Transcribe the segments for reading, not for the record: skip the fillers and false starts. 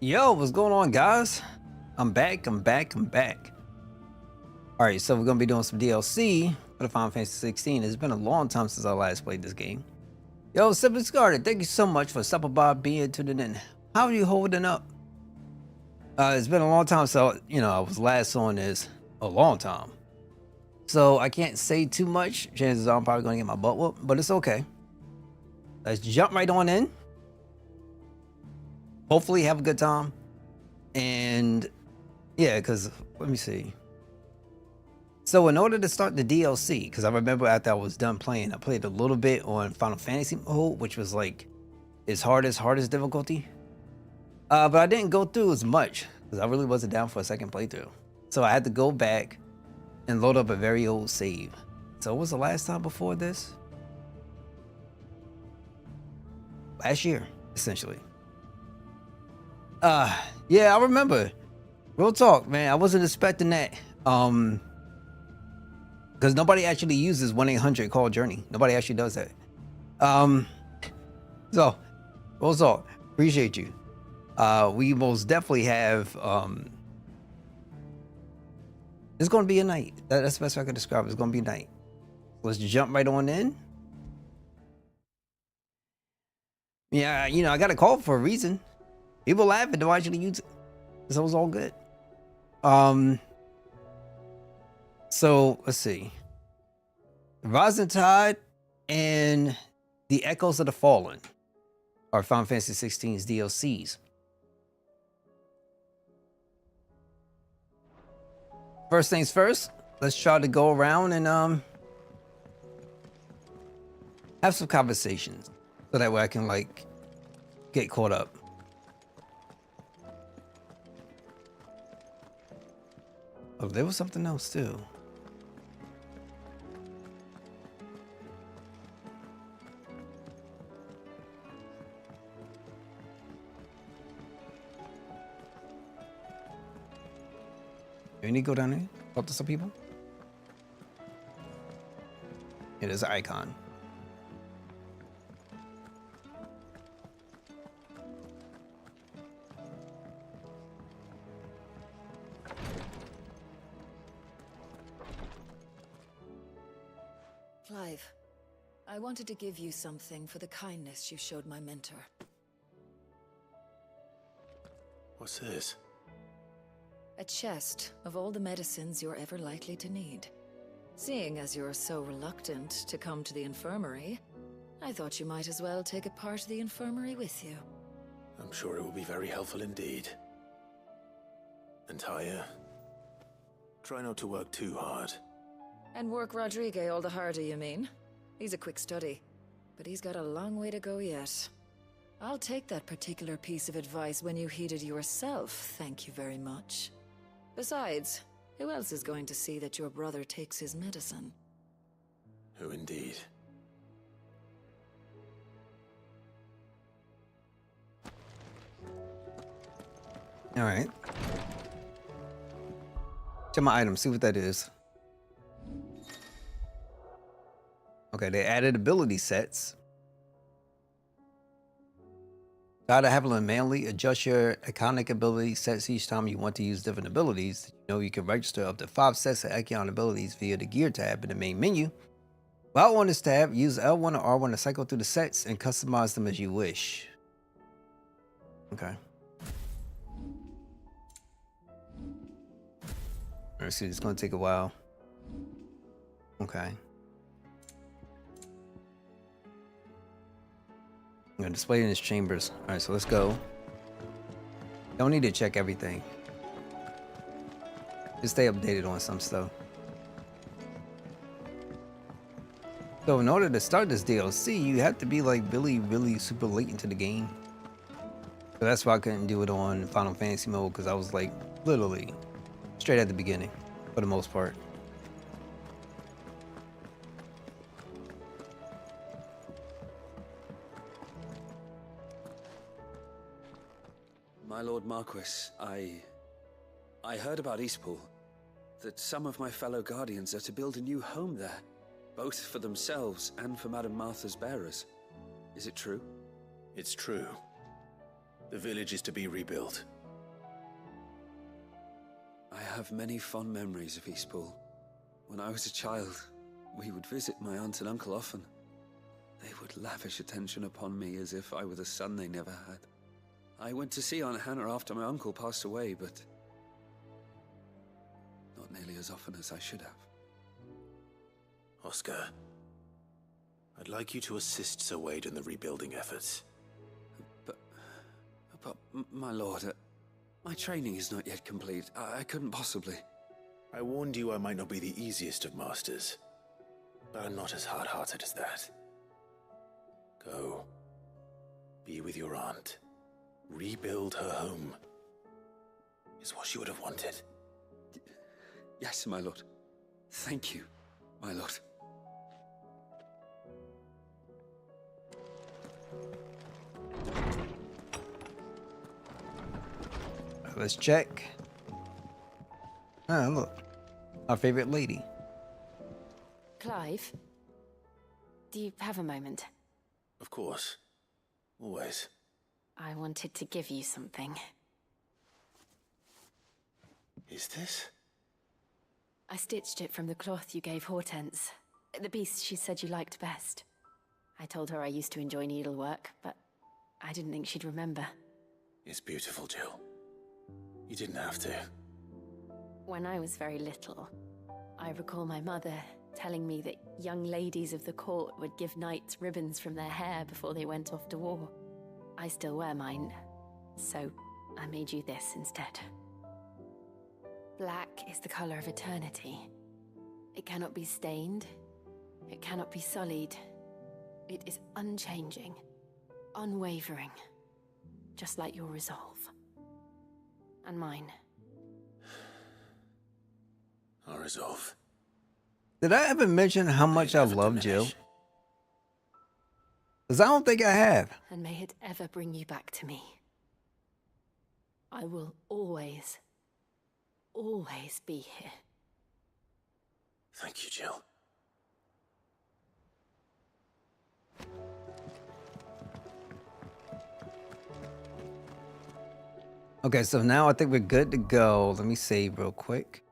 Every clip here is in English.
Yo, what's going on, guys? I'm back. All right, so we're gonna be doing some DLC for the Final Fantasy 16. It's been a long time since I last played this game. Yo, Simply Scarlet, thank you so much for stopping by, being tuned in. How are you holding up? It's been a long time, so I was last on this a long time, so I can't say too much. Chances are I'm probably gonna get my butt whooped, but it's okay. Let's jump right on in. Hopefully, have a good time. And yeah, because let me see. So in order to start the DLC, because I remember after I was done playing, I played a little bit on Final Fantasy mode, which was like its hardest difficulty. But I didn't go through as much because I really wasn't down for a second playthrough. So I had to go back and load up a very old save. So what was the last time before this? Last year, essentially. Yeah, I remember. Real talk, man. I wasn't expecting that. Because nobody actually uses 1-800 call journey. Nobody actually does that. So, real talk. Appreciate you. We most definitely have. It's gonna be a night. That's the best way I could describe it. It's gonna be a night. Let's jump right on in. Yeah, I got a call for a reason. People laugh and don't actually use it. So it was all good. So let's see. Rising Tide and the Echoes of the Fallen are Final Fantasy 16's DLCs. First things first, let's try to go around and have some conversations so that way I can like get caught up. Oh, there was something else too. You need to go down there, talk to some people. It is an icon. Clive, I wanted to give you something for the kindness you showed my mentor. What's this? A chest of all the medicines you're ever likely to need. Seeing as you're so reluctant to come to the infirmary, I thought you might as well take a part of the infirmary with you. I'm sure it will be very helpful indeed. And Taya, try not to work too hard. And work Rodrigue all the harder, you mean? He's a quick study, but he's got a long way to go yet. I'll take that particular piece of advice when you heed it yourself, thank you very much. Besides, who else is going to see that your brother takes his medicine? Who indeed? All right. Check my items, see what that is. Okay, they added ability sets. Gotta have them manually adjust your iconic ability sets each time you want to use different abilities. You can register up to 5 sets of icon abilities via the gear tab in the main menu. While on this tab, use L1 or R1 to cycle through the sets and customize them as you wish. Okay. Let's see, it's gonna take a while. Okay. I'm gonna display it in his chambers. All right, so let's go. Don't need to check everything. Just stay updated on some stuff. So in order to start this DLC, you have to be like really super late into the game. So that's why I couldn't do it on Final Fantasy mode, because I was like literally straight at the beginning for the most part. My Lord Marquis, I heard about Eastpool, that some of my fellow Guardians are to build a new home there, both for themselves and for Madame Martha's bearers. Is it true? It's true. The village is to be rebuilt, I have many fond memories of Eastpool. When I was a child, we would visit my aunt and uncle often. They would lavish attention upon me as if I were the son they never had. I went to see Aunt Hannah after my uncle passed away, but not nearly as often as I should have. Oscar, I'd like you to assist Sir Wade in the rebuilding efforts. But my lord, my training is not yet complete. I couldn't possibly. I warned you I might not be the easiest of masters, but I'm not as hard-hearted as that. Go. Be with your aunt. Rebuild her home. Is what she would have wanted. Yes, my lord. Thank you, my lord. Let's check. Ah, look. Our favorite lady. Clive, do you have a moment? Of course. Always. I wanted to give you something. Is this? I stitched it from the cloth you gave Hortense. The piece she said you liked best. I told her I used to enjoy needlework, but I didn't think she'd remember. It's beautiful, Jill. You didn't have to. When I was very little, I recall my mother telling me that young ladies of the court would give knights ribbons from their hair before they went off to war. I still wear mine, so I made you this instead. Black is the color of eternity. It cannot be stained. It cannot be sullied. It is unchanging, unwavering, just like your resolve. And mine. Our resolve. Did I ever mention how much I Never love Jill? diminish. Because I don't think I have. And may it ever bring you back to me. I will always, always be here. Thank you, Jill. Okay, so now I think we're good to go. Let me save real quick.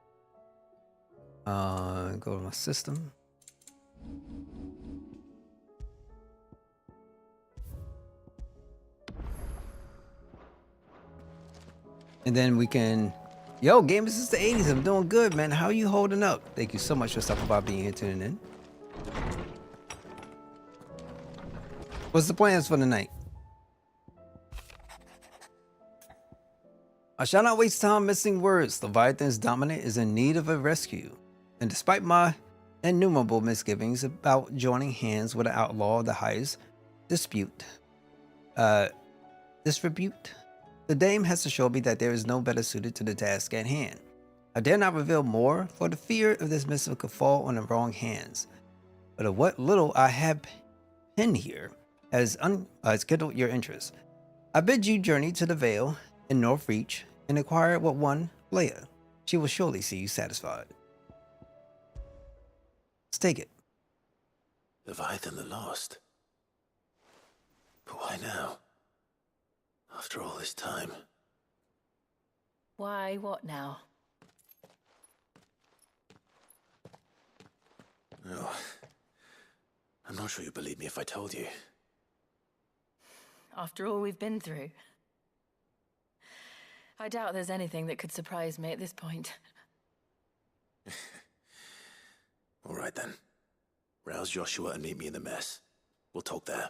Go to my system. And then we can... Yo, gamers, this is the 80s. I'm doing good, man. How are you holding up? Thank you so much for stopping by, being here, tuning in. What's the plans for the night? I shall not waste time missing words. Leviathan's dominant is in need of a rescue. And despite my innumerable misgivings about joining hands with an outlaw of the highest disrepute, the dame has assured me that there is no better suited to the task at hand. I dare not reveal more, for the fear of this missive could fall on the wrong hands. But of what little I have penned here has kindled your interest. I bid you journey to the Vale in Northreach and inquire what one Leia. She will surely see you satisfied. Let's take it. Leviathan the Lost. But why now? After all this time. Why, what now? Oh, I'm not sure you'd believe me if I told you. After all we've been through. I doubt there's anything that could surprise me at this point. All right then. Rouse Joshua and meet me in the mess. We'll talk there.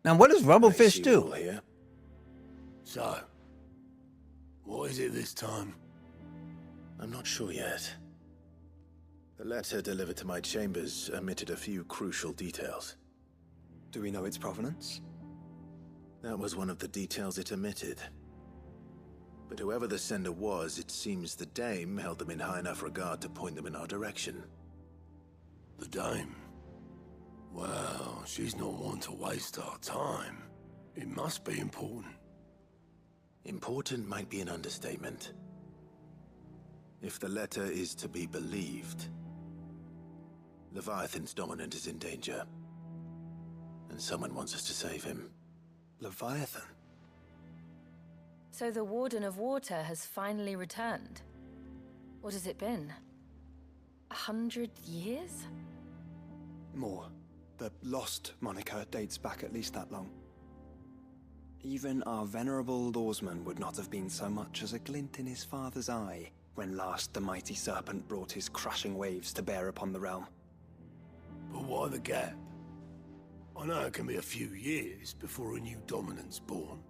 Now, what does I Rumblefish see you do? all here. So, what is it this time? I'm not sure yet. The letter delivered to my chambers omitted a few crucial details. Do we know its provenance? That was one of the details it omitted. But whoever the sender was, it seems the dame held them in high enough regard to point them in our direction. The dame? Well, she's not one to waste our time. It must be important. Important might be an understatement. If the letter is to be believed, Leviathan's dominant is in danger. and someone wants us to save him. Leviathan? So the Warden of Water has finally returned. What has it been? 100 years? More. The Lost moniker dates back at least that long. Even our venerable lawsman would not have been so much as a glint in his father's eye when last the mighty serpent brought his crushing waves to bear upon the realm. But why the gap? I know it can be a few years before a new dominant's born.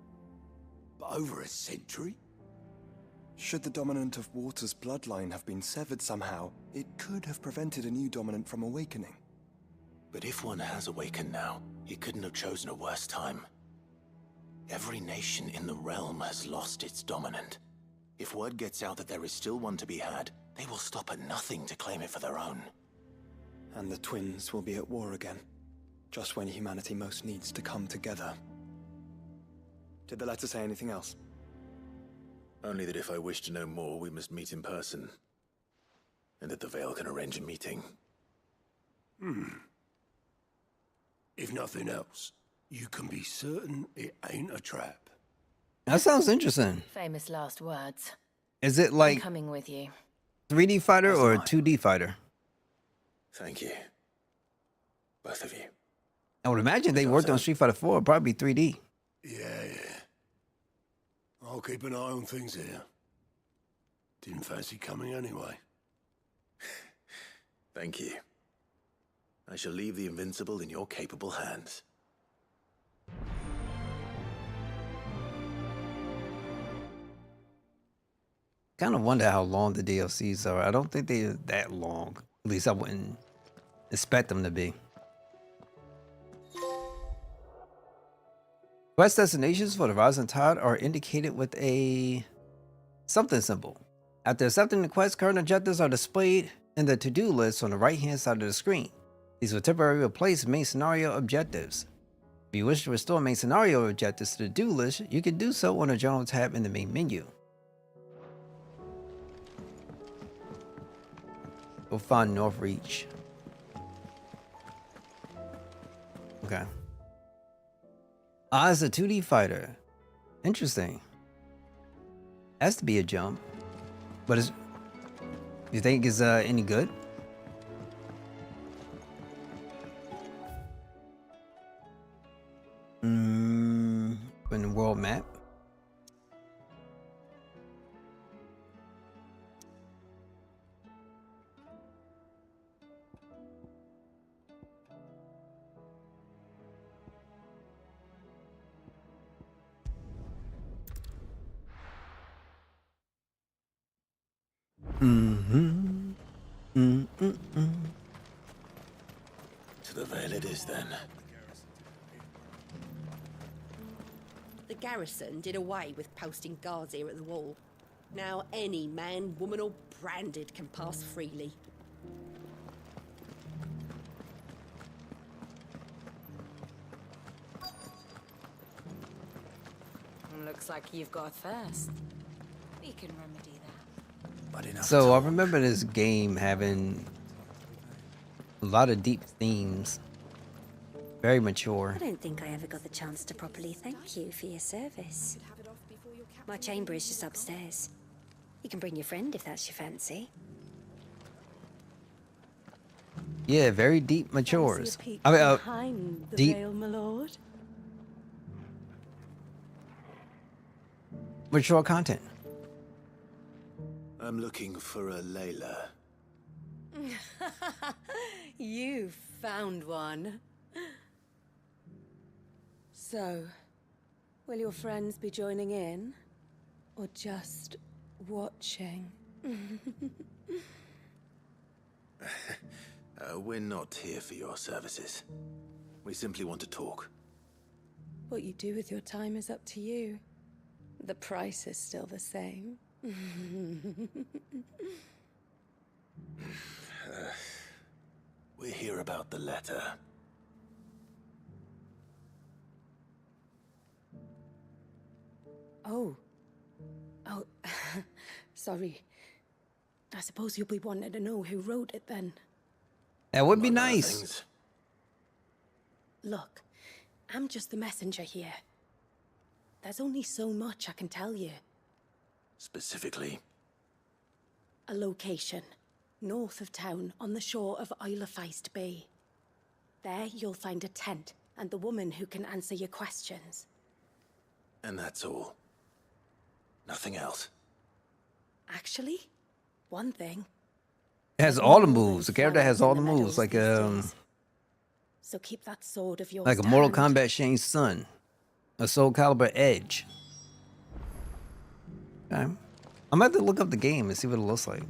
But over a century? Should the dominant of Water's bloodline have been severed somehow, it could have prevented a new dominant from awakening. But if one has awakened now, he couldn't have chosen a worse time. Every nation in the realm has lost its dominant. If word gets out that there is still one to be had, they will stop at nothing to claim it for their own. And the twins will be at war again, just when humanity most needs to come together. Did the letter say anything else? Only that if I wish to know more, we must meet in person. And that the Veil can arrange a meeting. If nothing else, you can be certain it ain't a trap. That sounds interesting. Famous last words. Is it I'm like coming with you. 3D fighter or a 2D fighter? Thank you. Both of you. I would imagine they worked on Street Fighter 4, it'd probably be 3D. Yeah. I'll keep an eye on things here. Didn't fancy coming anyway. Thank you. I shall leave the Invincible in your capable hands. Kind of wonder how long the DLCs are. I don't think they're that long. At least I wouldn't expect them to be. Quest destinations for the Rising Tide are indicated with a something symbol. After accepting the quest, current objectives are displayed in the to-do list on the right-hand side of the screen. These will temporarily replace main scenario objectives. If you wish to restore main scenario objectives to the do list, you can do so on the Journal tab in the main menu. We'll find North Reach. Okay. Ah, it's a 2D fighter. Interesting. Has to be a jump. But is you think it's any good? In the world map. To the Veil it is then. The garrison did away with posting guards here at the wall. Now any man, woman or branded can pass freely. Looks like you've got thirst. We can remedy that. So I remember this game having a lot of deep themes. Very mature. I don't think I ever got the chance to properly thank you for your service. My chamber is just upstairs. You can bring your friend if that's your fancy. Yeah, very deep matures. Fancy a peek I mean, behind the deep veil, my lord. mature content. I'm looking for a Layla. You found one. So, will your friends be joining in? Or just watching? We're not here for your services. We simply want to talk. What you do with your time is up to you. The price is still the same. We're here about the letter. Oh, sorry. I suppose you'll be wanting to know who wrote it then. That would be Among other nice. things. Look, I'm just the messenger here. There's only so much I can tell you. Specifically, A location, north of town, on the shore of Isle of Feist Bay. There you'll find a tent and the woman who can answer your questions. and that's all. Nothing else. Actually, one thing. It has all the moves. The character has all the moves, like So keep that sword of yours. like a to Mortal hand. Kombat Shane's son, a Soul Calibur Edge. Okay. I'm gonna have to look up the game and see what it looks like.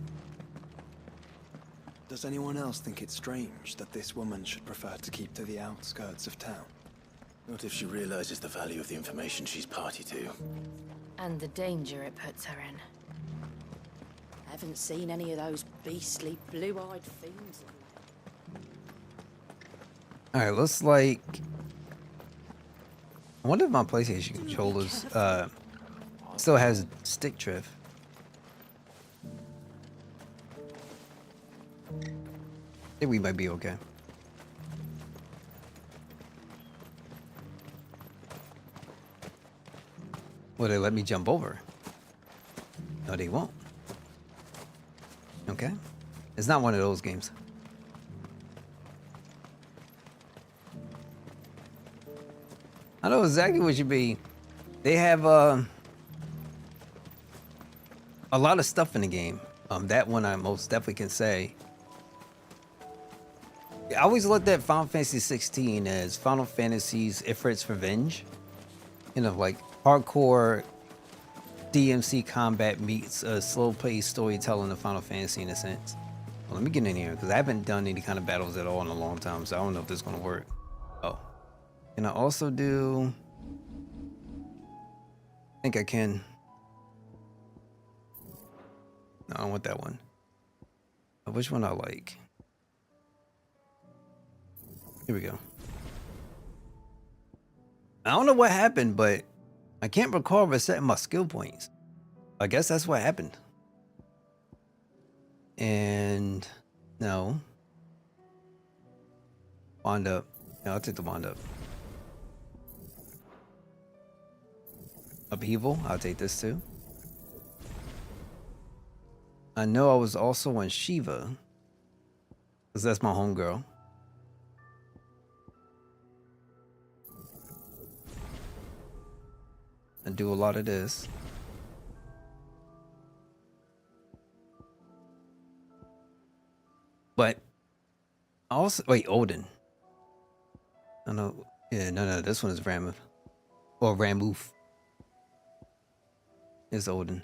Does anyone else think it's strange that this woman should prefer to keep to the outskirts of town? Not if she realizes the value of the information she's party to. And the danger it puts her in. Haven't seen any of those beastly blue-eyed fiends. All right, looks like. I wonder if my PlayStation controllers still has stick drift. I think we might be okay. Will they let me jump over? No, they won't. Okay. It's not one of those games. I know exactly what you mean. They have a lot of stuff in the game. That one I most definitely can say. I always looked at Final Fantasy 16 as Final Fantasy's Ifrit's Revenge. You know, like hardcore DMC combat meets a slow-paced storytelling of Final Fantasy in a sense. Well, let me get in here because I haven't done any kind of battles at all in a long time, so I don't know if this is gonna work. Oh, can I also do? I think I can. No, I don't want that one. Which one I like? Here we go. I don't know what happened, but I can't recall resetting my skill points. I guess that's what happened. And no. Wand up. No, I'll take the wand up. Upheaval, I'll take this too. I know I was also on Shiva, because that's my homegirl. I do a lot of this. But also, wait, Odin. I know. Yeah, no, this one is Ramuth. Or Ramuth. Is Odin.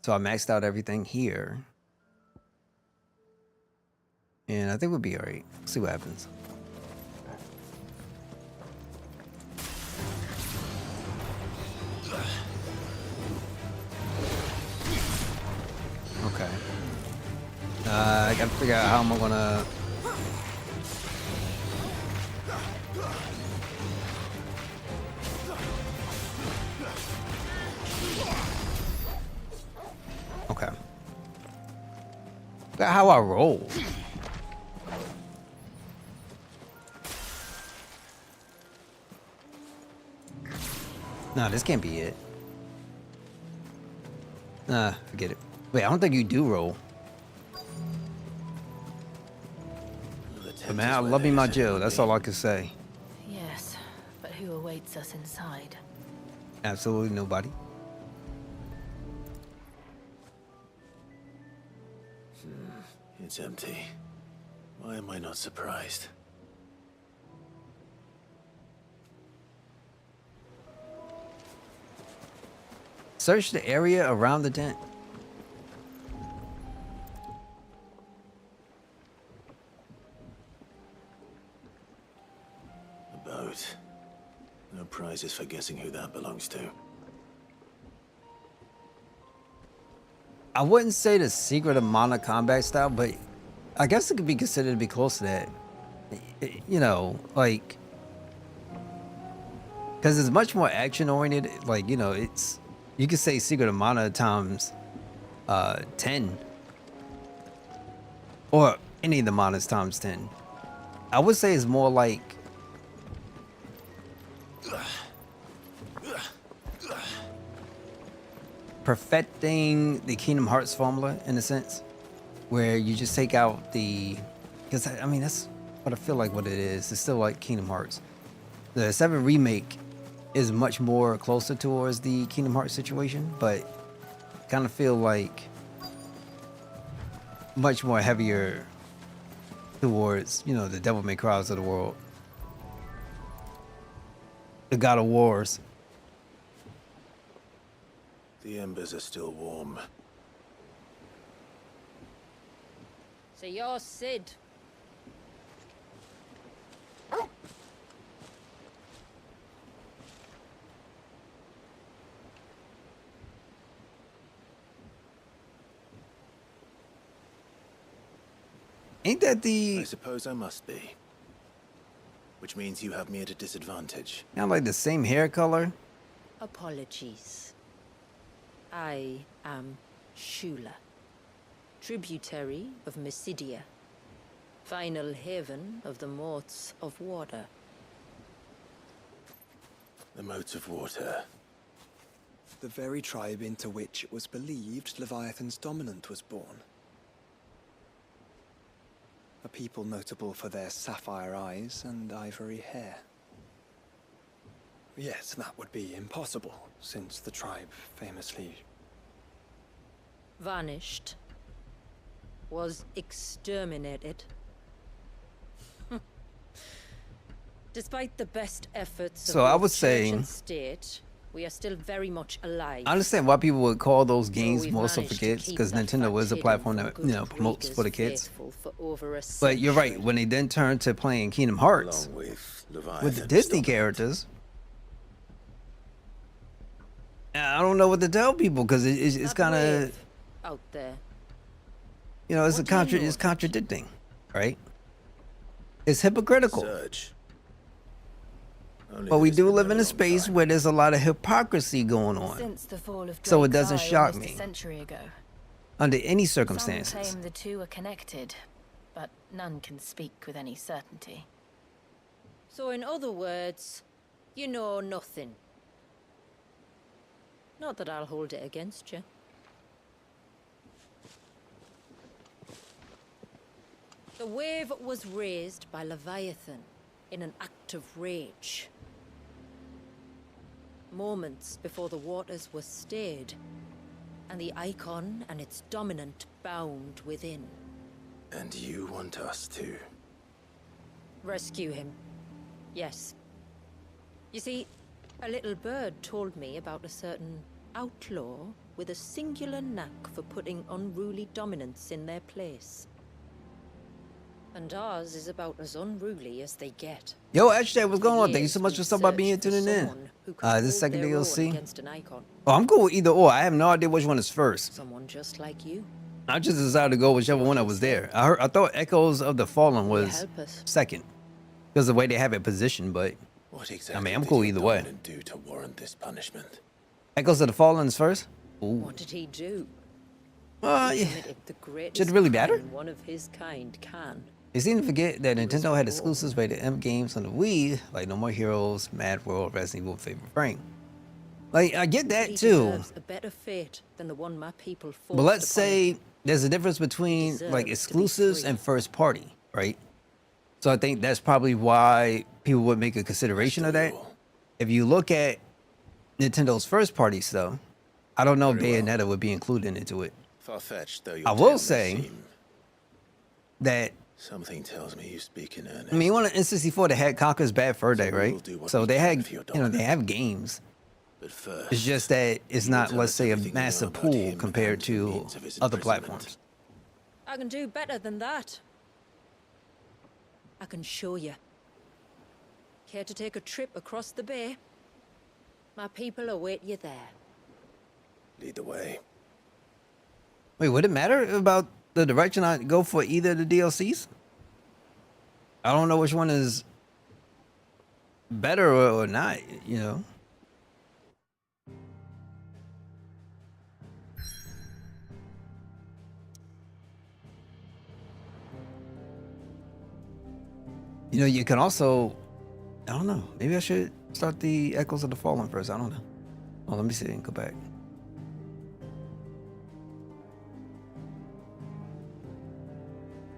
So I maxed out everything here. And I think we'll be alright. See what happens. Okay. I gotta figure out how am I gonna. Okay. Look at how I roll. Nah, this can't be it. Nah, forget it. Wait, I don't think you do roll. But man, I love me my Jill. That's all I can say. Yes, but who awaits us inside? Absolutely nobody. It's empty. Why am I not surprised? Search the area around the tent. A boat. No prizes for guessing who that belongs to. I wouldn't say the secret of mana combat style, but I guess it could be considered to be close to that. You know, like, because it's much more action oriented. Like, you know, it's, you could say secret of mana times 10, or any of the manas times 10. I would say it's more like perfecting the Kingdom Hearts formula in a sense, where you just take out the, because I mean that's what I feel like what it is. It's still like Kingdom Hearts. The 7 remake is much more closer towards the Kingdom Hearts situation, but kind of feel like much more heavier towards, you know, the Devil May Cry's of the world, the God of Wars. The embers are still warm. So you're Sid. Ain't that I the suppose I must be. Which means you have me at a disadvantage. kind of like the same hair color? Apologies. I am Shula, tributary of Mysidia, final haven of the Moats of Water. The moats of water. The very tribe into which it was believed Leviathan's dominant was born. A people notable for their sapphire eyes and ivory hair. Yes, that would be impossible, since the tribe famously... Vanished. Was exterminated. Despite the best efforts of So I both would church say- and state, we are still very much alive. I understand why people would call those Though games we've mostly for managed to kids, keep because that Nintendo fact is a hidden platform from that, good you know, promotes for the Kriegers kids. faithful for over a But you're right, century. when they then turn to playing Kingdom Hearts Along with Leviathan. with the Disney characters, I don't know what to tell people, because it's That kind of, wave out there. you know, it's What do you know it's of it? contradicting, right? It's hypocritical. Surge. Only But that we it's do been live there in a long space time. where there's a lot of hypocrisy going on Since the fall of So it Drake's doesn't Eye shock almost me. a century ago. under any Some circumstances. claim the two are connected, but none can speak with any certainty. So in other words, you know nothing. Not that I'll hold it against you. The wave was raised by Leviathan in an act of rage. Moments before the waters were stayed, and the icon and its dominant bound within. And you want us to? Rescue him. Yes. You see, a little bird told me about a certain outlaw with a singular knack for putting unruly dominants in their place. And ours is about as unruly as they get. Yo, Hashtag, what's For going on? Thank you years, so much we've for stopping by being searched for tuning in. someone who can This hold second their own DLC. against an icon. Oh, I'm cool with either or. I have no idea which one is first. Someone just like you. I just decided to go whichever one that was there. I thought Echoes of the Fallen Will you was help us? second, because the way they have it positioned. But What exactly I'm did cool your either way. dominant do to warrant this punishment? Echoes of the Fallen is first. Ooh. What did he do? Yeah. He committed the greatest Should it really matter? crime one of his kind can. They seem to forget that Nintendo had exclusives rated M games on the Wii, like No More Heroes, Mad World, Resident Evil, Favorite Frame. Like, I get that He too. deserves a better fate than the one my people forced But let's upon him. say there's a difference between deserves like to be exclusives free. and first party, right? So I think that's probably why people would make a consideration of that. Still, If you look at Nintendo's first party stuff, I don't know if Very well. Bayonetta would be included into it. far-fetched though your I tale will may say seem, that, something tells me you speak in earnest. I mean, on the N64, they had Conker's Bad Fur Day, So we right? will do what So we they can had, for your you know, they dominant. have games. But first, It's just that it's you will not, tell let's us say, a everything you know massive about pool him compared and the to means of his other imprisonment. platforms. I can do better than that. I can show you. Care to take a trip across the bay? My people await you there. Lead the way. Wait, would it matter about the direction I go for either of the DLCs? I don't know which one is better or not, you know? You know, you can also, I don't know, maybe I should start the Echoes of the Fallen first. I don't know. Oh, let me see and go back.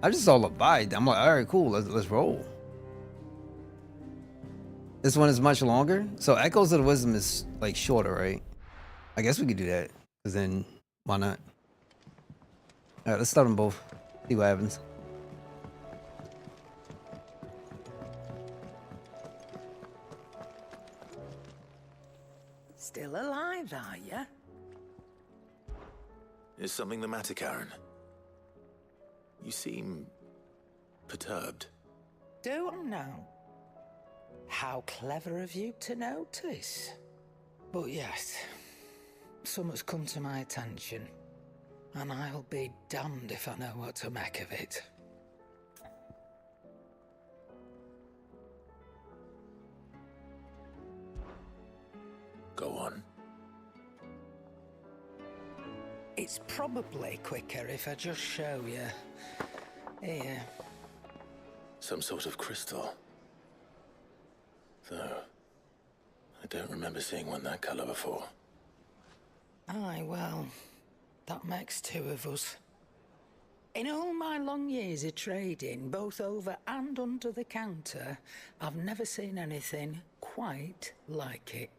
I just saw Leviathan. I'm like, all right, cool. Let's roll. This one is much longer. So Echoes of the Wisdom is like shorter, right? I guess we could do that. Because then, why not? All right, let's start them both. See what happens. Still alive, are you? Is something the matter, Karen? You seem perturbed. Don't know. How clever of you to notice. But yes, something's come to my attention, and I'll be damned if I know what to make of it. Go on. It's probably quicker if I just show you. Here. Some sort of crystal. Though, I don't remember seeing one that color before. Aye, well, that makes two of us. In all my long years of trading, both over and under the counter, I've never seen anything quite like it.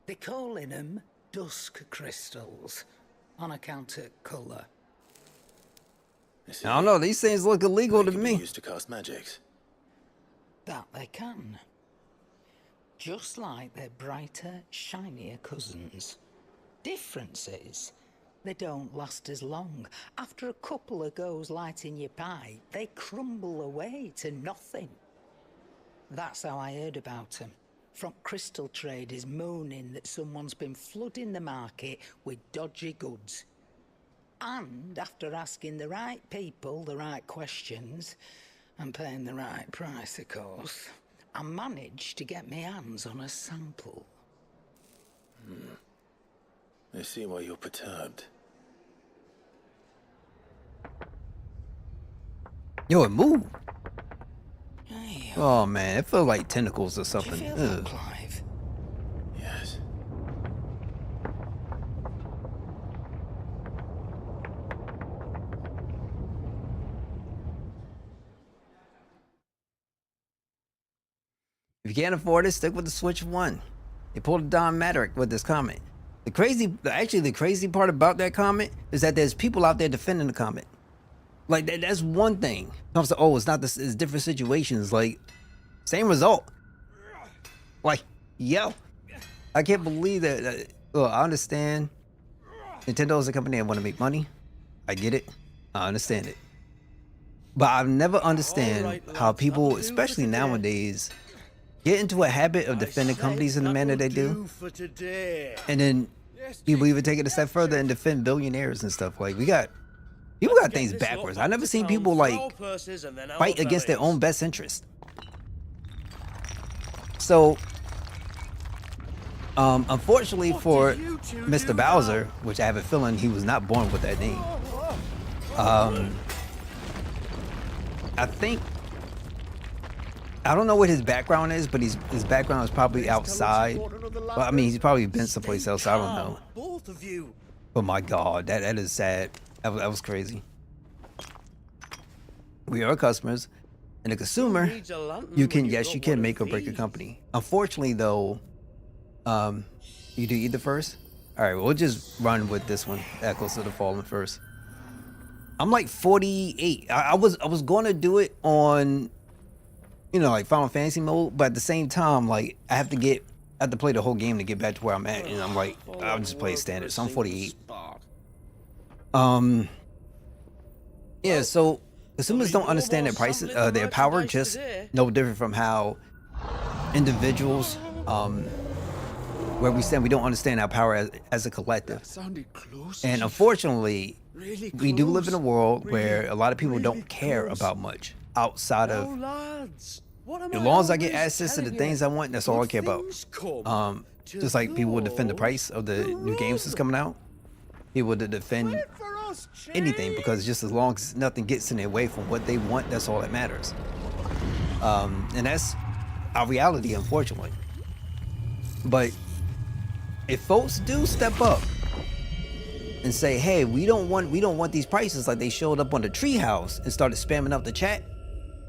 They're calling them dusk crystals, on account of colour. I don't know. These things look illegal to me. Used to cast magics. That they can. Just like their brighter, shinier cousins. Difference is, they don't last as long. After a couple of goes lighting your pipe, they crumble away to nothing. That's how I heard about them. From crystal traders moaning that someone's been flooding the market with dodgy goods. And after asking the right people the right questions, and paying the right price, of course, I managed to get my hands on a sample. I see why you're perturbed. Yo, it moved. Hey, Oh man, it feels like tentacles or do you something. feel that, Clive? Yes. If you can't afford it, stick with the Switch 1. They pulled a Don Madrick with this comment. The crazy part about that comment is that there's people out there defending the comment. Like that's one thing. Comes to, oh, it's not this, it's different situations. Like, same result. Like, yo, I can't believe that. Look, I understand. Nintendo is a company that want to make money. I get it. I understand it. But I've never understand how people, especially nowadays, get into a habit of defending companies in the manner they do. And then people even take it a step further and defend billionaires and stuff. Like, people got things backwards. I've never seen people like fight against their own best interest. So, unfortunately for Mr. Bowser, which I have a feeling he was not born with that name, I don't know what his background is, but his background is probably outside. Well, I mean, he's probably been someplace else. I don't know. Both of you. But my God, that is sad. That was crazy. We are customers, and a consumer, you can make or break a company. Unfortunately, though, you do either first. All right, we'll just run with this one. Echoes of the Fallen first. I'm like 48. I was going to do it on, you know, like Final Fantasy mode, but at the same time, like I have to play the whole game to get back to where I'm at, and I'm like, I'll just play standard. So I'm 48. Yeah. So consumers don't understand their prices, their power, just no different from how individuals, where we stand, we don't understand our power as a collective. And unfortunately, we do live in a world where a lot of people don't care about much outside of, as long as I get access to the things I want, that's all I care about. Just like people would defend the price of the new games that's coming out, people would defend anything, because just as long as nothing gets in their way from what they want, that's all that matters. And that's our reality, unfortunately. But if folks do step up and say, hey, we don't want these prices, like they showed up on the treehouse and started spamming up the chat,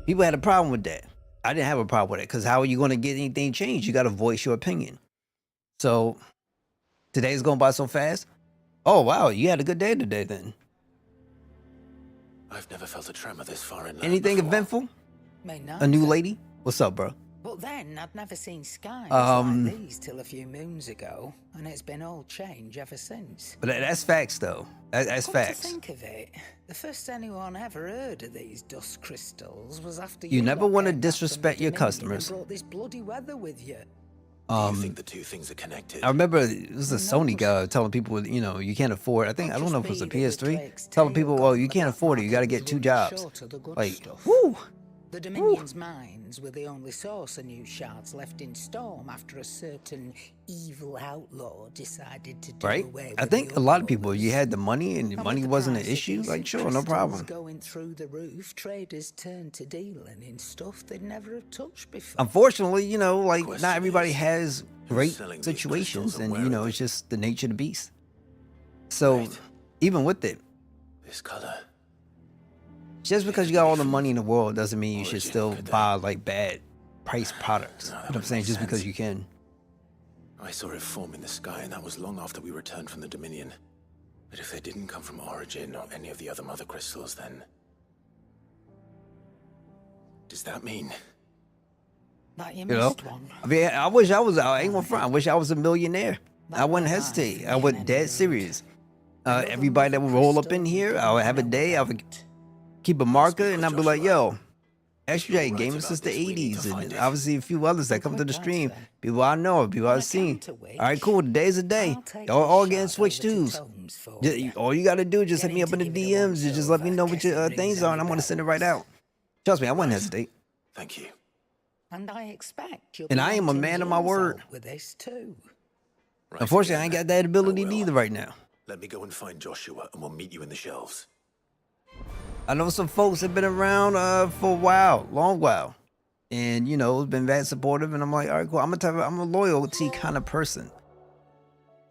people had a problem with that. I didn't have a problem with it, because how are you going to get anything changed? You got to voice your opinion. So today's going by so fast. Oh wow, you had a good day today then. I've never felt a tremor this far in. Anything before. eventful? May not. A new lady? What's up, bro? But then I'd never seen skies like these till a few moons ago, and it's been all change ever since. But that's facts, though. That's Come facts. to think of it, the first anyone ever heard of these dust crystals was after You never lot want to came back from disrespect the your Dominion customers. and brought this bloody weather with you. Do you think the two things are connected? I remember it was a Sony guy telling people, you know, you can't afford. I don't know if it was a PS3. Telling people, well, you can't afford it. You got to get 2 jobs. Like, woo. The Dominion's mines were the only source of new shards left in Storm after a certain evil outlaw decided to do Right? away with I think the a lot of people, others. you had the money and the And money with the wasn't an price of issue. these Like, sure, no crystals problem. going through the roof, traders turned to dealing in stuff they'd never have touched before. Unfortunately, you know, like Question not everybody is, has great selling these situations, crystals and and where you are know, they? it's just the nature of the beast. So Right. even with it, This color. just because you got all the money in the world doesn't mean you should Origin, still could they? buy like bad price products. No, that You know what I'm would saying? make Just because sense. you can. I saw it form in the sky, and that was long after we returned from the Dominion. But if they didn't come from Origin or any of the other mother crystals, then... Does that mean... That you You know, missed one. I mean, I wish I was. I ain't gonna front. I wish I was a millionaire. I wouldn't hesitate. I would dead serious. Everybody that would roll up in here, I would have a day. I would keep a marker, and I'd be like, "Yo, XJ, gaming since the '80s, and obviously a few others that come to the stream. People I know, people I've seen. All right, cool. Today's a day. Y'all all getting Switch 2s. All you gotta do is just hit me up in the DMs and just let me know what your things are, and I'm gonna send it right out. Trust me, I wouldn't hesitate. Thank you. And I expect you'll And be I am a wanting man of my yours word. out with this too. Right Unfortunately, I ain't again. got that ability I will. neither right now. Let me go and find Joshua, and we'll meet you in the shelves. I know some folks have been around for a while, long while, and you know, been that supportive. And I'm like, all right, cool. I'm a loyalty kind of person.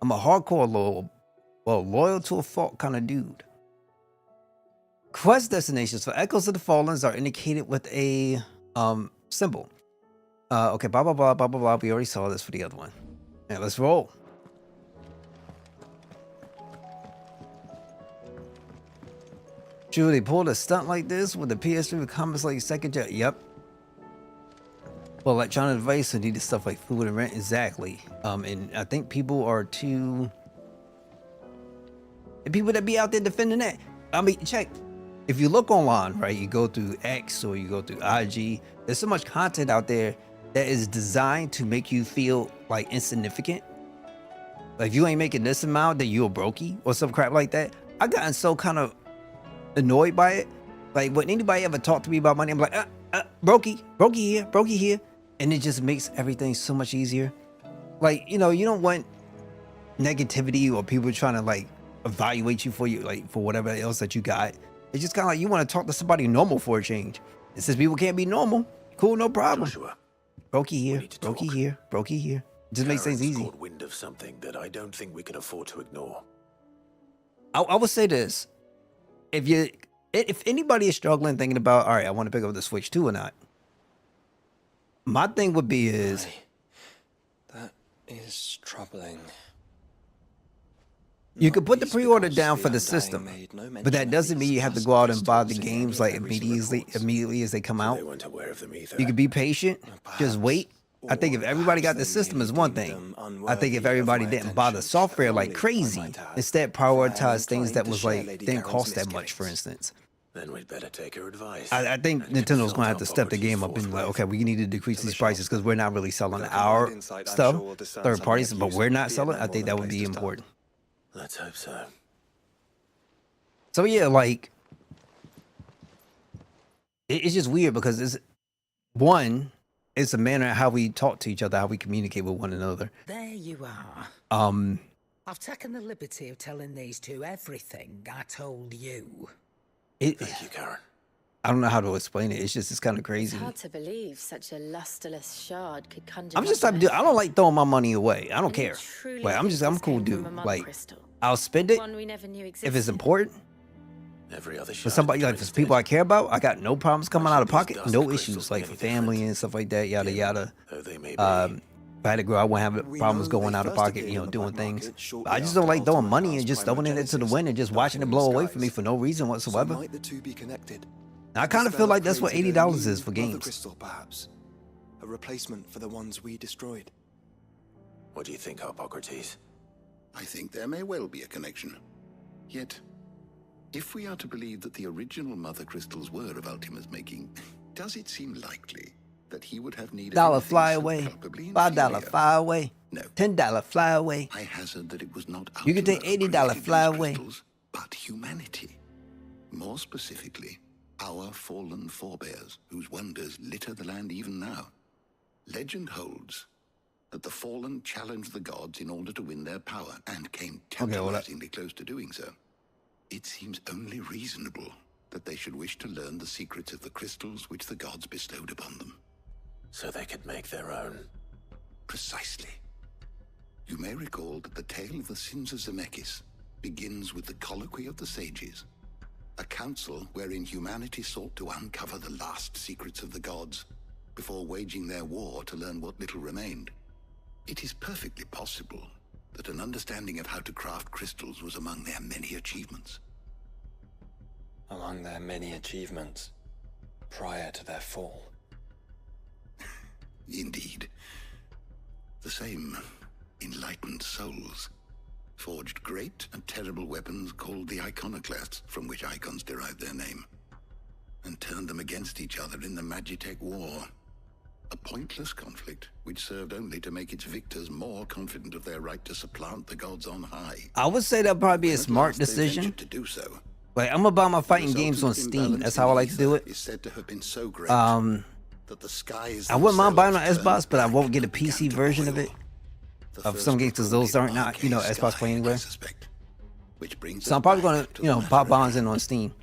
I'm a hardcore loyal to a fault kind of dude. Quest destinations for Echoes of the Fallens are indicated with a symbol. Okay, blah blah blah blah blah blah. We already saw this for the other one. Now let's roll. True, they pulled a stunt like this with the PS3 with comments like second gen. Yep. Well, electronic device and needed stuff like food and rent. Exactly. And I think people are too. The people that be out there defending that. I mean, check. If you look online, right, you go through X or you go through IG, there's so much content out there that is designed to make you feel like insignificant. Like if you ain't making this amount, then you're a brokey or some crap like that. I gotten so kind of annoyed by it. Like when anybody ever talk to me about money, I'm like, brokey here. And it just makes everything so much easier. Like, you know, you don't want negativity or people trying to like evaluate you for for whatever else that you got. It's just kind of like you want to talk to somebody normal for a change. And since people can't be normal, cool, no problem. Joshua, Brokey here, need to brokey talk. here, brokey here. Just makes things Karen's easy. caught wind of something that I don't think we can afford to ignore. I would say this. If anybody is struggling thinking about, all right, I want to pick up the Switch 2 or not, my thing would be is That is troubling. you could Not put the least pre-order because down for the Undying system, made no mention but that of doesn't mean these you have to dust go out and buy the crystals in games any like of the recent reports. immediately as they come They out. weren't aware of them either. You could be patient, just Perhaps. wait. I think if Or everybody got the perhaps they system is really one deemed thing. them I think if unworthy of everybody my didn't buy the attention, software like only I crazy, might add. instead For I am prioritize things that inclined to was share like Lady didn't Karen's cost that much, for misgivings. instance. Then we'd better take her advice. I think and get Nintendo's the gonna have to step the properties game up and like, forthwith. okay, we need to decrease To the these prices shop. because we're not really selling With a our combined insight, I'm stuff, sure we'll discern third something parties, of but use, we're not be it selling. no I more think than that a would place be to start. important. Let's hope so. So yeah, like it's just weird because it's a manner of how we talk to each other, how we communicate with one another. There you are. Um, I've taken the liberty of telling these two everything I told you. it, Thank you, Karen. I don't know how to explain it. It's kind of It's crazy. hard to believe such a lustreless shard could conjure. I'm just up type of dude. I don't like throwing my money away. I don't And you care. truly Like I'm think a this cool came from dude. a mud Like crystal? I'll spend it One we never knew if it's existed. important. Every other For shard somebody like for twisted. people I care about, I got no problems coming out of shouldn't pocket, these no dust crystals issues be like for any family different? and stuff like that, yada Dim, yada. though they may be. If I had a girl, I wouldn't have We problems know going they out of first pocket, appeared you on know, the doing black things. market shortly But I just after don't like throwing Ultima money and House just throwing it into the Primogenesis, wind and just watching it darkening blow the away from me skies. for no reason So whatsoever. might the two be connected? I kind of The feel spell like that's what created a $80 new is for mother games. crystal, perhaps. A replacement for the ones we destroyed. What do you think, Hippocrates? I think there may well be a connection. Yet, if we are to believe that the original mother crystals were of Ultima's making, does it seem likely that he would have needed $1 anything fly so away, palpably $5 inferior? fly away, No. $10 fly away. I hazard that it was not You can Ultima take who $80 created fly these away. crystals, but humanity. More specifically, our fallen forebears, whose wonders litter the land even now. Legend holds that the fallen challenged the gods in order to win their power, and came tantalizingly close to doing so. It seems only reasonable that they should wish to learn the secrets of the crystals which the gods bestowed upon them. So they could make their own. Precisely. You may recall that the tale of the sins of Zemeckis begins with the colloquy of the sages, a council wherein humanity sought to uncover the last secrets of the gods before waging their war to learn what little remained. It is perfectly possible that an understanding of how to craft crystals was among their many achievements. Among their many achievements prior to their fall. Indeed. The same enlightened souls forged great and terrible weapons called the iconoclasts, from which icons derive their name, and turned them against each other in the Magitech War. A pointless conflict which served only to make its victors more confident of their right to supplant the gods on high. I would say that'd probably be a When at smart last they decision. ventured to do so, Like I'm gonna buy my fighting the games on resultant Steam. imbalance That's in how I like to do ether it. is said to have been so great that the skies I wouldn't mind buying on themselves Xbox, but I turned won't get a black and PC began to version of boil. it. The Of first some games, because those aren't recorded not, you know, arcane Xbox Play sky, anywhere. I suspect. Which brings So us I'm probably back gonna, to you know, the pop matter at bonds in hand. on Steam.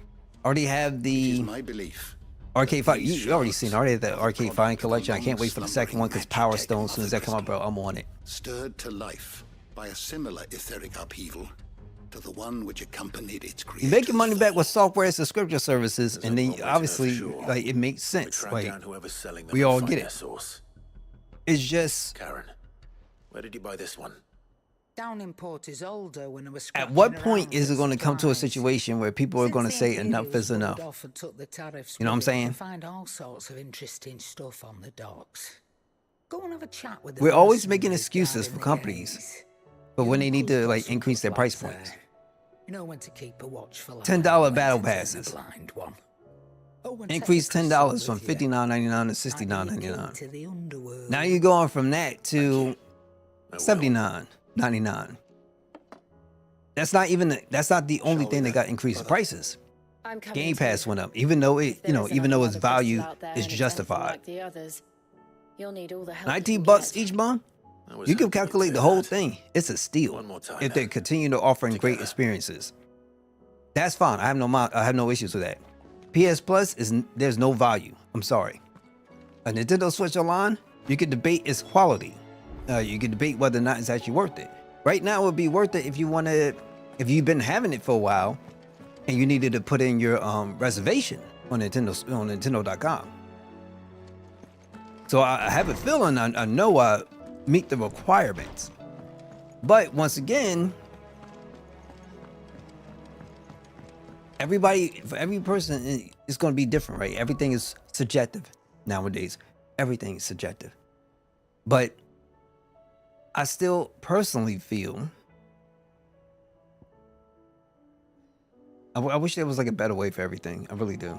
I already have It is the my belief Arcade Fire. these You already seen it. I already have the shards Arcade are the Fire product collection. I of can't wait for the second one because Power Stone, as soon as that come out, bro, I'm on it. stirred to life by a similar etheric upheaval to the one which accompanied its You're creation. making money back with software and subscription services, and then There's no obviously, problem to know for like, it makes We sense. track Like, down whoever's selling them we and all find get their it. source. It's just, Karen, where did you buy this one? Down in Port Isolde when I was at what scratching point around is for it going to come to a supplies. situation where people are Since going to the say enough Imperials is enough? buggered off and took the tariffs You know what I'm with them, saying? You find all sorts of interesting stuff on the docks. Go and have a chat with the We're always making mercenaries excuses guarding for the companies, gates. but when The they need uncle's to got like some increase their good price lads points. there. You know when to keep a watchful eye $10 on when battle to turn a passes. blind one. Oh, and Increase take the crystal $10 from with you. $59.99 to Might be your key $69.99. to the underworld. Now you're going from that to I will. $79.99. That's not even that's not the only thing that got increased prices. I'm coming Game too. Pass went up, even though it, If you there know, is even though another its mother value crystal out there is and it's anything justified. like the others, you'll need all the help you 19 can bucks get. each month. I was You can hoping you'd calculate say the whole that. thing. It's a steal One more time if they now. continue to offering great Together. experiences. That's fine. I have no issues with that. PS Plus there's no value. I'm sorry. A Nintendo Switch Online, you can debate its quality. You can debate whether or not it's actually worth it. Right now, it would be worth it if you've been having it for a while, and you needed to put in your reservation on Nintendo.com. So I have a feeling I know I meet the requirements. But once again, for every person, it's going to be different, right? Everything is subjective nowadays. Everything is subjective. But I still personally feel I wish there was like a better way for everything. I really do.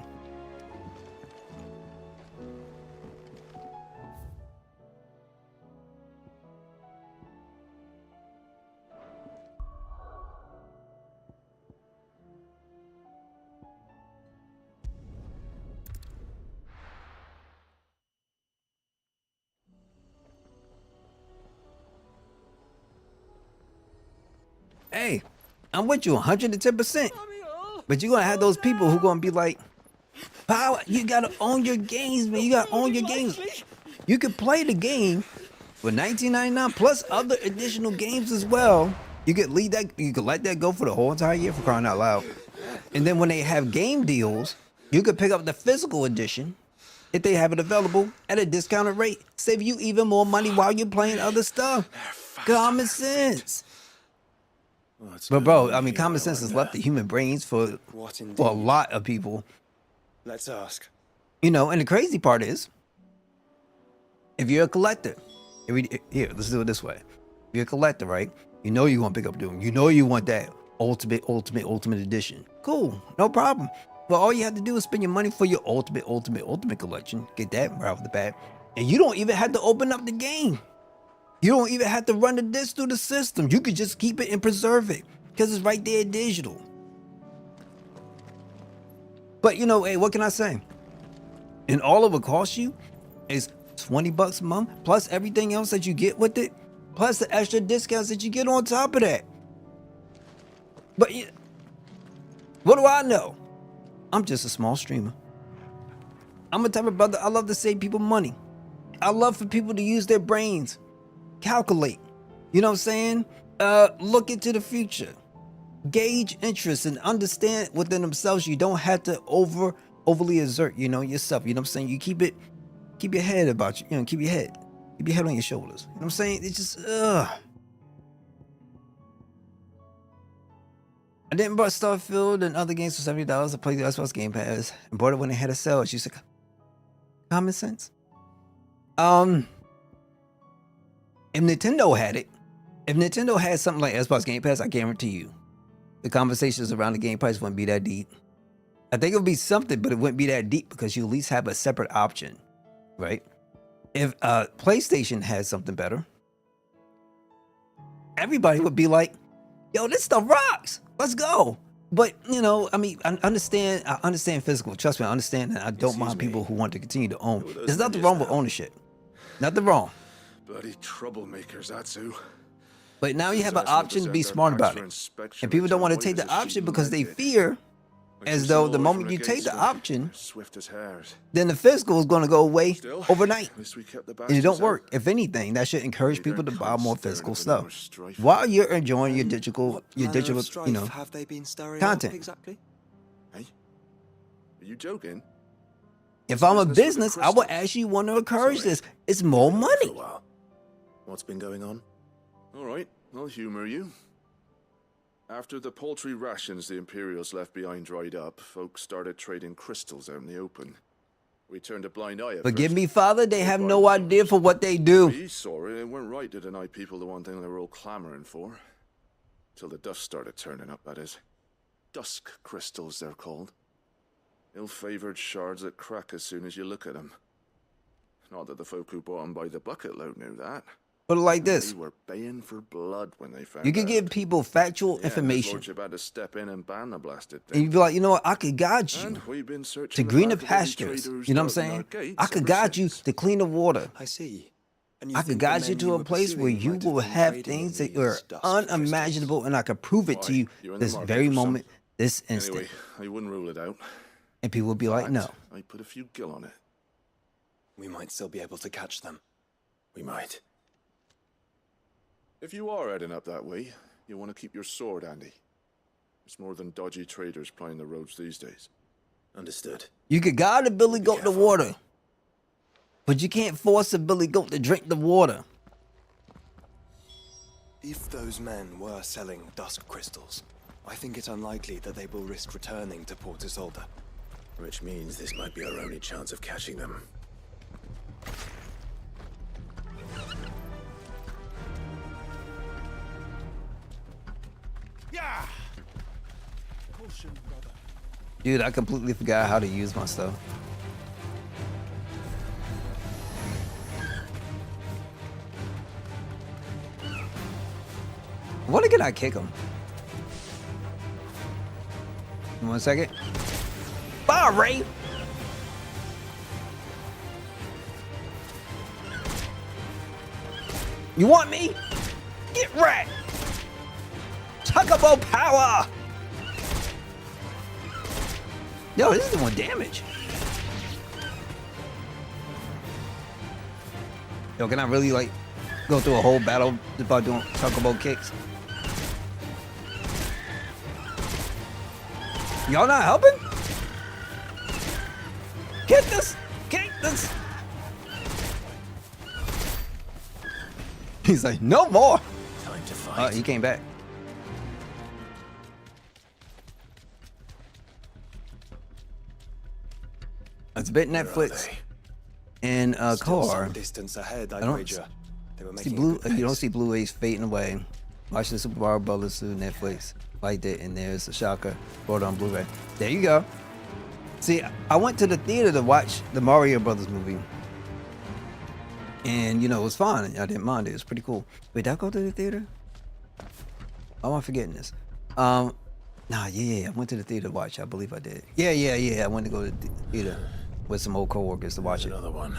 Hey, I'm with you 110%. But you're gonna have those people who gonna be like, Power, you gotta own your games, man. You gotta own your games. You can play the game for $19.99 plus other additional games as well. You could leave that, you could let that go for the whole entire year, for crying out loud. And then when they have game deals, you could pick up the physical edition if they have it available at a discounted rate. Save you even more money while you're playing other stuff. Common sense. But bro, I mean, common sense has left the human brains for a lot of people. Let's ask. You know, and the crazy part is, if you're a collector, here, let's do it this way. If you're a collector, right? You know you want to pick up Doom. You know you want that ultimate edition. Cool, no problem. But all you have to do is spend your money for your ultimate collection. Get that right off the bat. And you don't even have to open up the game. You don't even have to run the disc through the system. You could just keep it and preserve it because it's right there digital. But you know, hey, what can I say? And all it would cost you is $20 a month, plus everything else that you get with it, plus the extra discounts that you get on top of that. But what do I know? I'm just a small streamer. I'm a type of brother, I love to save people money. I love for people to use their brains, calculate, you know what I'm saying? Look into the future, gauge interest, and understand within themselves. You don't have to overly exert, you know, yourself. You know what I'm saying? You keep your head about you, you know, keep your head on your shoulders. You know what I'm saying? It's just, I didn't buy Starfield and other games for $70. I played the Xbox Game Pass and bought it when they had a sale. It's just like common sense. If Nintendo had it, if Nintendo had something like Xbox Game Pass, I guarantee you, the conversations around the game price wouldn't be that deep. I think it would be something, but it wouldn't be that deep because you at least have a separate option, right? If PlayStation had something better, everybody would be like, yo, this stuff rocks. Let's go. But, you know, I mean, I understand physical. Trust me, I understand that. I don't mind people who want to continue to own. There's nothing wrong with ownership. Nothing wrong. Bloody troublemakers, that's who. But now you have an option to be smart about it. And people don't want to take the option because they fear as though the moment you take the option, then the physical is going to go away overnight. And it don't work. If anything, that should encourage people to buy more physical stuff while you're enjoying your digital, you know, have they been stirring content. up exactly? Hey, are you joking? If I'm a business, I would actually want to encourage this. It's more money. What's been going on? All right, I'll humor you. After the paltry rations the Imperials left behind dried up, folks started trading crystals out in the open. We turned a blind eye at Forgive first. me, Father, they have no idea for what they do. We saw it. It weren't right to deny people the one thing they were all clamoring for. Till the dust started turning up, that is. Dusk crystals, they're called. Ill-favored shards that crack as soon as you look at them. Not that the folk who bought them by the bucket load knew that. Put it like this. They were baying for blood when they found You could out. give people factual Yeah, information. Lordship had to step in and ban the blasted thing. And you'd be like, you know what, I could guide you And we've been to searching the greener back of every pastures. trader's You know what I'm garden saying? arcades I could ever guide you since. to cleaner water. I see. And you I could think the guide you men to a were place where pursuing you might have will been have trading things in that are these dust unimaginable, and I could prove it to you You're in the this market very for some. moment, this instant. Anyway, I wouldn't rule it out. And people will be like, no. I put a few gil on it. We might still be able to catch them. We might. If you are heading up that way, you want to keep your sword handy. It's more than dodgy traders plying the roads these days. Understood. You could guide a billy goat to water, but you can't force a billy goat to drink the water. If those men were selling dusk crystals, I think it unlikely that they will risk returning to Port Isolde. Which means this might be our only chance of catching them. Yeah. Caution, brother. Dude, I completely forgot how to use my stuff. Why can I kick him? 1 second. Bye, Ray. You want me? Get wrecked. Tugable power. Yo, this is doing damage. Yo, can I really like go through a whole battle just by doing chocobo kicks? Y'all not helping? Get this! Get this! He's like, no more! Time to fight. He came back. It's a bit Netflix and a Still car. some distance ahead, I I'd don't wager. They were see making blue. good You don't pace. see Blue Ace fading away. Watch the Super Mario Brothers through Netflix. Liked it, and there's a shocker. Bought it on Blu-ray. There you go. See, I went to the theater to watch the Mario Brothers movie, and you know it was fine. I didn't mind it. It was pretty cool. Wait, did I go to the theater? Oh, I'm forgetting this. Nah, yeah, I went to the theater to watch. I believe I did. Yeah. I went to go to the theater with some old coworkers to watch it. Another one.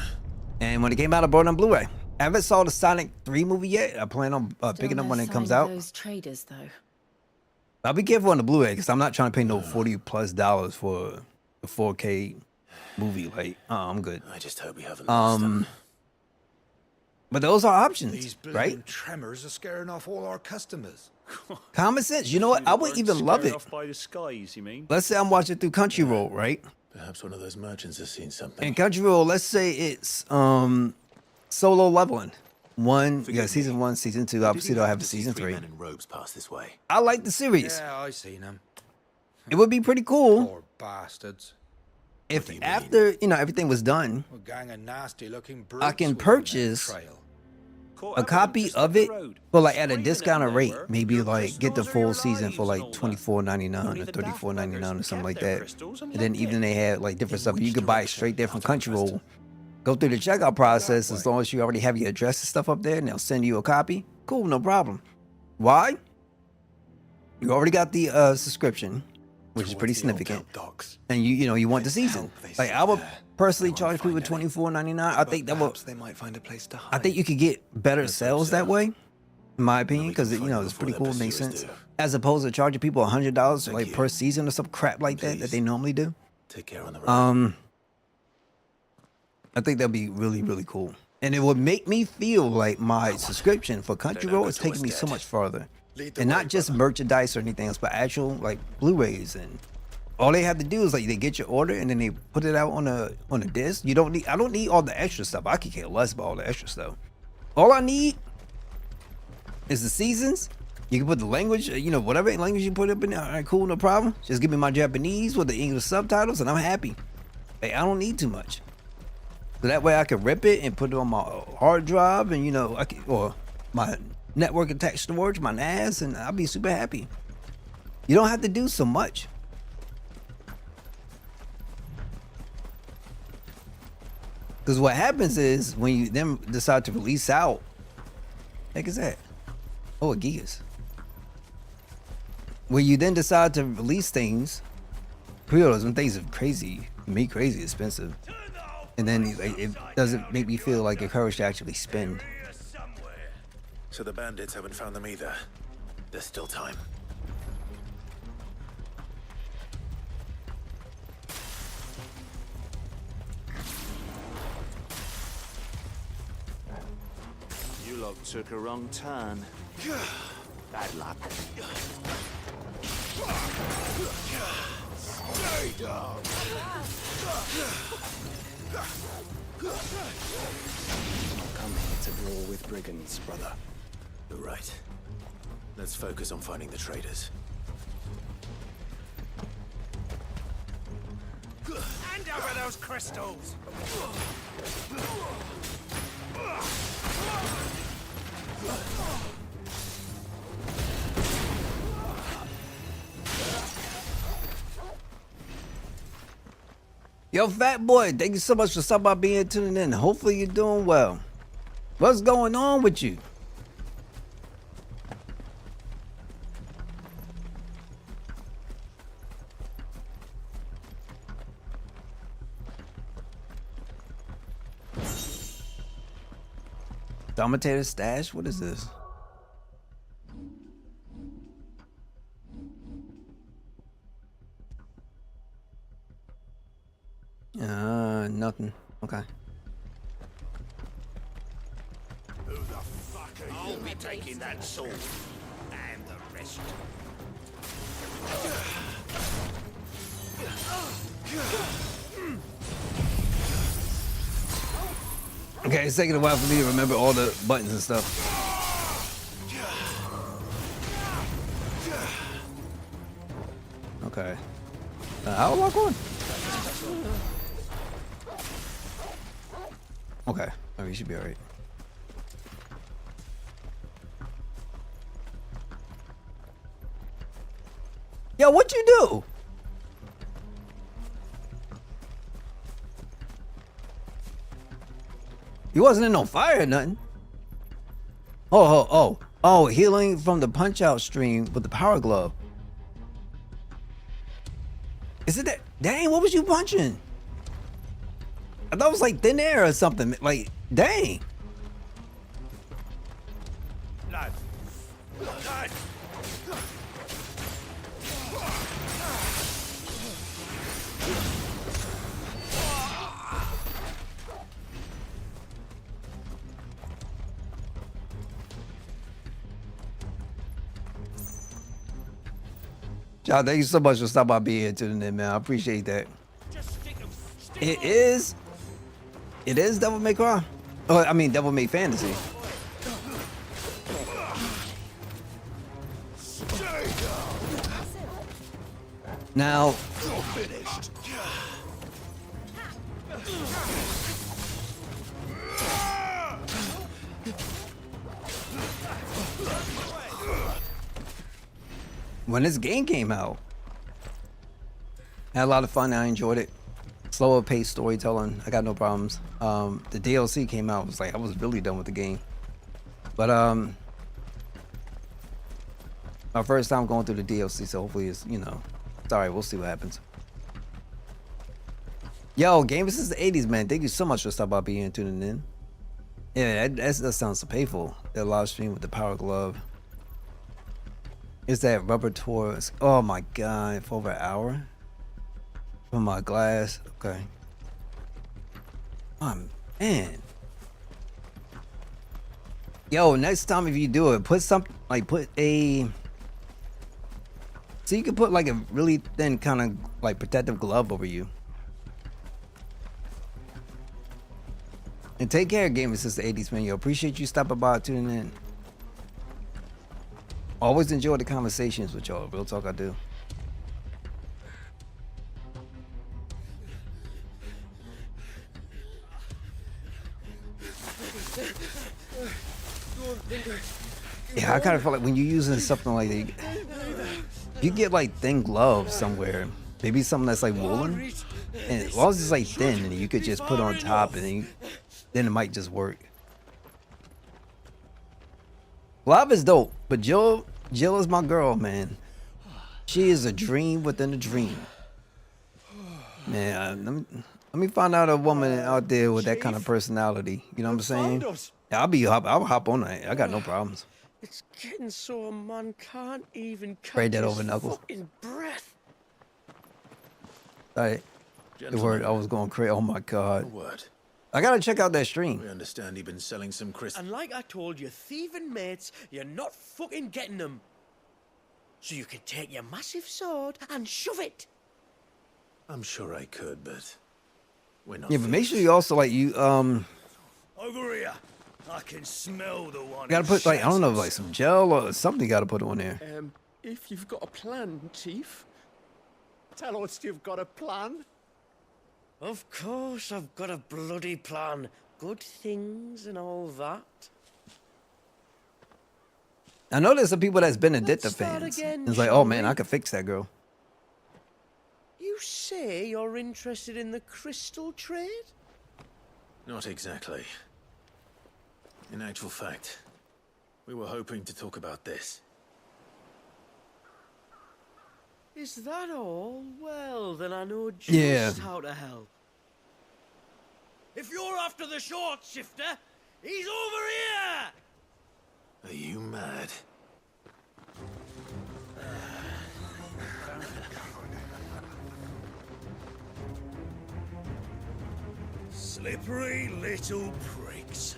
And when it came out, I bought it on Blu-ray. I haven't saw the Sonic 3 movie yet. I plan on picking up when it comes out. Those traders, though. I'll be careful on the Blu-ray because I'm not trying to pay no $40+ for a 4K movie. Like, I'm good. I just hope we haven't lost them. But those are options, These right? blooming tremors are scaring off all our customers. Common sense. You know what? I wouldn't even love it. Off by the skies, you mean? Let's say I'm watching through Crunchyroll, right? Perhaps one of those merchants has seen something. And Crunchyroll, let's say it's solo leveling. Season 1, season 2. Obviously, they'll have a season 3. Men in robes pass this way. I like the series. Yeah, I seen them. It would be pretty cool Poor bastards. if after everything was done, A gang of nasty-looking I can purchase a copy of it, but like at a discounted rate. Maybe like get the full season for like $24.99 or $34.99 or something like that. And then even they had like different stuff. You could buy it straight there from Crunchyroll. Go through the checkout process as long as you already have your address and stuff up there, and they'll send you a copy. Cool, no problem. Why? You already got the subscription, which is pretty significant, and you want the season. Like I would personally charge people $24.99. I think that would. They might find a place to hide. I think you could get better sales that way, in my opinion, because it's pretty cool. It makes sense, as opposed to charging people $100 like per season or some crap like that they normally do. Take care on the road. I think that'd be really, really cool. And it would make me feel like my subscription for Crunchyroll is taking me so much farther. And not just merchandise or anything else, but actual like Blu-rays. And all they have to do is like they get your order and then they put it out on a disc. I don't need all the extra stuff. I could care less about all the extra stuff. All I need is the seasons. You can put the language, whatever language you put up in there. All right, cool, no problem. Just give me my Japanese with the English subtitles and I'm happy. Hey, I don't need too much. So that way I can rip it and put it on my hard drive and or my network attached storage, my NAS, and I'll be super happy. You don't have to do so much. Because what happens is when you then decide to release out, heck is that? Oh, a Gigas. When you then decide to release things, pre-orders, when things are crazy expensive. And then it doesn't make me feel like encouraged to actually spend. So the bandits haven't found them either. There's still time. You lot took a wrong turn. Bad luck. Stay down. Come here to brawl with brigands, brother. You're right. Let's focus on finding the traders. Hand over those crystals! Yo, Fat Boy, thank you so much for stopping by being tuning in. Hopefully you're doing well. What's going on with you? Dominator stash? What is this? nothing. Okay. Who the fuck are you? I'll be taking that sword. And the rest. Okay, it's taking a while for me to remember all the buttons and stuff. Okay. I'll walk on. Okay. Oh, you should be alright. Yo, what you do? You wasn't in no fire or nothing. Oh, healing from the punch out stream with the power glove. Is it that? Dang, what was you punching? I thought it was like thin air or something. Like, dang. Lad. Lad. John, thank you so much for stopping by being here today, man. I appreciate that. It is Devil May Cry. Oh, I mean Devil May Fantasy. Now, when this game came out, I had a lot of fun. I enjoyed it. Slower paced storytelling. I got no problems. The DLC came out. It was like I was really done with the game. But my first time going through the DLC, so hopefully it's, you know, it's alright. We'll see what happens. Yo, gamers since the 80s, man. Thank you so much for stopping by being tuning in. Yeah, that sounds so painful. That live stream with the power glove. Is that rubber tours? Oh my god, for over an hour? For my glass? Okay. Oh man. Yo, next time if you do it, put something like put a. So you can put like a really thin kind of like protective glove over you. And take care of gamers since the 80s, man. Yo, appreciate you stopping by, tuning in. Always enjoy the conversations with y'all. Real talk, I do. Yeah, I kind of feel like when you're using something like that, you get like thin gloves somewhere. Maybe something that's like woolen. And as long as it's like thin, and you could just put on top, and then it might just work. Love is dope, but Jill is my girl, man. She is a dream within a dream. Man, let me find out a woman out there with that kind of personality. You know what I'm saying? Yeah, I'll hop on that. I got no problems. It's getting so a man can't even Pray catch that his over knuckles. fucking breath. All right. The word I was going crazy. Oh my god. A word. I gotta check out that stream. We understand you've been selling some crystals. And like I told your thieving mates, you're not fucking getting them. So you can take your massive sword and shove it. I'm sure I could, but we're not. Yeah, but make sure you also like you Over here. I can smell the one. gotta put like I don't know like some gel or something. You gotta put on there. If you've got a plan, Chief. Tell us you've got a plan. Of course I've got a bloody plan. Good things and all that. I know there's some people that's Benedicta Let's start fans. again, It's like, shall oh man, we? I could fix that girl. You say you're interested in the crystal trade? Not exactly. In actual fact, we were hoping to talk about this. Is that all? Well, then I know just Yeah. how to help. If you're after the short shifter, he's over here! Are you mad? Slippery little pricks.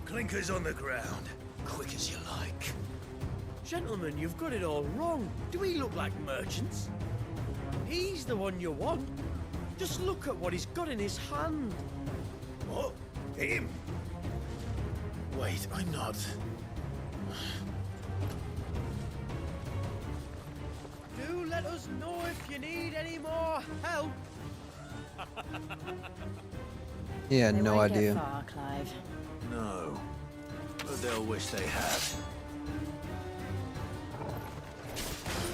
Clinkers on the ground, quick as you like. Gentlemen, you've got it all wrong. Do we look like merchants? He's the one you want. Just look at what he's got in his hand. What? Him? Wait, I'm not. Do let us know if you need any more help. Yeah, They no won't idea. Get far, Clive. No. But they'll wish they had.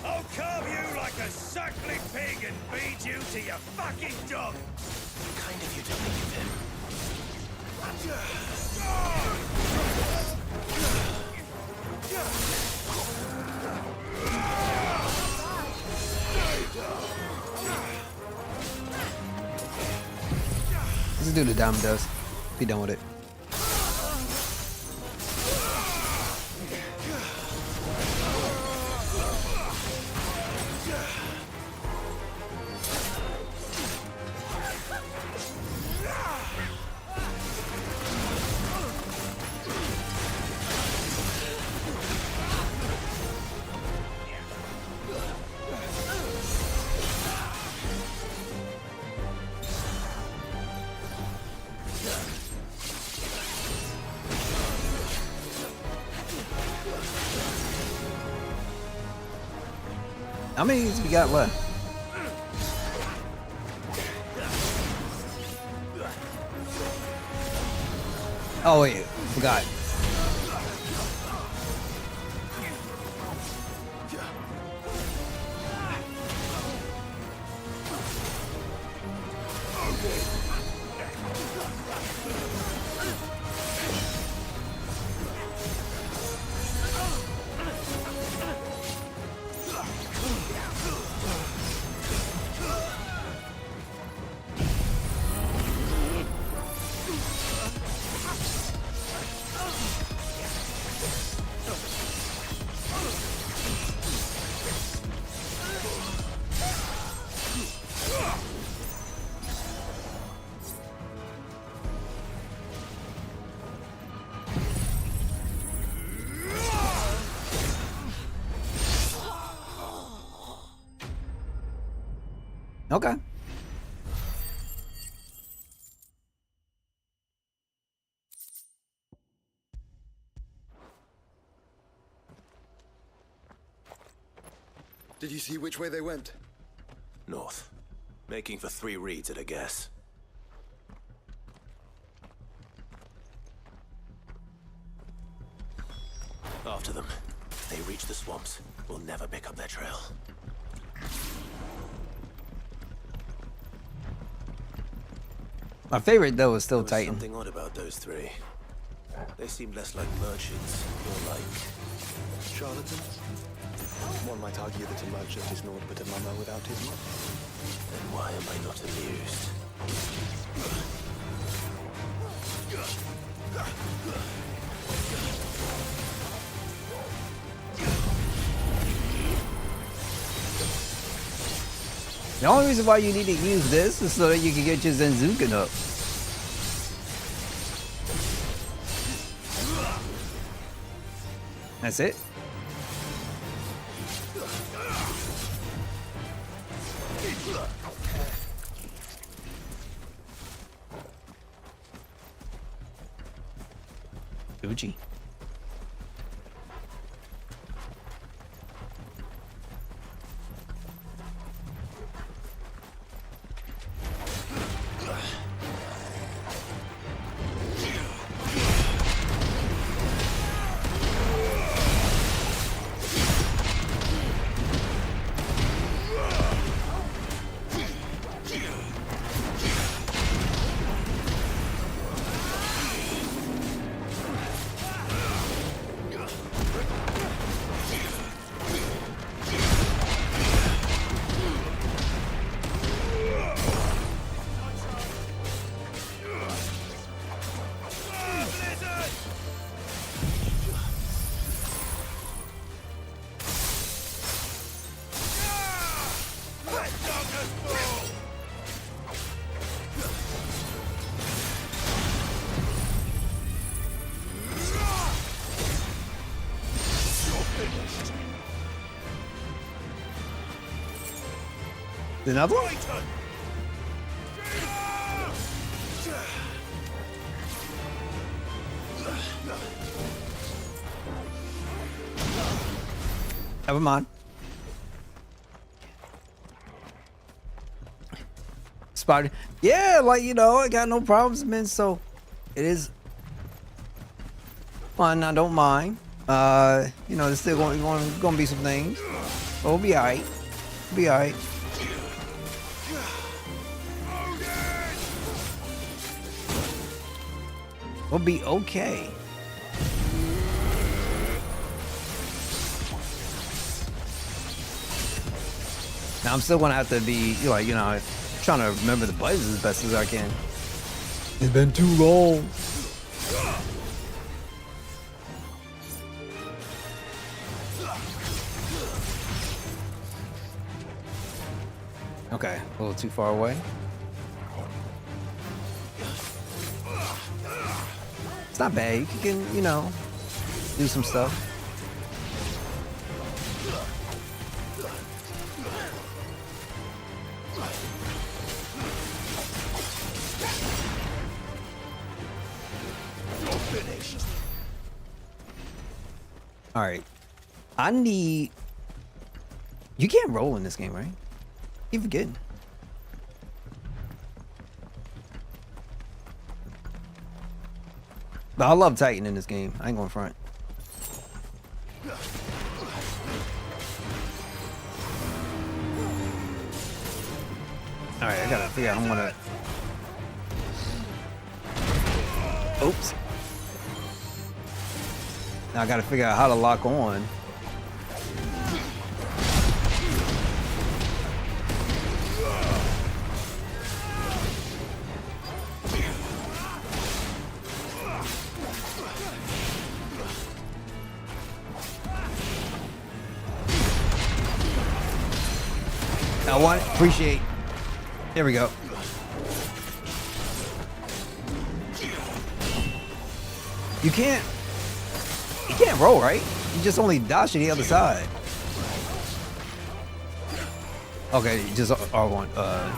I'll carve you like a suckling pig and feed you to your fucking dog! Kind of you to leave him. Let's do the diamond dust. Be done with it. How many we got left? Oh wait, forgot. Okay. Did you see which way they went? North. Making for 3 reeds at a guess. After them. They reach the swamps. We'll never pick up their trail. My favorite though is still There was Titan. something odd about those 3. They seemed less like merchants, more like charlatans? One might argue that a merchant is naught but a mummer without his mother. Then why am I not amused? The only reason why you need to use this is so that you can get your Zenzuken up. That's it. Gucci. Another one? Never mind. Spider. Yeah, like, you know, I got no problems, man. So it is fun. I don't mind. You know, there's still going to be some things. But we'll be alright. Be alright. We'll be okay. Now I'm still gonna have to be like, you know, trying to remember the buttons as best as I can. It's been too long. Okay, a little too far away. It's not bad. You can, you know, do some stuff. All right, I need. You can't roll in this game, right? You forgetting? But I love Titan in this game. I ain't going front. All right, I gotta figure out. I don't wanna. Oops. Now I gotta figure out how to lock on. I want appreciate. There we go. You can't roll, right? You just only dash to the other side. Okay, just R1.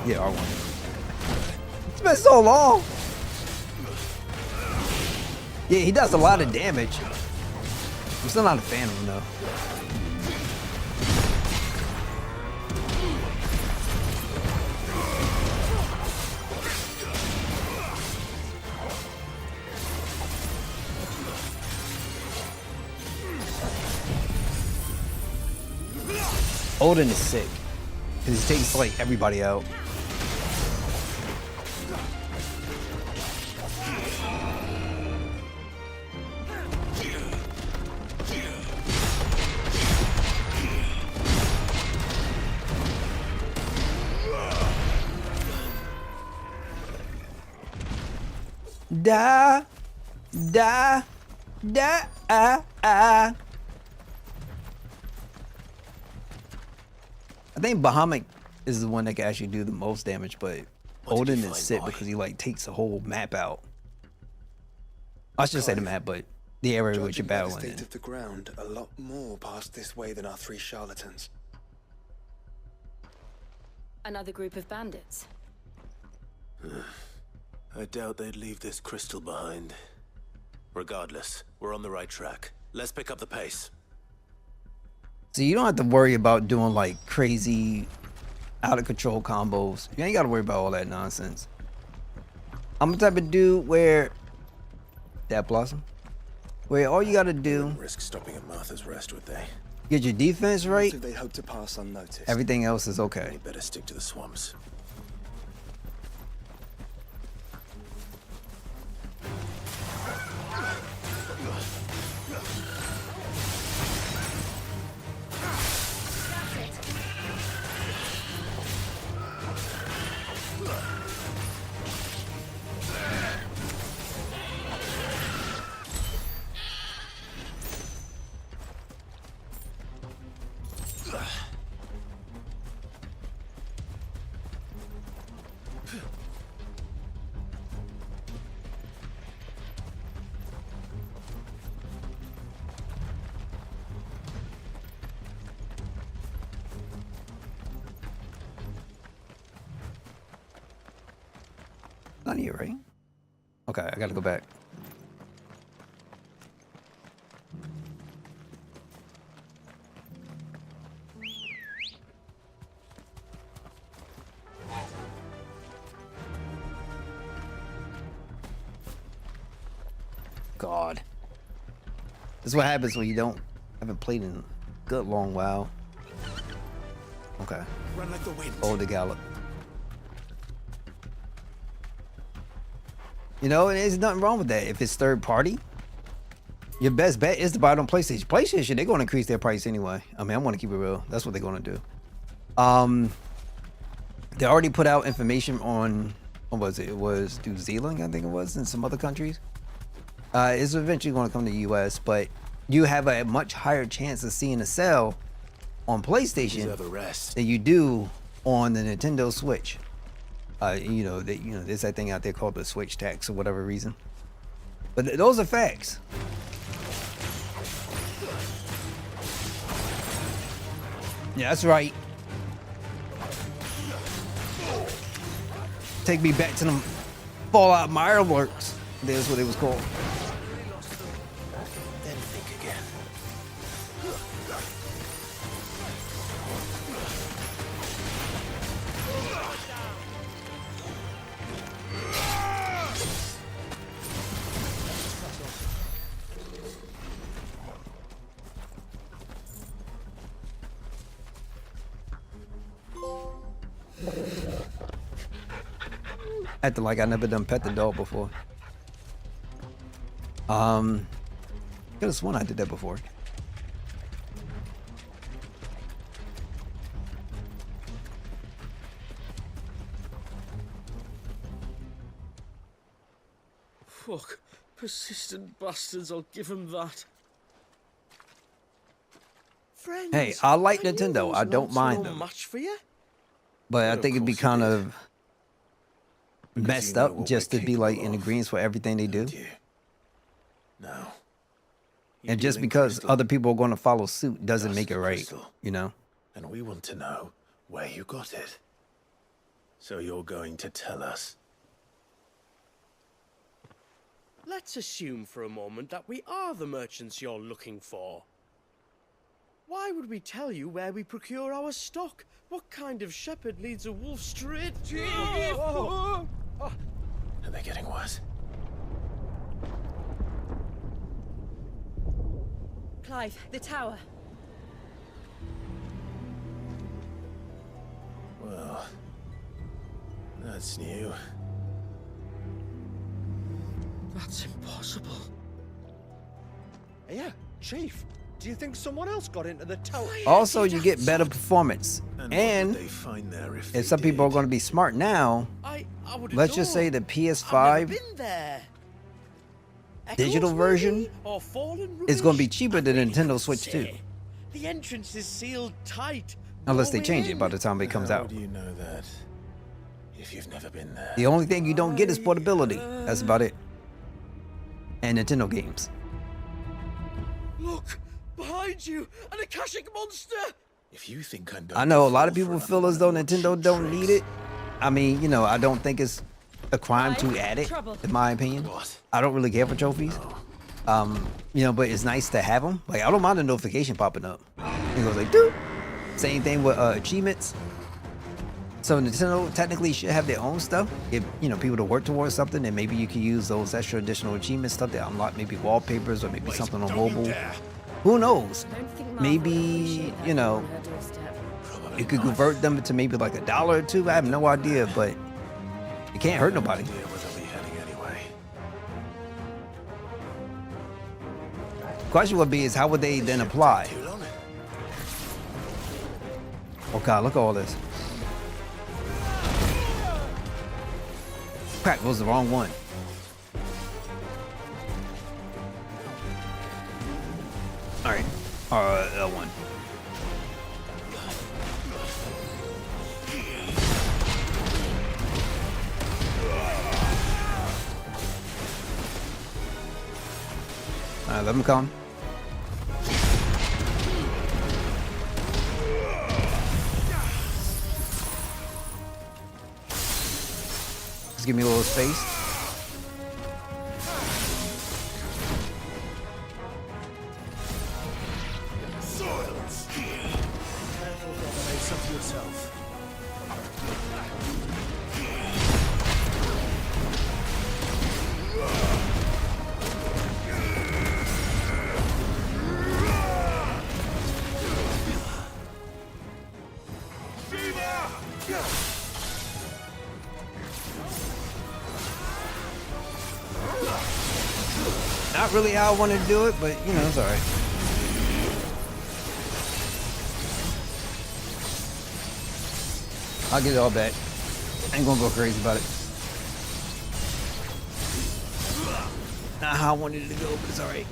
Yeah, R1. It's been so long. Yeah, he does a lot of damage. I'm still not a fan of him though. Odin is sick because he takes like everybody out. Da, da, da, I think Bahamut is the one that can actually do the most damage, but Odin is sick because he like takes the whole map out. I should say the map, but the area which you're battling the in. state of the ground, a lot more passed this way than our 3 charlatans. Another group of bandits. I doubt they'd leave this crystal behind. Regardless, we're on the right track. Let's pick up the pace. So you don't have to worry about doing like crazy, out of control combos. You ain't got to worry about all that nonsense. I'm the type of dude where that blossom, where all you got to do Risk stopping at Martha's Rest, would they? get your defense right. They hope to pass unnoticed. Everything else is okay. We better stick to the swamps. not here, right? Okay, I gotta go back. God. This is what happens when you haven't played in a good long while. Okay. Run like the wind. Hold the gallop. You know, and there's nothing wrong with that. If it's third party, your best bet is to buy it on PlayStation. PlayStation, they're going to increase their price anyway. I mean, I want to keep it real. That's what they're going to do. They already put out information on, what was it? It was New Zealand, I think it was, and some other countries. It's eventually going to come to the US, but you have a much higher chance of seeing a sale on PlayStation than you do on the Nintendo Switch. There's that thing out there called the Switch tax or whatever reason. But those are facts. Yeah, that's right. Take me back to them Fallout Fireworks. That's what it was called. Then think again. Acting like I never done pet the dog before. Could have sworn I did that before. Fuck. Persistent bastards, I'll give them that. Friends, Hey, I like are Nintendo. those I don't lads mind no them. match for you? But I Well, think it'd be of course you kind did. of messed you know up what just we're to be like capable in of, agreement for everything they do. No. And just because other people are going to follow suit doesn't make it right, you know? And we want to know where you got it. So you're going to tell us. Let's assume for a moment that we are the merchants you're looking for. Why would we tell you where we procure our stock? What kind of shepherd leads a wolf straight to... Are they getting worse? Clive, the tower. Well, that's new. That's impossible. Yeah, Chief. Do you think someone else got into the tower? Also, you get better performance. And They find there if some people are going to be smart now, I would let's just say the I've PS5 never been there. digital Echoes, version maybe? Or fallen is going to be rubbish? cheaper than I Nintendo couldn't Switch 2. say. The entrance is sealed tight. Unless they No change way it by in. the time it comes How out. do you know that? If you've never been there. The only thing you don't get is portability. That's about it. And Nintendo games. Look, behind you, an Akashic monster. If you think I'm I know a lot of people feel as though Nintendo don't need it. I mean, you know, I don't think it's a crime to add it, in my opinion. I don't really care for trophies. You know, but it's nice to have them. Like, I don't mind the notification popping up. It goes like, dude. Same thing with achievements. So Nintendo technically should have their own stuff. If, you know, people to work towards something, then maybe you can use those extra additional achievement stuff that unlock maybe wallpapers or maybe something on mobile. Who knows? Maybe, you know, you could convert them to maybe like $1 or $2. I have no idea, but it can't hurt nobody. Question would be is how would they then apply? Oh God, look at all this. Crap, it was the wrong one. Alright. L1. Alright, let them come. Just give me a little space. Silence! Careful, brother, make something yourself. Not really how I wanted to do it, but you know, it's alright. I'll get it all back. I ain't gonna go crazy about it. Not how I wanted it to go, but it's alright.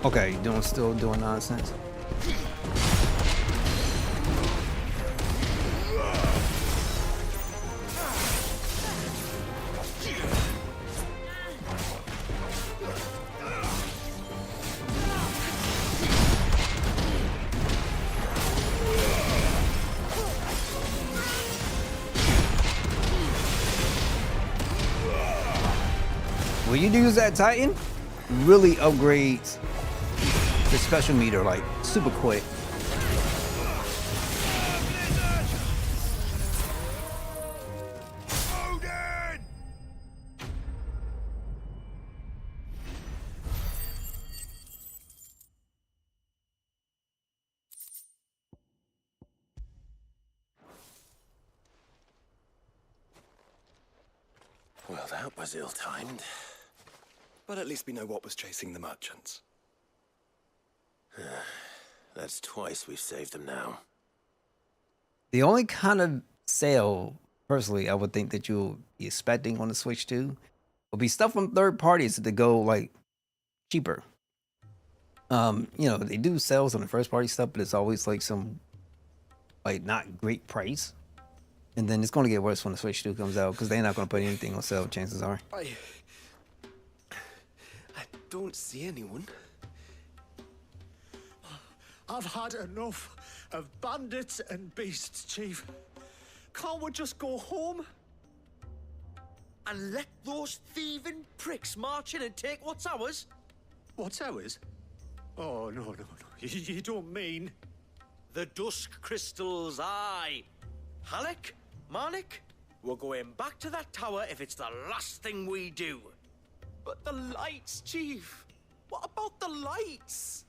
Okay, still doing nonsense. When you use that Titan, really upgrades the special meter like super quick. Well, that was ill-timed. But at least we know what was chasing the merchants. That's twice we've saved them now. The only kind of sale, personally, I would think that you'll be expecting on the Switch 2 will be stuff from third parties to go like cheaper. You know, they do sales on the first party stuff, but it's always like some like not great price. And then it's going to get worse when the Switch 2 comes out because they're not going to put anything on sale, chances are. I don't see anyone. I've had enough of bandits and beasts, Chief. Can't we just go home? And let those thieving pricks march in and take what's ours? What's ours? Oh, no. You don't mean... The Dusk Crystals, aye. Halleck, Marnik, we're going back to that tower if it's the last thing we do. But the lights, Chief. What about the lights?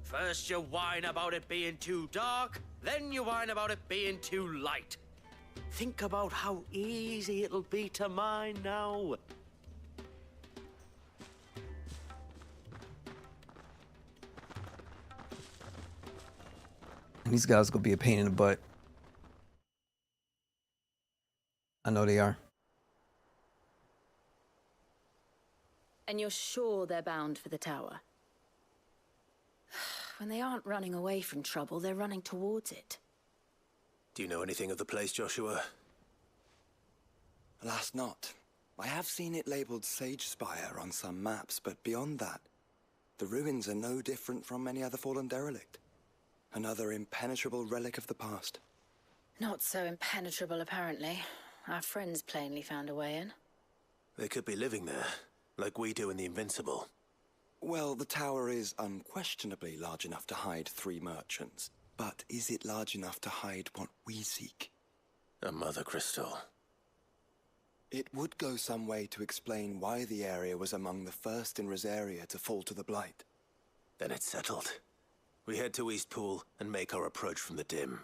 First you whine about it being too dark, then you whine about it being too light. Think about how easy it'll be to mine now. And these guys are going to be a pain in the butt. I know they are. And you're sure they're bound for the tower? When they aren't running away from trouble, they're running towards it. Do you know anything of the place, Joshua? Alas, not. I have seen it labeled Sage Spire on some maps, but beyond that, the ruins are no different from any other fallen derelict. Another impenetrable relic of the past. Not so impenetrable, apparently. Our friends plainly found a way in. They could be living there, like we do in the Invincible. Well, the tower is unquestionably large enough to hide 3 merchants. But is it large enough to hide what we seek? A mother crystal. It would go some way to explain why the area was among the first in Rosaria to fall to the Blight. Then it's settled. We head to Eastpool and make our approach from the dim.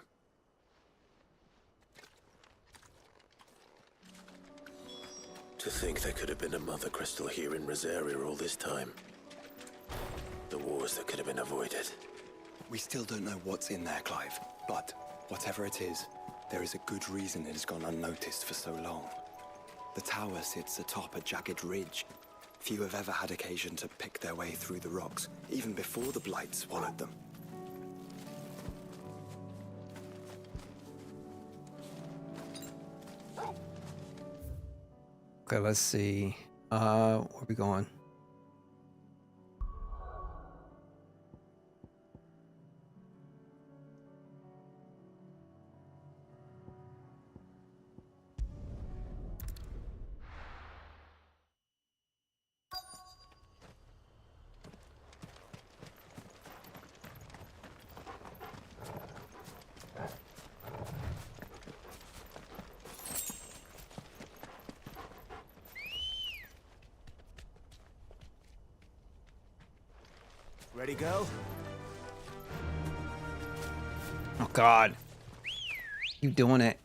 To think there could have been a mother crystal here in Rosaria all this time. The wars that could have been avoided. We still don't know what's in there, Clive. But whatever it is, there is a good reason it has gone unnoticed for so long. The tower sits atop a jagged ridge. Few have ever had occasion to pick their way through the rocks, even before the blight swallowed them. Okay, let's see. Where are we going? Ready, go? Oh God. You doing it.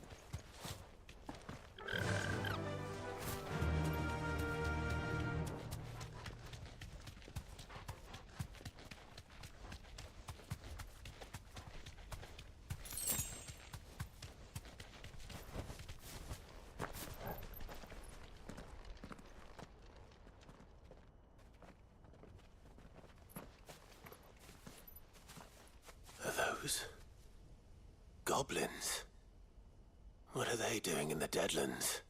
Are those goblins? What are they doing in the Deadlands?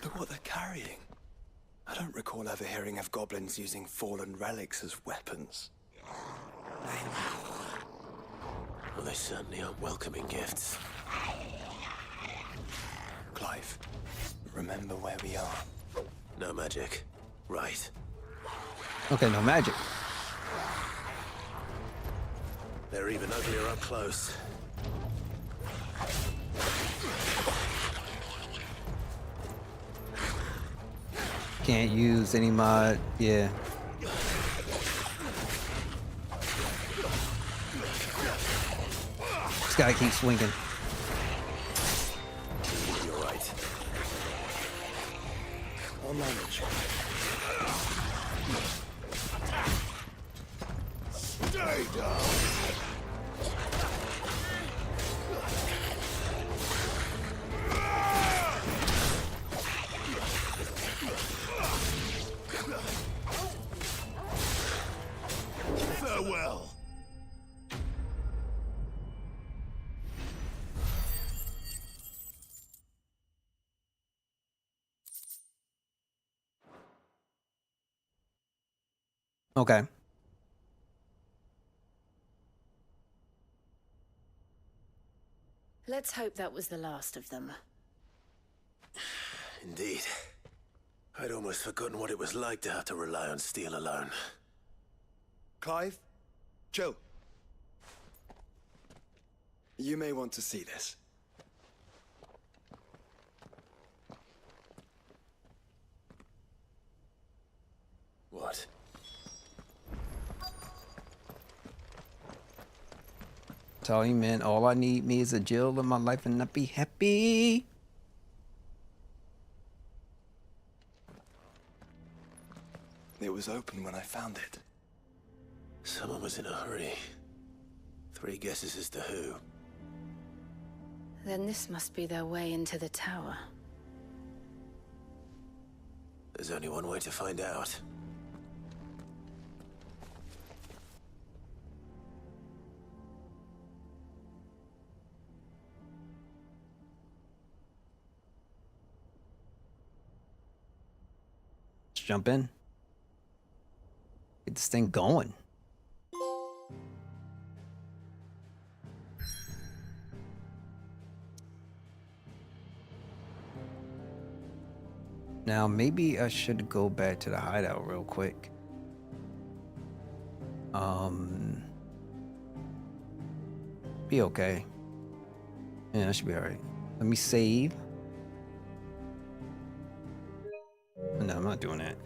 Look what they're carrying. I don't recall ever hearing of goblins using fallen relics as weapons. Well, they certainly aren't welcoming gifts. Clive, remember where we are. No magic. Right. Okay, no magic. They're even uglier up close. Can't use any mod. Yeah. Just gotta keep swinging. You're right. I'll manage. Stay down! Farewell. Okay. Let's hope that was the last of them. Indeed. I'd almost forgotten what it was like to have to rely on steel alone. Clive? Joe? You may want to see this. What? Tell you, man, all I need me is a Jill in my life and I'd be happy. It was open when I found it. Someone was in a hurry. 3 guesses as to who. Then this must be their way into the tower. There's only one way to find out. Let's jump in. Get this thing going. Now, maybe I should go back to the hideout real quick. Be okay. Yeah, that should be alright. Let me save. No, I'm not doing that.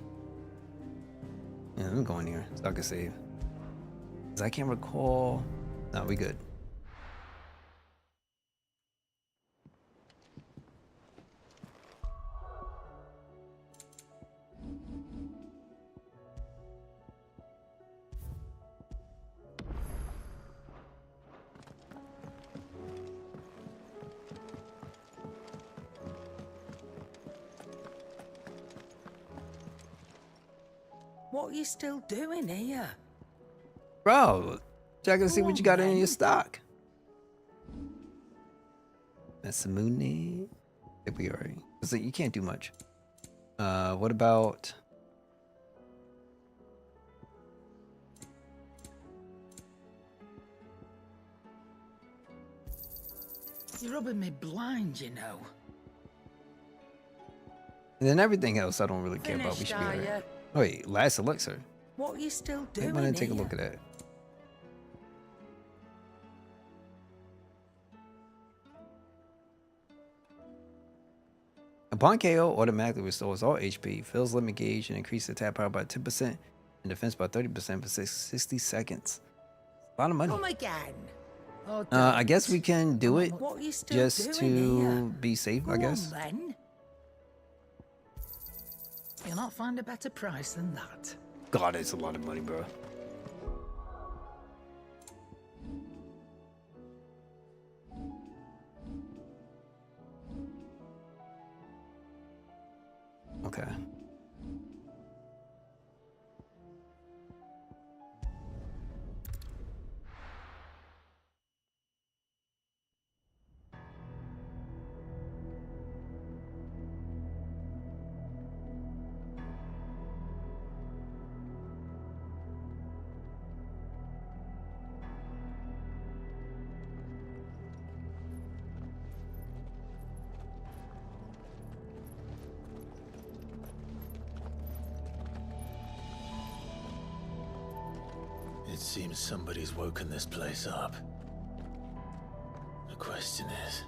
Yeah, let me go in here so I can save. 'Cause I can't recall. No, we good. What are you still doing here? Bro, check and see what you got in then. your stock. That's the moon name. I think we already. So you can't do much. What about? You're rubbing me blind, you know. And then everything else I don't really care about. We Finished, should be are alright. ya? Oh wait, last elixir. What are you still I doing want to take a here? look at that. Upon KO, automatically restores all HP, fills limit gauge, and increases attack power by 10% and defense by 30% for 60 seconds. A lot of money. Come again. Oh, I guess we can do it What are you still just doing to here? be safe, I Go guess. on, then. You'll not find a better price than that. God, it's a lot of money, bro. Okay. It seems somebody's woken this place up. The question is,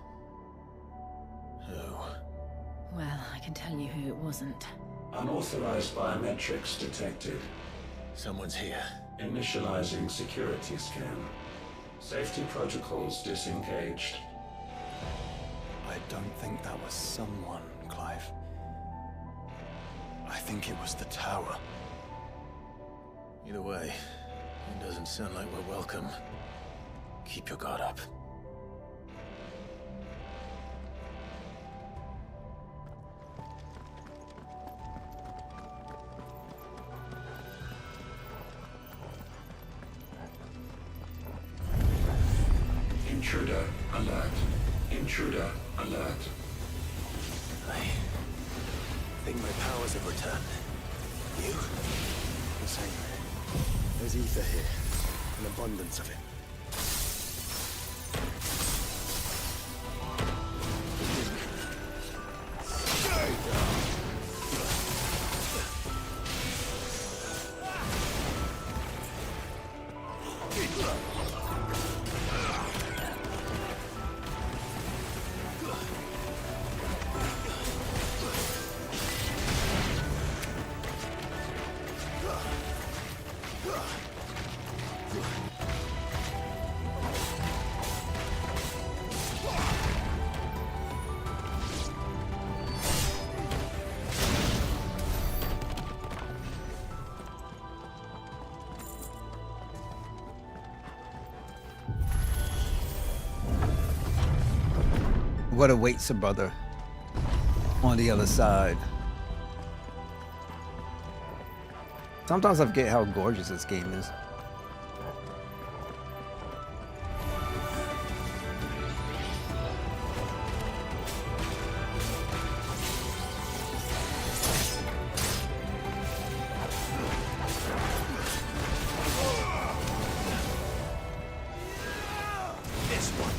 who? Well, I can tell you who it wasn't. Unauthorized biometrics detected. Someone's here. Initializing security scan. Safety protocols disengaged. I don't think that was someone, Clive. I think it was the tower. Either way, it doesn't sound like we're welcome. Keep your guard up. Intruder alert. Intruder alert. I think my powers have returned. You? The same. There's ether here. An abundance of it. What awaits a brother on the other side. Sometimes I forget how gorgeous this game is. This one.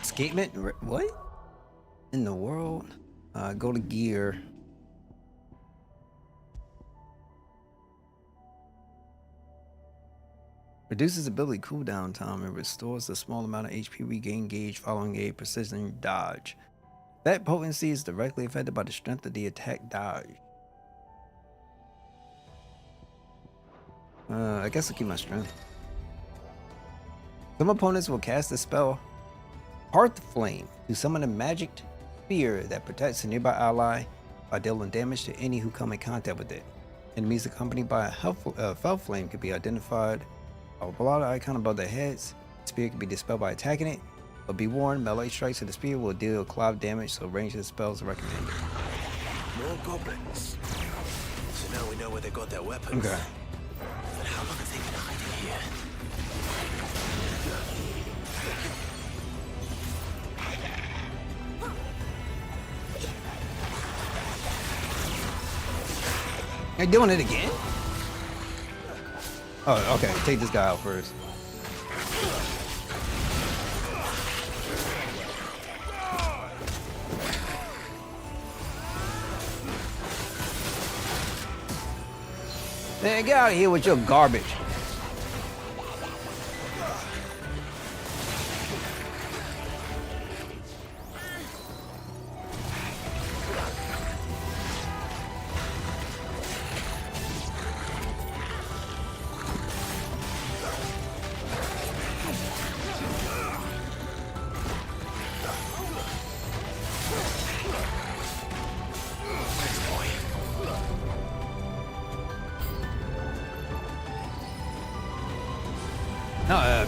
Escapement? What? In the world? Go to gear. Reduces ability cooldown time and restores the small amount of HP regain gauge following a precision dodge. That potency is directly affected by the strength of the attack dodge. I guess I'll keep my strength. Some opponents will cast the spell Hearth Flame to summon a magic spear that protects a nearby ally by dealing damage to any who come in contact with it. Enemies accompanied by a fell flame can be identified by a blotted icon above their heads. The spear can be dispelled by attacking it, but be warned, melee strikes of the spear will deal cloud damage, so range of the spells are recommended. More goblins. So now we know where they got their weapons. Okay. But how long have they been hiding here? You're doing it again? Oh, okay. Take this guy out first. Man, get out of here with your garbage.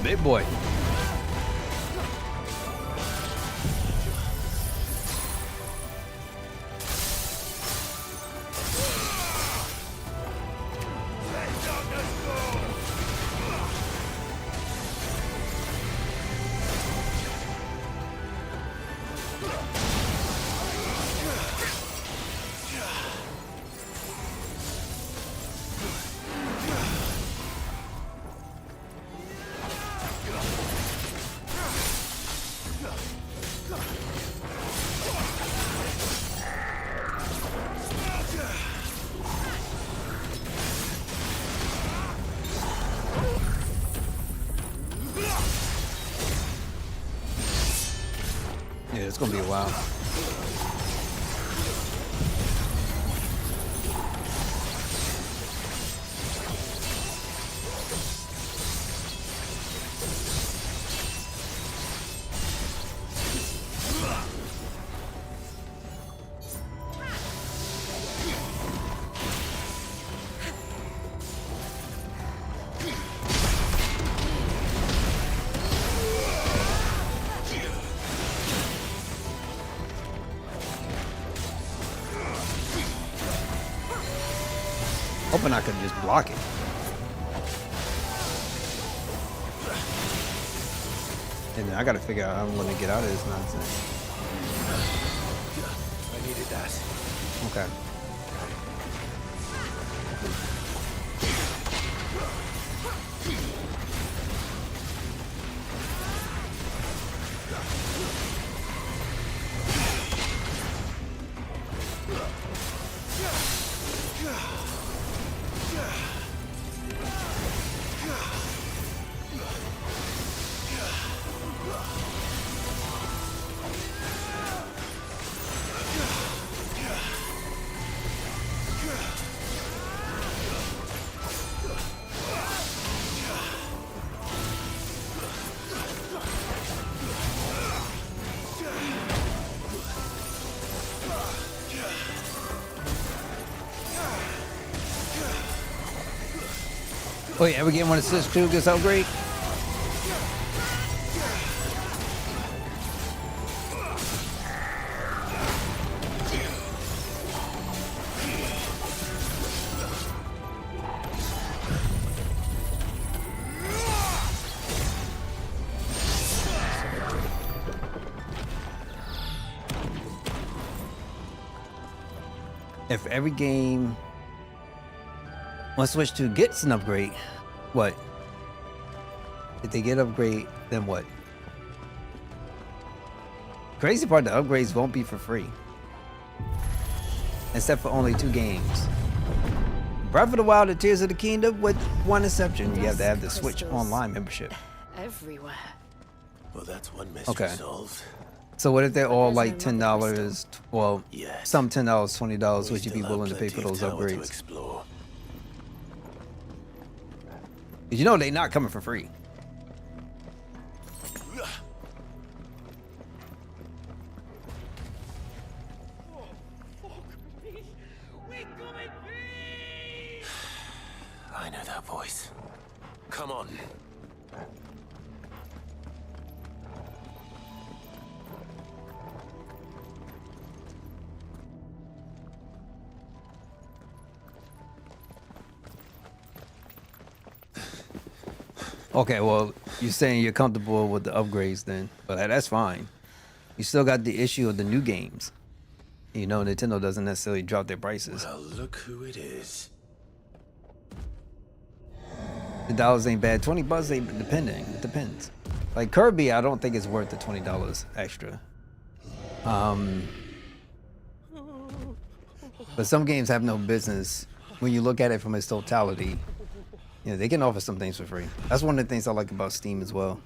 Big boy. Yeah, it's gonna be a while. Hoping I could just block it. And then I gotta figure out how I'm gonna get out of this nonsense. I needed that. Okay. Oh yeah, ever get one of Sis 2 gets upgrade? If every game on Switch 2 gets an upgrade, what? If they get upgrade, then what? Crazy part, the upgrades won't be for free. Except for only 2 games. Breath of the Wild and Tears of the Kingdom, with one exception. You have to have the Switch Online membership. Everywhere. Well, that's one mystery solved. So what if they're all like $10? Well, some $10, $20. Would you be willing to pay for those upgrades? You know they're not coming for free. I know that voice. Come on. Okay, well, you're saying you're comfortable with the upgrades then, but that's fine. You still got the issue of the new games. You know, Nintendo doesn't necessarily drop their prices. Well, look who it is. $10 ain't bad. $20 ain't, depending. It depends. Like Kirby, I don't think it's worth the $20 extra. But some games have no business when you look at it from its totality. You know, they can offer some things for free. That's one of the things I like about Steam as well.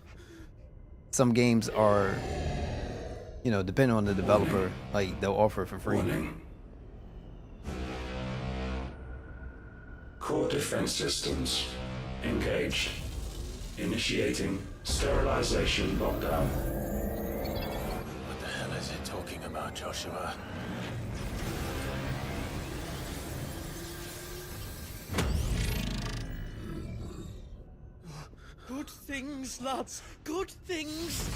Some games are, you know, depending on the developer, like they'll offer it for free. Core defense systems engaged. Initiating sterilization lockdown. What the hell is it talking about, Joshua? Good things, lads. Good things.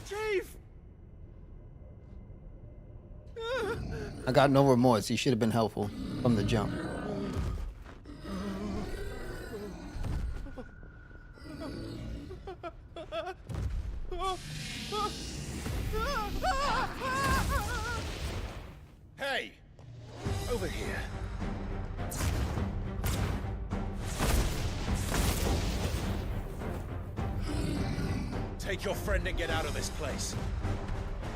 Chief! I got no remorse. You should have been helpful from the jump. Hey! Over here. Take your friend and get out of this place.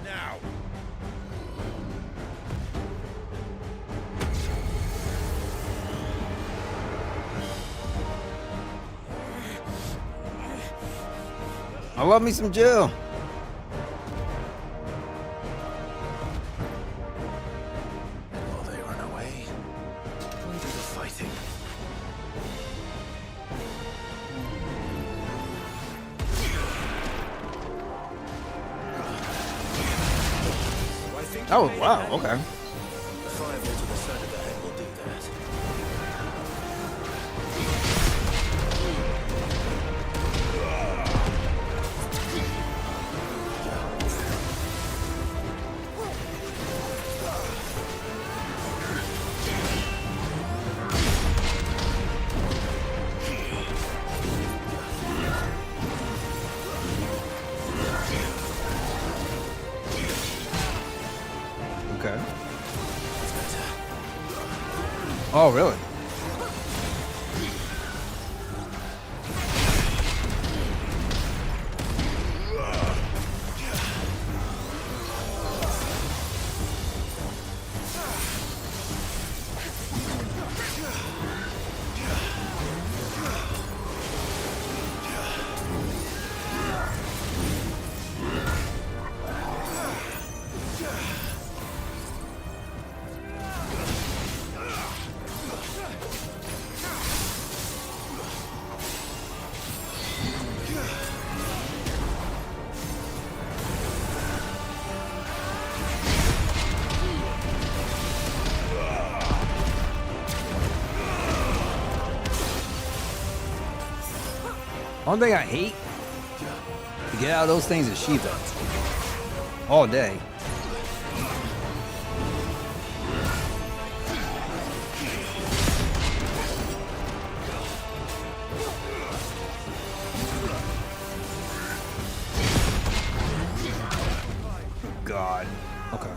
Now! I love me some Jill. While they run away, we do the fighting. Oh, wow, okay. The fireball to the side of the head will do that. Okay. Oh, really? One thing I hate to get out of those things is Shiva. All day. God. Okay.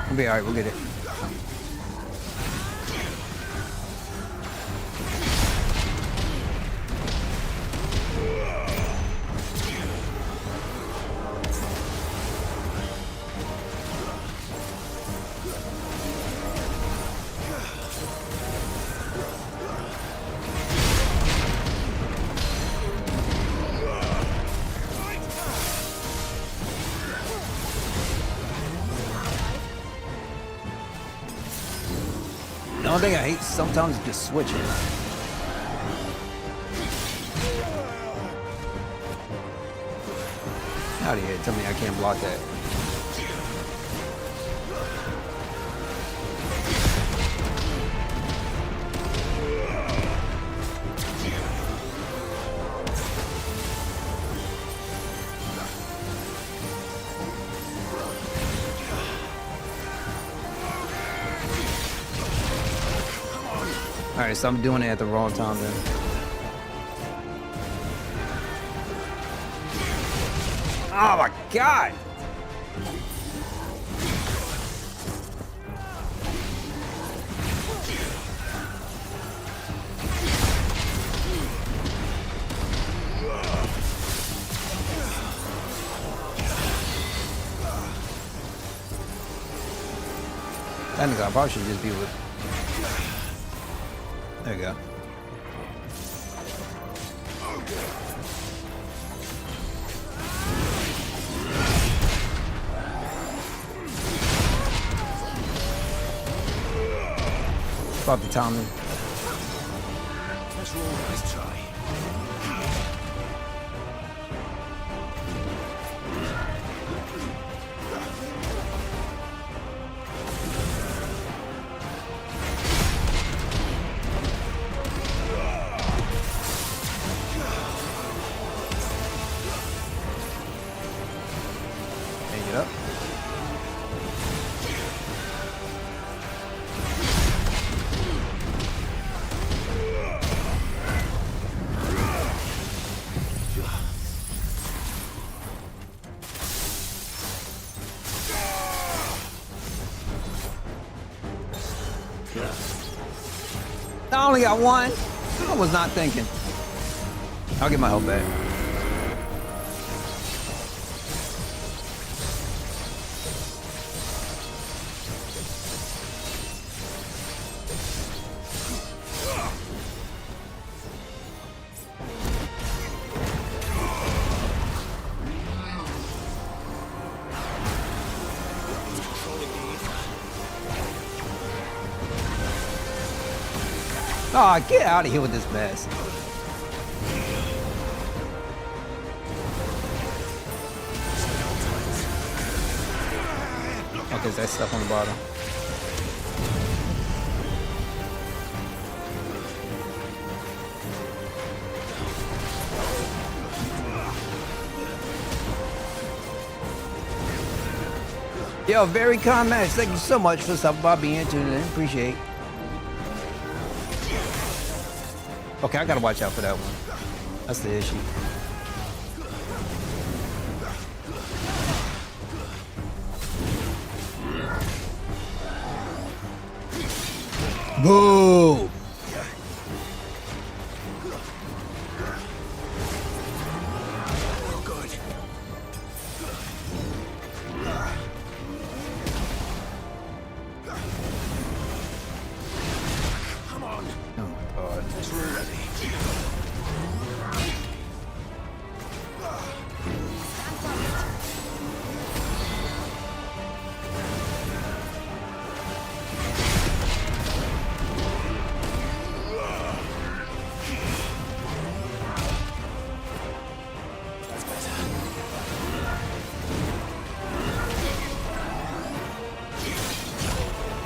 We'll be alright, we'll get it. The only thing I hate sometimes is just switching. Out of here. Tell me I can't block that. Alright, so I'm doing it at the wrong time then. Oh my god! That nigga, I probably should just be with. There you go. About the timing. Let's roll this try. Hang it up. I only got one. I was not thinking. I'll get my health back. Oh, get out of here with this mess. Okay, there's that stuff on the bottom. Yo, very kind match. Thank you so much for stopping by, being tuned in. Appreciate it. Okay, I gotta watch out for that one. That's the issue. Boo!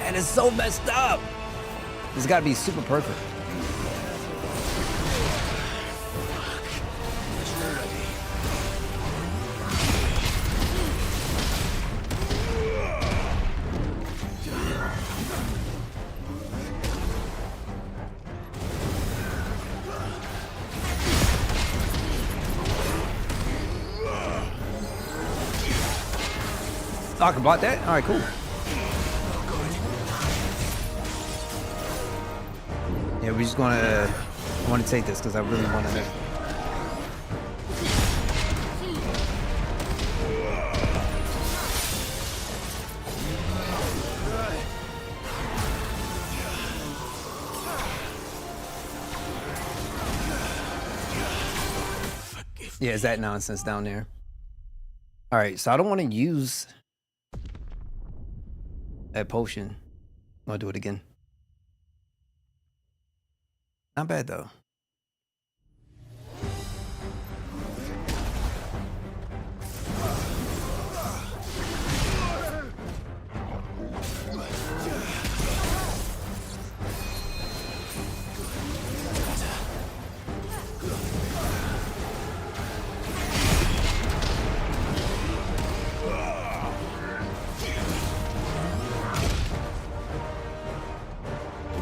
And it's so messed up. It's got to be super perfect. Oh, I can block that? All right, cool. Yeah, we're just gonna. I want to take this because I really want to. Yeah, is that nonsense down there? All right, so I don't want to use that potion. I'll do it again. Not bad though.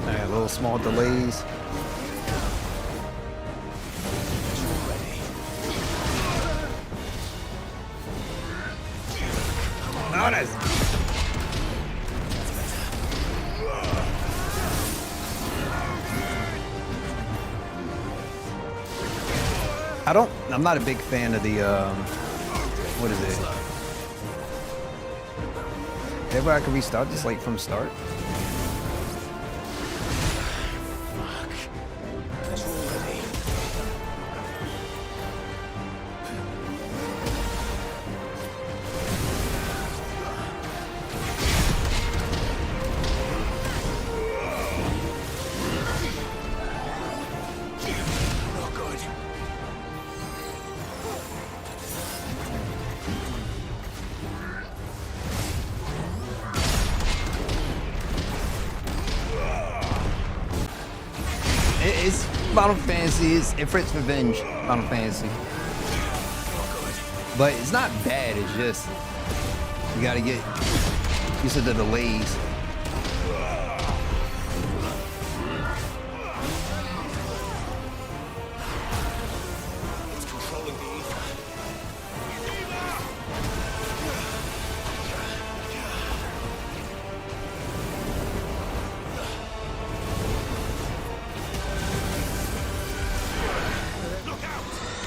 Alright, little small delays. Oh, nice. I'm not a big fan of the, what is it? Ever I can restart this like from start? It's Final Fantasy, it's Ifrit's Revenge, Final Fantasy. But it's not bad, it's just, you gotta get used to the delays.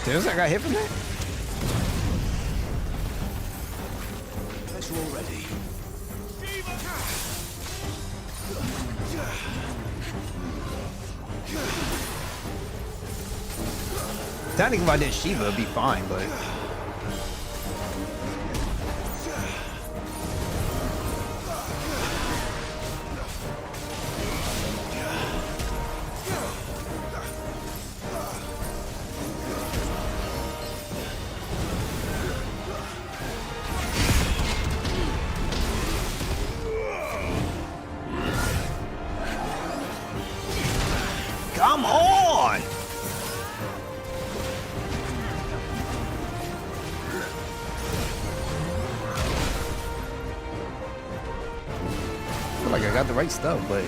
Seriously, I got hit from that? Guess we're all ready. Technically, if I did Shiva, it'd be fine, but. Come on! I feel like I got the right stuff, but.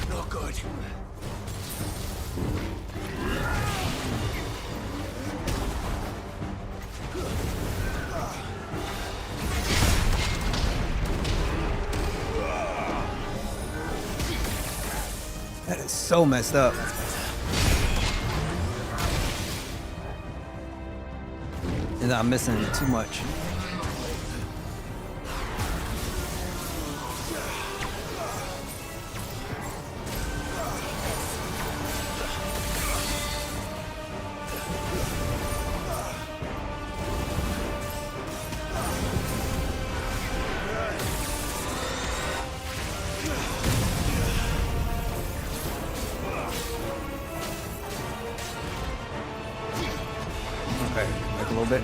Not good. That is so messed up. And I'm missing too much. Okay, like a little bit.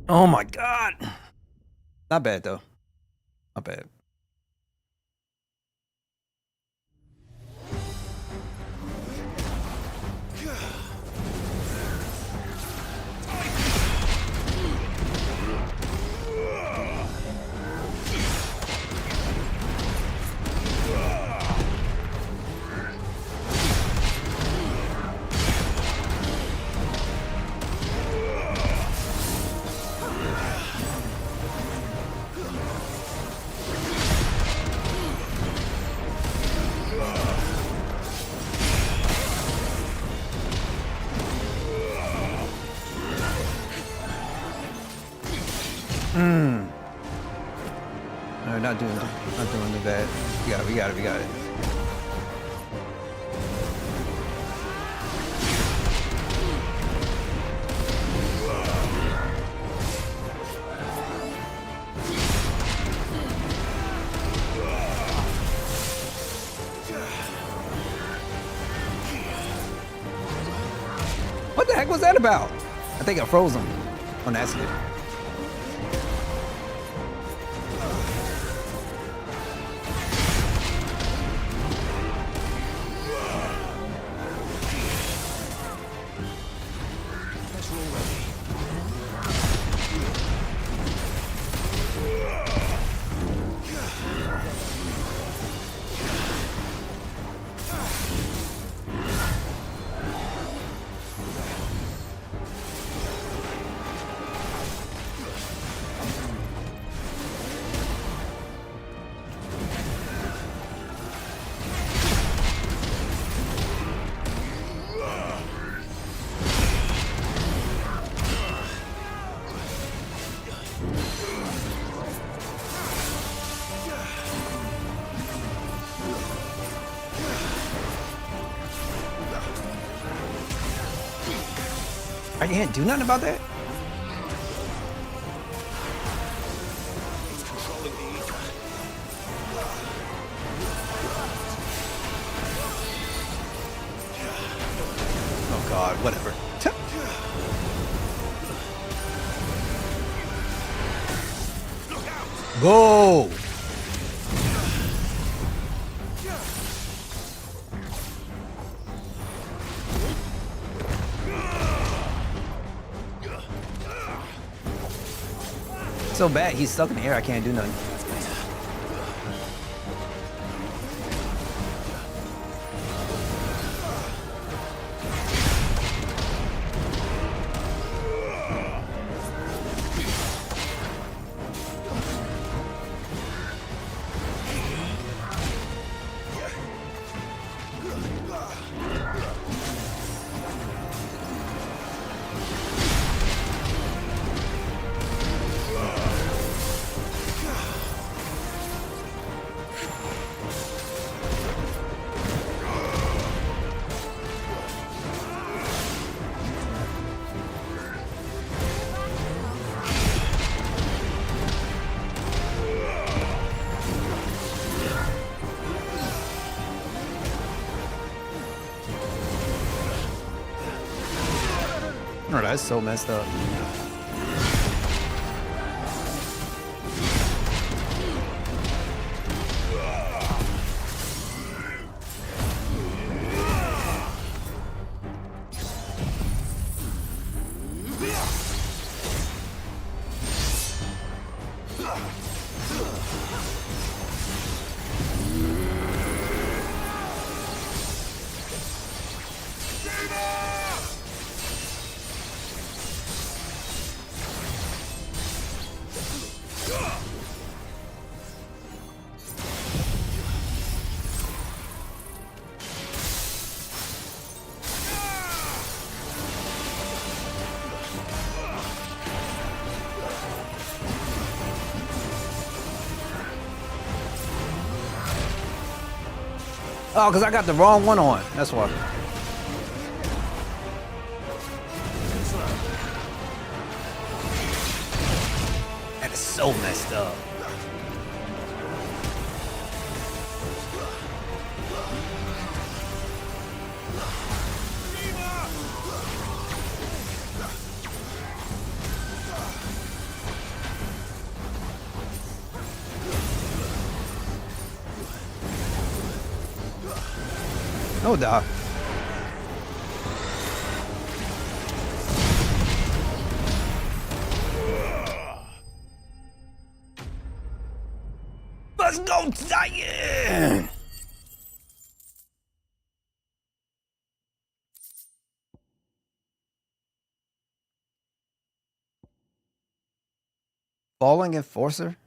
Oh my god. Not bad though. Not bad. not doing too bad. We got it. What the heck was that about? I think I froze him on accident. I can't do nothing about that? Oh god, whatever. Go! So bad, he's stuck in the air, I can't do nothing. Oh, that's so messed up. Oh, because I got the wrong one on. That's why. That is so messed up. No doubt. Let's go, Zion! Falling Enforcer?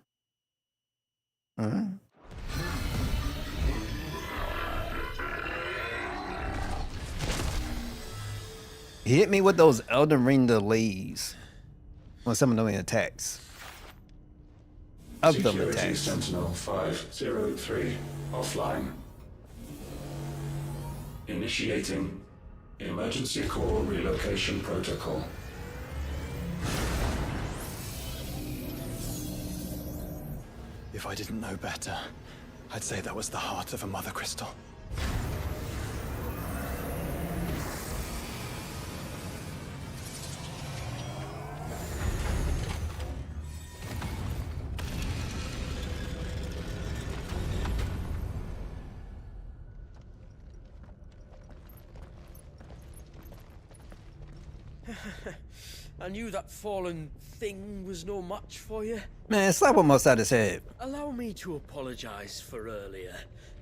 He hit me with those Elden Ring delays on some of the attacks. of them Security attacks. Sentinel 503 offline. Initiating emergency core relocation protocol. If I didn't know better, I'd say that was the heart of a mother crystal. I knew that fallen thing was no match for you. Man, slap almost out his head. Allow me to apologize for earlier.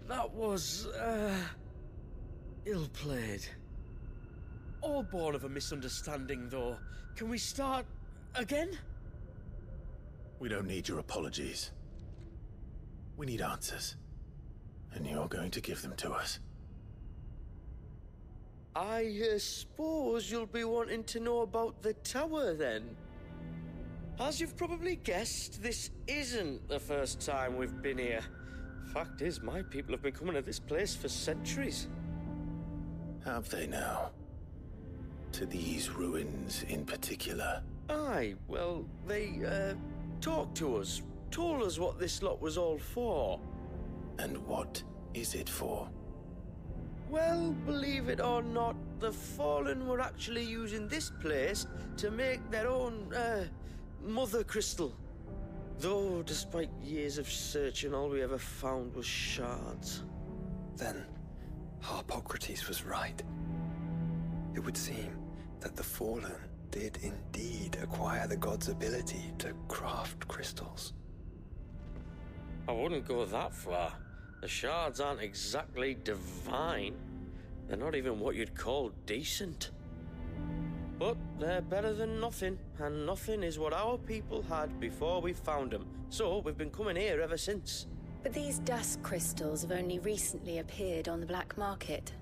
That was, ill-played. All born of a misunderstanding, though. Can we start again? We don't need your apologies. We need answers. And you're going to give them to us. I suppose you'll be wanting to know about the tower, then? As you've probably guessed, this isn't the first time we've been here. Fact is, my people have been coming to this place for centuries. Have they now? To these ruins in particular? Aye, well, they, talked to us, told us what this lot was all for. And what is it for? Well, believe it or not, the Fallen were actually using this place to make their own, mother crystal. Though, despite years of searching, all we ever found was shards. Then, Harpocrates was right. It would seem that the Fallen did indeed acquire the god's ability to craft crystals. I wouldn't go that far. The shards aren't exactly divine. They're not even what you'd call decent. But they're better than nothing, and nothing is what our people had before we found them. So we've been coming here ever since. But these dusk crystals have only recently appeared on the black market.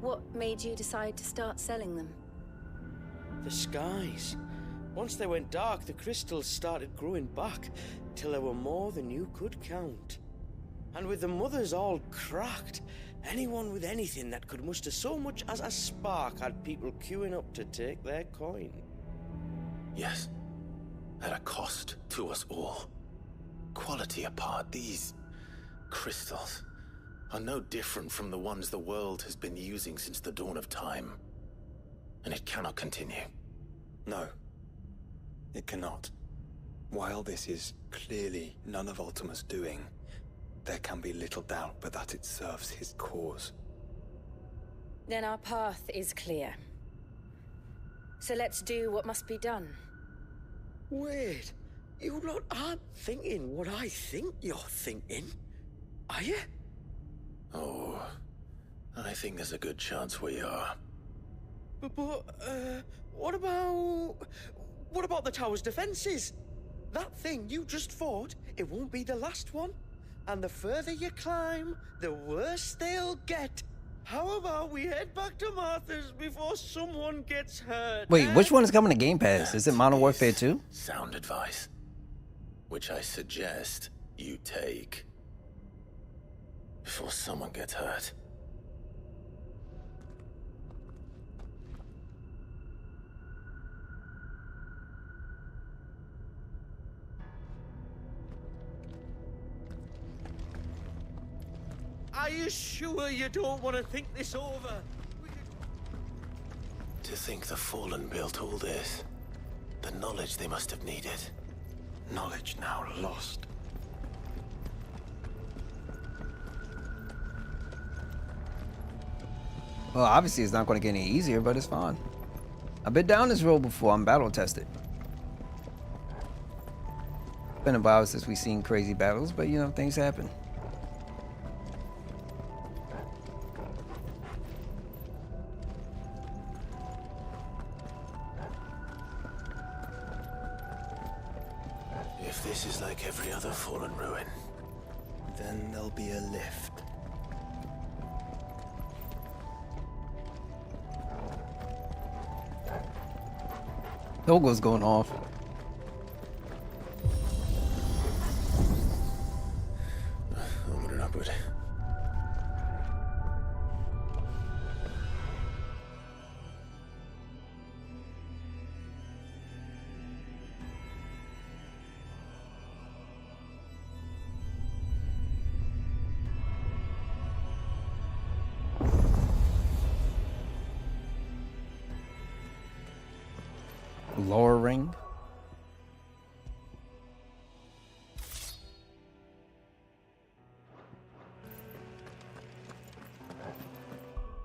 What made you decide to start selling them? The skies. Once they went dark, the crystals started growing back, till there were more than you could count. And with the mothers all cracked, anyone with anything that could muster so much as a spark had people queuing up to take their coin. Yes, at a cost to us all. Quality apart, these crystals are no different from the ones the world has been using since the dawn of time. And it cannot continue. No, it cannot. While this is clearly none of Ultima's doing, there can be little doubt but that it serves his cause. Then our path is clear. So let's do what must be done. Wait, you lot aren't thinking what I think you're thinking, are you? Oh, I think there's a good chance we are. But what about the tower's defenses? That thing you just fought, it won't be the last one. And the further you climb, the worse they'll get. How about we head back to Martha's before someone gets hurt? Wait, which one is coming to Game Pass? Is it Modern Warfare 2? Sound advice. Which I suggest you take. Before someone gets hurt. Are you sure you don't want to think this over? To think the Fallen built all this. The knowledge they must have needed. Knowledge now lost. Well, obviously it's not going to get any easier, but it's fine. I've been down this road before. I'm battle tested. Been a while since we've seen crazy battles, but you know, things happen. If this is like every other Fallen ruin, then there'll be a lift. Logo's going off. Lower ring.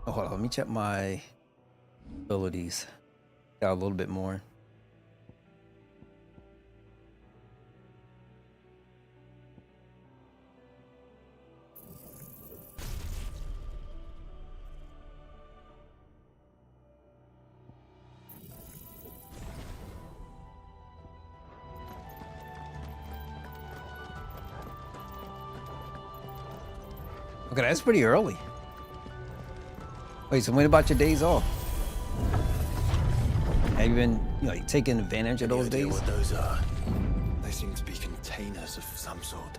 Oh, hold on. Let me check my abilities. Got a little bit more. Okay, that's pretty early. Wait, so when about your days off? Have you been, you know, taking advantage of those days? What those are? They seem to be containers of some sort.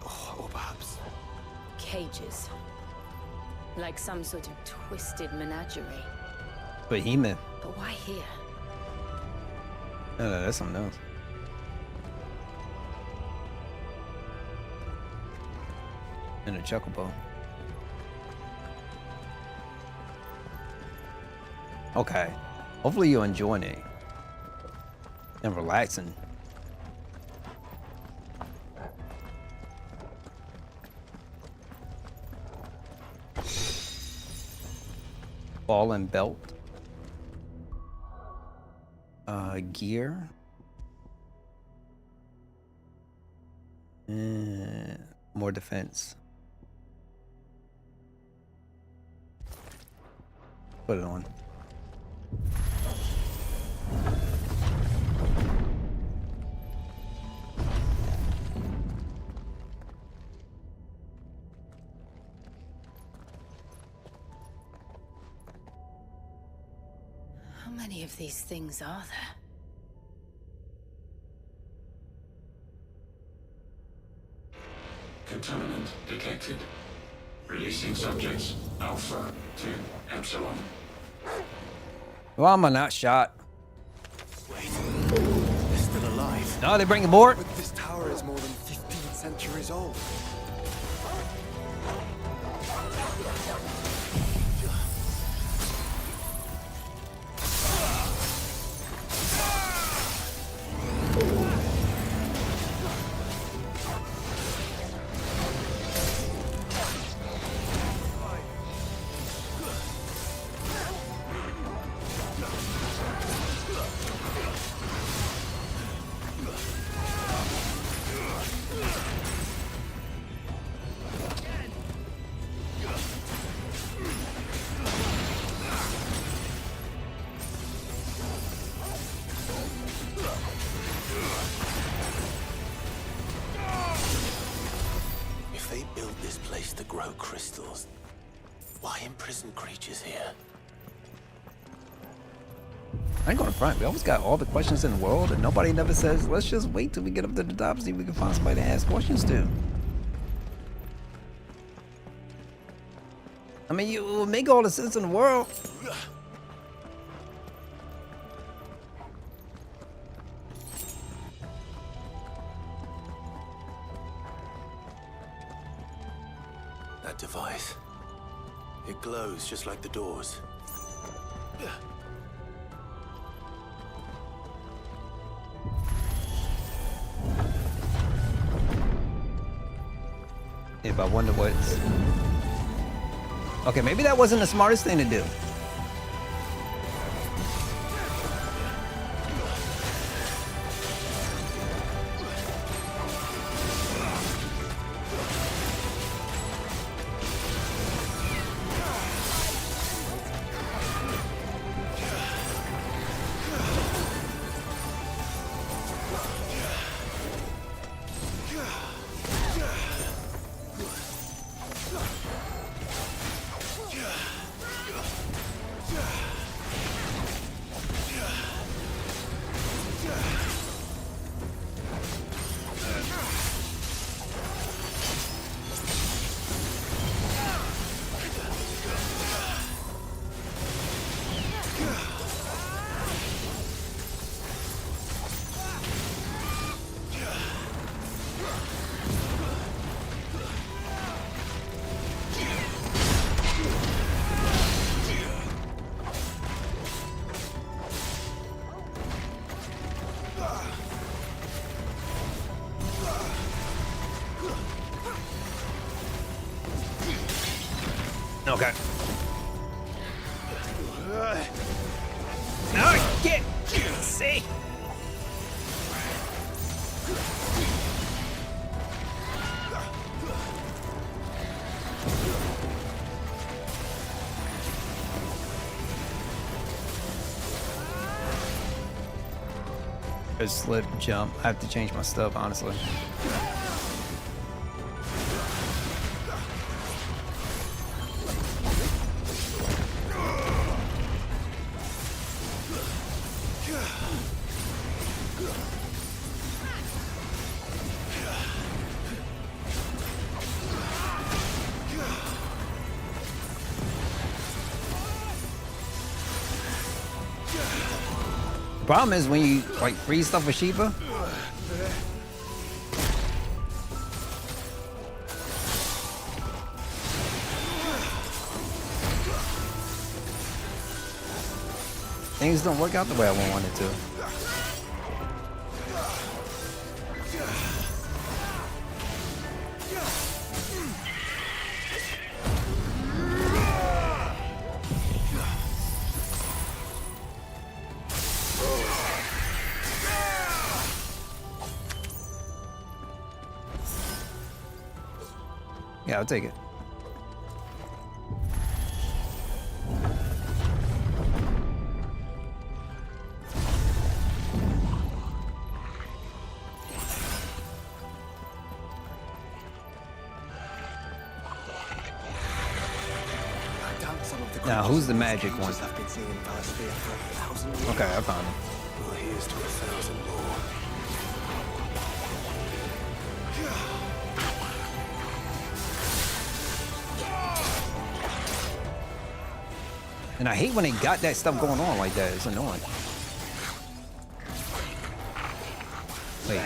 Or perhaps Cages. Like some sort of twisted menagerie. Behemoth. But why here? No, that's something else. And a chocobo. Okay. Hopefully you're enjoying it. And relaxing. Ball and belt. Gear. And more defense. Put it on. How many of these things are there? Contaminant detected. Releasing subjects Alpha to Epsilon. Why am I not shot? Wait, they're still alive. No, they bring aboard. But this tower is more than 15 centuries old. They built this place to grow crystals. Why imprison creatures here? I ain't gonna front. We always got all the questions in the world, and nobody never says, let's just wait till we get up to the top, see if we can find somebody to ask questions to. I mean, you will make all the sense in the world. That device. It glows just like the doors. If I wonder what's... Okay, maybe that wasn't the smartest thing to do. Okay. No, get. See. Slip, jump. I have to change my stuff, honestly. The problem is when you like freeze stuff with Sheba. Things don't work out the way I want it to. Yeah, I'll take it. Now, who's the magic one? Okay, I found him. Well, here's to 1,000 more. And I hate when they got that stuff going on like that. It's annoying. Wait.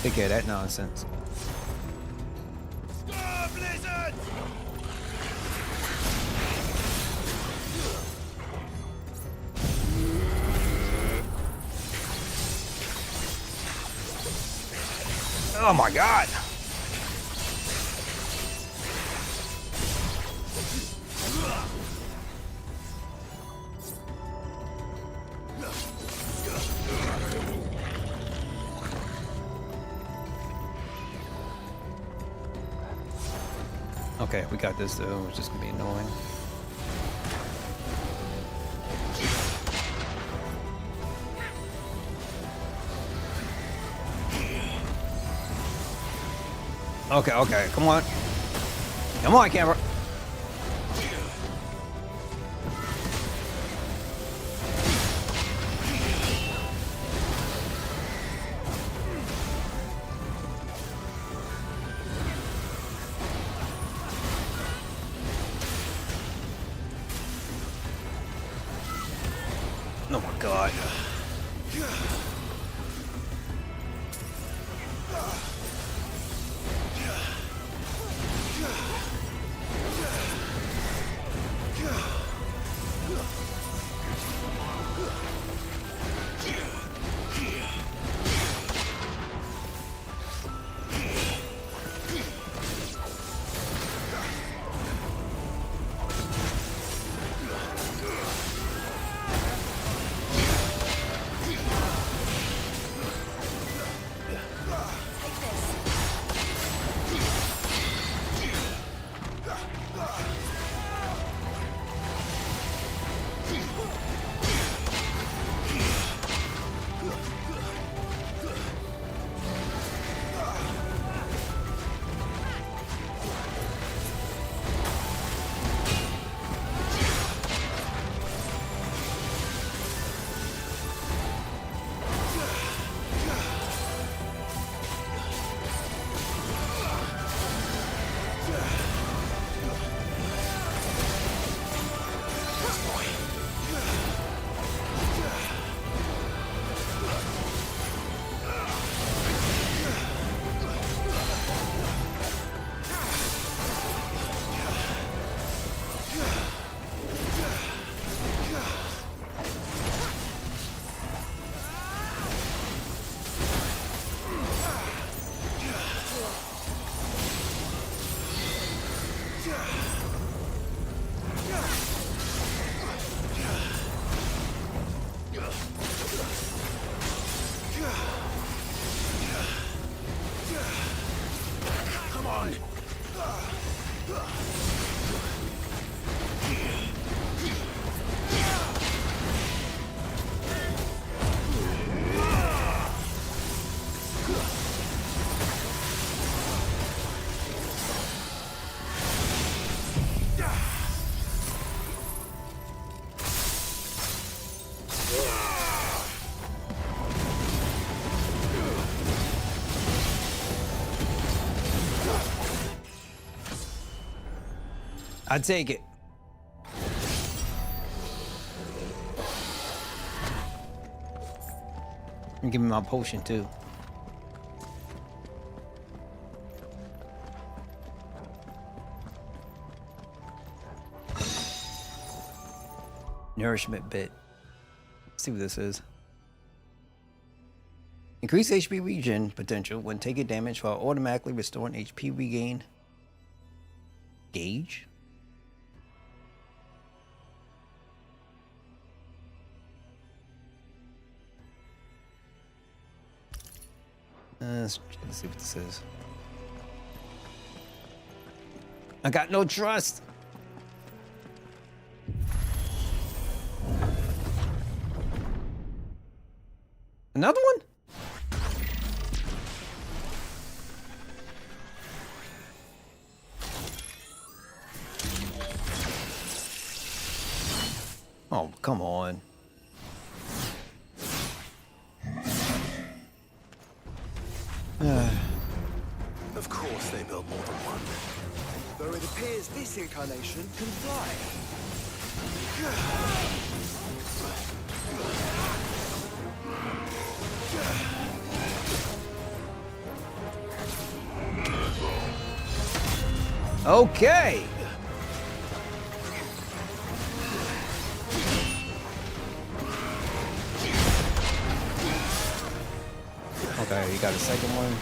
Take care of that nonsense. Oh my God. Okay, we got this though. It's just gonna be annoying. Okay, okay, come on. Come on, camera. Oh my God. on! I take it. And give me my potion too. Nourishment bit. Let's see what this is. Increase HP regen potential when taking damage while automatically restoring HP regain. Gauge? Let's see what this is. I got no trust. Another one? Oh, come on. Of course they built more than one. Though it appears this incarnation can fly. Okay. Okay, you got a second one.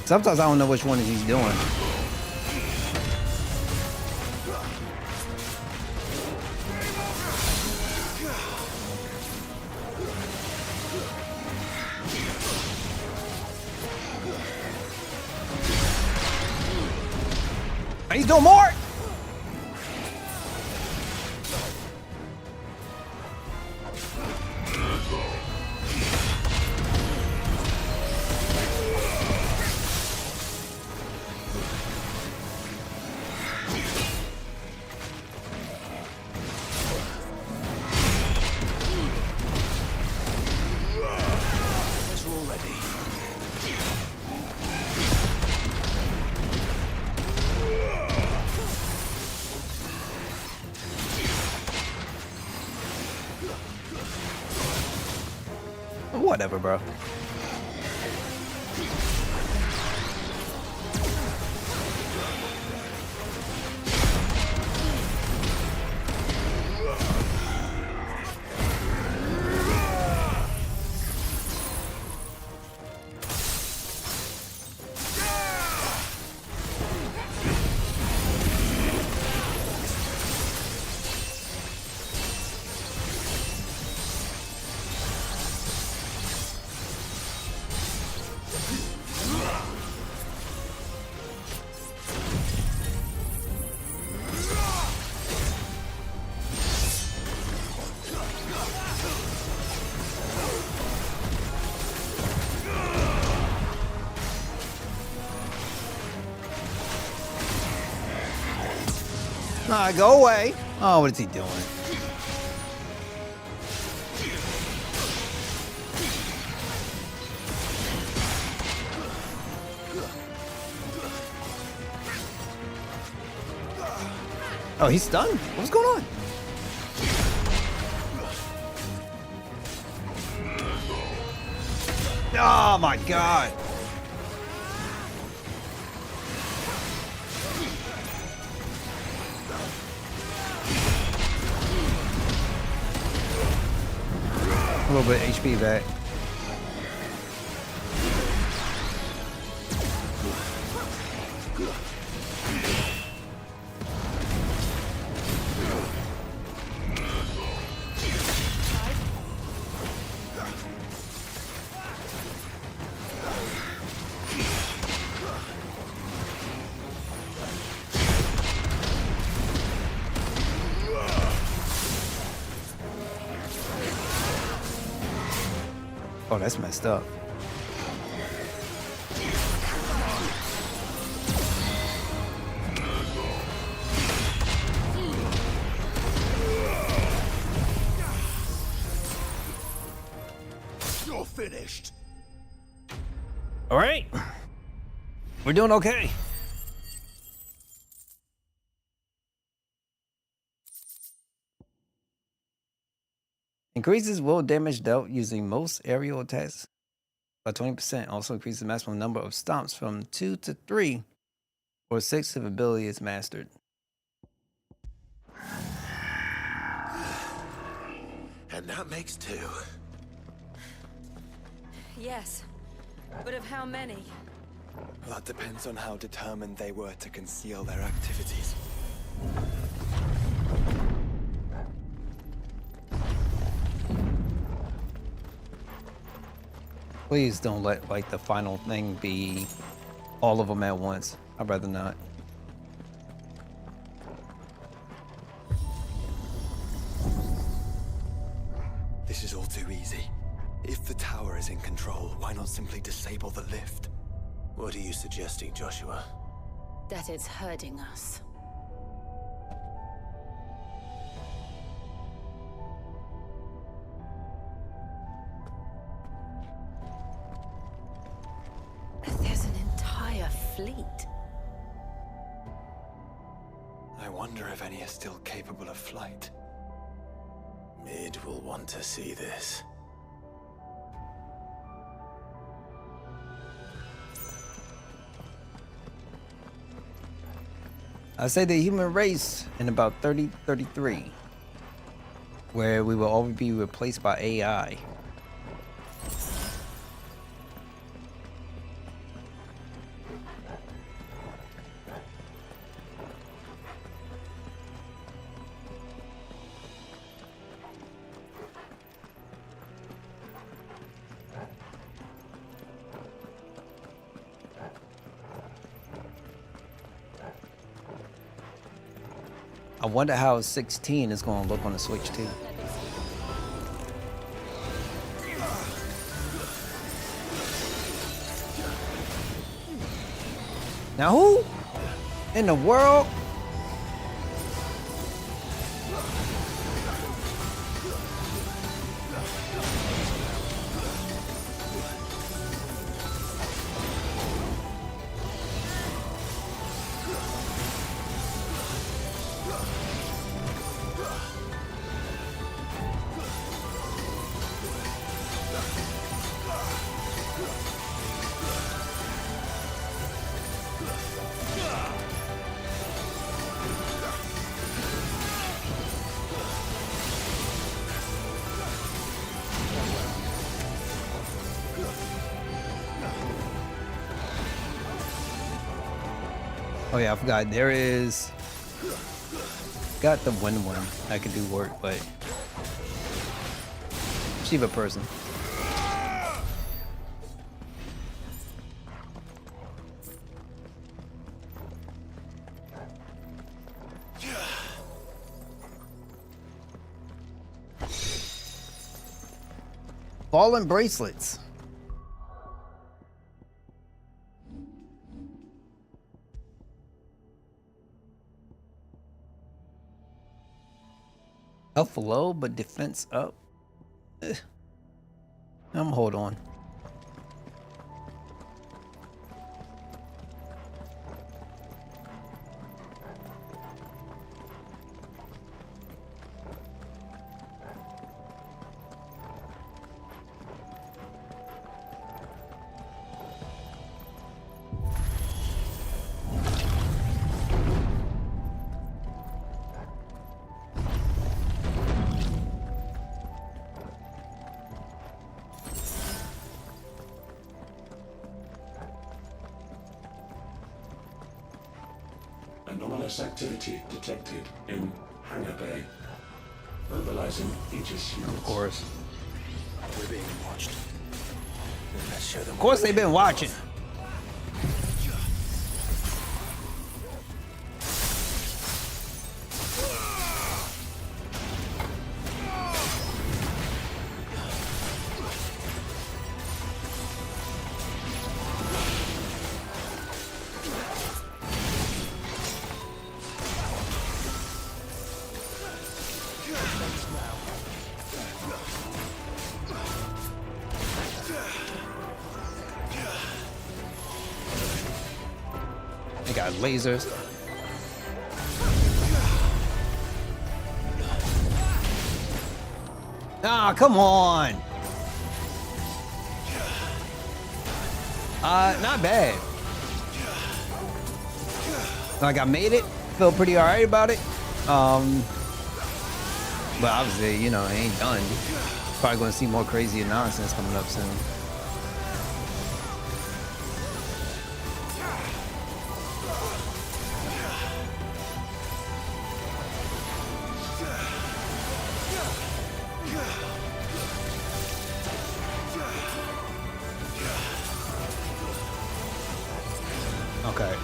Sometimes I don't know which one he's doing. He's doing more. Whatever, bro. Nah, go away. Oh, what is he doing? Oh, he's stunned? What's going on? Oh my god. A little bit HP back. Oh, that's messed up. You're finished. All right. We're doing okay. Increases will damage dealt using most aerial attacks by 20%. Also increases the maximum number of stomps from 2 to 3 or 6 if ability is mastered. And that makes 2. Yes, but of how many? That depends on how determined they were to conceal their activities. Please don't let like the final thing be all of them at once. I'd rather not. This is all too easy. If the tower is in control, why not simply disable the lift? What are you suggesting, Joshua? That it's hurting us. There's an entire fleet. I wonder if any are still capable of flight. Mid will want to see this. I say the human race in about 3033, where we will all be replaced by AI. I wonder how 16 is going to look on the Switch too. Now who in the world? Oh yeah, I forgot. There is... Got the one that can do work, but... Shiva person. Fallen bracelets. Health low, but defense up. Hold on. Anomalous activity detected in Hangar Bay. Mobilizing Aegis units. Of course. We're being watched. Let's show them. Of course they've been watching. They got lasers. Ah, come on. Not bad. Like I made it. Feel pretty alright about it. But obviously, you know, it ain't done. Probably gonna see more crazy and nonsense coming up soon. Okay.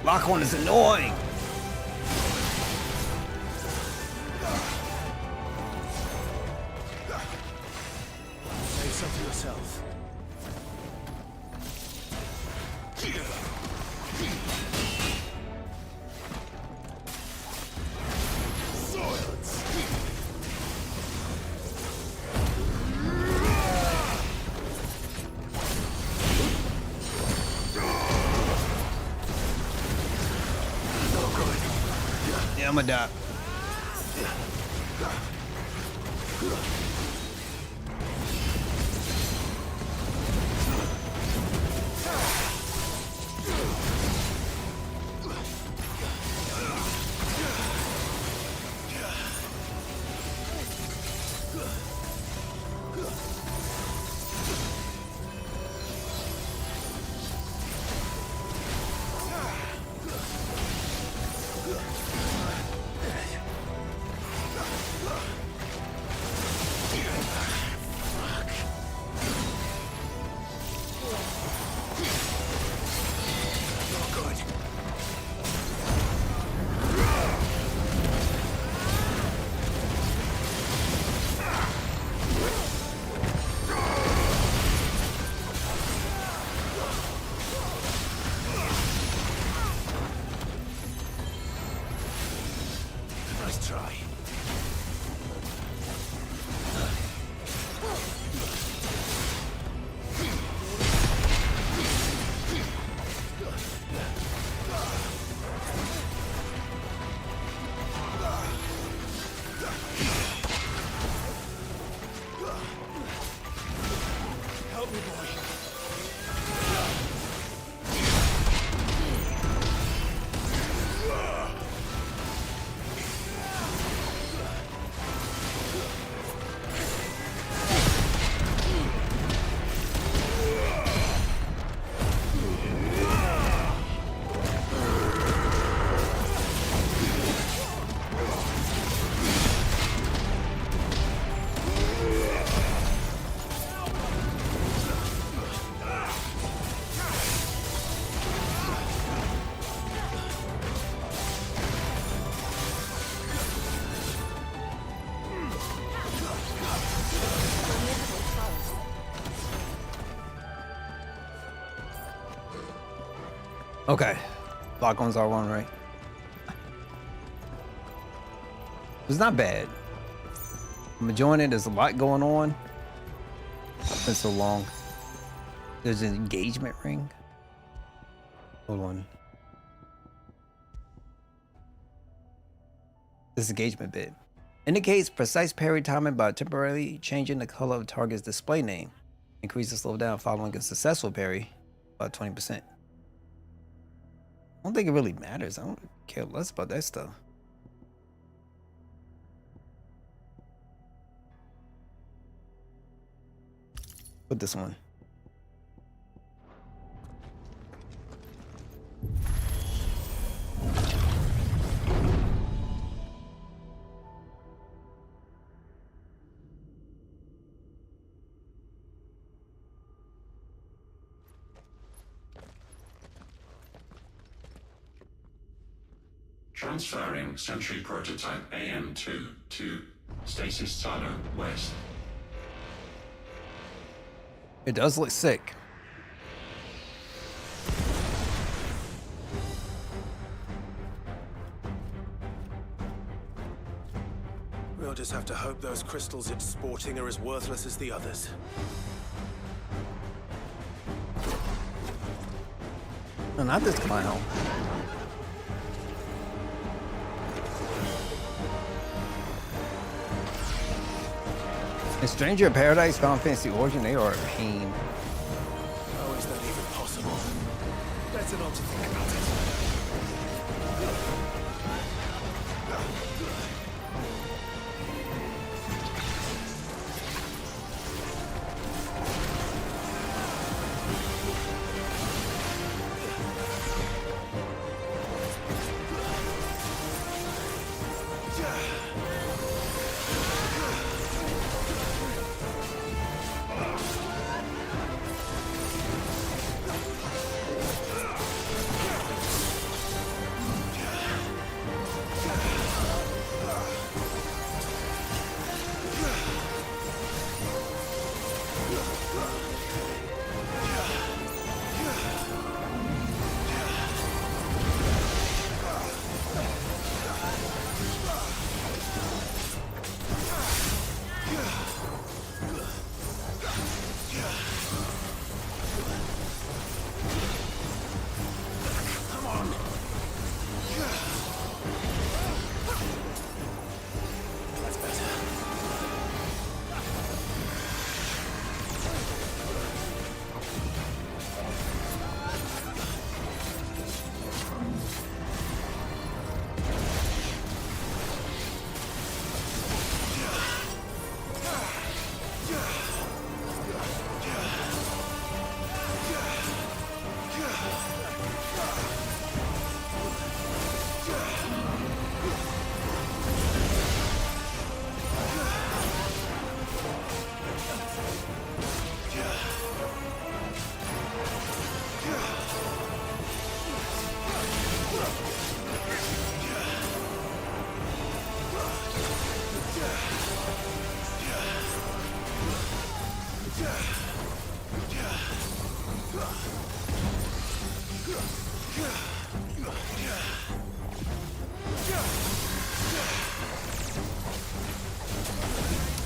Lockhorn is annoying. Say something yourself. Silence. Yeah, I'm gonna die. Nice try. Help me, boy. Okay. Lockhorn's R1, right? It's not bad. I'm enjoying it. There's a lot going on. It's been so long. There's an engagement ring. Hold on. This engagement bit indicates precise parry timing by temporarily changing the color of target's display name. Increase the slowdown following a successful parry by 20%. I don't think it really matters. I don't care less about that stuff. Put this one. Transferring sentry prototype AM2 to Stasis Silo West. It does look sick. We'll just have to hope those crystals it's sporting are as worthless as the others. No, not this clown. In Stranger in Paradise, Final Fantasy Origin, they are a pain. How is that even possible? Better not to think about it.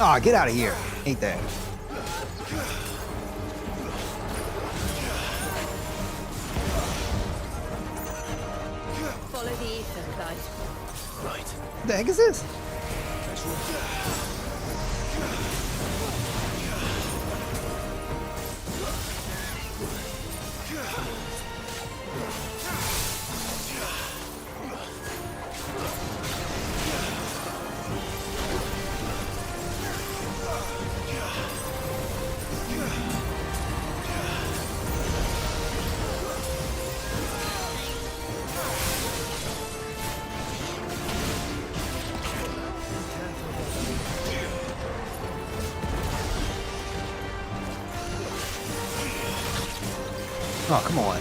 Aw, get out of here. Ain't that? Follow the ether, guide. Right. What the heck is this? Oh, come on.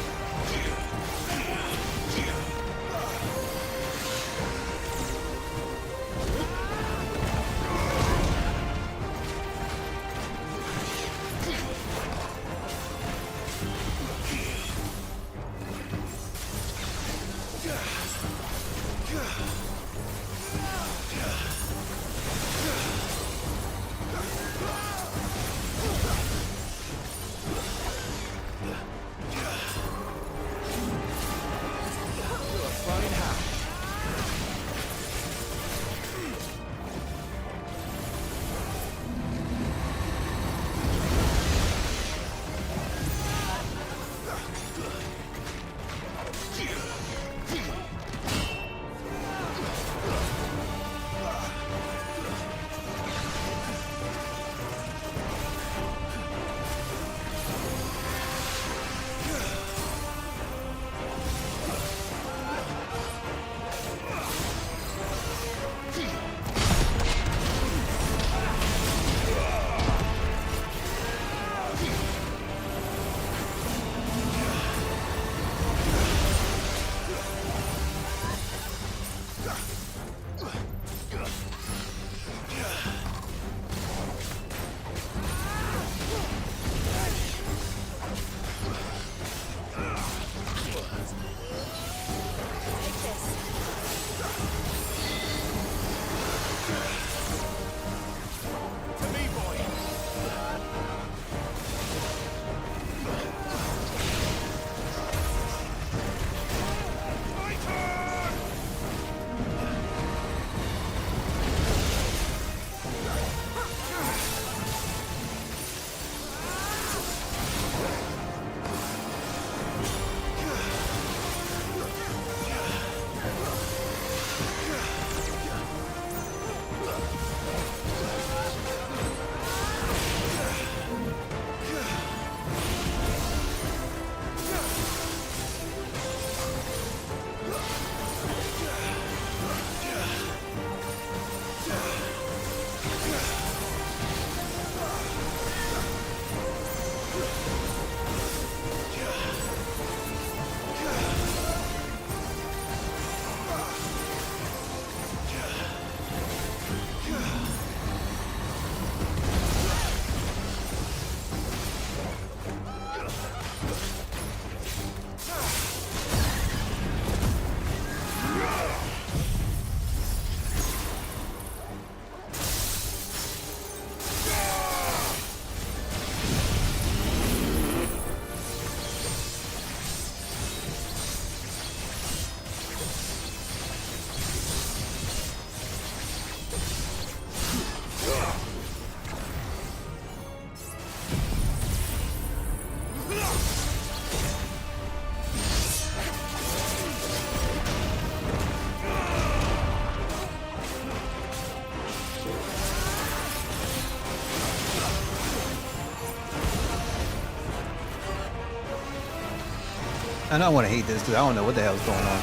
And I want to hate this because I don't know what the hell's going on.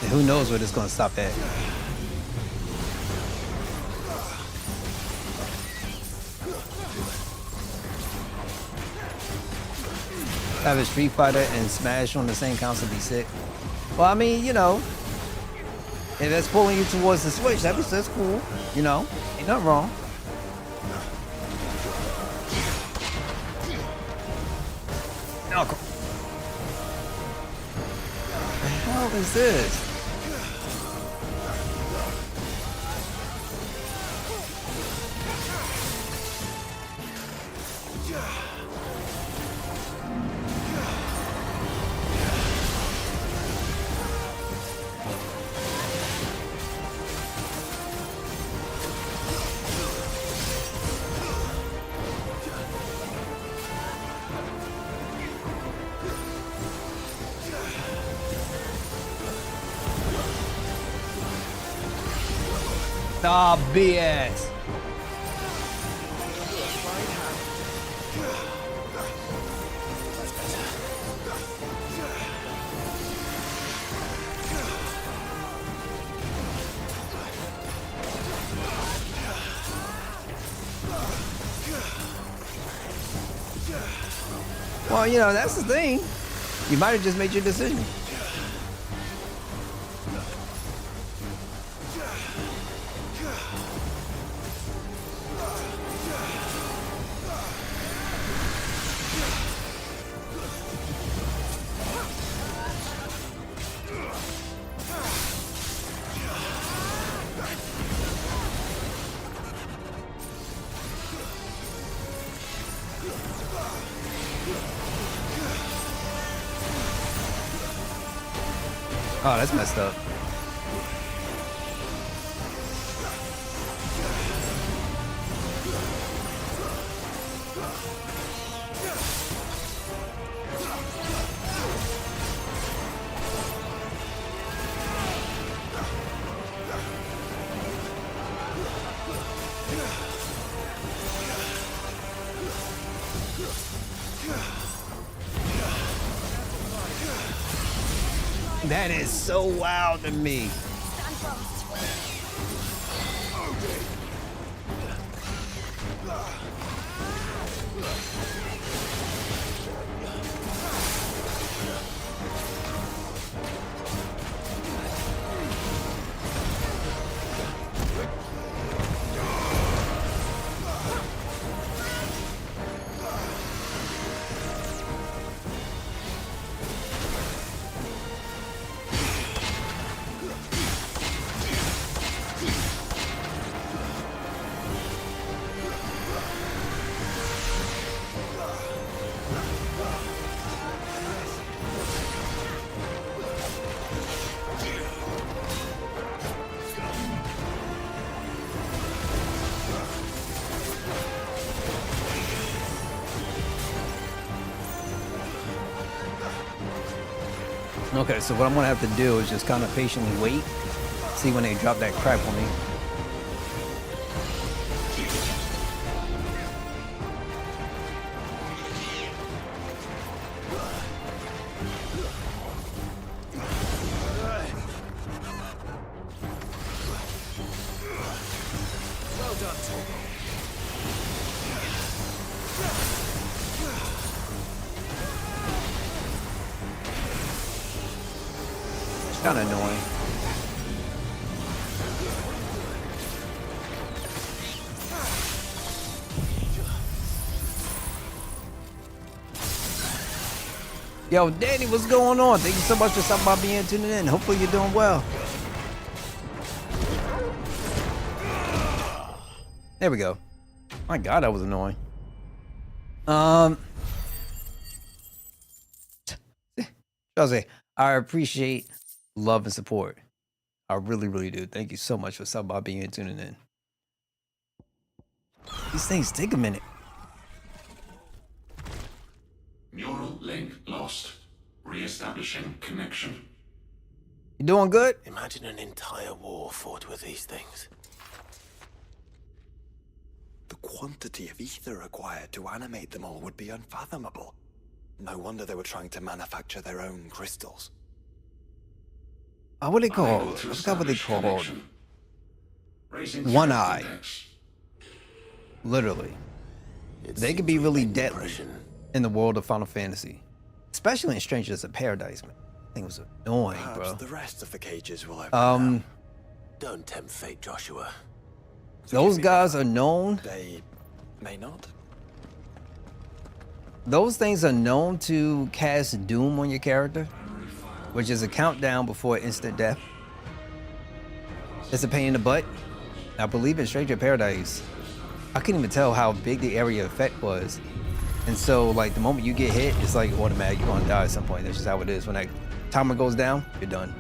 And who knows where this is going to stop at. Have a Street Fighter and Smash on the same console be sick. Well, I mean, you know, if that's pulling you towards the Switch, that's cool. You know, ain't nothing wrong. Oh, what the hell is this? Ah, BS. Well, you know, that's the thing. You might have just made your decision. Oh, that's messed up. That is so wild to me. Okay, so what I'm gonna have to do is just kind of patiently wait, see when they drop that crap on me. Well done, Tom. Kind of annoying. Yo, Danny, what's going on? Thank you so much for stopping by and tuning in. Hopefully you're doing well. There we go. My God, that was annoying. Jose, I appreciate love and support. I really, really do. Thank you so much for stopping by and tuning in. These things take a minute. Neural link lost. Re-establishing connection. You doing good? Imagine an entire war fought with these things. quantity of ether required to animate them all would be unfathomable. No wonder they were trying to manufacture their own crystals. What are they called? I forgot what they called. One eye. Literally. They could be really deadly in the world of Final Fantasy. Especially in Strangers of Paradise, man. That thing was annoying, Perhaps bro. the rest of the cages will open now. Don't tempt fate, Joshua. Those guys are known. They may not. Those things are known to cast doom on your character, which is a countdown before instant death. It's a pain in the butt. I believe in Stranger of Paradise, I couldn't even tell how big the area effect was. And so, like, the moment you get hit, it's like automatic, you're gonna die at some point. That's just how it is. When that timer goes down, you're done.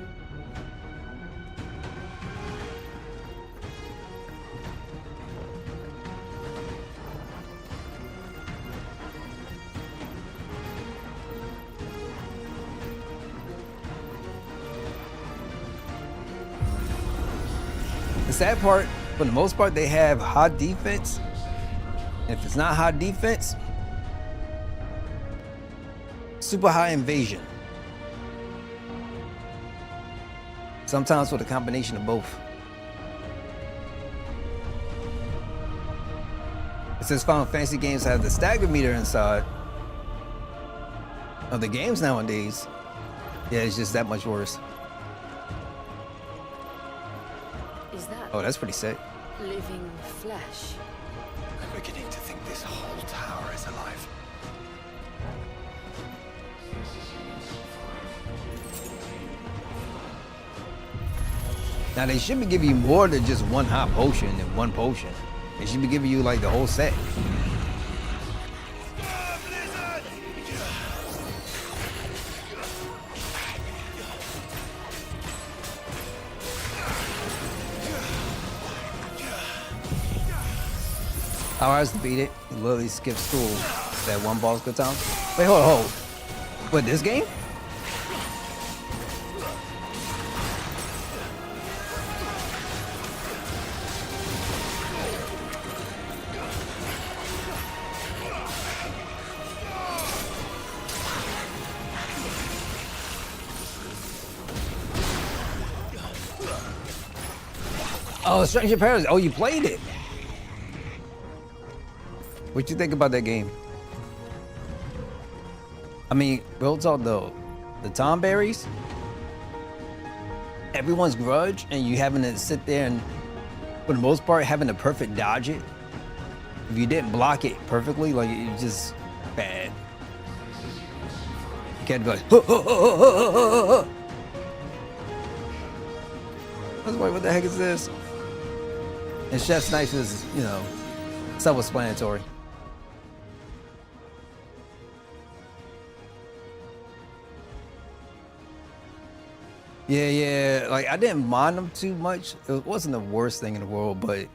The sad part, for the most part, they have high defense. And if it's not high defense, super high invasion. Sometimes with a combination of both. It says Final Fantasy games have the stagger meter inside of the games nowadays. Yeah, it's just that much worse. Is that Oh, that's pretty sick. living flesh? I'm beginning to think this whole tower is alive. Now they should be giving you more than just one hot potion and one potion. They should be giving you like the whole set. Hours to beat it. You literally skip school. That one boss good time. Wait, hold. What, this game? Oh, Stranger of Paradise. Oh, you played it. What you think about that game? I mean, real talk though, the Tomberries, everyone's grudge, and you having to sit there and, for the most part, having to perfect dodge it. If you didn't block it perfectly, like it's just bad. You can't be like, I was like, what the heck is this? And Chef's Knife is, you know, self-explanatory. Yeah, like I didn't mind them too much. It wasn't the worst thing in the world, but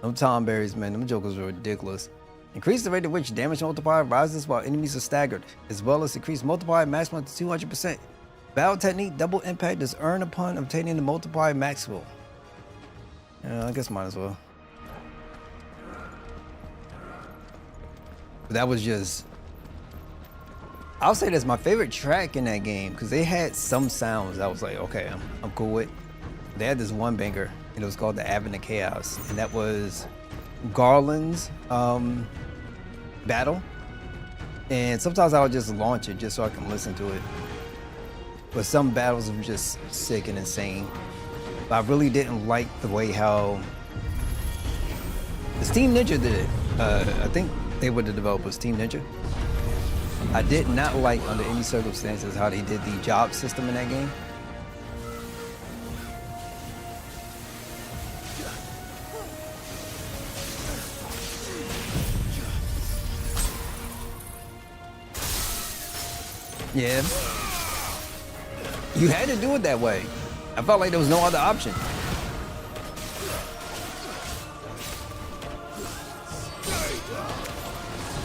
them Tomberries, man, them jokers were ridiculous. Increase the rate at which damage multiplier rises while enemies are staggered, as well as increase multiplier maximum to 200%. Battle technique double impact is earned upon obtaining the multiplier maximum. Yeah, I guess might as well. But that was just, I'll say that's my favorite track in that game because they had some sounds I was like, okay, I'm cool with. They had this one banger and it was called The Advent of Chaos, and that was Garland's battle. And sometimes I would just launch it just so I can listen to it. But some battles were just sick and insane. But I really didn't like the way how this Team Ninja did it. I think they were the developers, Team Ninja. I did not like, under any circumstances, how they did the job system in that game. Yeah. You had to do it that way. I felt like there was no other option.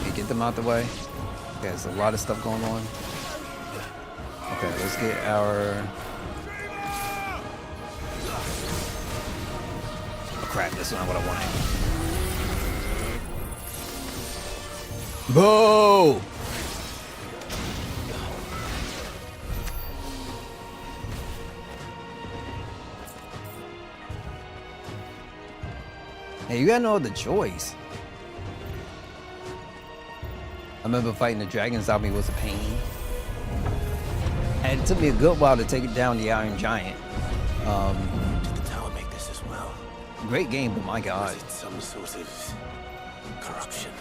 Okay, get them out the way. Okay, there's a lot of stuff going on. Okay, let's get our... Oh crap, that's not what I wanted. Boo! Hey, you got no other choice. I remember fighting the dragon zombie was a pain. And it took me a good while to take it down the Iron Giant. Did the tower make this as well? Great game, but my god. Was it some sort of corruption?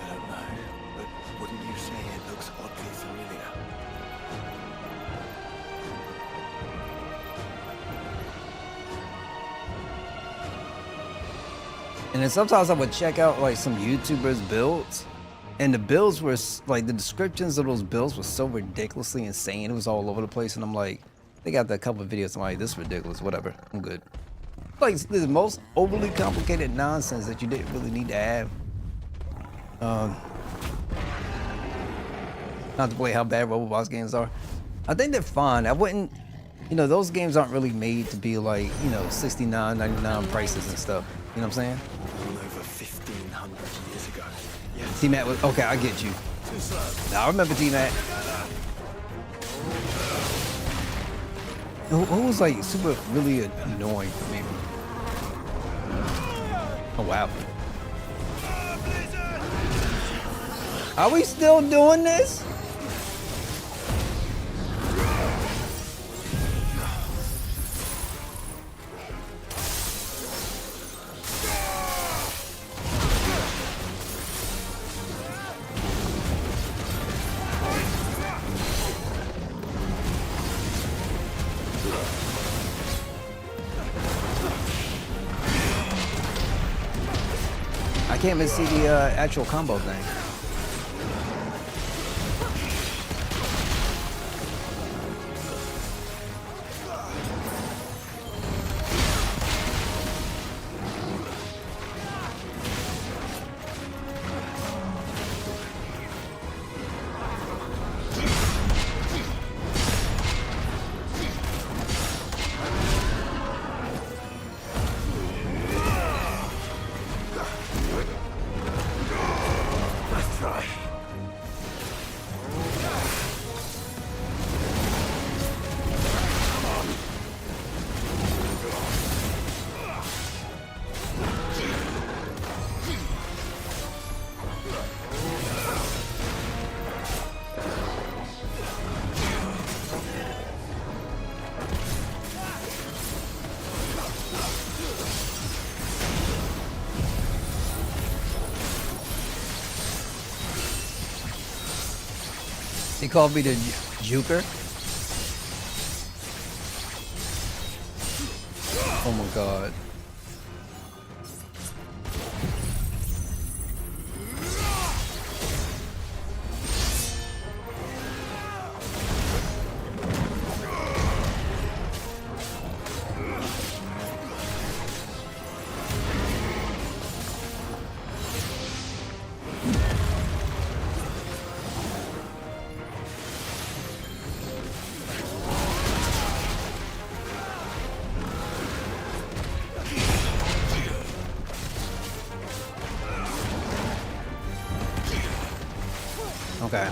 I don't know, but wouldn't you say it looks oddly familiar? And then sometimes I would check out like some YouTubers' builds, and the builds were like the descriptions of those builds were so ridiculously insane. It was all over the place, and I'm like, they got a couple of videos. I'm like, this is ridiculous. Whatever, I'm good. Like the most overly complicated nonsense that you didn't really need to have. Not to play how bad Robobots games are. I think they're fun. I wouldn't, you know, those games aren't really made to be like, you know, $69.99 prices and stuff. You know what I'm saying? Over 1,500 years ago. Yes. T-Mac was, okay, I get you. Now I remember T-Mac. Who was like super really annoying for me? Oh wow. Are we still doing this? I can't even see the actual combo thing. He called me the Juker. Oh my god. Okay.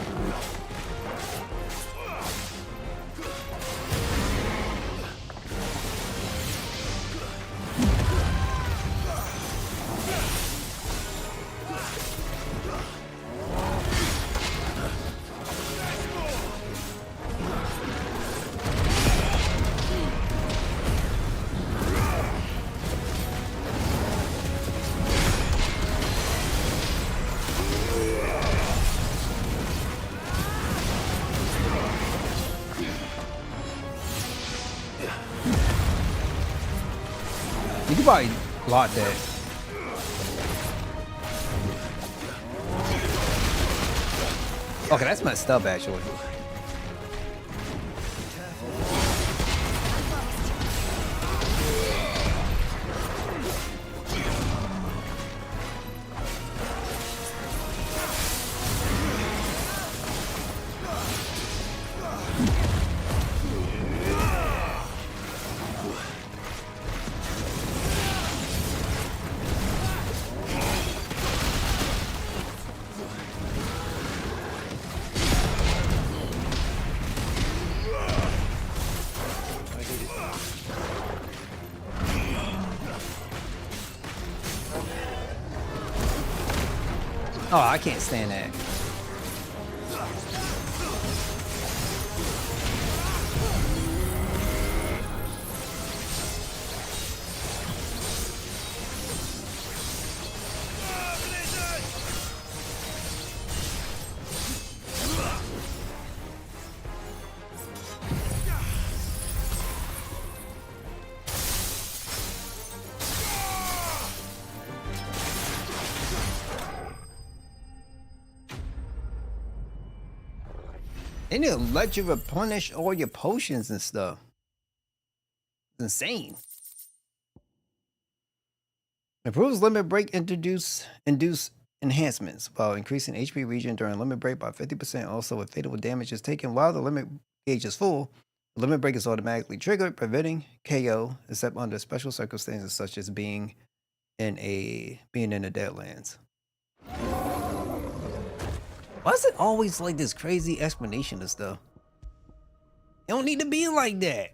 You could probably block that. Okay, that's messed up actually. Oh, I can't stand that. They need to let you replenish all your potions and stuff. It's insane. Improves limit break induce enhancements while increasing HP regen during limit break by 50%. Also, if fatal damage is taken while the limit gauge is full, the limit break is automatically triggered, preventing KO except under special circumstances such as being in the Deadlands. Why is it always like this crazy explanation of stuff? It don't need to be like that.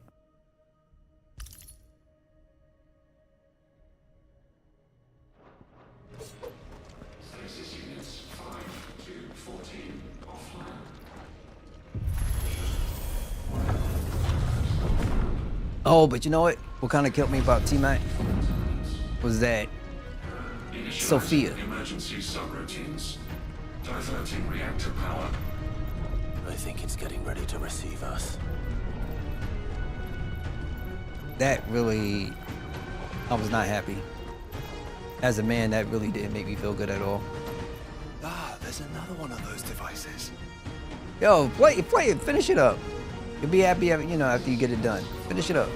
Stasis units 5 to 14 offline. Oh, but you know what kind of killed me about T-Mac? Was that Sophia. Emergency subroutines. Diverting reactor power. I think it's getting ready to receive us. That really, I was not happy. As a man, that really didn't make me feel good at all. Ah, there's another one of those devices. Yo, play it, finish it up. You'll be happy, you know, after you get it done. Finish it up.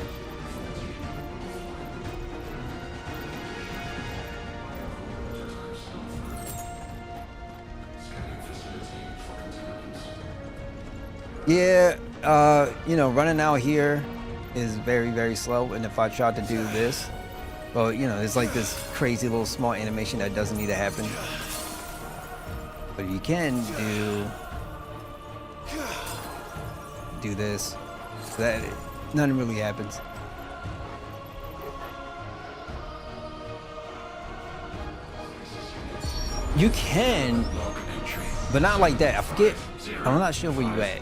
Yeah, you know, running out here is very, very slow. And if I tried to do this, well, you know, it's like this crazy little small animation that doesn't need to happen. But you can do this. That nothing really happens. You can, but not like that. I forget. I'm not sure where you at.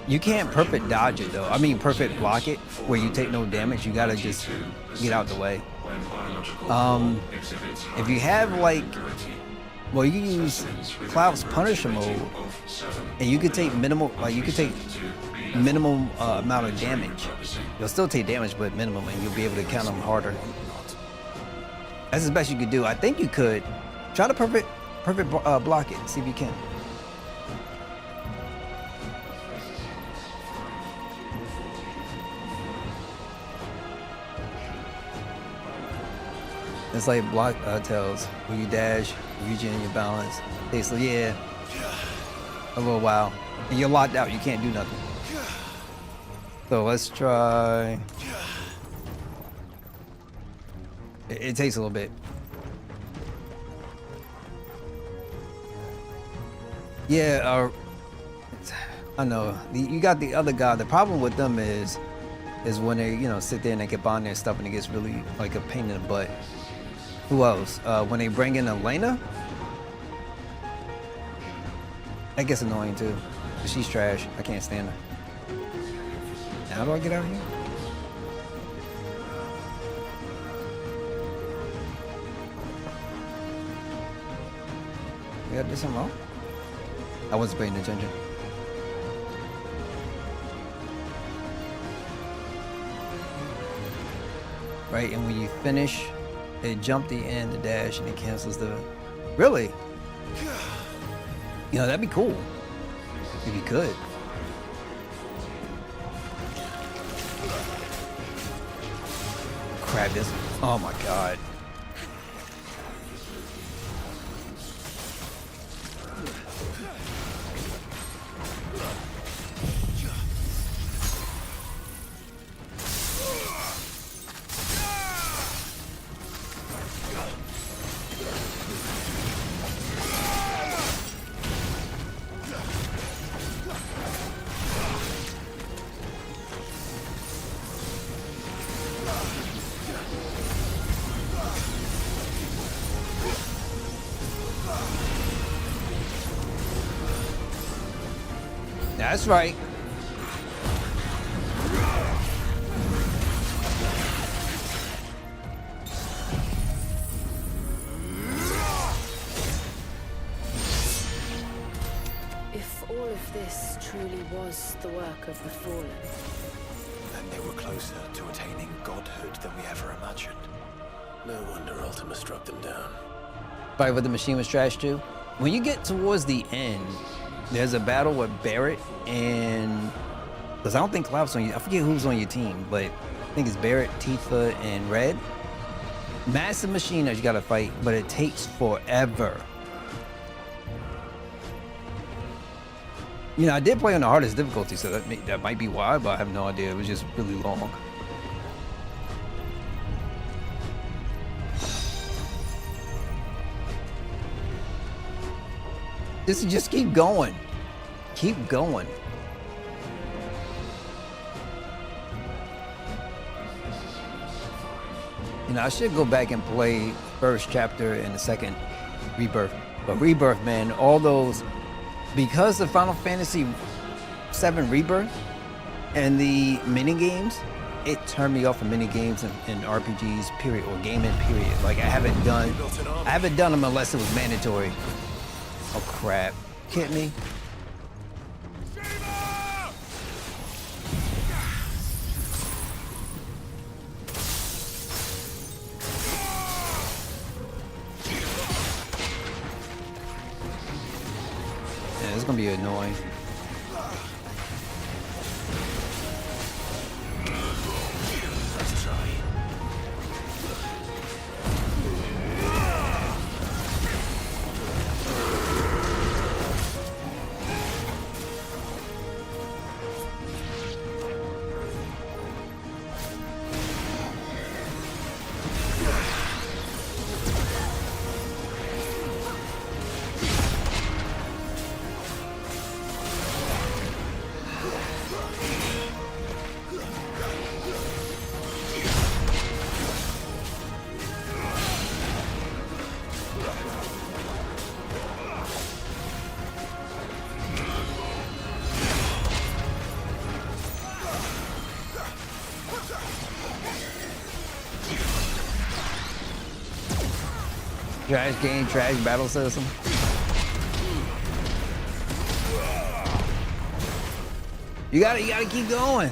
You can't perfect dodge it though. I mean, perfect block it where you take no damage. You gotta just get out the way. If you have like, well, you can use Cloud's Punisher mode, and you could take minimal, like you could take minimum amount of damage. You'll still take damage, but minimum, and you'll be able to count them harder. That's the best you could do. I think you could try to perfect block it. See if you can. It's like block tails where you dash, regen your balance. Basically, yeah, a little while, and you're locked out. You can't do nothing. So let's try. It takes a little bit. Yeah, I know. You got the other guy. The problem with them is when they, you know, sit there and they get on their stuff and it gets really like a pain in the butt. Who else? When they bring in Elena, that gets annoying too. But she's trash. I can't stand her. How do I get out of here? We gotta do something wrong? I wasn't paying attention. Right, and when you finish, it jumped the end, the dash, and it cancels the... Really? You know, that'd be cool. If you could. Crap this. Oh my god. That's right. If all of this truly was the work of the Fallen, then they were closer to attaining godhood than we ever imagined. No wonder Ultima struck them down. Fight with the machine was trash too. When you get towards the end, there's a battle with Barrett and, because I don't think Cloud's on you. I forget who's on your team, but I think it's Barrett, Tifa, and Red. Massive machine that you gotta fight, but it takes forever. You know, I did play on the hardest difficulty, so that might be why, but I have no idea. It was just really long. Just keep going. Keep going. You know, I should go back and play first chapter and the second Rebirth. But Rebirth, man, all those, because of Final Fantasy VII Rebirth and the mini games, it turned me off of mini games and RPGs, period, or gaming, period. Like I haven't done them unless it was mandatory. Oh crap! Kidding me? Yeah, it's gonna be annoying. Let's try. Trash game, trash battle system. You gotta keep going.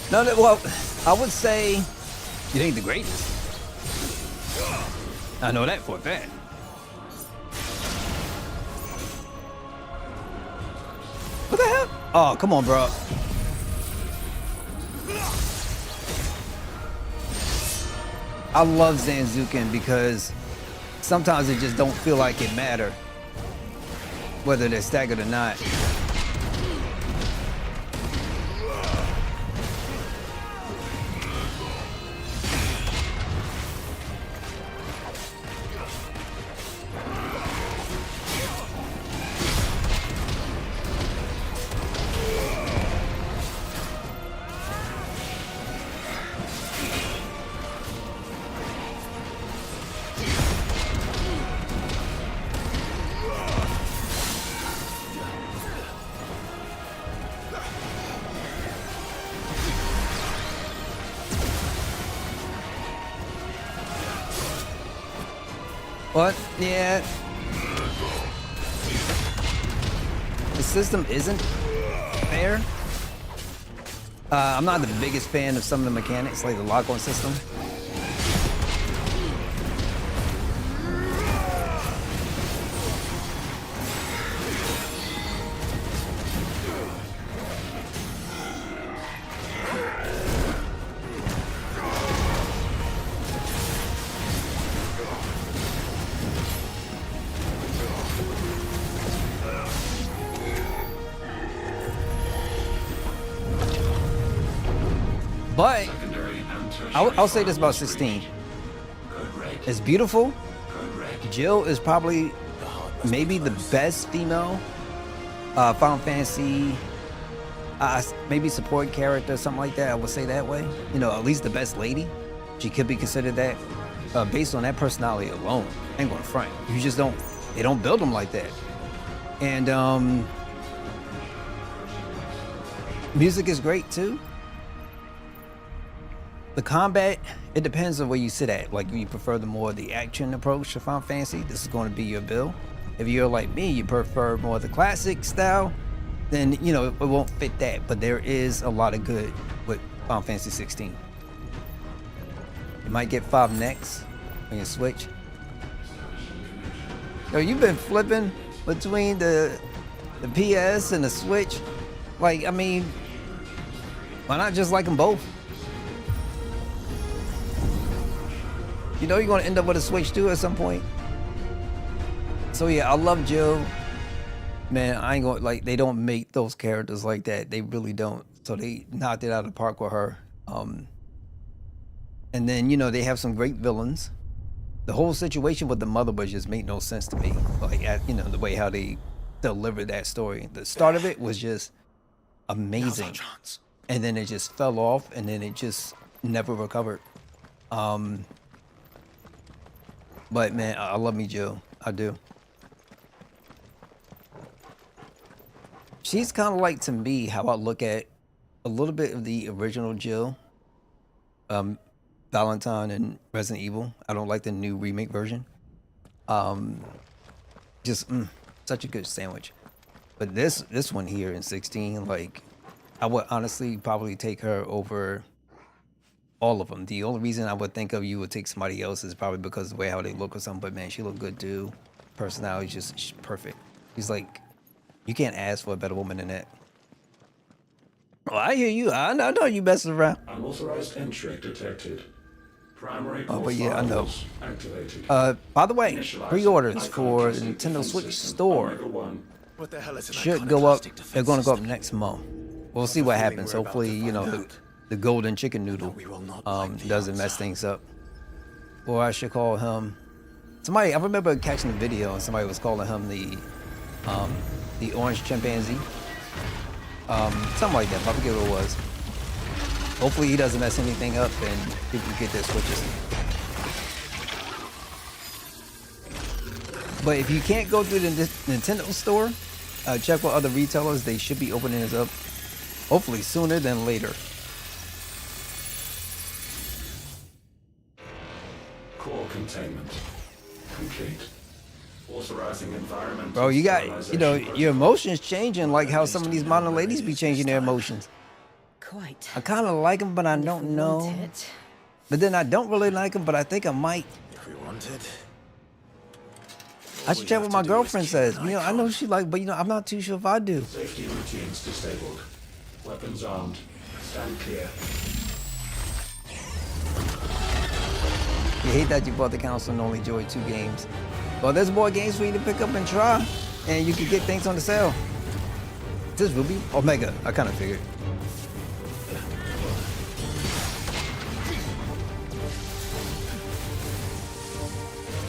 No, well, I would say it ain't the greatest. I know that for a fact. What the hell? Oh, come on, bro. I love Zanzukin because sometimes it just don't feel like it matter whether they're staggered or not. What? Yeah. The system isn't fair. I'm not the biggest fan of some of the mechanics, like the lock-on system. But I'll say this about 16. It's beautiful. Jill is probably maybe the best female Final Fantasy, maybe support character, something like that. I would say that way. You know, at least the best lady. She could be considered that based on that personality alone. I ain't gonna front. You just don't. They don't build them like that. And music is great too. The combat, it depends on where you sit at. Like, if you prefer the action approach to Final Fantasy, this is going to be your build. If you're like me, you prefer more the classic style, then, you know, it won't fit that. But there is a lot of good with Final Fantasy 16. You might get 5 next when you switch. Yo, you've been flipping between the PS and the Switch. Like, I mean, why not just like them both? You know you're gonna end up with a Switch too at some point. So yeah, I love Jill. Man, I ain't gonna, like, they don't make those characters like that. They really don't. So they knocked it out of the park with her. And then, you know, they have some great villains. The whole situation with the mother was just made no sense to me. Like, you know, the way how they delivered that story. The start of it was just amazing. And then it just fell off, and then it just never recovered. But man, I love me Jill. I do. She's kind of like, to me, how I look at a little bit of the original Jill. Valentine and Resident Evil. I don't like the new remake version. Just such a good sandwich. But this one here in 16, like, I would honestly probably take her over all of them. The only reason I would think of you would take somebody else is probably because of the way how they look or something. But man, she looked good too. Personality just perfect. She's like, you can't ask for a better woman than that. Oh, I hear you. I know you messing around. Unauthorized entry detected. Primary but yeah, I know. activated. By the way, pre-orders for the Nintendo Switch store What the hell is should go up. They're going to go up next month. We'll see what happens. Hopefully, you know, the golden chicken noodle doesn't mess things up. Or I should call him. Somebody, I remember catching the video and somebody was calling him the orange chimpanzee. Something like that. I forget what it was. Hopefully he doesn't mess anything up and people get their Switches. But if you can't go through the Nintendo store, check with other retailers. They should be opening this up hopefully sooner than later. Core containment complete. Authorizing environment. Bro, you got, you know, your emotions changing like how some of these modern ladies be changing their emotions. Quite. I kind of like them, but I don't know. But then I don't really like them, but I think I might. If we wanted. I should check what my girlfriend says. You know, I know she like, but you know, I'm not too sure if I do. Safety routines disabled. Weapons armed. Stand clear. You hate that you bought the console and only enjoyed 2 games. Well, there's more games for you to pick up and try, and you can get things on the sale. Is this Ruby? Omega. I kind of figured.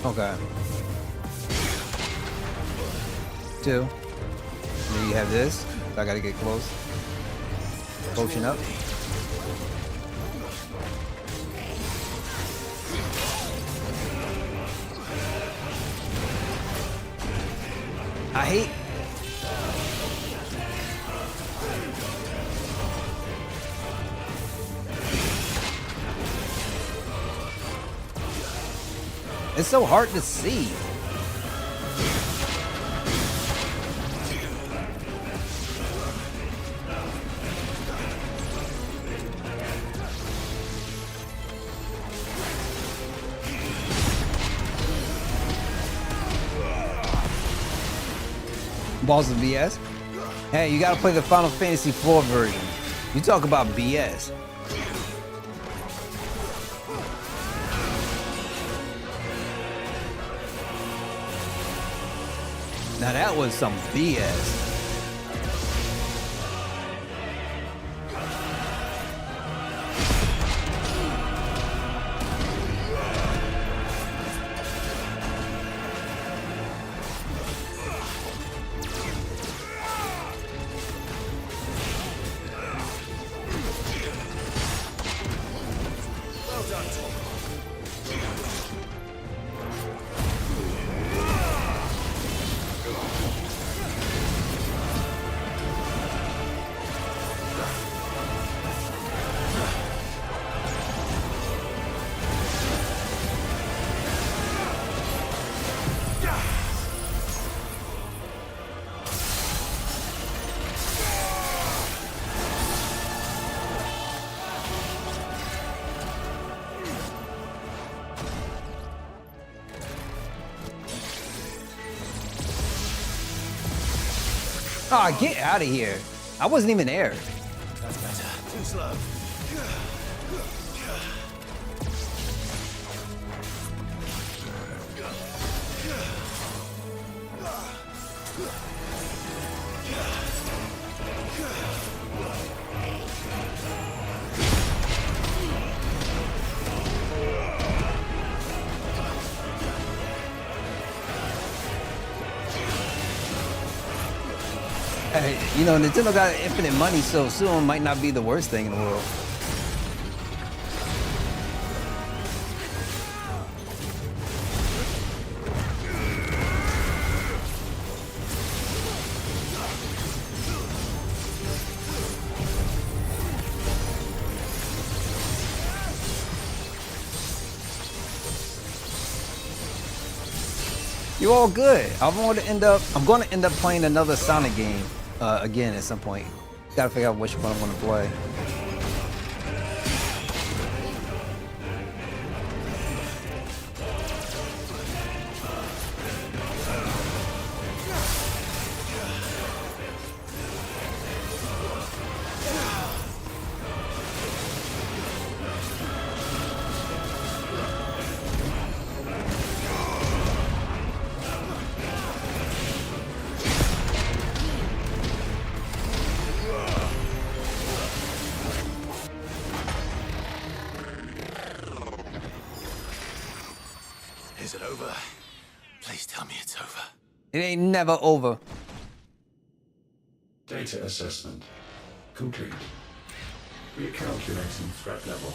Okay. 2. And then you have this. I gotta get close. Potion up. I hate. It's so hard to see. Balls of BS. Hey, you gotta play the Final Fantasy IV version. You talk about BS. Now that was some BS. Oh, get out of here. I wasn't even there. That's better. Too slow. Hey, you know, Nintendo got infinite money, so soon might not be the worst thing in the world. You're all good. I'm going to end up playing another Sonic game again at some point. Gotta figure out which one I want to play. Is it over? Please tell me it's over. It ain't never over. Data assessment complete. Recalculating threat level.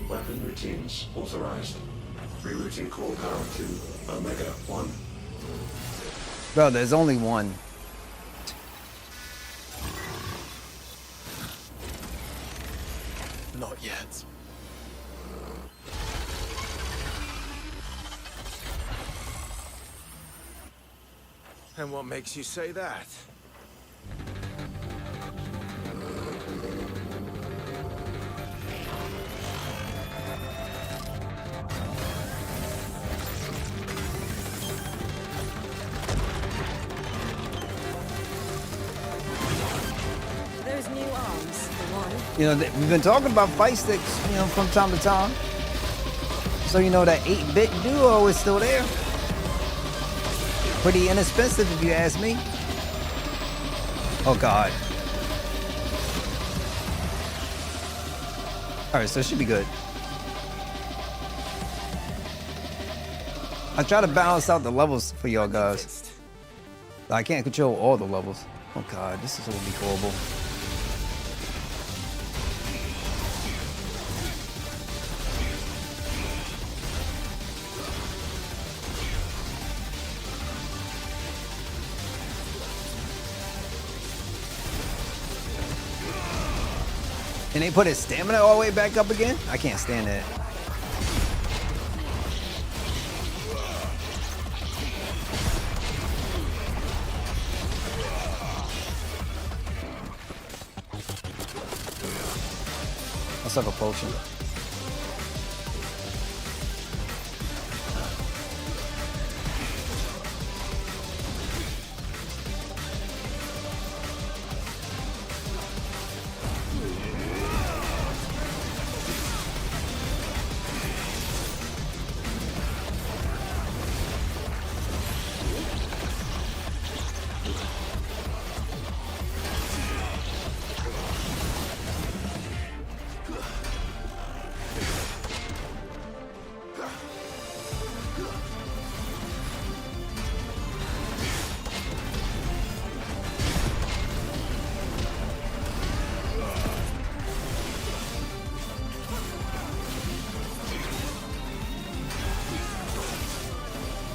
Weapon routines authorized. Rerouting core power to Omega 1. Bro, there's only one. Not yet. And what makes you say that? Those new arms, for one. You know, we've been talking about fight sticks, you know, from time to time. So, you know, that 8-bit duo is still there. Pretty inexpensive if you ask me. Oh God. Alright, so it should be good. I try to balance out the levels for y'all guys. I can't control all the levels. Oh God, this is gonna be horrible. And they put his stamina all the way back up again? I can't stand that. Let's have a potion.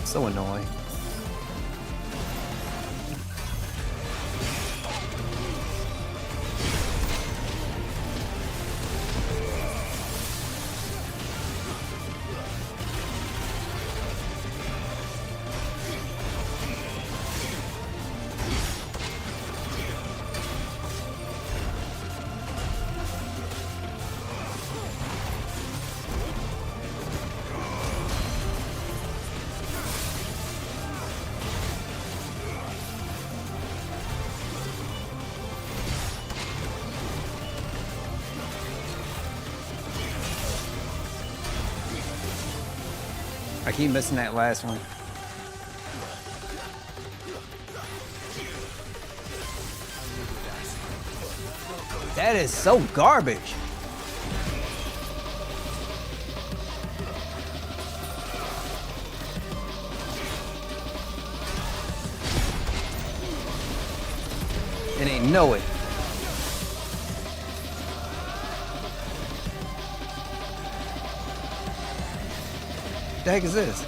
So annoying. I keep missing that last one. That is so garbage. It ain't know it. The heck is this?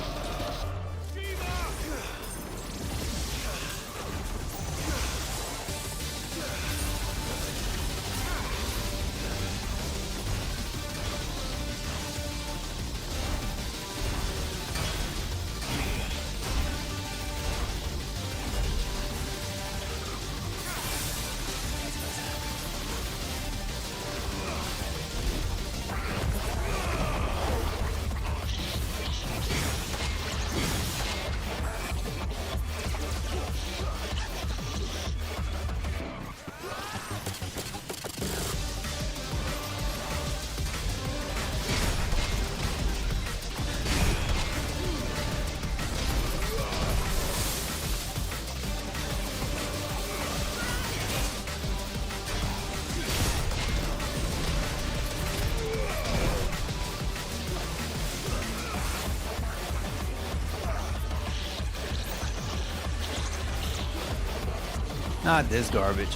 Not this garbage.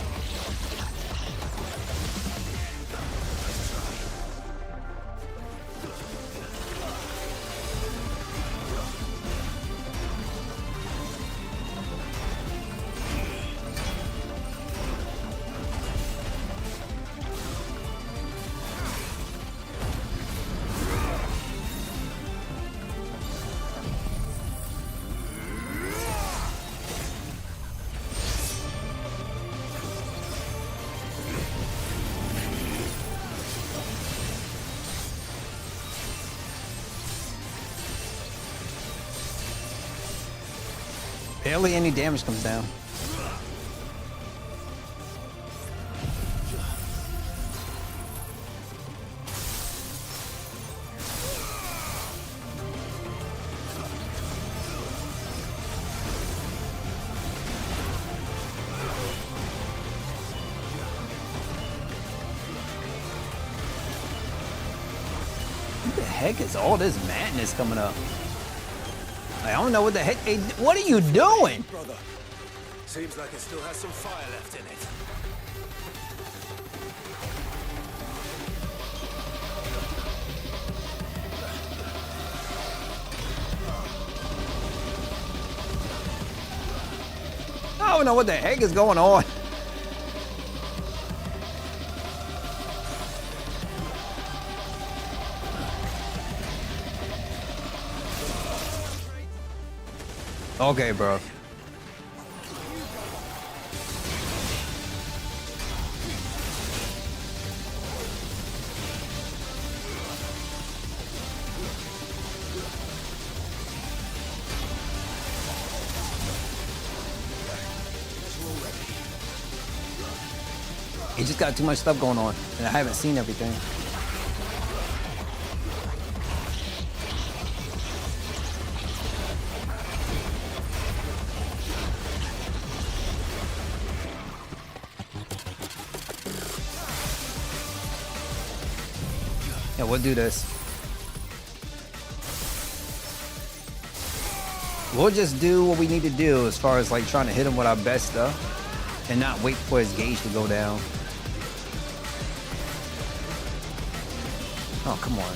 Barely any damage comes down. What the heck is all this madness coming up? I don't know what the heck. Hey, what are you doing? Brother, seems like it still has some fire left in it. I don't know what the heck is going on. Okay, bro. He just got too much stuff going on, and I haven't seen everything. Yeah, we'll do this. We'll just do what we need to do as far as like trying to hit him with our best stuff and not wait for his gauge to go down. Oh, come on.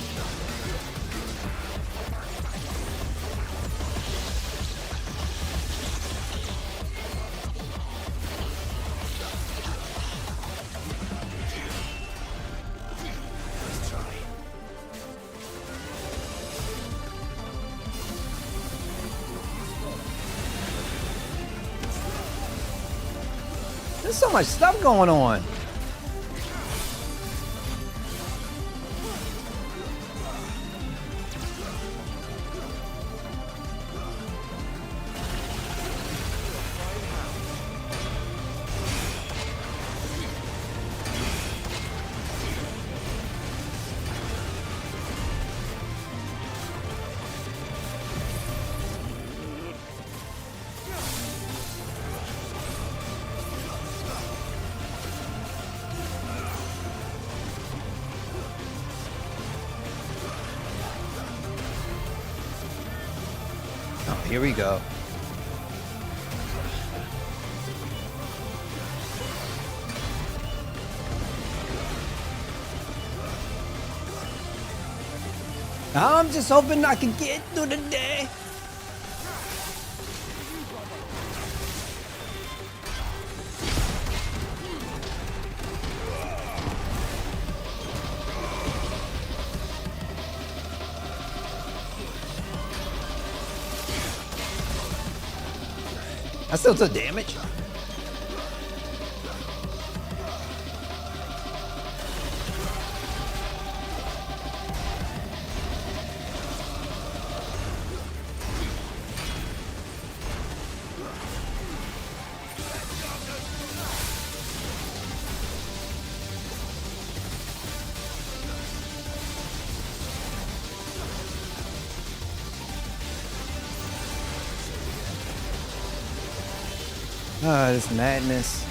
There's so much stuff going on. here we go. I'm just hoping I can get through the day. I still took damage. Ah, this madness.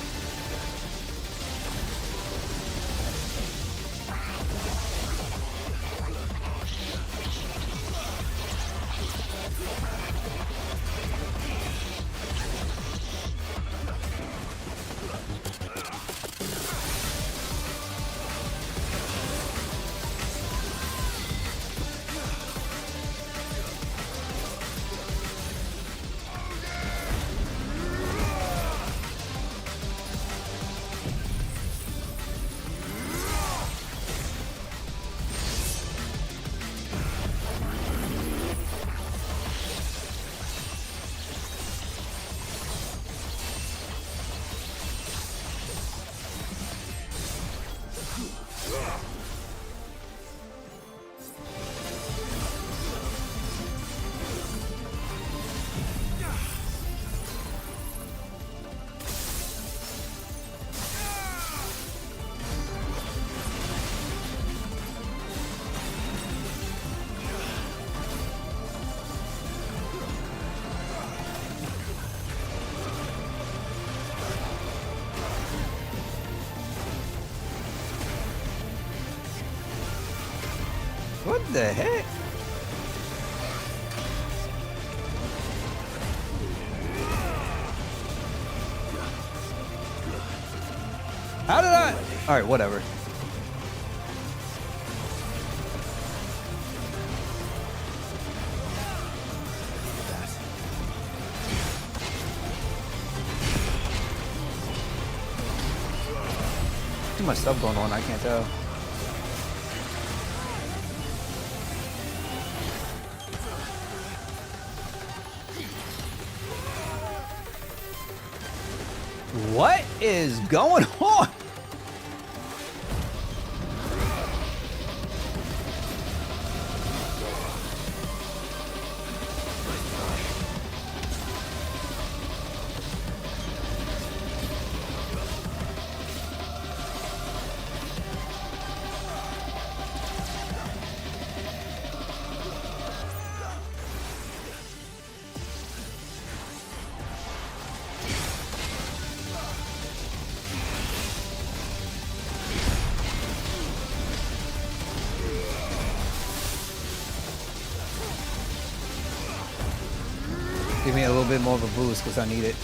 What the heck? How did I? All right, whatever. Too much stuff going on, I can't tell. What is going on? Give me a little bit more of a boost because I need it.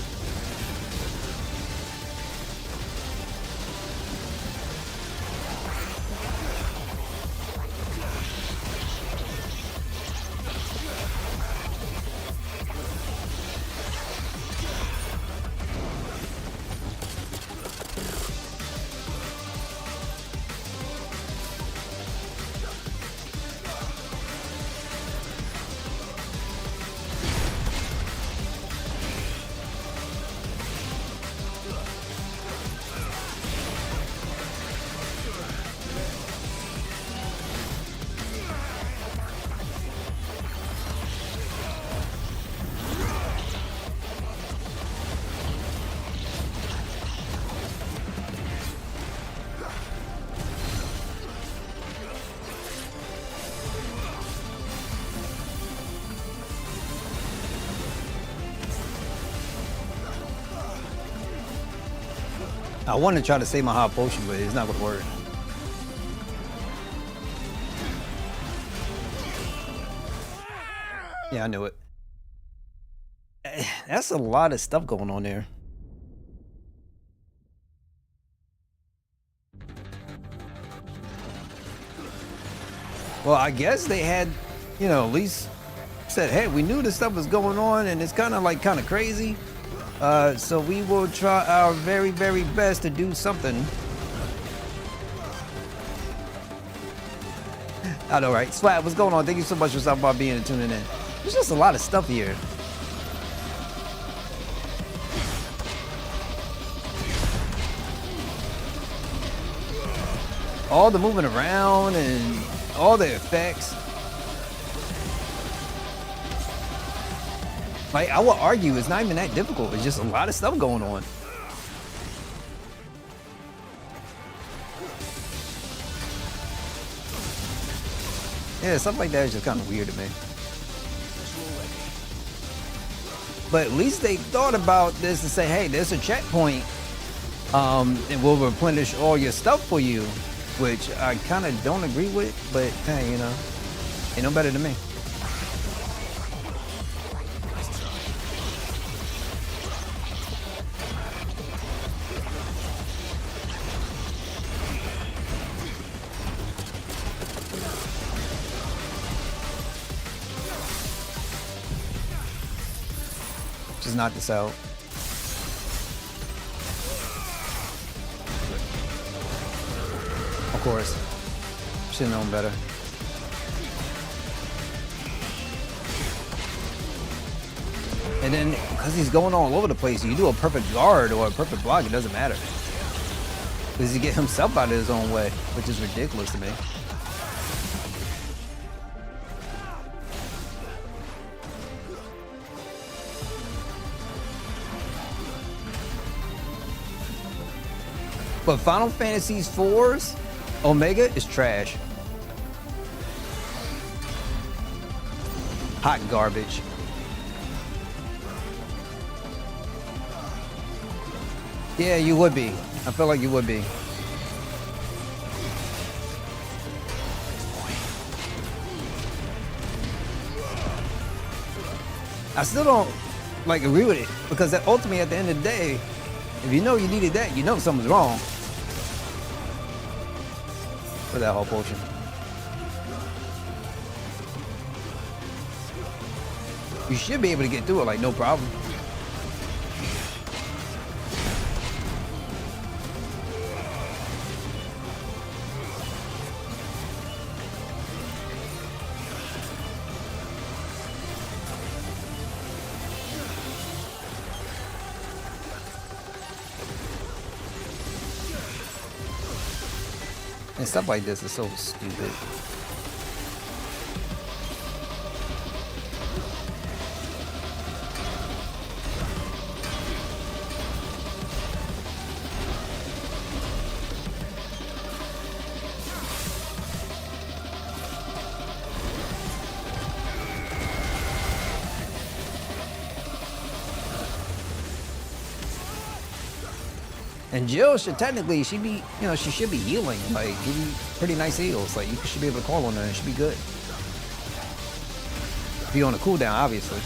I want to try to save my hot potion, but it's not going to work. Yeah, I knew it. that's a lot of stuff going on there. Well, I guess they had, you know, at least said, hey, we knew this stuff was going on and it's kind of crazy. So we will try our very, very best to do something. I know, right? Swat, what's going on? Thank you so much for stopping by, being and tuning in. There's just a lot of stuff here. All the moving around and all the effects. Like, I would argue it's not even that difficult. It's just a lot of stuff going on. Yeah, stuff like that is just kind of weird to me. But at least they thought about this to say, hey, there's a checkpoint, and we'll replenish all your stuff for you, which I kind of don't agree with, but hey, you know, ain't no better than me. Just knock this out. Of course. Should've known better. And then, because he's going all over the place, you do a perfect guard or a perfect block, it doesn't matter. Because he get himself out of his own way, which is ridiculous to me. But Final Fantasy IV's Omega is trash. Hot garbage. Yeah, you would be. I feel like you would be. I still don't like agree with it, because that ultimately at the end of the day, if you know you needed that, you know something's wrong. For that whole potion. You should be able to get through it like no problem. And stuff like this is so stupid. And Jill should technically, she be, you know, she should be healing, like, give you pretty nice heals. Like, you should be able to call on her and she'd be good. Be on a cooldown, obviously.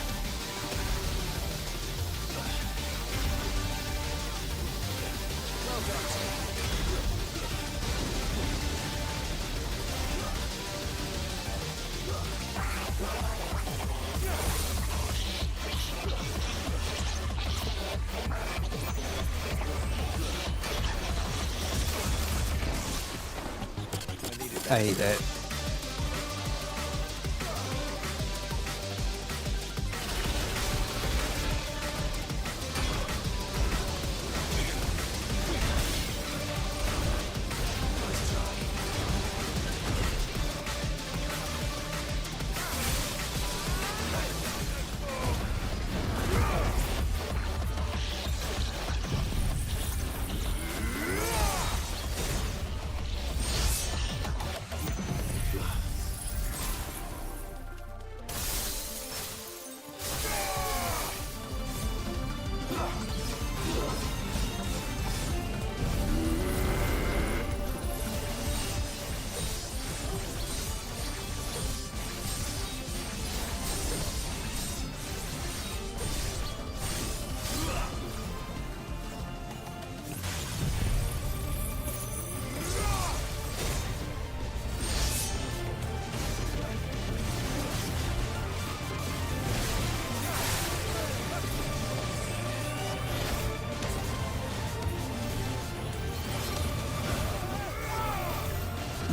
I hate that.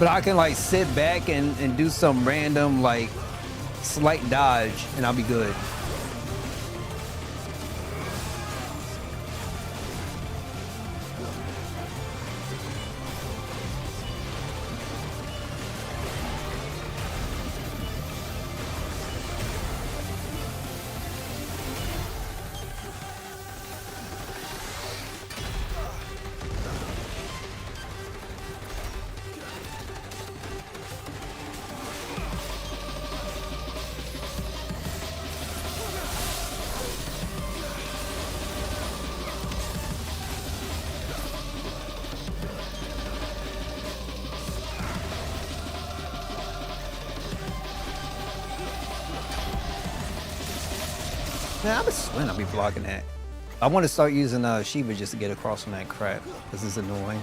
But I can like sit back and do some random like slight dodge and I'll be good. Man, I swear I'll be blocking that. I want to start using Shiva just to get across from that crap. This is annoying.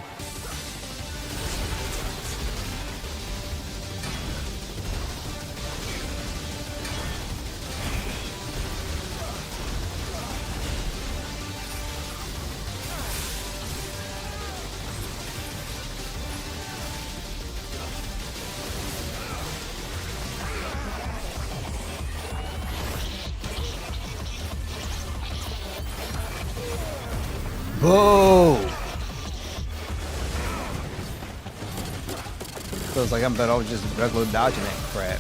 Whoa! Feels like I'm better off just regular dodging that crap.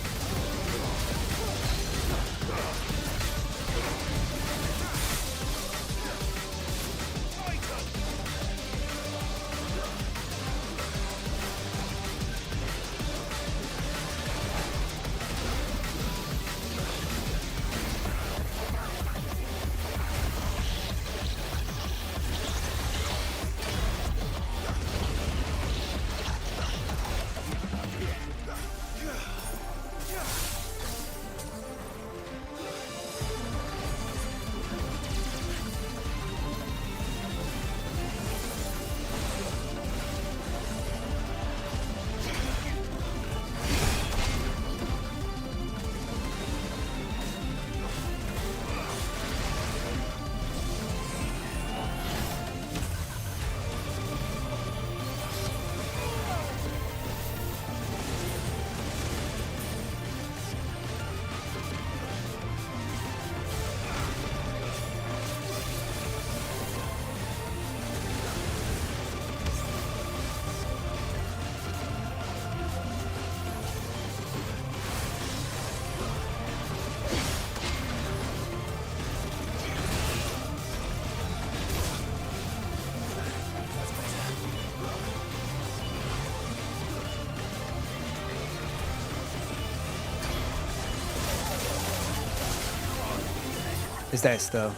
It's that stuff.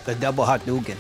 The double hot Dugan.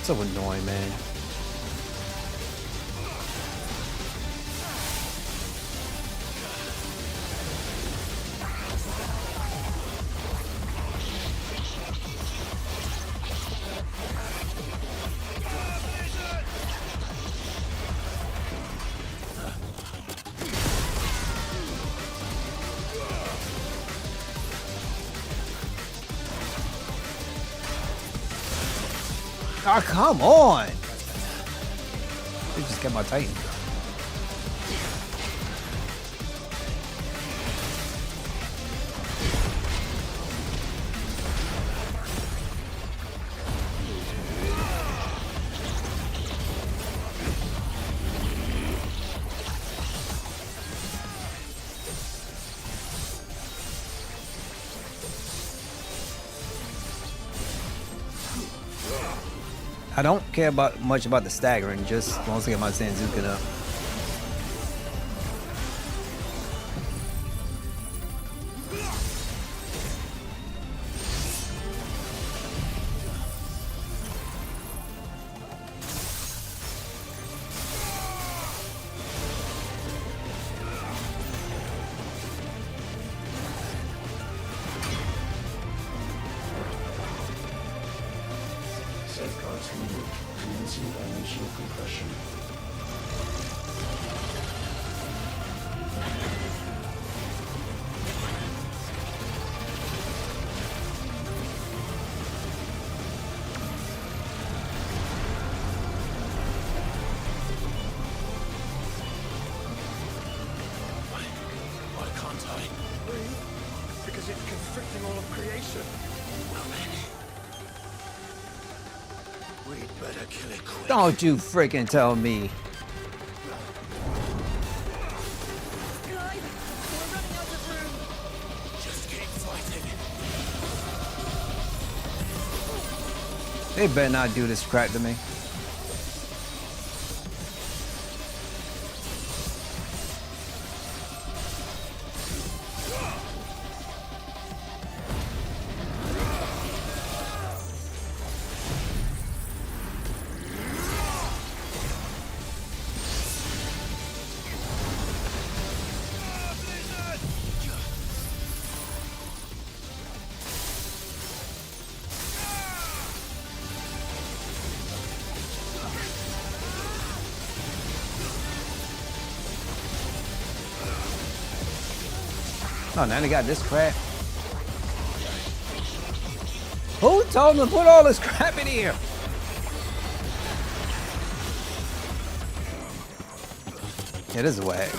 So annoying, man. Oh, come on! They just get my Titan. I don't care much about the staggering, just as long as I get my Zanzuka up. dimensional compression. Why can't I? Breathe? Because it's constricting all of creation. Well then. We'd better kill it quick. Don't you freaking tell me. Just keep fighting. They better not do this crap to me. Oh, now they got this crap. Who told them to put all this crap in here? Yeah, this is whack.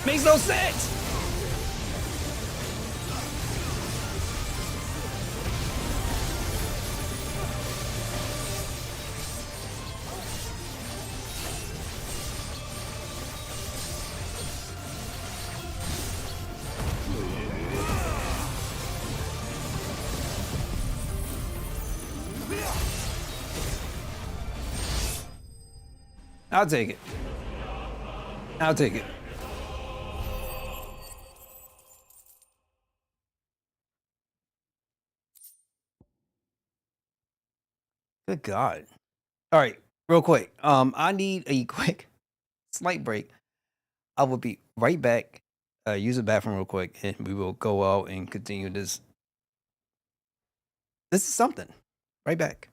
Makes no sense. I'll take it. I'll take it. Good God. All right, real quick. I need a quick slight break. I will be right back. Use the bathroom real quick, and we will go out and continue this. This is something. Right back.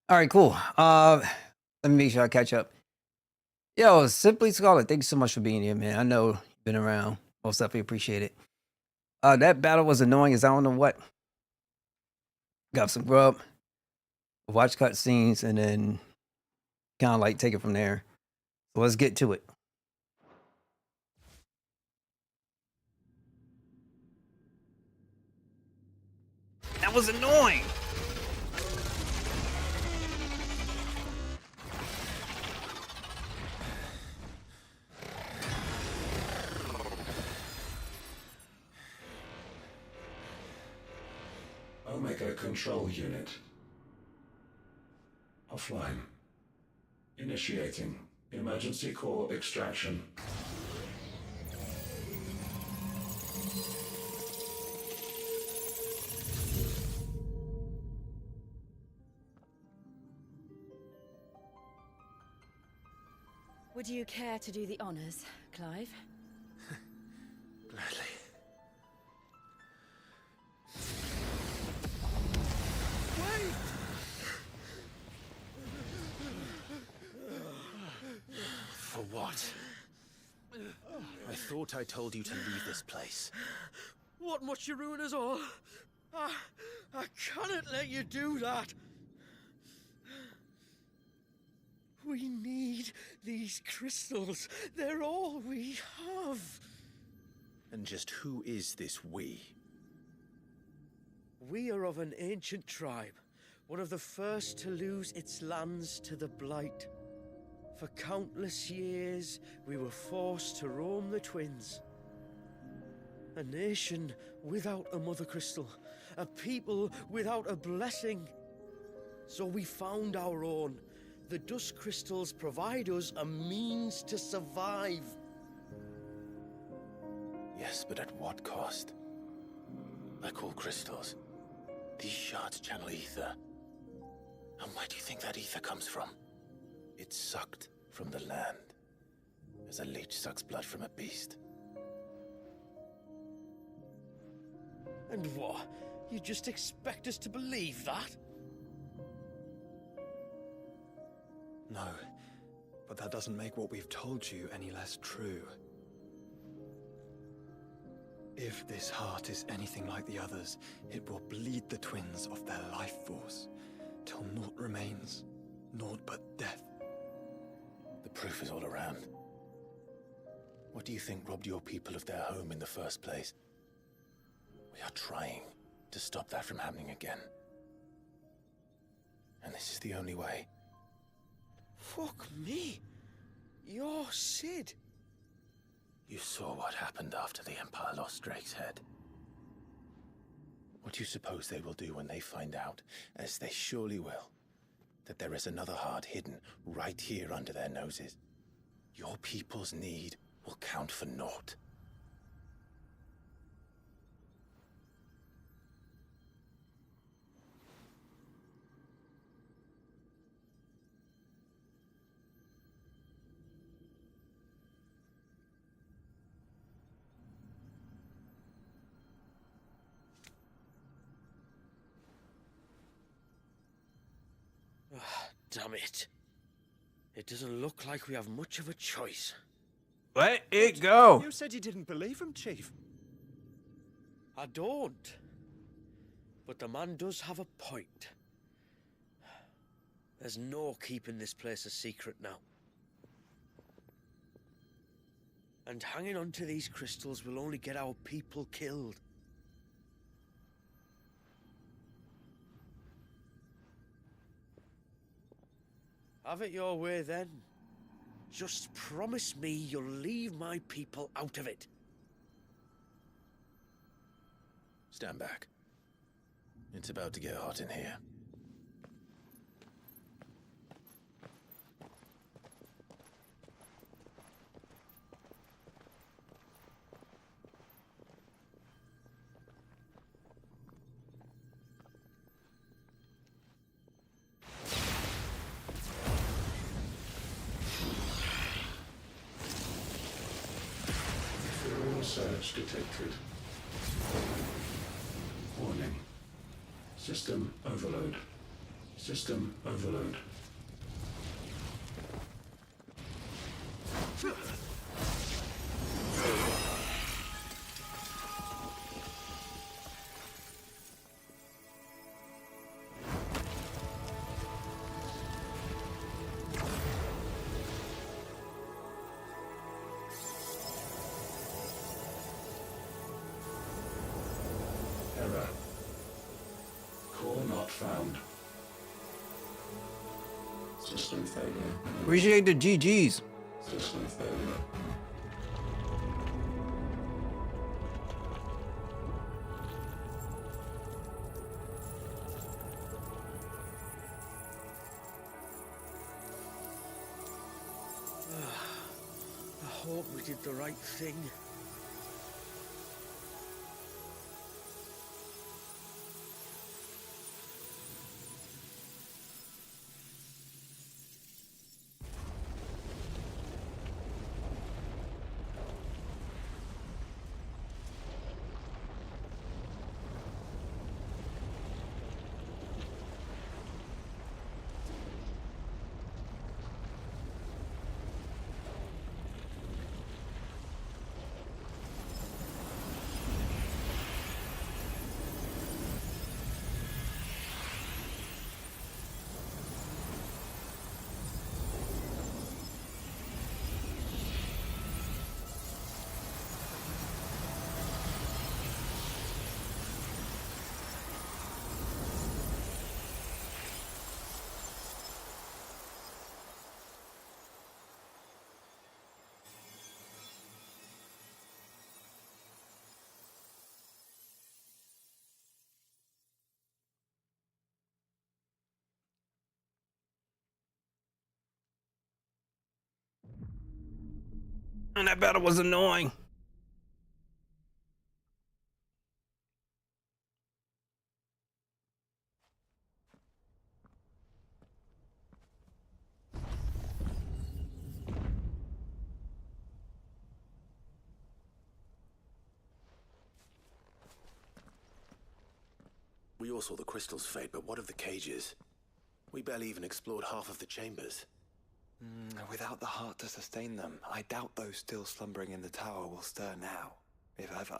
All right, cool. Let me make sure I catch up. Yo, Simply Scarlet, thank you so much for being here, man. I know you've been around. Most definitely appreciate it. That battle was annoying as I don't know what. Got some grub, watch cutscenes, and then kind of like take it from there. So let's get to it. That was annoying. Omega Control Unit. Offline. Initiating emergency core extraction. Would you care to do the honors, Clive? Gladly. For what? I thought I told you to leave this place. What must you ruin us all? I cannot let you do that. We need these crystals. They're all we have. And just who is this we? We are of an ancient tribe, one of the first to lose its lands to the Blight. For countless years, we were forced to roam the Twins. A nation without a mother crystal, a people without a blessing. So we found our own. The Dusk Crystals provide us a means to survive. Yes, but at what cost? Like all crystals, these shards channel ether. And where do you think that ether comes from? It's sucked from the land, as a leech sucks blood from a beast. And what? You just expect us to believe that? No, but that doesn't make what we've told you any less true. If this heart is anything like the others, it will bleed the Twins of their life force, till naught remains, naught but death. The proof is all around. What do you think robbed your people of their home in the first place? We are trying to stop that from happening again. And this is the only way. Fuck me. You're Sid. You saw what happened after the Empire lost Drake's head. What do you suppose they will do when they find out, as they surely will, that there is another heart hidden right here under their noses? Your people's need will count for naught. Damn it. It doesn't look like we have much of a choice. Let it go. You said you didn't believe him, Chief. I don't. But the man does have a point. There's no keeping this place a secret now. And hanging on to these crystals will only get our people killed. Have it your way, then. Just promise me you'll leave my people out of it. Stand back. It's about to get hot in here. Tower surge detected. Warning. System overload. System overload. Error. Core not found. System failure. Appreciate the GGs. System failure. I hope we did the right thing. And that battle was annoying. We all saw the crystal's fate, but what of the cages? We barely even explored half of the chambers. Without the heart to sustain them, I doubt those still slumbering in the tower will stir now, if ever.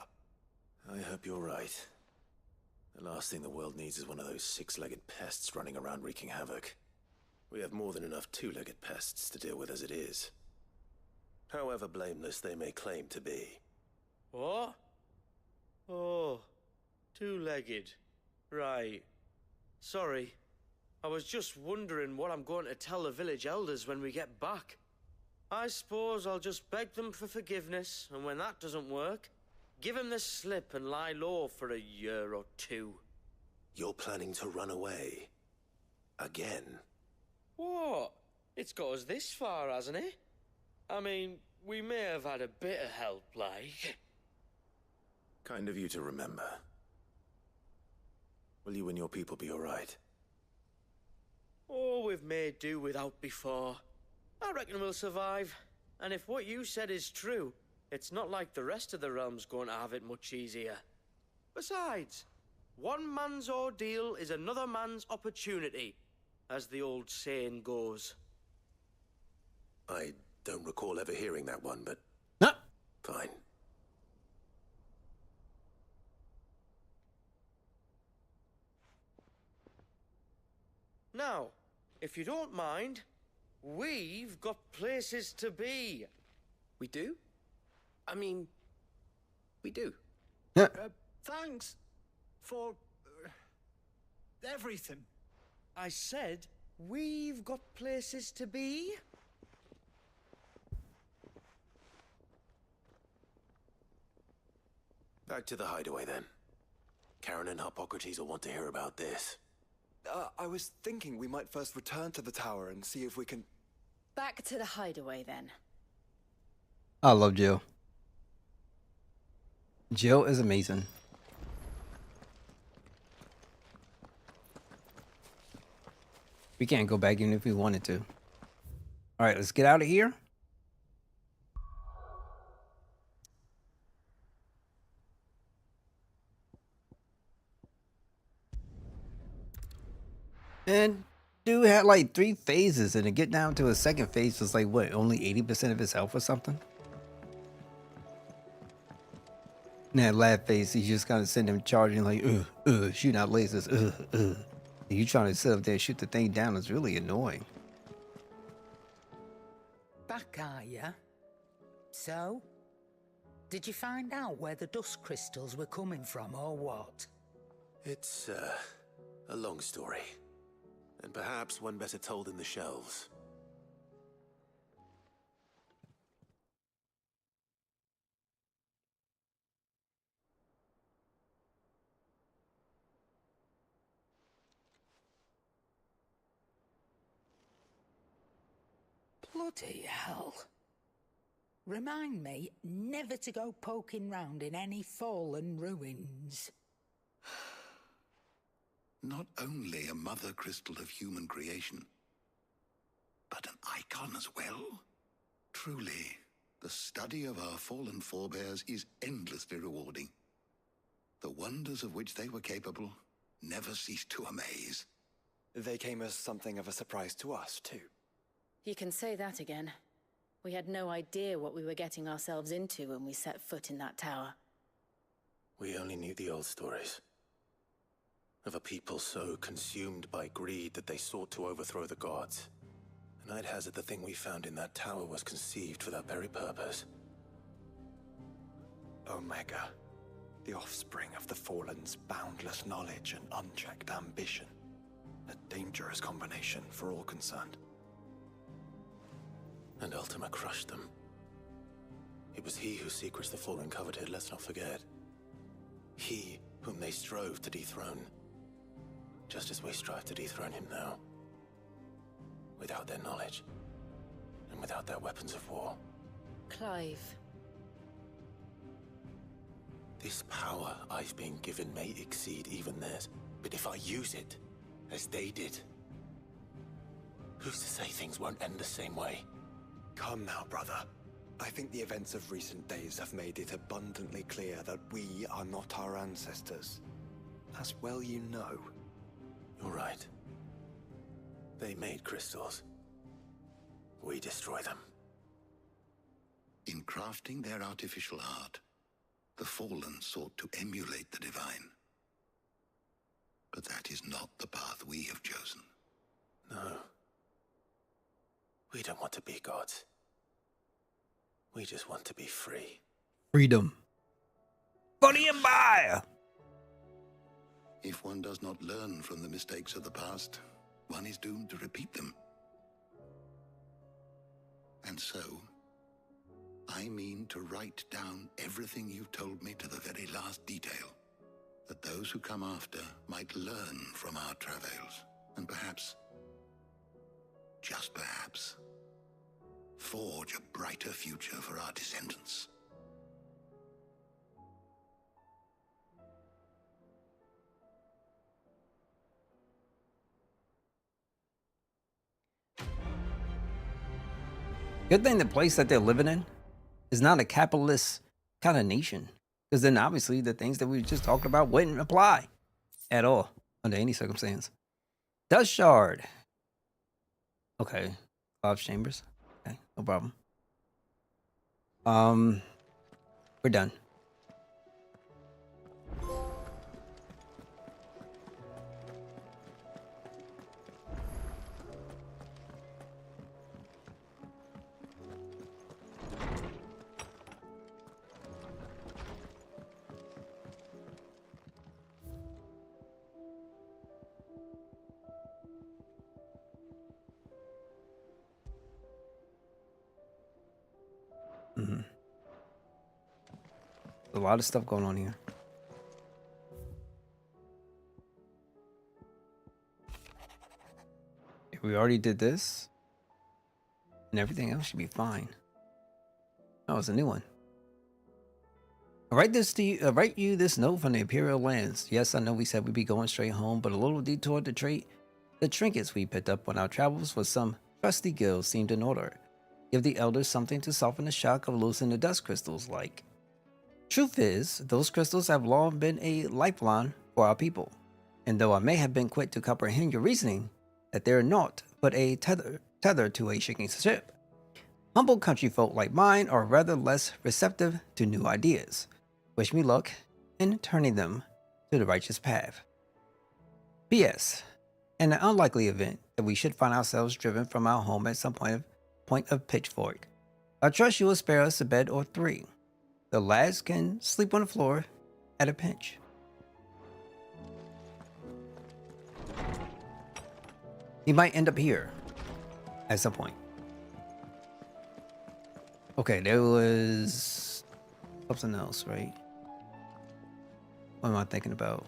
I hope you're right. The last thing the world needs is one of those six-legged pests running around wreaking havoc. We have more than enough two-legged pests to deal with as it is. However blameless they may claim to be. What? Oh, two-legged. Right. Sorry. I was just wondering what I'm going to tell the village elders when we get back. I suppose I'll just beg them for forgiveness, and when that doesn't work, give them the slip and lie low for a year or two. You're planning to run away? Again? What? It's got us this far, hasn't it? I mean, we may have had a bit of help, like. Kind of you to remember. Will you and your people be alright? Oh, we've made do without before. I reckon we'll survive. And if what you said is true, it's not like the rest of the realm's going to have it much easier. Besides, one man's ordeal is another man's opportunity, as the old saying goes. I don't recall ever hearing that one, but... Fine. Now, if you don't mind, we've got places to be. We do? I mean, we do. Thanks for everything. I said we've got places to be. Back to the hideaway, then. Karen and Hippocrates will want to hear about this. I was thinking we might first return to the tower and see if we can... Back to the hideaway, then. I love Jill. Jill is amazing. We can't go back even if we wanted to. All right, let's get out of here. And dude had like 3 phases, and to get down to a second phase was like what, only 80% of his health or something? And that last phase, he's just kind of sitting there charging like, shooting out lasers, And you trying to sit up there and shoot the thing down is really annoying. Back, are ya? So? Did you find out where the dust crystals were coming from, or what? It's, a long story. And perhaps one better told in the shelves. Bloody hell. Remind me never to go poking round in any fallen ruins. Not only a mother crystal of human creation, but an icon as well. Truly, the study of our fallen forebears is endlessly rewarding. The wonders of which they were capable never cease to amaze. They came as something of a surprise to us, too. You can say that again. We had no idea what we were getting ourselves into when we set foot in that tower. We only knew the old stories. Of a people so consumed by greed that they sought to overthrow the gods. And I'd hazard the thing we found in that tower was conceived for that very purpose. Omega, the offspring of the Fallen's boundless knowledge and unchecked ambition. A dangerous combination for all concerned. And Ultima crushed them. It was he whose secrets the Fallen coveted, let's not forget. He whom they strove to dethrone. Just as we strive to dethrone him now. Without their knowledge. And without their weapons of war. Clive. This power I've been given may exceed even theirs. But if I use it, as they did, who's to say things won't end the same way? Come now, brother. I think the events of recent days have made it abundantly clear that we are not our ancestors. As well you know. You're right. They made crystals. We destroy them. In crafting their artificial art, the Fallen sought to emulate the divine. But that is not the path we have chosen. No. We don't want to be gods. We just want to be free. Freedom. Funny and buy. If one does not learn from the mistakes of the past, one is doomed to repeat them. And so, I mean to write down everything you've told me to the very last detail, that those who come after might learn from our travails, and perhaps, just perhaps, forge a brighter future for our descendants. Good thing the place that they're living in is not a capitalist kind of nation. Because then obviously the things that we were just talking about wouldn't apply at all under any circumstance. Dust shard. Okay. Five chambers. Okay, no problem. We're done. A lot of stuff going on here. We already did this, and everything else should be fine. Oh, it's a new one. I write this to you. Write you this note from the Imperial lands. Yes, I know we said we'd be going straight home, but a little detour to trade the trinkets we picked up on our travels with some trusty guilds seemed in order. Give the elders something to soften the shock of losing the dust crystals. Like, truth is, those crystals have long been a lifeline for our people. And though I may have been quick to comprehend your reasoning, that they're naught but a tether to a shaking ship. Humble country folk like mine are rather less receptive to new ideas. Wish me luck in turning them to the righteous path. P.S. In the unlikely event that we should find ourselves driven from our home at some point of pitchfork, I trust you will spare us a bed or three. The lads can sleep on the floor at a pinch. He might end up here at some point. Okay, there was something else, right? What am I thinking about?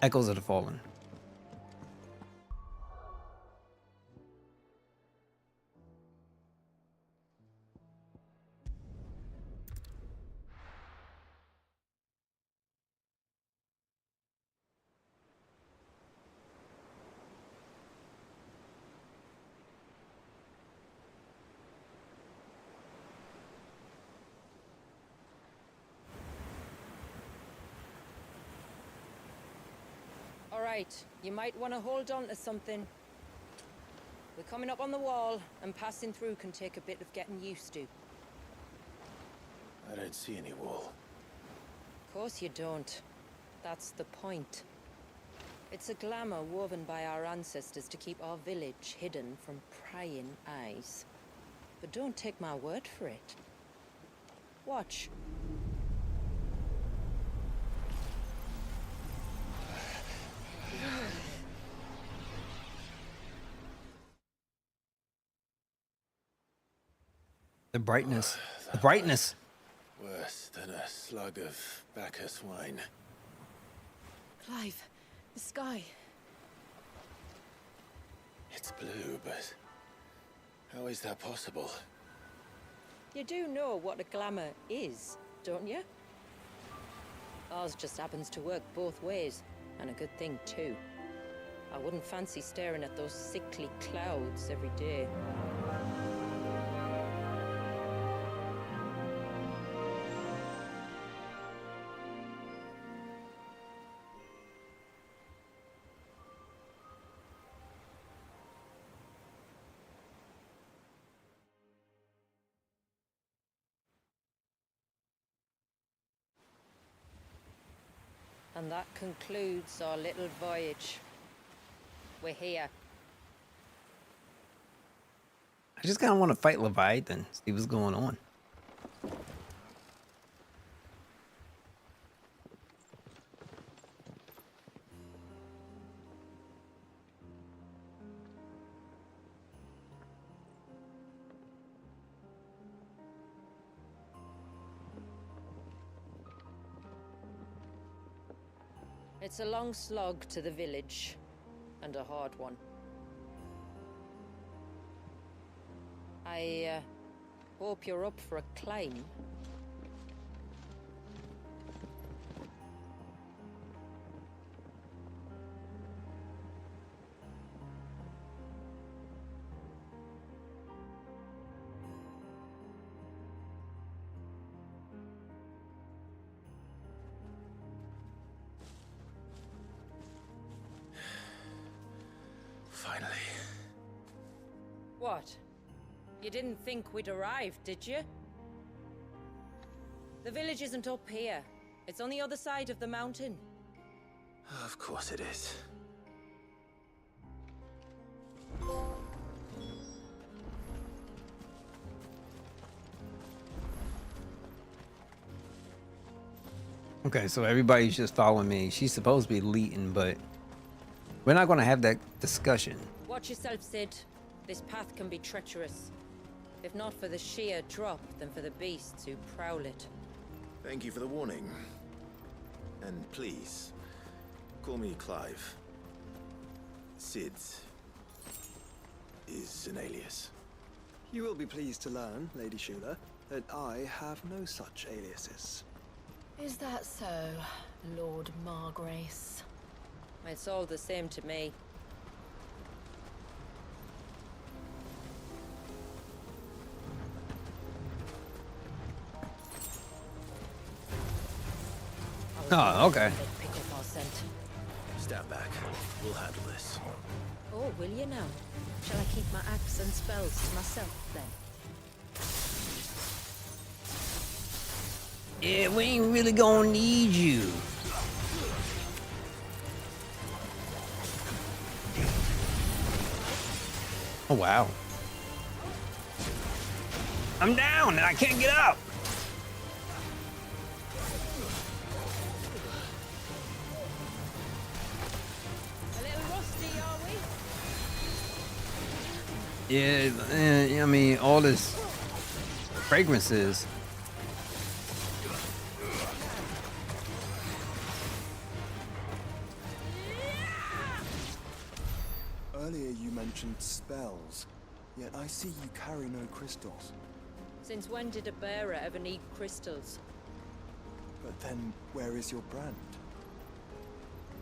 Echoes of the Fallen. All right, you might want to hold on to something. We're coming up on the wall, and passing through can take a bit of getting used to. I don't see any wall. Of course you don't. That's the point. It's a glamour woven by our ancestors to keep our village hidden from prying eyes. But don't take my word for it. Watch. The brightness. The brightness. Worse than a slug of Bacchus wine. Clive, the sky. It's blue, but how is that possible? You do know what a glamour is, don't you? Ours just happens to work both ways, and a good thing too. I wouldn't fancy staring at those sickly clouds every day. And that concludes our little voyage. We're here. I just kind of want to fight Leviathan, see what's going on. It's a long slog to the village, and a hard one. I hope you're up for a climb. Finally. What? You didn't think we'd arrived, did you? The village isn't up here. It's on the other side of the mountain. Of course it is. Okay, so everybody's just following me. She's supposed to be leading, but we're not going to have that discussion. Watch yourself, Sid. This path can be treacherous. If not for the sheer drop, then for the beasts who prowl it. Thank you for the warning. And please, call me Clive. Sid is an alias. You will be pleased to learn, Lady Shula, that I have no such aliases. Is that so, Lord Margrace? It's all the same to me. Oh, okay. Pick up our scent. Stand back. We'll handle this. Oh, will you now? Shall I keep my axe and spells to myself then? Yeah, we ain't really gonna need you. Oh, wow. I'm down and I can't get up. A little rusty, are we? Yeah, I mean, all this fragrances. Earlier you mentioned spells, yet I see you carry no crystals. Since when did a bearer ever need crystals? But then, where is your brand?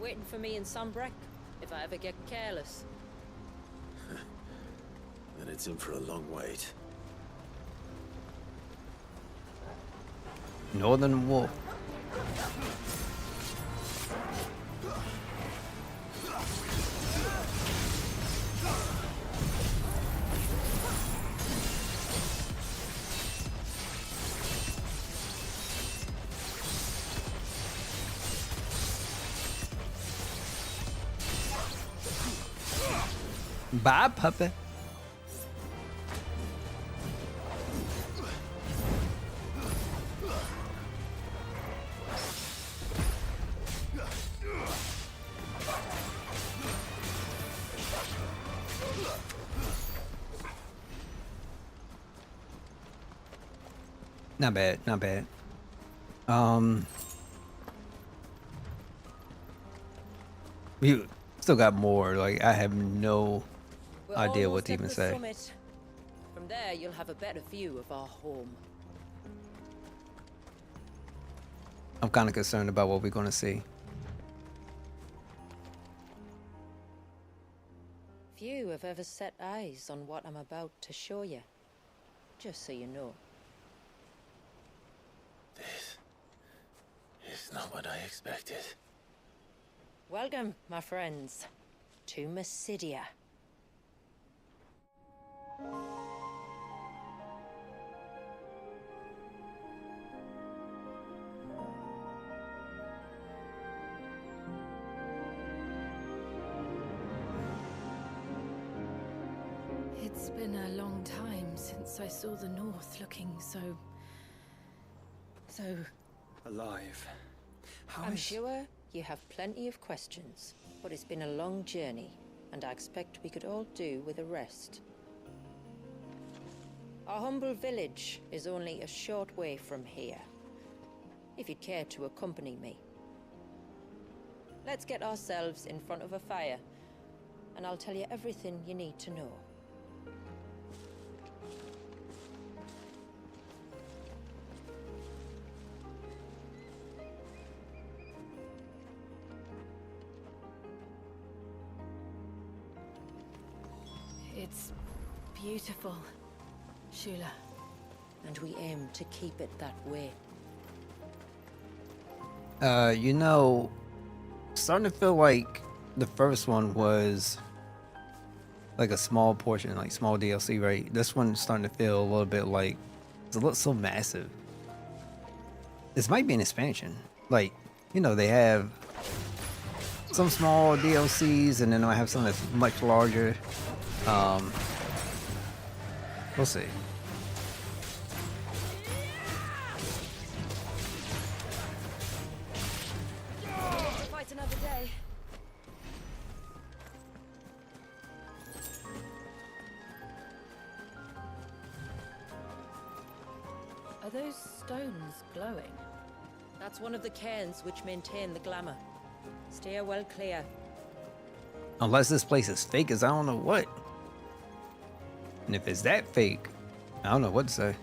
Waiting for me in Sunbreck, if I ever get careless. Then it's in for a long wait. Northern Wolf. Bye, puppy. Not bad, not bad. You still got more. Like, I have no idea what to even say. Summit. From there, you'll have a better view of our home. I'm kind of concerned about what we're going to see. Few have ever set eyes on what I'm about to show you. Just so you know. This is not what I expected. Welcome, my friends, to Mysidia. It's been a long time since I saw the North looking so Alive. I'm sure you have plenty of questions, but it's been a long journey, and I expect we could all do with a rest. Our humble village is only a short way from here, if you'd care to accompany me. Let's get ourselves in front of a fire, and I'll tell you everything you need to know. It's beautiful, Shula. And we aim to keep it that way. You know, starting to feel like the first one was like a small portion, like small DLC, right? This one's starting to feel a little bit like it looks so massive. This might be an expansion. Like, you know, they have some small DLCs and then I have some that's much larger. We'll see. Fight another day. Are those stones glowing? That's one of the cairns which maintain the glamour. Steer well clear. Unless this place is fake as I don't know what. And if it's that fake, I don't know what to say.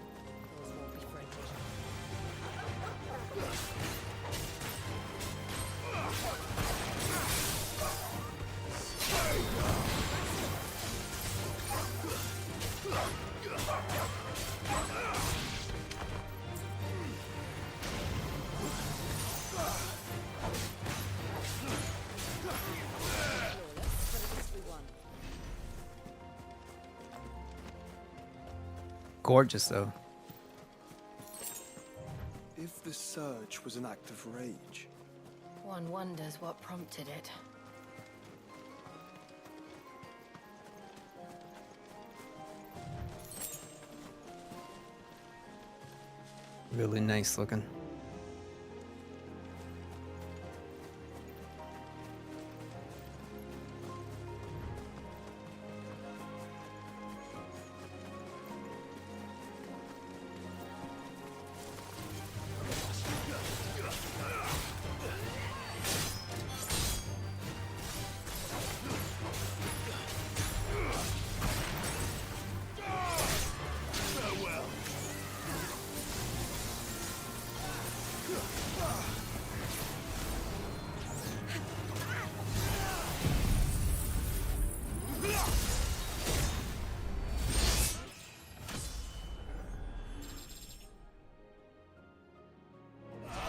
Gorgeous though. If the surge was an act of rage, One wonders what prompted it. Really nice looking.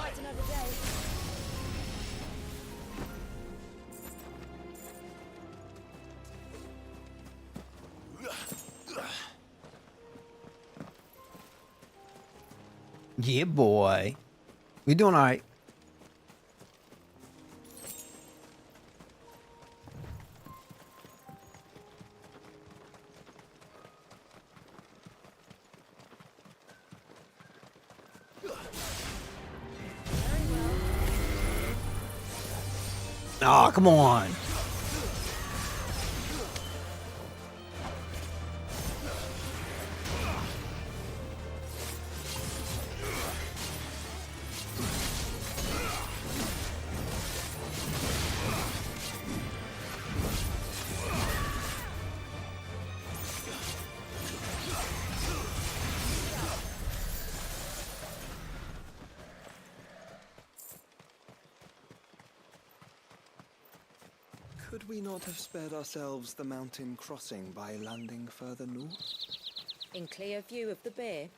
Fight another day. Yeah, boy. We doing all right. Oh, come on. could we not have spared ourselves the mountain crossing by landing further north? In clear view of the bay?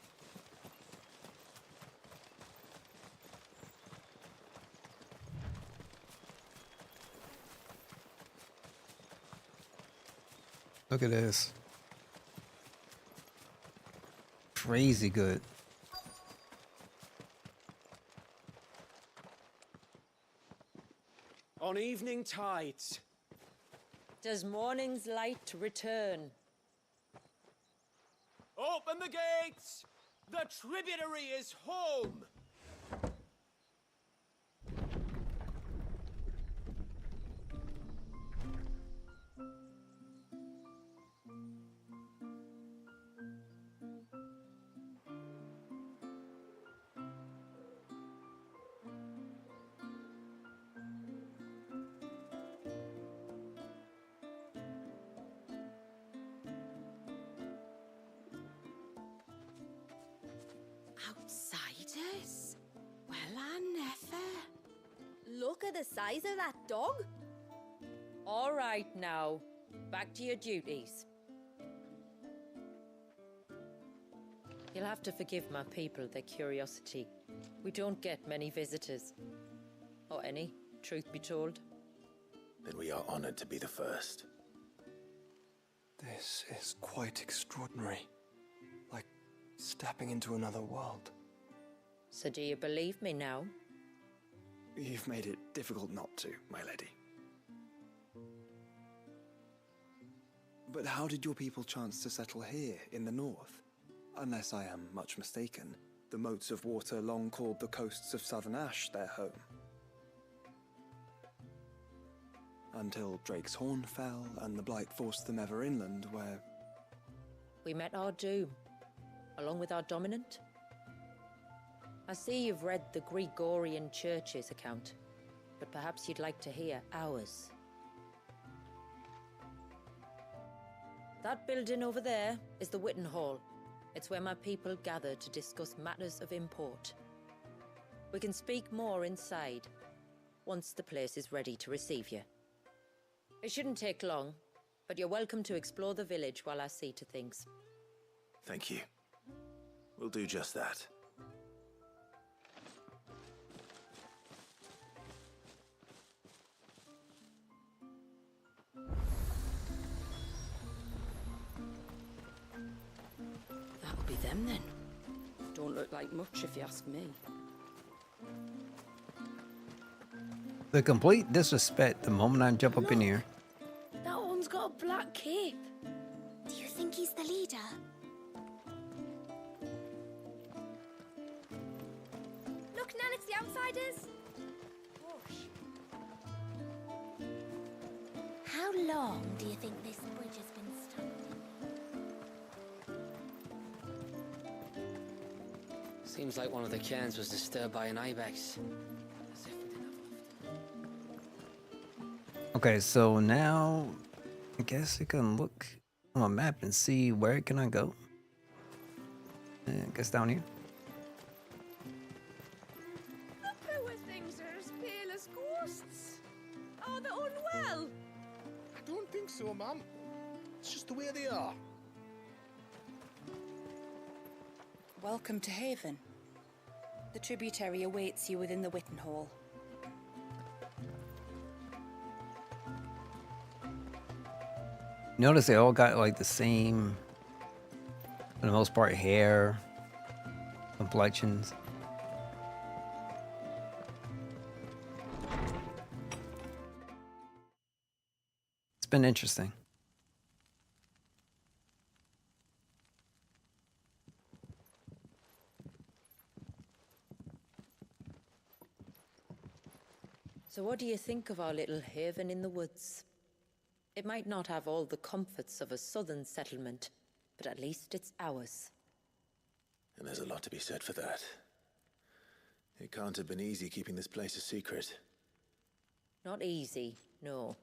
Look at this. Crazy good. On evening tides. Does morning's light return? Open the gates! The tributary is home! Outsiders? Well, I never. Look at the size of that dog. All right now, back to your duties. You'll have to forgive my people their curiosity. We don't get many visitors. Or any, truth be told. Then we are honored to be the first. This is quite extraordinary. Like stepping into another world. So do you believe me now? You've made it difficult not to, my lady. But how did your people chance to settle here in the north? Unless I am much mistaken, the moats of water long called the coasts of southern Ash their home. Until Drake's Horn fell and the Blight forced them ever inland, where... We met our doom, along with our dominant. I see you've read the Gregorian Church's account, but perhaps you'd like to hear ours. That building over there is the Witten Hall. It's where my people gather to discuss matters of import. We can speak more inside, once the place is ready to receive you. It shouldn't take long, but you're welcome to explore the village while I see to things. Thank you. We'll do just that. That Could be them then. Don't look like much if you ask me. The complete disrespect the moment I jump up in here. That one's got a black cape. Do you think he's the leader? Look, Nan, it's the outsiders. How long do you think this bridge has been stuck? Seems like one of the cairns was disturbed by an ibex. Okay, so now I guess you can look on a map and see where can I go. I guess down here. The poor things are as pale as ghosts. Are they unwell? I don't think so, ma'am. It's just the way they are. Welcome to Haven. The tributary awaits you within the Witten Hall. Notice they all got like the same, for the most part, hair, complexions. It's been interesting. So what do you think of our little haven in the woods? It might not have all the comforts of a southern settlement, but at least it's ours. And there's a lot to be said for that. It can't have been easy keeping this place a secret. Not easy, no.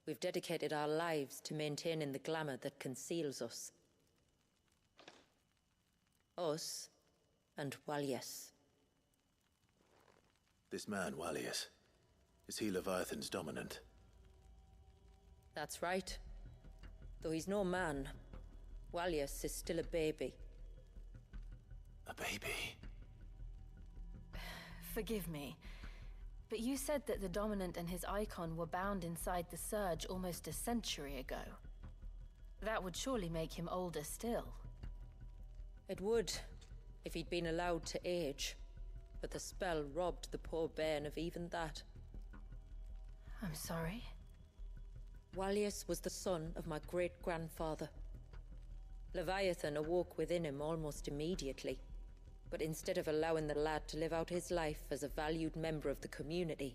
We've dedicated our lives to maintaining the glamour that conceals us. Us and Walyes. This man, Walyes, is he Leviathan's dominant? That's right. Though he's no man, Walyes is still a baby. A baby? Forgive me, but you said that the Dominant and his icon were bound inside the Surge almost a century ago. That would surely make him older still. It would, if he'd been allowed to age. But the spell robbed the poor bairn of even that. I'm sorry? Walyes was the son of my great-grandfather. Leviathan awoke within him almost immediately. But instead of allowing the lad to live out his life as a valued member of the community,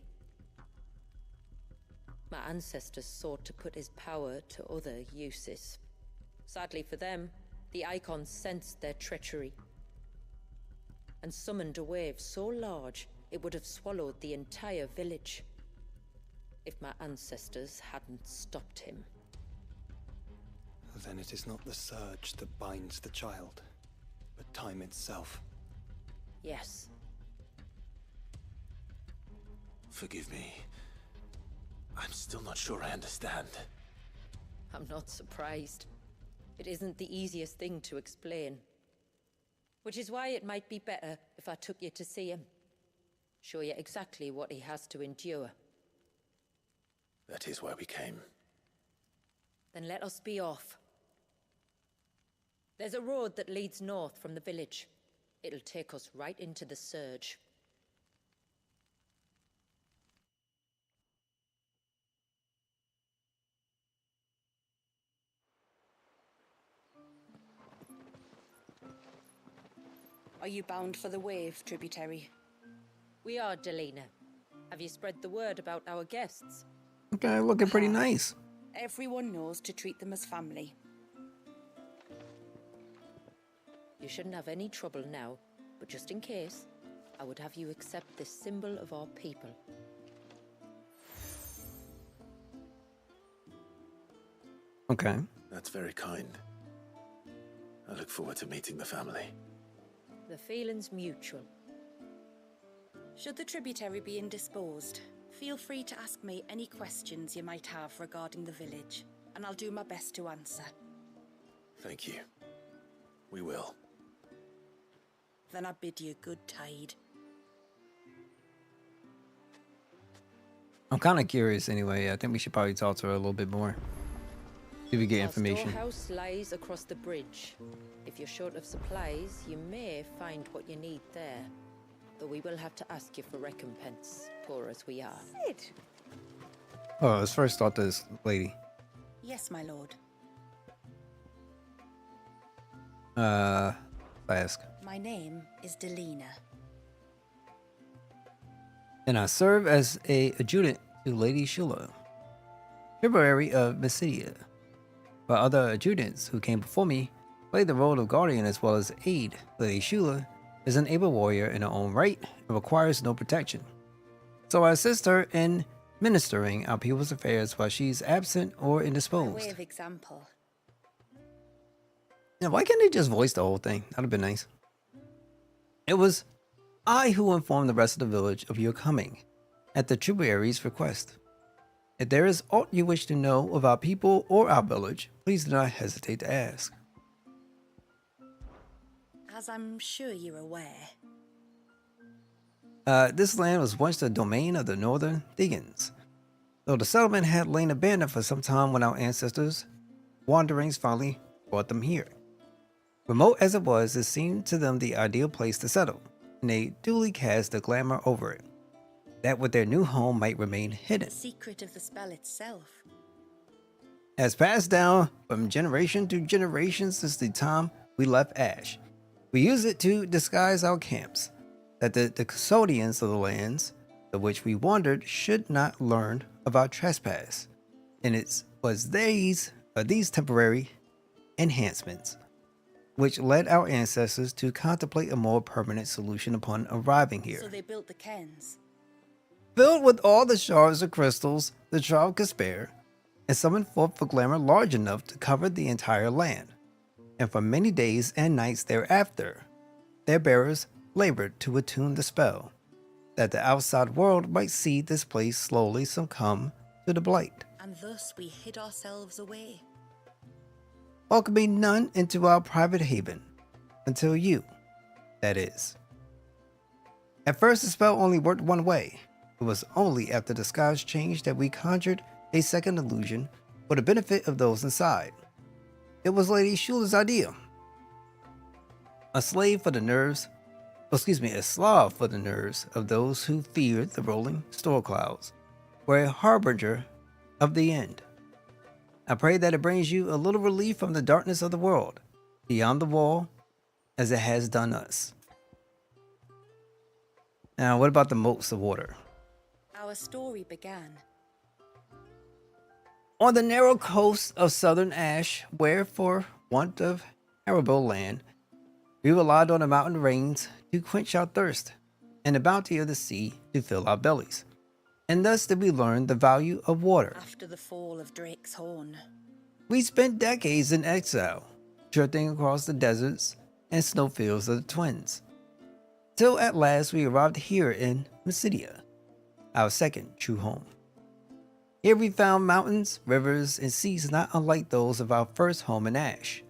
my ancestors sought to put his power to other uses. Sadly for them, the icons sensed their treachery and summoned a wave so large it would have swallowed the entire village if my ancestors hadn't stopped him. Then it is not the surge that binds the child, but time itself. Yes. Forgive me. I'm still not sure I understand. I'm not surprised. It isn't the easiest thing to explain. Which is why it might be better if I took you to see him. Show you exactly what he has to endure. That is why we came. Then let us be off. There's a road that leads north from the village. It'll take us right into the Surge. Are you bound for the Wave, tributary? We are, Delina. Have you spread the word about our guests? Okay, looking pretty nice. Everyone knows to treat them as family. You shouldn't have any trouble now, but just in case, I would have you accept this symbol of our people. Okay. That's very kind. I look forward to meeting the family. The feeling's mutual. Should the tributary be indisposed, feel free to ask me any questions you might have regarding the village, and I'll do my best to answer. Thank you. We will. Then I bid you good tide. I'm kind of curious anyway. I think we should probably talk to her a little bit more. Did we get Our information? storehouse lies across the bridge. If you're short of supplies, you may find what you need there. Though we will have to ask you for recompense, poor as we are. Sid, Oh, let's first start this lady. Yes, my lord. Ask. My name is Delina. And I serve as a adjutant to Lady Shula, tributary of Mysidia. But other adjutants who came before me played the role of guardian as well as aid. Lady Shula is an able warrior in her own right and requires no protection. So I assist her in ministering our people's affairs while she's absent or By way indisposed. of example, Now, why can't they just voice the whole thing? That'd have been nice. It was I who informed the rest of the village of your coming, at the tributary's request. If there is aught you wish to know of our people or our village, please do not hesitate to ask. as I'm sure you're aware, This land was once the domain of the northern Thegans, though the settlement had lain abandoned for some time when our ancestors' wanderings finally brought them here. Remote as it was, it seemed to them the ideal place to settle, and they duly cast a glamour over it, that with their new home might remain hidden. the secret of the spell itself. Has passed down from generation to generation since the time we left Ash. We use it to disguise our camps, that the custodians of the lands of which we wandered should not learn of our trespass. And it was these temporary enhancements which led our ancestors to contemplate a more permanent solution upon arriving here. So they built the cairns. Filled with all the shards of crystals the tribe could spare, and summoned forth a glamour large enough to cover the entire land. And for many days and nights thereafter, their bearers labored to attune the spell, that the outside world might see this place slowly succumb to the blight, And thus we hid ourselves away. welcoming none into our private haven, until you, that is. At first the spell only worked one way. It was only after the skies changed that we conjured a second illusion for the benefit of those inside. It was Lady Shula's idea. A slav for the nerves of those who feared the rolling storm clouds, were a harbinger of the end. I pray that it brings you a little relief from the darkness of the world, beyond the wall, as it has done us. Now, what about the moats of water? Our story began. On the narrow coast of southern Ash, where for want of arable land, we relied on the mountain rains to quench our thirst, and the bounty of the sea to fill our bellies. And thus did we learn the value of water. After the fall of Drake's Horn, We spent decades in exile, drifting across the deserts and snowfields of the Twins, till at last we arrived here in Mysidia, our second true home. Here we found mountains, rivers, and seas not unlike those of our first home in Ash.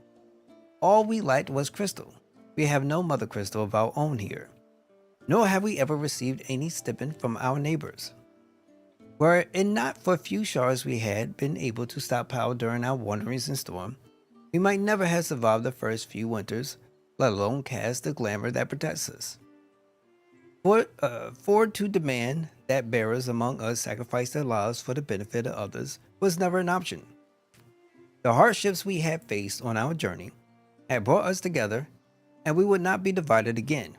All we lacked was crystal. We have no mother crystal of our own here, nor have we ever received any stipend from our neighbors. Were it not for a few shards we had been able to stockpile during our wanderings in storm, we might never have survived the first few winters, let alone cast the glamour that protects us. For to demand that bearers among us sacrifice their lives for the benefit of others was never an option. The hardships we had faced on our journey had brought us together, and we would not be divided again.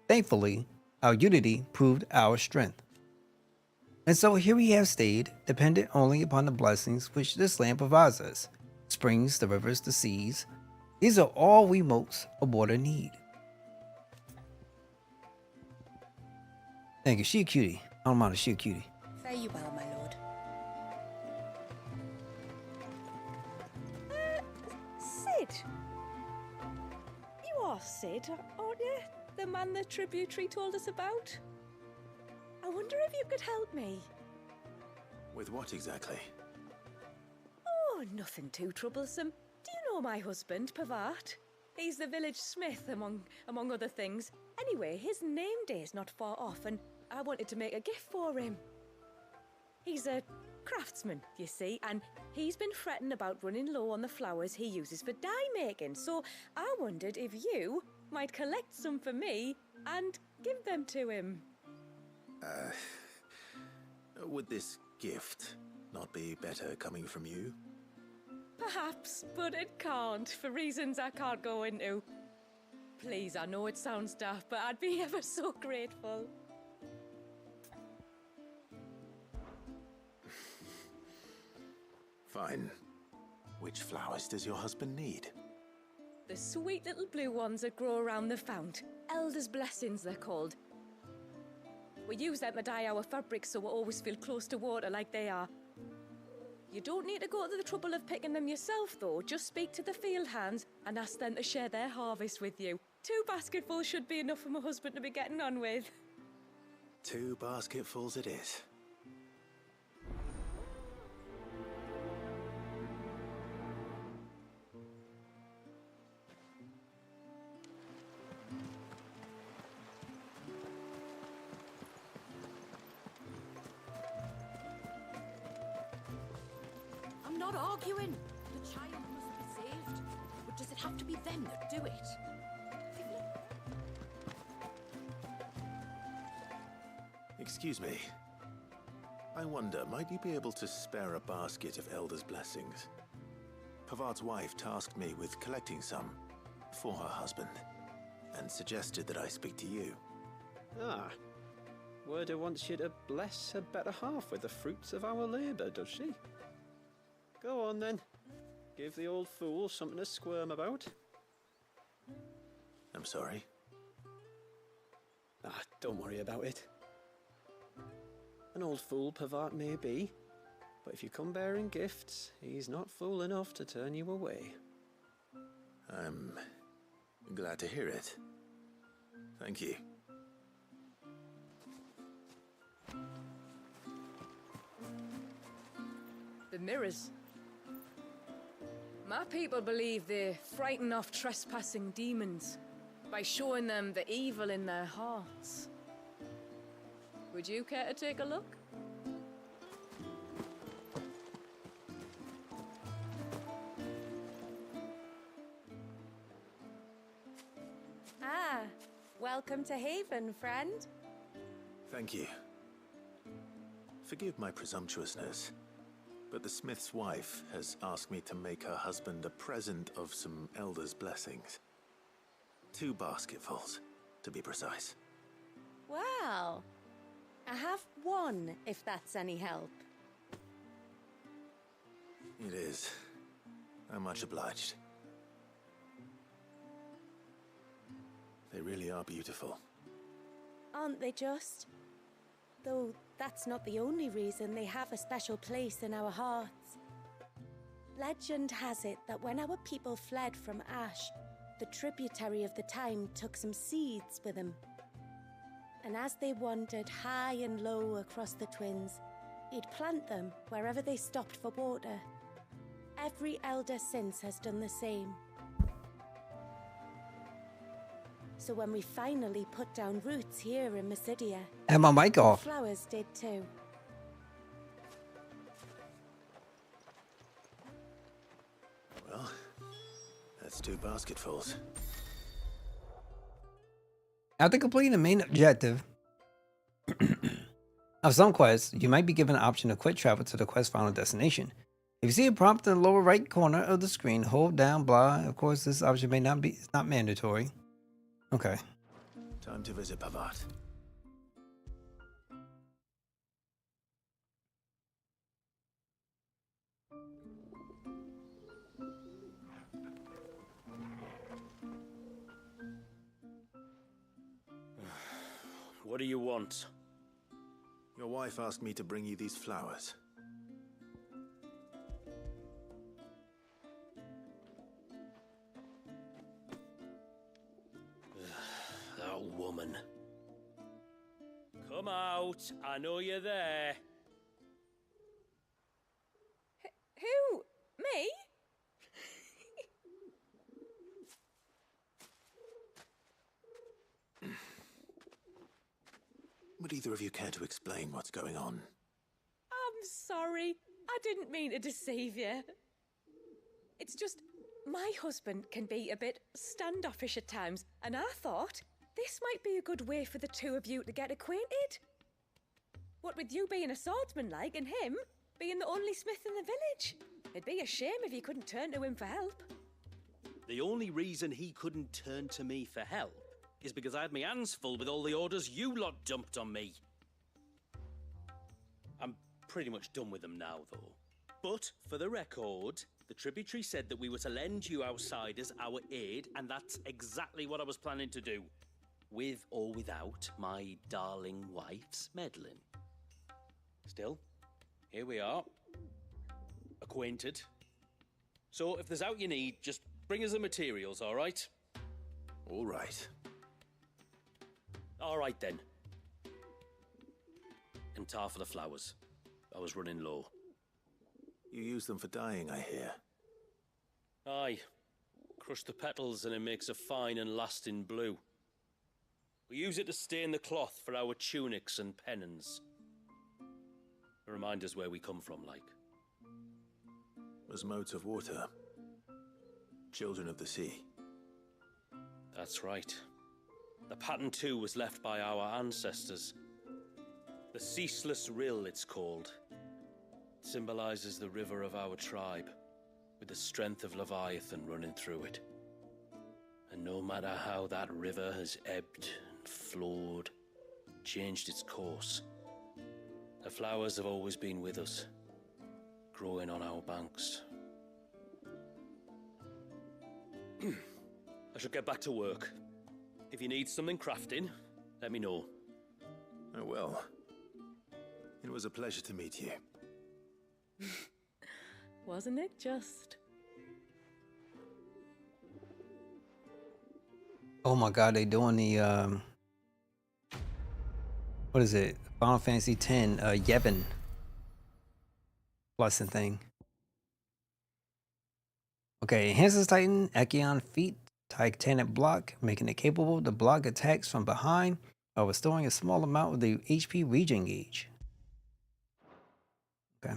Thankfully, our unity proved our strength. And so here we have stayed, dependent only upon the blessings which this land provides us. Springs, the rivers, the seas. These are all we motes of water need. Thank you. She a cutie. I don't mind if she a cutie. fare you well, my lord. Sid. You are Sid, aren't you? The man the tributary told us about? I wonder if you could help me. With what exactly? Oh, nothing too troublesome. Do you know my husband, Pavat? He's the village smith, among other things. Anyway, his name day's not far off, and I wanted to make a gift for him. He's a craftsman, you see, and he's been fretting about running low on the flowers he uses for dye making. So I wondered if you might collect some for me and give them to him. Would this gift not be better coming from you? Perhaps, but it can't, for reasons I can't go into. Please, I know it sounds daft, but I'd be ever so grateful. Fine. Which flowers does your husband need? The sweet little blue ones that grow around the fount. Elder's blessings, they're called. We use them to dye our fabrics so we always feel close to water like they are. You don't need to go to the trouble of picking them yourself, though. Just speak to the field hands and ask them to share their harvest with you. 2 basketfuls should be enough for my husband to be getting on with. 2 basketfuls it is. I'm not arguing. The child must be saved. But does it have to be them that do it? Excuse me. I wonder, might you be able to spare a basket of Elder's blessings? Pavart's wife tasked me with collecting some for her husband, and suggested that I speak to you. Ah. Werda wants you to bless her better half with the fruits of our labour, does she? Go on then. Give the old fool something to squirm about. I'm sorry. Ah, don't worry about it. An old fool Pavart may be, but if you come bearing gifts, he's not fool enough to turn you away. I'm glad to hear it. Thank you. The mirrors. My people believe they frighten off trespassing demons by showing them the evil in their hearts. Would you care to take a look? Ah, welcome to Haven, friend. Thank you. Forgive my presumptuousness, but the smith's wife has asked me to make her husband a present of some Elder's blessings. 2 basketfuls, to be precise. Well, I have 1, if that's any help. It is. I'm much obliged. They really are beautiful. Aren't they just? Though that's not the only reason they have a special place in our hearts. Legend has it that when our people fled from Ash, the tributary of the time took some seeds with them. And as they wandered high and low across the Twins, he'd plant them wherever they stopped for water. Every elder since has done the same. So when we finally put down roots here in Mysidia, And my mic the off. flowers did too. Well, that's 2 basketfuls. After completing the main objective of some quests, you might be given an option to quit travel to the quest's final destination. If you see a prompt in the lower right corner of the screen, hold down blah. Of course, this option may not be, it's not mandatory. Okay. Time to visit Pavart. What do you want? Your wife asked me to bring you these flowers. That woman. Come out. I know you're there. Who? Me? Would either of you care to explain what's going on? I'm sorry. I didn't mean to deceive you. It's just, my husband can be a bit standoffish at times, and I thought this might be a good way for the two of you to get acquainted. What with you being a swordsman like, and him being the only smith in the village. It'd be a shame if you couldn't turn to him for help. The only reason he couldn't turn to me for help is because I had my hands full with all the orders you lot dumped on me. I'm pretty much done with them now, though. But, for the record, the tributary said that we were to lend you outsiders our aid, and that's exactly what I was planning to do. With or without my darling wife's meddling. Still, here we are. Acquainted. So, if there's out you need, just bring us the materials, all right? All right. All right, then. And tar for the flowers. I was running low. You use them for dyeing, I hear. Aye. Crush the petals and it makes a fine and lasting blue. We use it to stain the cloth for our tunics and pennons. Remind us where we come from, like. As modes of water. Children of the sea. That's right. The pattern too was left by our ancestors. The Ceaseless Rill, it's called. It symbolizes the river of our tribe, with the strength of Leviathan running through it. And no matter how that river has ebbed and flowed, changed its course, the flowers have always been with us, growing on our banks. I should get back to work. If you need something crafting, let me know. Oh, well. It was a pleasure to meet you. Wasn't it just? Oh my god, they doing the what is it? Final Fantasy X Yevon lesson thing. Okay, enhances Titan, Acheon feat, Titanic block, making it capable to block attacks from behind while restoring a small amount of the HP regen gauge. Okay.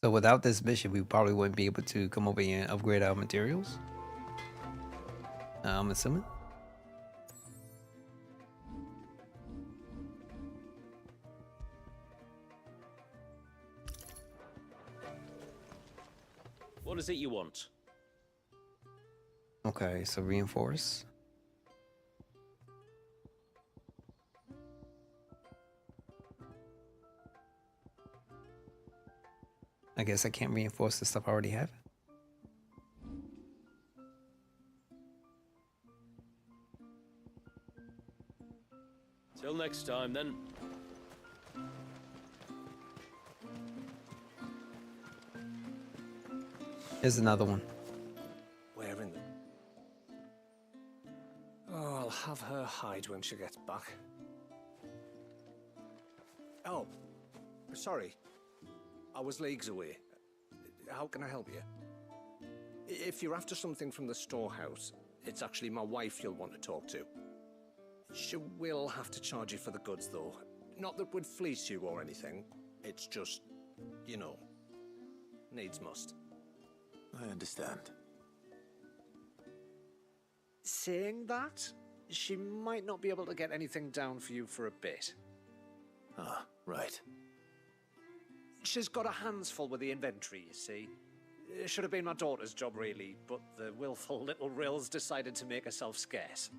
So without this mission, we probably wouldn't be able to come over here and upgrade our materials. I'm assuming. What is it you want? Okay, so reinforce. I guess I can't reinforce the stuff I already have. Till next time, then. Here's another one. Where in the... Oh, I'll have her hide when she gets back. Oh, sorry. I was leagues away. How can I help you? If you're after something from the storehouse, it's actually my wife you'll want to talk to. She will have to charge you for the goods, though. Not that we'd fleece you or anything. It's just, you know, needs must. I understand. Saying that, she might not be able to get anything down for you for a bit. Ah, right. She's got her hands full with the inventory, you see. It should have been my daughter's job, really, but the willful little Rills decided to make herself scarce.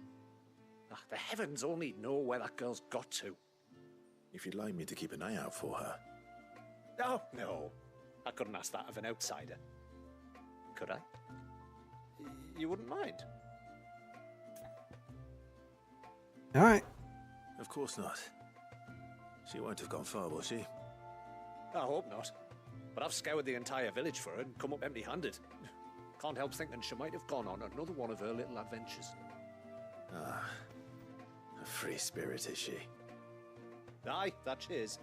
Ah, the heavens only know where that girl's got to. If you'd like me to keep an eye out for her. Oh, no. I couldn't ask that of an outsider. Could I? You wouldn't mind? All right. Of course not. She won't have gone far, will she? I hope not. But I've scoured the entire village for her and come up empty-handed. Can't help thinking she might have gone on another one of her little adventures. Ah, a free spirit is she? Aye, that she is.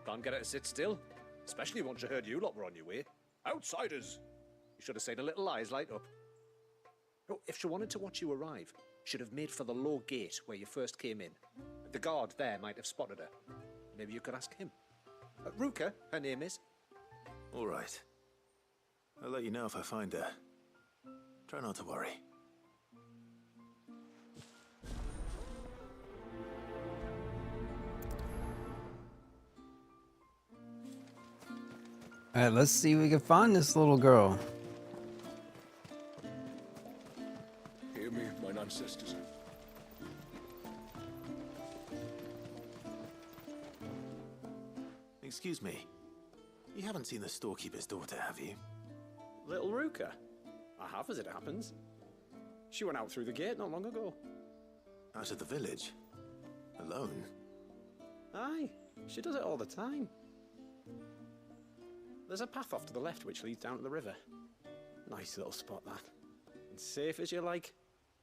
Can't get her to sit still, especially once you heard you lot were on your way. Outsiders! You should have seen her little eyes light up. Oh, if she wanted to watch you arrive, she'd have made for the low gate where you first came in. The guard there might have spotted her. Maybe you could ask him. Ruka, her name is. All right. I'll let you know if I find her. Try not to worry. All right, let's see if we can find this little girl. Hear me, mine ancestors. Excuse me. You haven't seen the storekeeper's daughter, have you? Little Ruka? I have, as it happens. She went out through the gate not long ago. Out of the village? Alone? Aye, she does it all the time. There's a path off to the left which leads down to the river. Nice little spot, that. And safe as you like.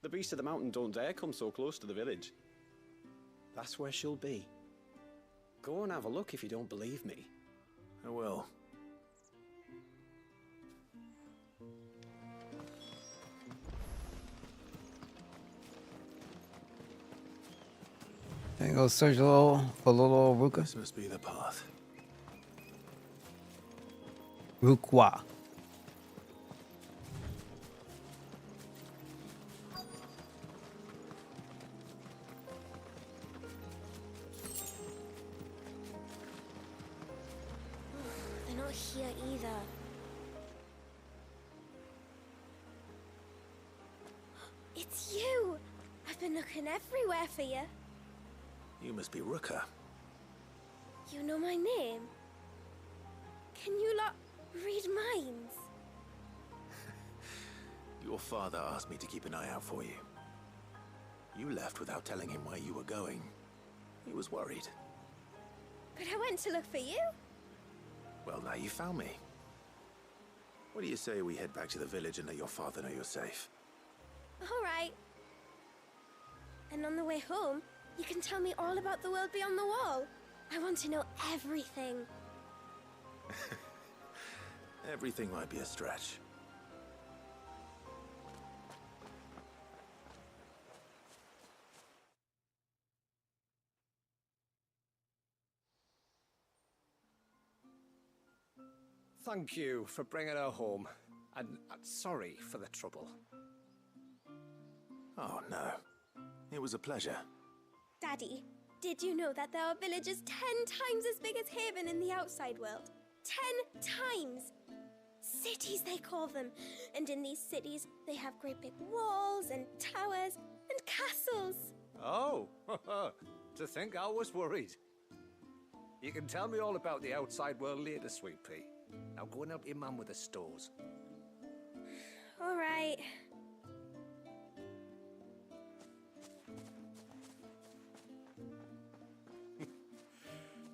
The beasts of the mountain don't dare come so close to the village. That's where she'll be. Go and have a look if you don't believe me. I will. There you go, search for little Ruka. This must be the path. Rukwa. They're not here either. It's you! I've been looking everywhere for you. You must be Ruka. You know my name? Can you lot read minds? Your father asked me to keep an eye out for you. You left without telling him where you were going. He was worried. But I went to look for you. Well, now you found me. What do you say we head back to the village and let your father know you're safe? All right. And on the way home, you can tell me all about the world beyond the wall. I want to know everything. Everything might be a stretch. Thank you for bringing her home. And sorry for the trouble. Oh, no. It was a pleasure. Daddy, did you know that there are villages 10 times as big as Haven in the outside world? 10 times! Cities, they call them. And in these cities, they have great big walls and towers and castles. Oh, to think I was worried. You can tell me all about the outside world later, Sweet Pea. Now go and help your mum with the stores. All right.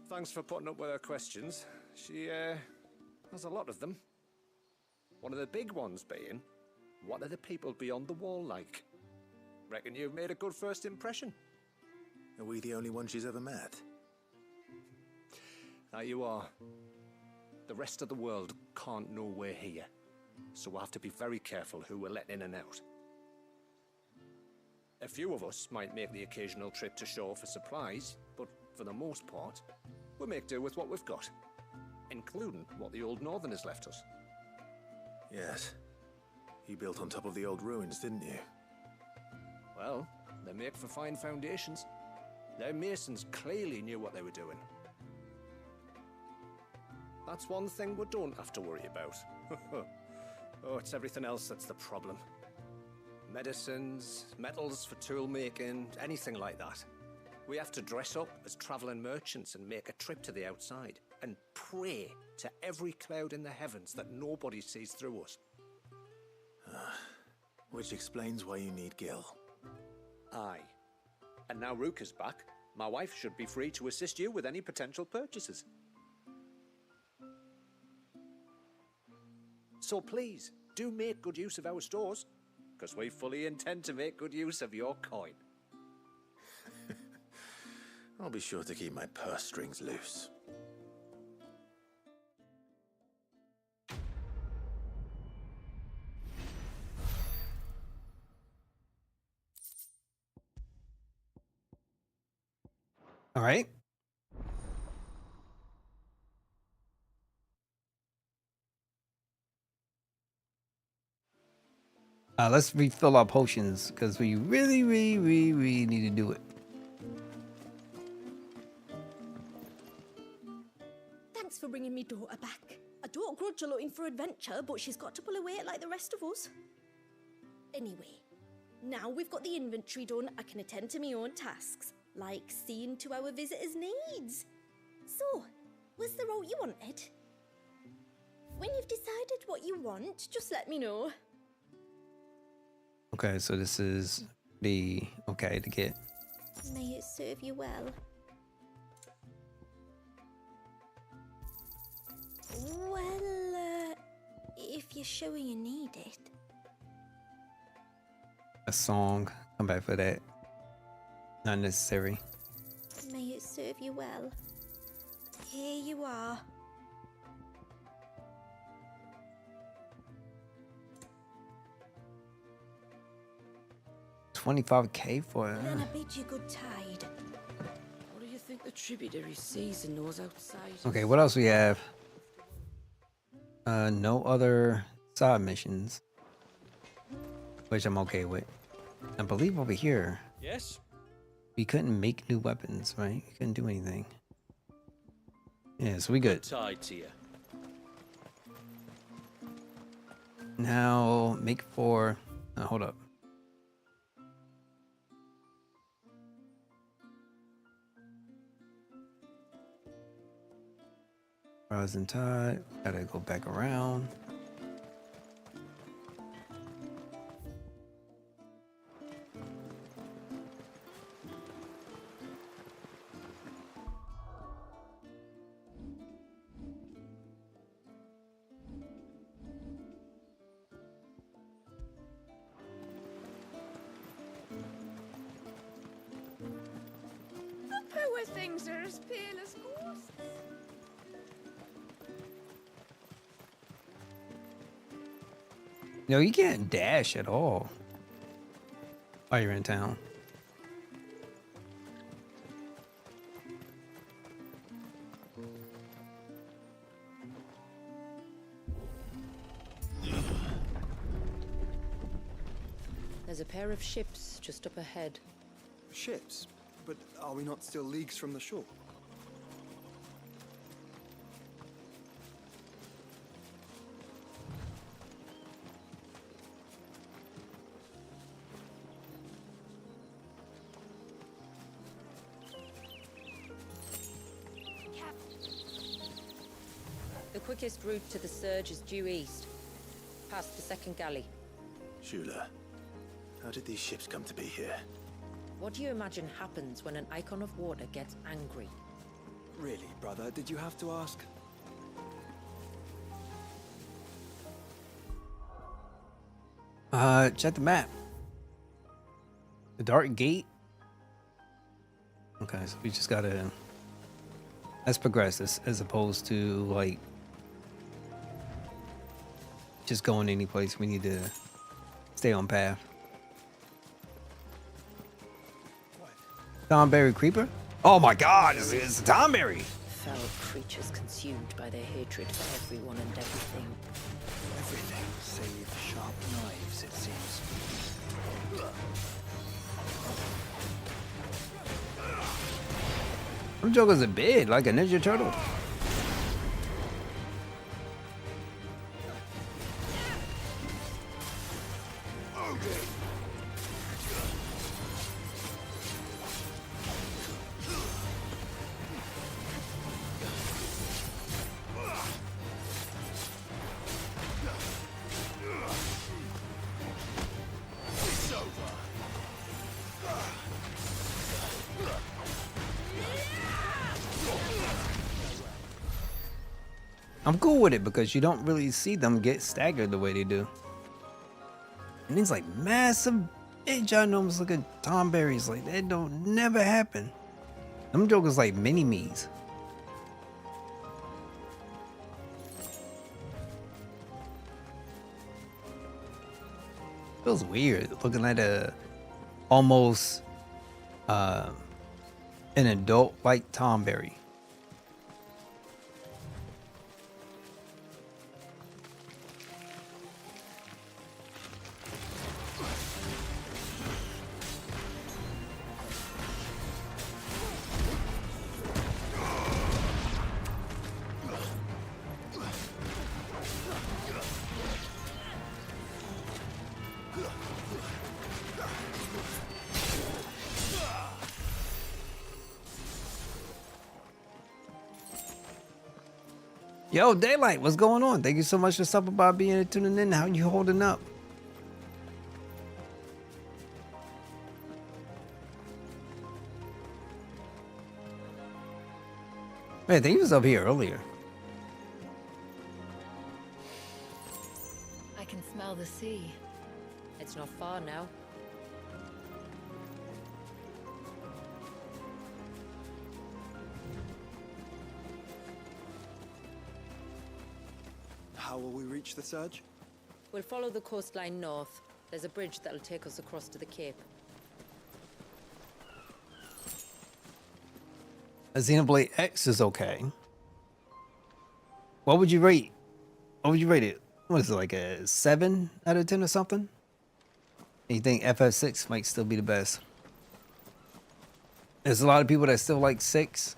Thanks for putting up with her questions. She, has a lot of them. One of the big ones being, what are the people beyond the wall like? Reckon you've made a good first impression. Are we the only one she's ever met? Now you are. The rest of the world can't know we're here, so we'll have to be very careful who we're letting in and out. A few of us might make the occasional trip to shore for supplies, but for the most part, we'll make do with what we've got, including what the old Northerners left us. Yes. You built on top of the old ruins, didn't you? Well, they make for fine foundations. Their masons clearly knew what they were doing. That's one thing we don't have to worry about. Oh, it's everything else that's the problem. Medicines, metals for tool making, anything like that. We have to dress up as traveling merchants and make a trip to the outside and pray to every cloud in the heavens that nobody sees through us. Which explains why you need Gil. Aye. And now Ruka's back, my wife should be free to assist you with any potential purchases. So please, do make good use of our stores, because we fully intend to make good use of your coin. I'll be sure to keep my purse strings loose. All right. Let's refill our potions because we really need to do it. Thanks for bringing me daughter back. I don't grudge her looking for adventure, but she's got to pull her weight like the rest of us. Anyway, now we've got the inventory done, I can attend to my own tasks, like seeing to our visitors' needs. So, what's the route you wanted? When you've decided what you want, just let me know. Okay, so this is the okay to get. May it serve you well. Well, if you're sure you need it. A song. Come back for that. Not necessary. May it serve you well. Here you are. $25K for it. Then I bid you good tide. What do you think the tributary sees and knows outside? Okay, what else we have? No other side missions, which I'm okay with. I believe over here. Yes. We couldn't make new weapons, right? We couldn't do anything. Yeah, so we good. Tied to you. Now make for. Hold up. Rising tide. Gotta go back around. The poor things are as pale as ghosts. No, you can't dash at all while you're in town. There's a pair of ships just up ahead. Ships? But are we not still leagues from the shore? The quickest route to the surge is due east, past the second galley. Shula, how did these ships come to be here? What do you imagine happens when an icon of water gets angry? Really, brother? Did you have to ask? Check the map. The Dark Gate. Okay, so we just gotta. Let's progress this as opposed to like just going any place. We need to stay on path. Thornberry Creeper? Oh my god, it's a Thornberry! Fell creatures consumed by their hatred for everyone and everything. Everything save sharp knives, it seems. Them jokers are big, like a Ninja Turtle. I'm cool with it because you don't really see them get staggered the way they do. And these like massive, big ginormous looking Thornberries, like that don't never happen. Them jokers like mini me's. Feels weird looking at a almost an adult like Tomberry. Yo, Daylight, what's going on? Thank you so much for stopping by, being tuning in. How you holding up? Man, I think he was up here earlier. I can smell the sea. It's not far now. How will we reach the surge? We'll follow the coastline north. There's a bridge that'll take us across to the cape. A Xenoblade X is okay. What would you rate? What would you rate it? What is it, like a 7 out of 10 or something? And you think FF6 might still be the best? There's a lot of people that still like 6.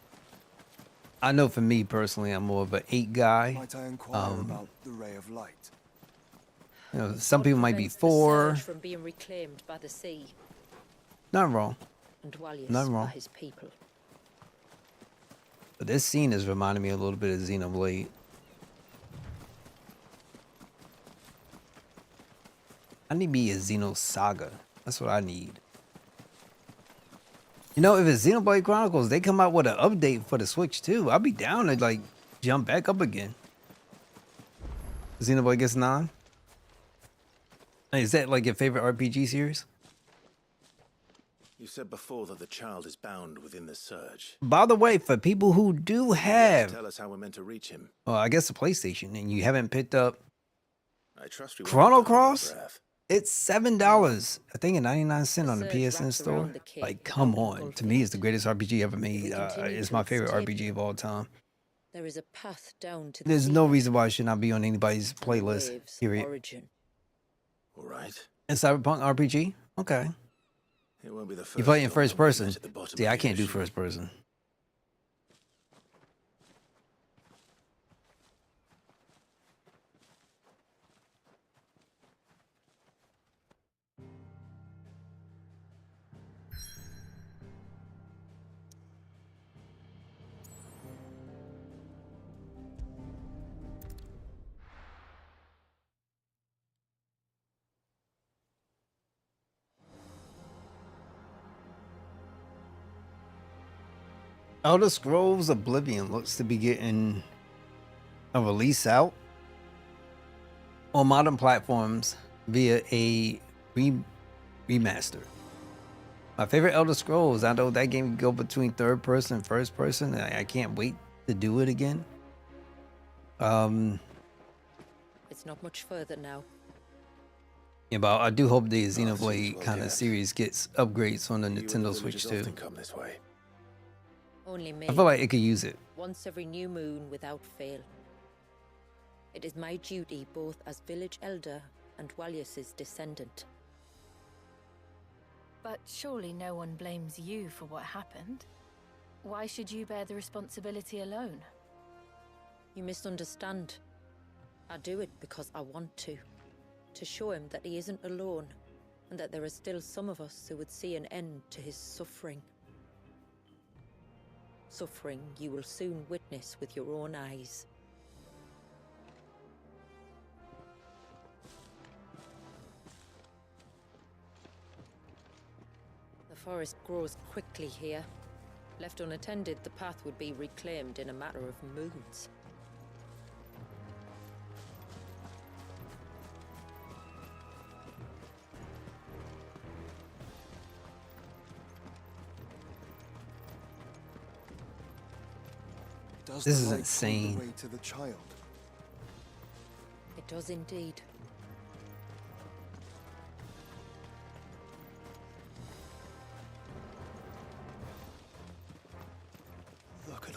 I know for me personally, I'm more of an 8 guy. Might I inquire about the ray of light? You know, some people might be Prevents the 4. surge from being reclaimed by the sea. Not wrong. And Walius Not by wrong. his people. But this scene is reminding me a little bit of Xenoblade. I need me a Xenosaga. That's what I need. You know, if it's Xenoblade Chronicles, they come out with an update for the Switch too. I'll be down to like jump back up again. Xenoblade gets 9. Is that like your favorite RPG series? You said before that the child is bound within the surge. By the way, for people who do have, Tell us how we're meant to reach him. well, I guess the PlayStation, and you haven't picked up I trust we Chrono won't be bound Cross, by breath. it's $7. I think at 99 cents on the surge PSN wraps store. around the cave Like, come without on. To me, it's the greatest RPG ever we made. continue It's to my its favorite tip, RPG of all time. There is a path down to the There's sea no reason why it should not be on anybody's playlist. waves Period. origin. All right. And Cyberpunk RPG? Okay. It won't be the first. You play in dog first that we person. met at the bottom See, of I the can't do ocean. first person. Elder Scrolls Oblivion looks to be getting a release out on modern platforms via a remaster. My favorite Elder Scrolls, I know that game can go between third person and first person. I can't wait to do it again. It's not much further now. Yeah, but I do hope the seems Xenoblade well kind of kept. series gets upgrades on the You and Nintendo the Switch villagers too. often come this way. Only me. I feel like it could use it. Once every new moon without fail. It is my duty both as village elder and Walius's descendant. But surely no one blames you for what happened. Why should you bear the responsibility alone? You misunderstand. I do it because I want to. To show him that he isn't alone, and that there are still some of us who would see an end to his suffering. Suffering you will soon witness with your own eyes. The forest grows quickly here. Left unattended, the path would be reclaimed in a matter of moons. Does This the is light point insane. the way to the child? It does indeed.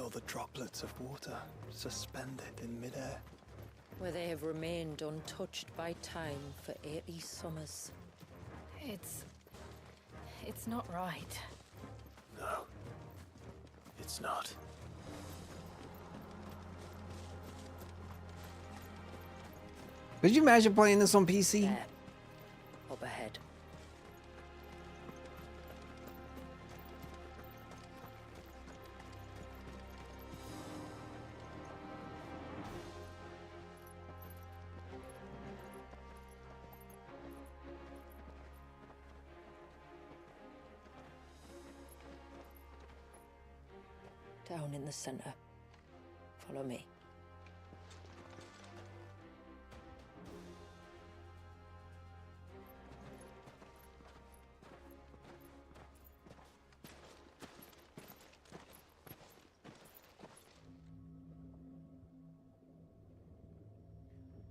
or the droplets of water suspended in midair. Where they have remained untouched by time for 80 summers. It's not right. No, it's not. Could you imagine playing this on PC? There. Up ahead. Down in the center. Follow me.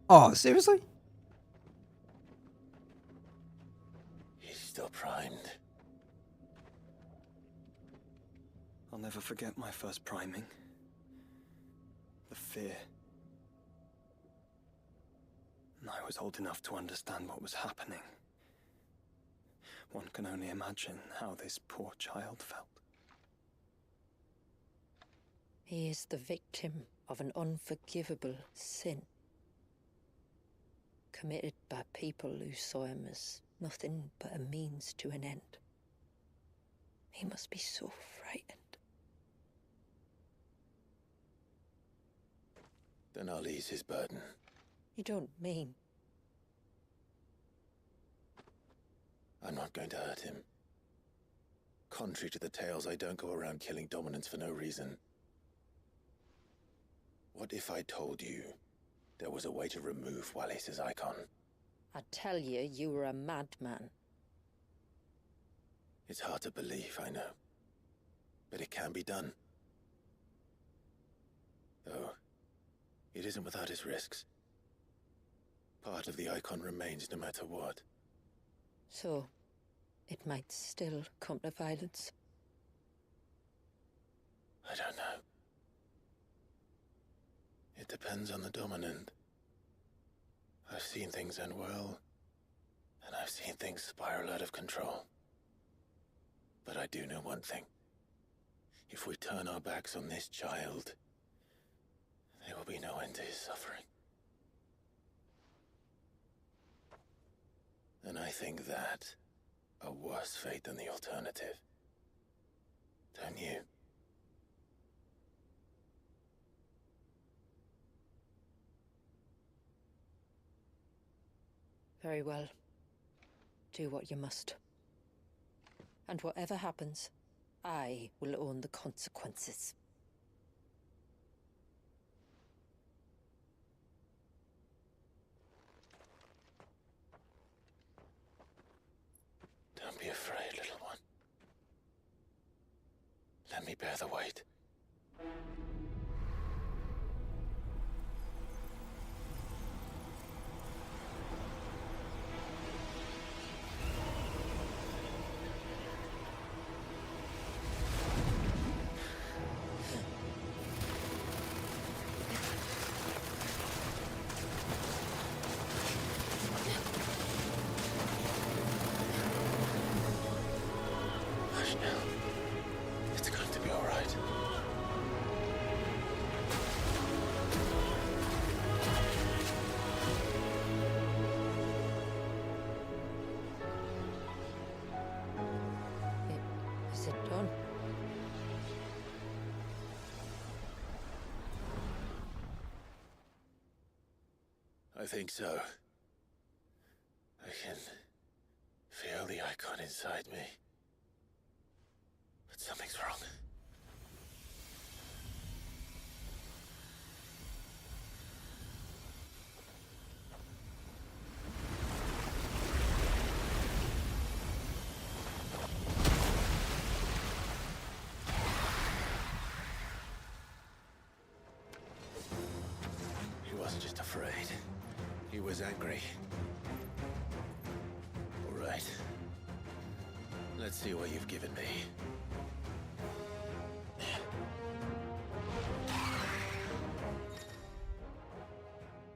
Oh, seriously? He's still primed. I'll never forget my first priming. The fear. And I was old enough to understand what was happening. One can only imagine how this poor child felt. He is the victim of an unforgivable sin. Committed by people who saw him as nothing but a means to an end. He must be so frightened. Then I'll ease his burden. You don't mean? I'm not going to hurt him. Contrary to the tales, I don't go around killing dominants for no reason. What if I told you there was a way to remove Wallis's icon? I tell you, you were a madman. It's hard to believe, I know. But it can be done. Though, it isn't without its risks. Part of the icon remains no matter what. So, it might still come to violence. I don't know. It depends on the dominant. I've seen things end well, and I've seen things spiral out of control. But I do know one thing. If we turn our backs on this child, there will be no end to his suffering. And I think that a worse fate than the alternative. Don't you? Very well. Do what you must. And whatever happens, I will own the consequences. Don't be afraid, little one. Let me bear the weight. Hush now. It's going to be all right. Is it done? I think so. I can feel the icon inside me. But something's wrong. He wasn't just afraid. He was angry. All right. Let's see what you've given me.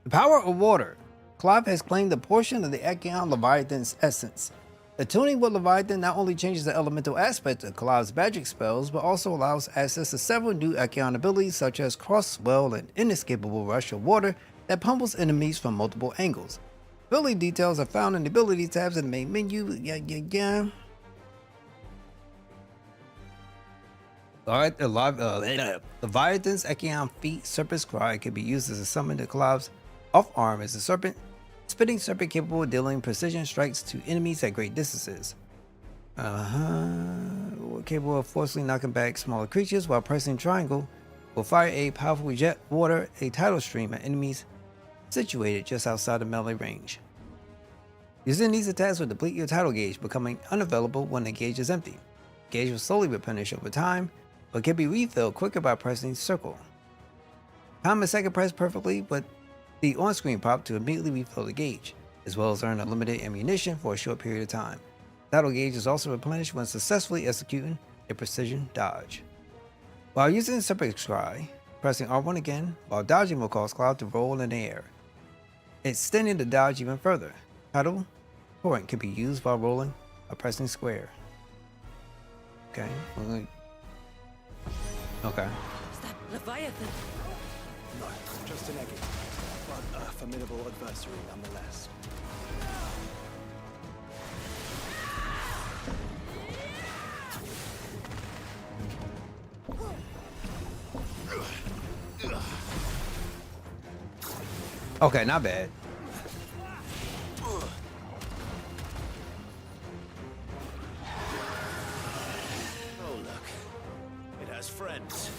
The power of water. Clive has claimed a portion of the Acheon Leviathan's essence. Attuning with Leviathan not only changes the elemental aspect of Clive's magic spells, but also allows access to several new Acheon abilities such as Cross Swell and Inescapable Rush of Water that pummels enemies from multiple angles. Ability details are found in the ability tabs in the main menu. Leviathan's Acheon Feet Serpent's Cry can be used as a summon to Clive's off arm as a serpent. Spitting serpent capable of dealing precision strikes to enemies at great distances. Capable of forcibly knocking back smaller creatures while pressing triangle. Will fire a powerful jet water a tidal stream at enemies situated just outside of melee range. Using these attacks will deplete your tidal gauge, becoming unavailable when the gauge is empty. The gauge will slowly replenish over time, but can be refilled quicker by pressing circle. Time a second press perfectly with the on-screen pop to immediately refill the gauge, as well as earn unlimited ammunition for a short period of time. Tidal gauge is also replenished when successfully executing a precision dodge. While using Serpent's Cry, pressing R1 again while dodging will cause Cloud to roll in the air, extending the dodge even further. Tidal Torrent can be used while rolling or pressing square. Okay. Okay. Is that Leviathan? No, just an eggy, but a formidable adversary nonetheless. Okay, not bad. Oh, look. It has friends.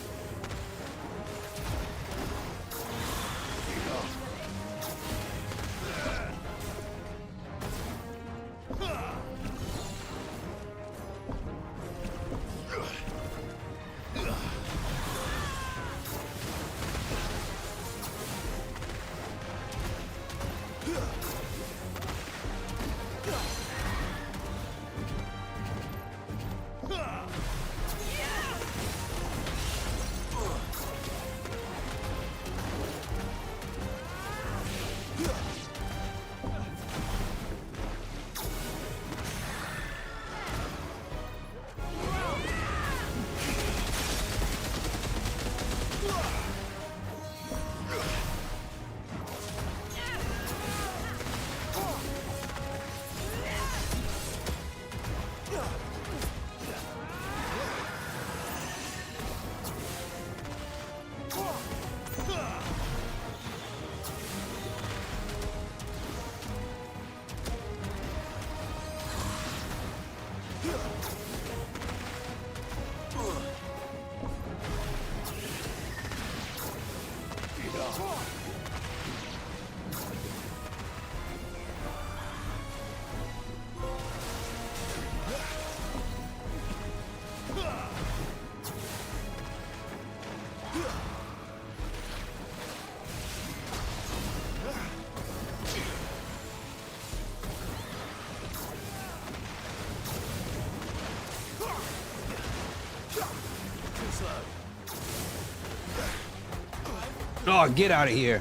Oh, get out of here.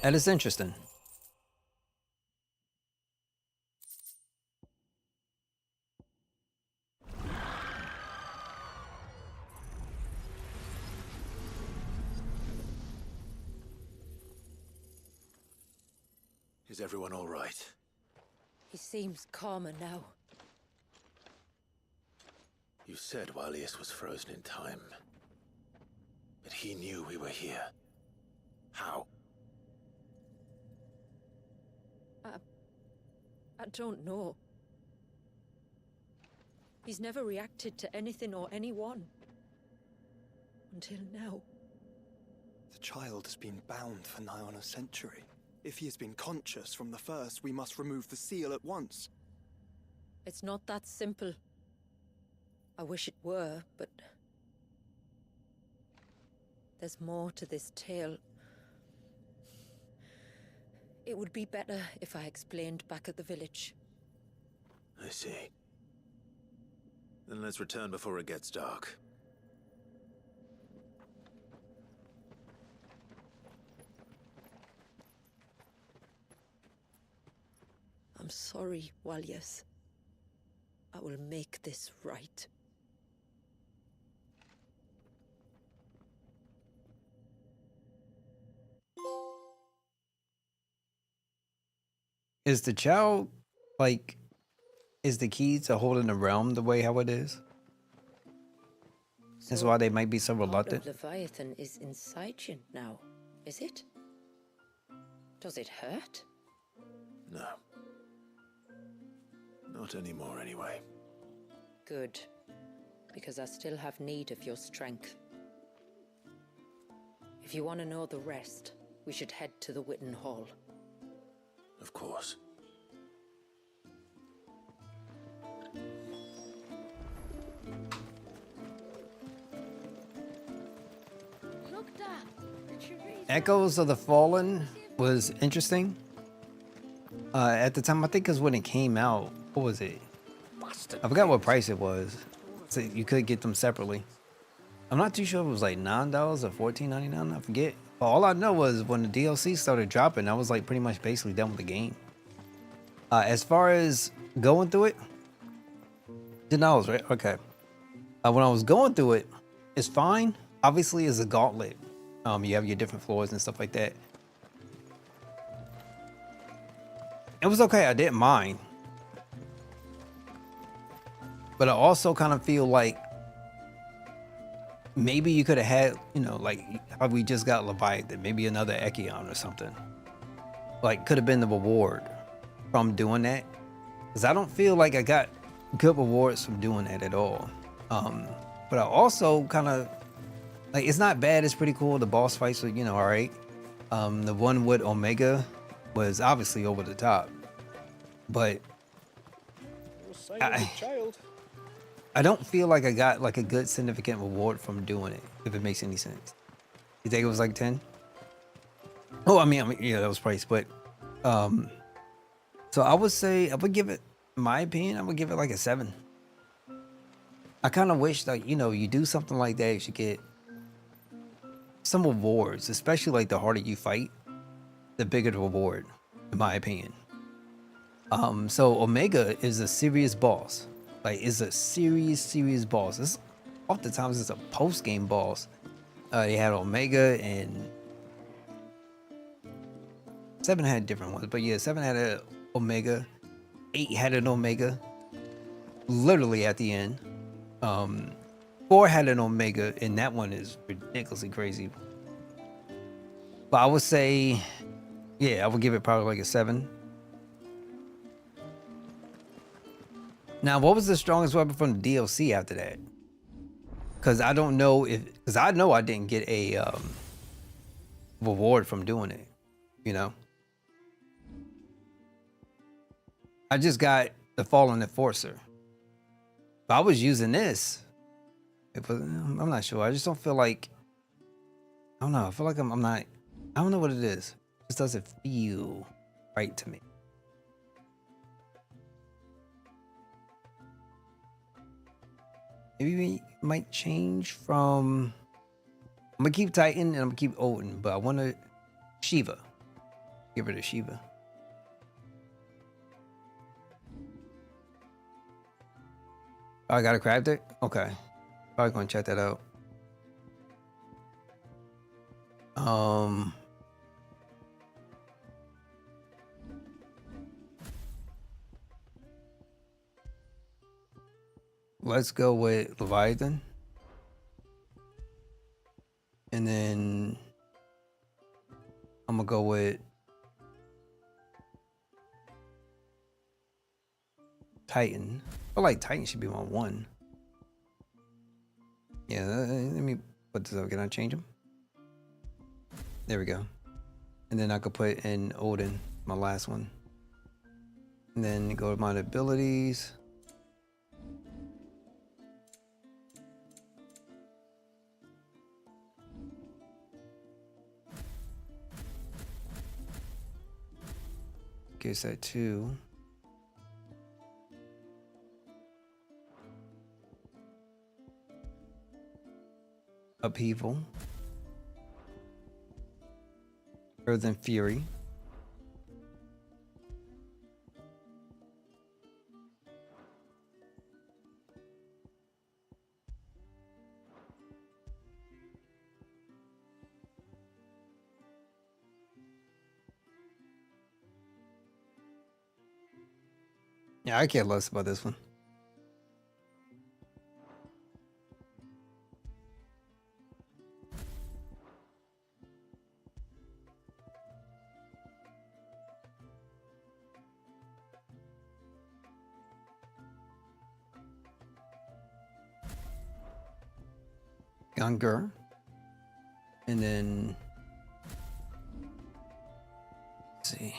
That is interesting. Is everyone all right? He seems calmer now. You said Walius was frozen in time. But he knew we were here. How? I don't know. He's never reacted to anything or anyone. Until now. The child has been bound for nigh on a century. If he has been conscious from the first, we must remove the seal at once. It's not that simple. I wish it were, but... there's more to this tale. It would be better if I explained back at the village. I see. Then let's return before it gets dark. I'm sorry, Walyas. I will make this right. Is the child like is the key to holding the realm the way how it is? That's So, why they might be so part reluctant. of Leviathan is inside you now, is it? Does it hurt? No. Not anymore, anyway. Good, because I still have need of your strength. If you want to know the rest, we should head to the Witten Hall. Of course. Look, Dad. The trees. Echoes of the Fallen was interesting. At the time, I think because when it came out, what was it? I forgot what price it was. So you could get them separately. I'm not too sure if it was like $9 or $14.99. I forget. But all I know was when the DLC started dropping, I was like pretty much basically done with the game. As far as going through it, $10, right? Okay. When I was going through it, it's fine. Obviously, it's a gauntlet. You have your different floors and stuff like that. It was okay. I didn't mind. But I also kind of feel like maybe you could have had, you know, like how we just got Leviathan, maybe another Echion or something. Like, could have been the reward from doing that. Because I don't feel like I got good rewards from doing that at all. But I also kind of, like, it's not bad. It's pretty cool. The boss fights were, you know, all right. The one with Omega was obviously over the top. But I don't feel like I got like a good significant reward from doing it, if it makes any sense. You think it was like 10? Oh, I mean, yeah, that was price, but so I would say I would give it, in my opinion, I would give it like a 7. I kind of wish that, you know, you do something like that, you should get some rewards, especially like the harder you fight, the bigger the reward, in my opinion. So Omega is a serious boss. Like, it's a serious boss. It's oftentimes it's a post-game boss. They had Omega and 7 had different ones, but yeah, 7 had an Omega, 8 had an Omega, literally at the end. 4 had an Omega, and that one is ridiculously crazy. But I would say, yeah, I would give it probably like a 7. Now, what was the strongest weapon from the DLC after that? Because I don't know if, because I know I didn't get a reward from doing it, you know? I just got the Fallen Enforcer. But I was using this. I'm not sure. I just don't feel like, I don't know. I feel like I'm not, I don't know what it is. It just doesn't feel right to me. Maybe we might change from, I'm gonna keep Titan and I'm gonna keep Odin, but I want to Shiva. Give her to Shiva. Oh, I got a crab deck? Okay. Probably gonna check that out. Let's go with Leviathan. And then I'm gonna go with Titan. I feel like Titan should be my 1. Yeah, let me put this up. Can I change them? There we go. And then I could put in Odin, my last one. And then go to my abilities. Gear set 2. Upheaval. Earth and Fury. Yeah, I care less about this one. Younger. And then let's see.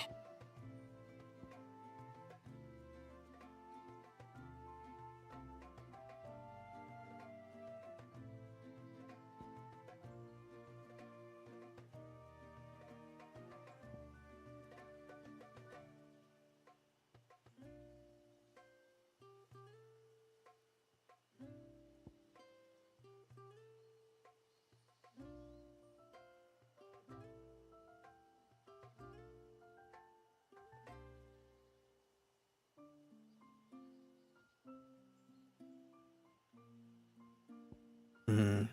Hmm.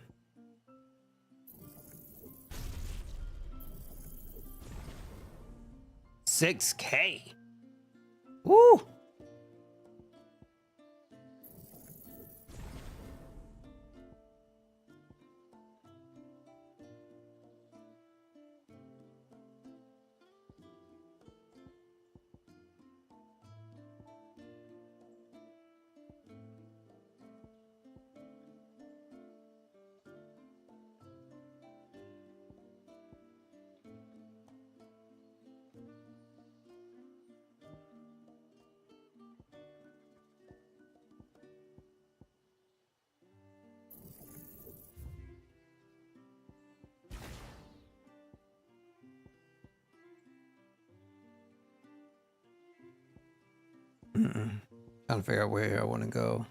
$6K. Woo! Trying to figure out where I want to go.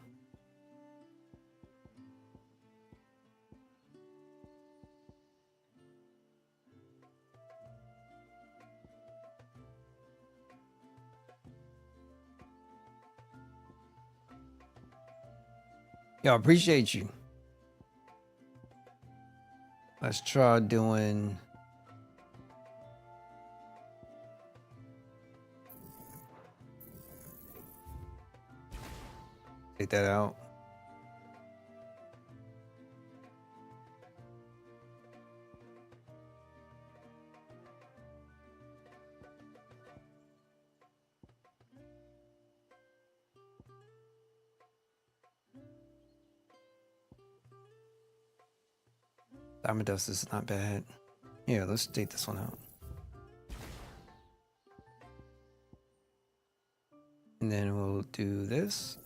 Yo, appreciate you. Let's try doing. Take that out. Diamond dust is not bad. Yeah, let's take this one out. And then we'll do this.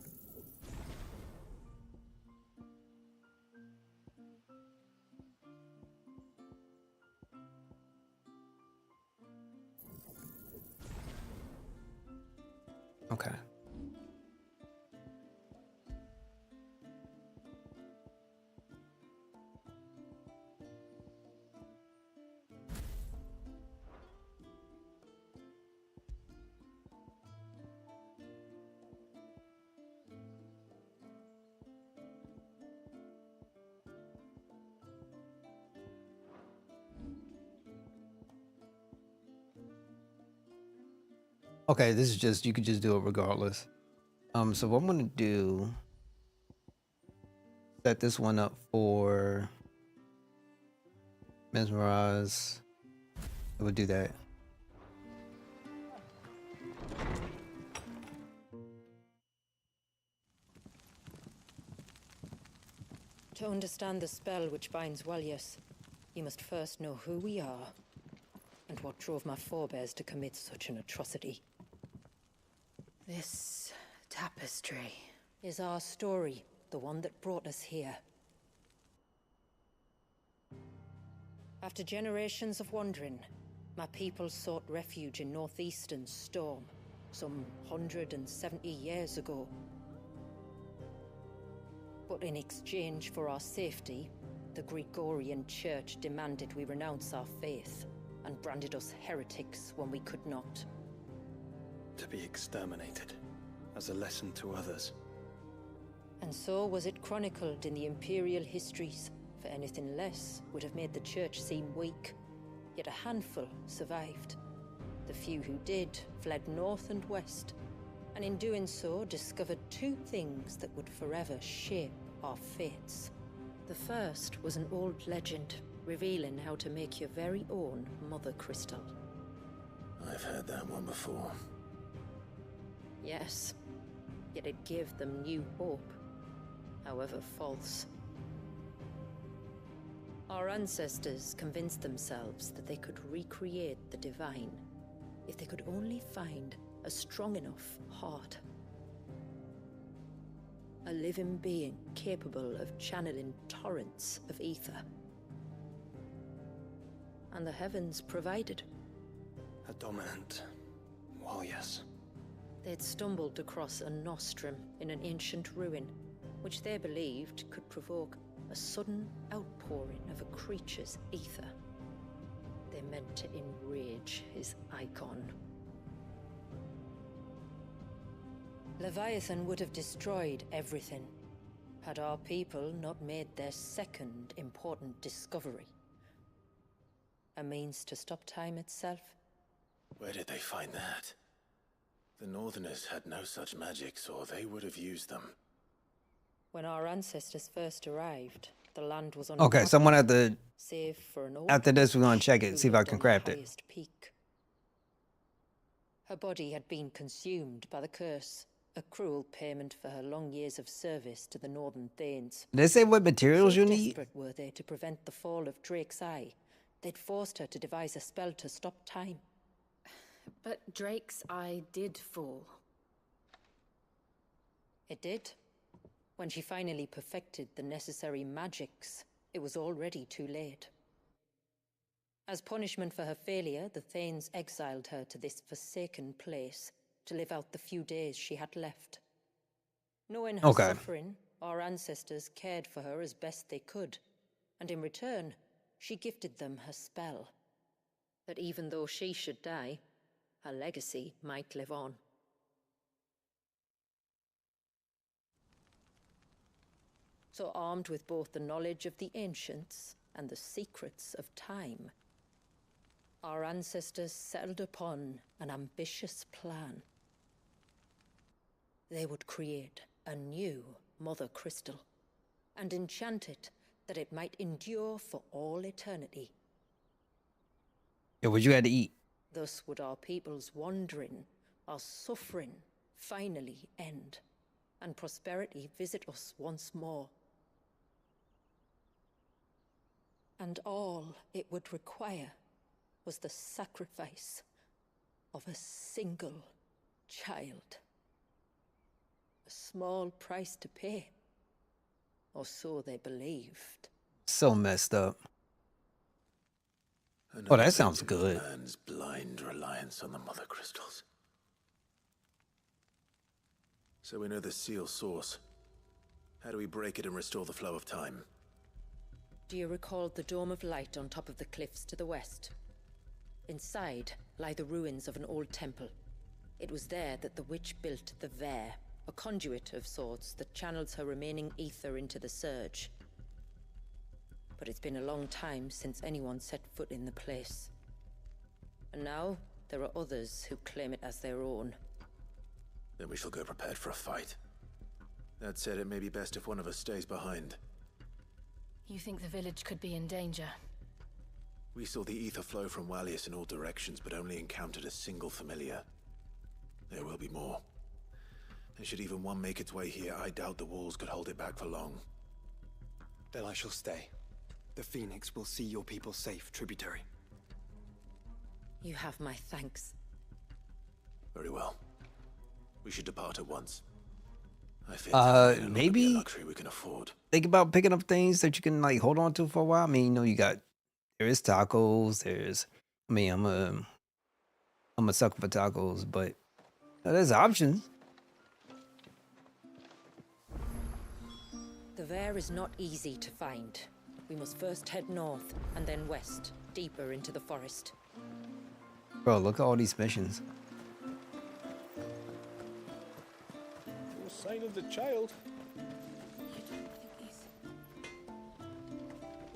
Okay. Okay, this is just, you could just do it regardless. So what I'm gonna do, set this one up for mesmerize. We'll do that. To understand the spell which binds Walius, you must first know who we are, and what drove my forebears to commit such an atrocity. This tapestry is our story, the one that brought us here. After generations of wandering, My people sought refuge in northeastern Storm, some 170 years ago. But in exchange for our safety, the Gregorian Church demanded we renounce our faith and branded us heretics when we could not. To be exterminated, as a lesson to others. And so was it chronicled in the imperial histories, for anything less would have made the Church seem weak. Yet a handful survived. The few who did fled north and west, and in doing so discovered two things that would forever shape our fates. The first was an old legend, revealing how to make your very own Mother Crystal. I've heard that one before. Yes, yet it gave them new hope, however false. Our ancestors convinced themselves that they could recreate the divine if they could only find a strong enough heart. A living being capable of channeling torrents of ether. And the heavens provided. A dominant warriors. They'd stumbled across a nostrum in an ancient ruin, which they believed could provoke a sudden outpouring of a creature's ether. They meant to enrage his icon. Leviathan would have destroyed everything, had our people not made their second important discovery. A means to stop time itself. Where did they find that? The Northerners had no such magics, or they would have used them. When our ancestors first arrived, the land was Okay, someone at the save for an old after this we're gonna check it, see if I lived can on the craft it. highest peak. Her body had been consumed by the curse, a cruel payment for her long years of service to the Northern Thanes. Did they say what materials So you need? desperate were they to prevent the fall of Drake's Eye, they'd forced her to devise a spell to stop time. But Drake's Eye did fall. It did. When she finally perfected the necessary magics, it was already too late. As punishment for her failure, the Thanes exiled her to this forsaken place to live out the few days she had left. Knowing her suffering, our ancestors cared for her as best they could, and in return, she gifted them her spell. That even though she should die, her legacy might live on. So armed with both the knowledge of the ancients and the secrets of time, our ancestors settled upon an ambitious plan. They would create a new Mother Crystal and enchant it that it might endure for all eternity. Yeah, what you had to eat? Thus would our people's wandering, our suffering, finally end, and prosperity visit us once more. And all it would require was the sacrifice of a single child. A small price to pay, or so they believed. So messed up. Oh, that sounds good. Man's blind reliance on the Mother Crystals. So we know the seal source. How do we break it and restore the flow of time? Do you recall the Dome of Light on top of the cliffs to the west? Inside lie the ruins of an old temple. It was there that the witch built the Vare, a conduit of sorts that channels her remaining ether into the surge. But it's been a long time since anyone set foot in the place. And now there are others who claim it as their own. Then we shall go prepared for a fight. That said, it may be best if one of us stays behind. You think the village could be in danger? We saw the ether flow from Wallius in all directions, but only encountered a single familiar. There will be more. And should even one make its way here, I doubt the walls could hold it back for long. Then I shall stay. The Phoenix will see your people safe, tributary. You have my thanks. Very well. We should depart at once. I fear maybe a luxury we can afford. Think about picking up things that you can like hold on to for a while. I mean, you know, there is tacos, there's I mean, I'm a sucker for tacos, but there's options. The Vare is not easy to find. We must first head north and then west, deeper into the forest. Bro, look at all these missions. No sign of the child.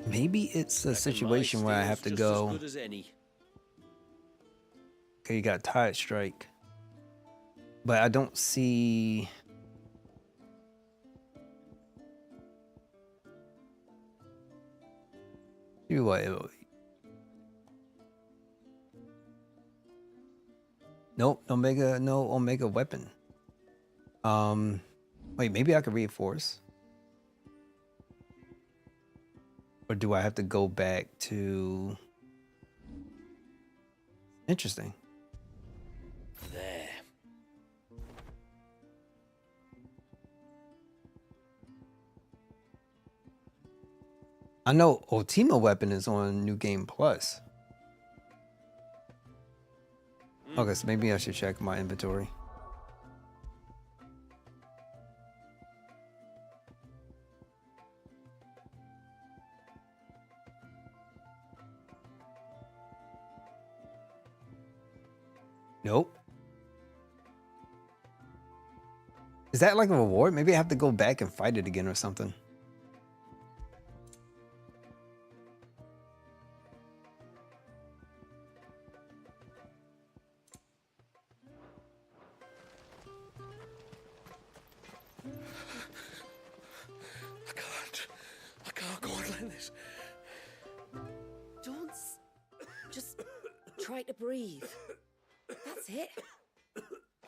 Maybe it's a situation where I have to Just go. as good as any. Okay, you got Tide Strike. But I don't see... See what? Nope, no Omega weapon. Wait, maybe I could reinforce. Or do I have to go back to... Interesting. There. I know Ultima weapon is on New Game Plus. Okay, so maybe I should check my inventory. Nope. Is that like a reward? Maybe I have to go back and fight it again or something. I can't go on like this. Don't. Just try to breathe. That's it.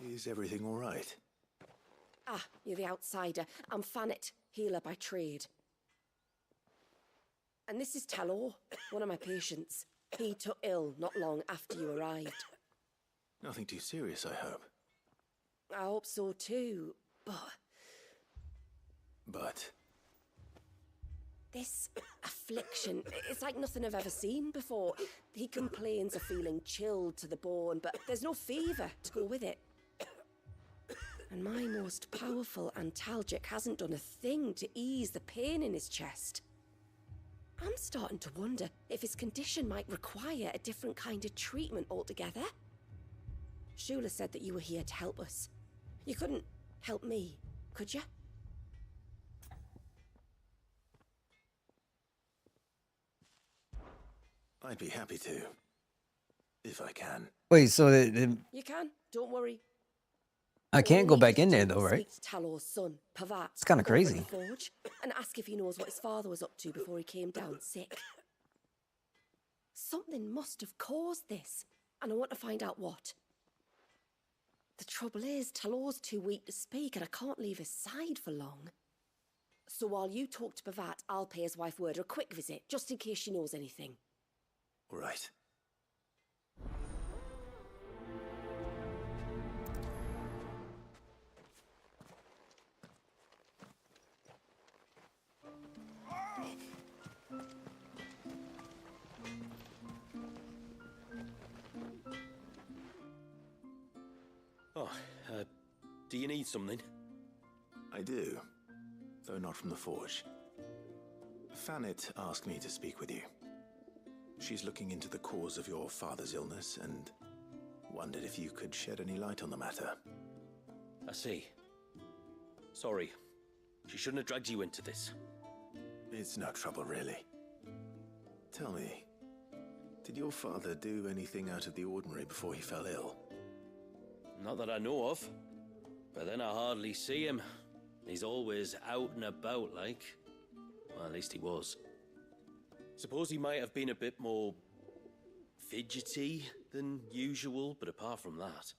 Is everything all right? Ah, you're the outsider. I'm Fanit, healer by trade. And this is Talor, one of my patients. He took ill not long after you arrived. Nothing too serious, I hope. I hope so too, but this affliction, it's like nothing I've ever seen before. He complains of feeling chilled to the bone, but there's no fever to go with it. And my most powerful antalgic hasn't done a thing to ease the pain in his chest. I'm starting to wonder if his condition might require a different kind of treatment altogether. Shula said that you were here to help us. You couldn't help me, could you? I'd be happy to. If I can. Wait, so You can, don't worry. I can't go back in there though, right? Speak to Talor's son, Pavat. It's kinda over at crazy. the forge, and ask if he knows what his father was up to before he came down sick. Something must have caused this, and I want to find out what. The trouble is, Talor's too weak to speak, and I can't leave his side for long. So while you talk to Pavat, I'll pay his wife word a quick visit, just in case she knows anything. All right. Oh, do you need something? I do, though not from the forge. Fanit asked me to speak with you. She's looking into the cause of your father's illness and wondered if you could shed any light on the matter. I see. Sorry. She shouldn't have dragged you into this. It's no trouble, really. Tell me, did your father do anything out of the ordinary before he fell ill? Not that I know of. But then I hardly see him. He's always out and about, like. Well, at least he was. Suppose he might have been a bit more fidgety than usual, but apart from that...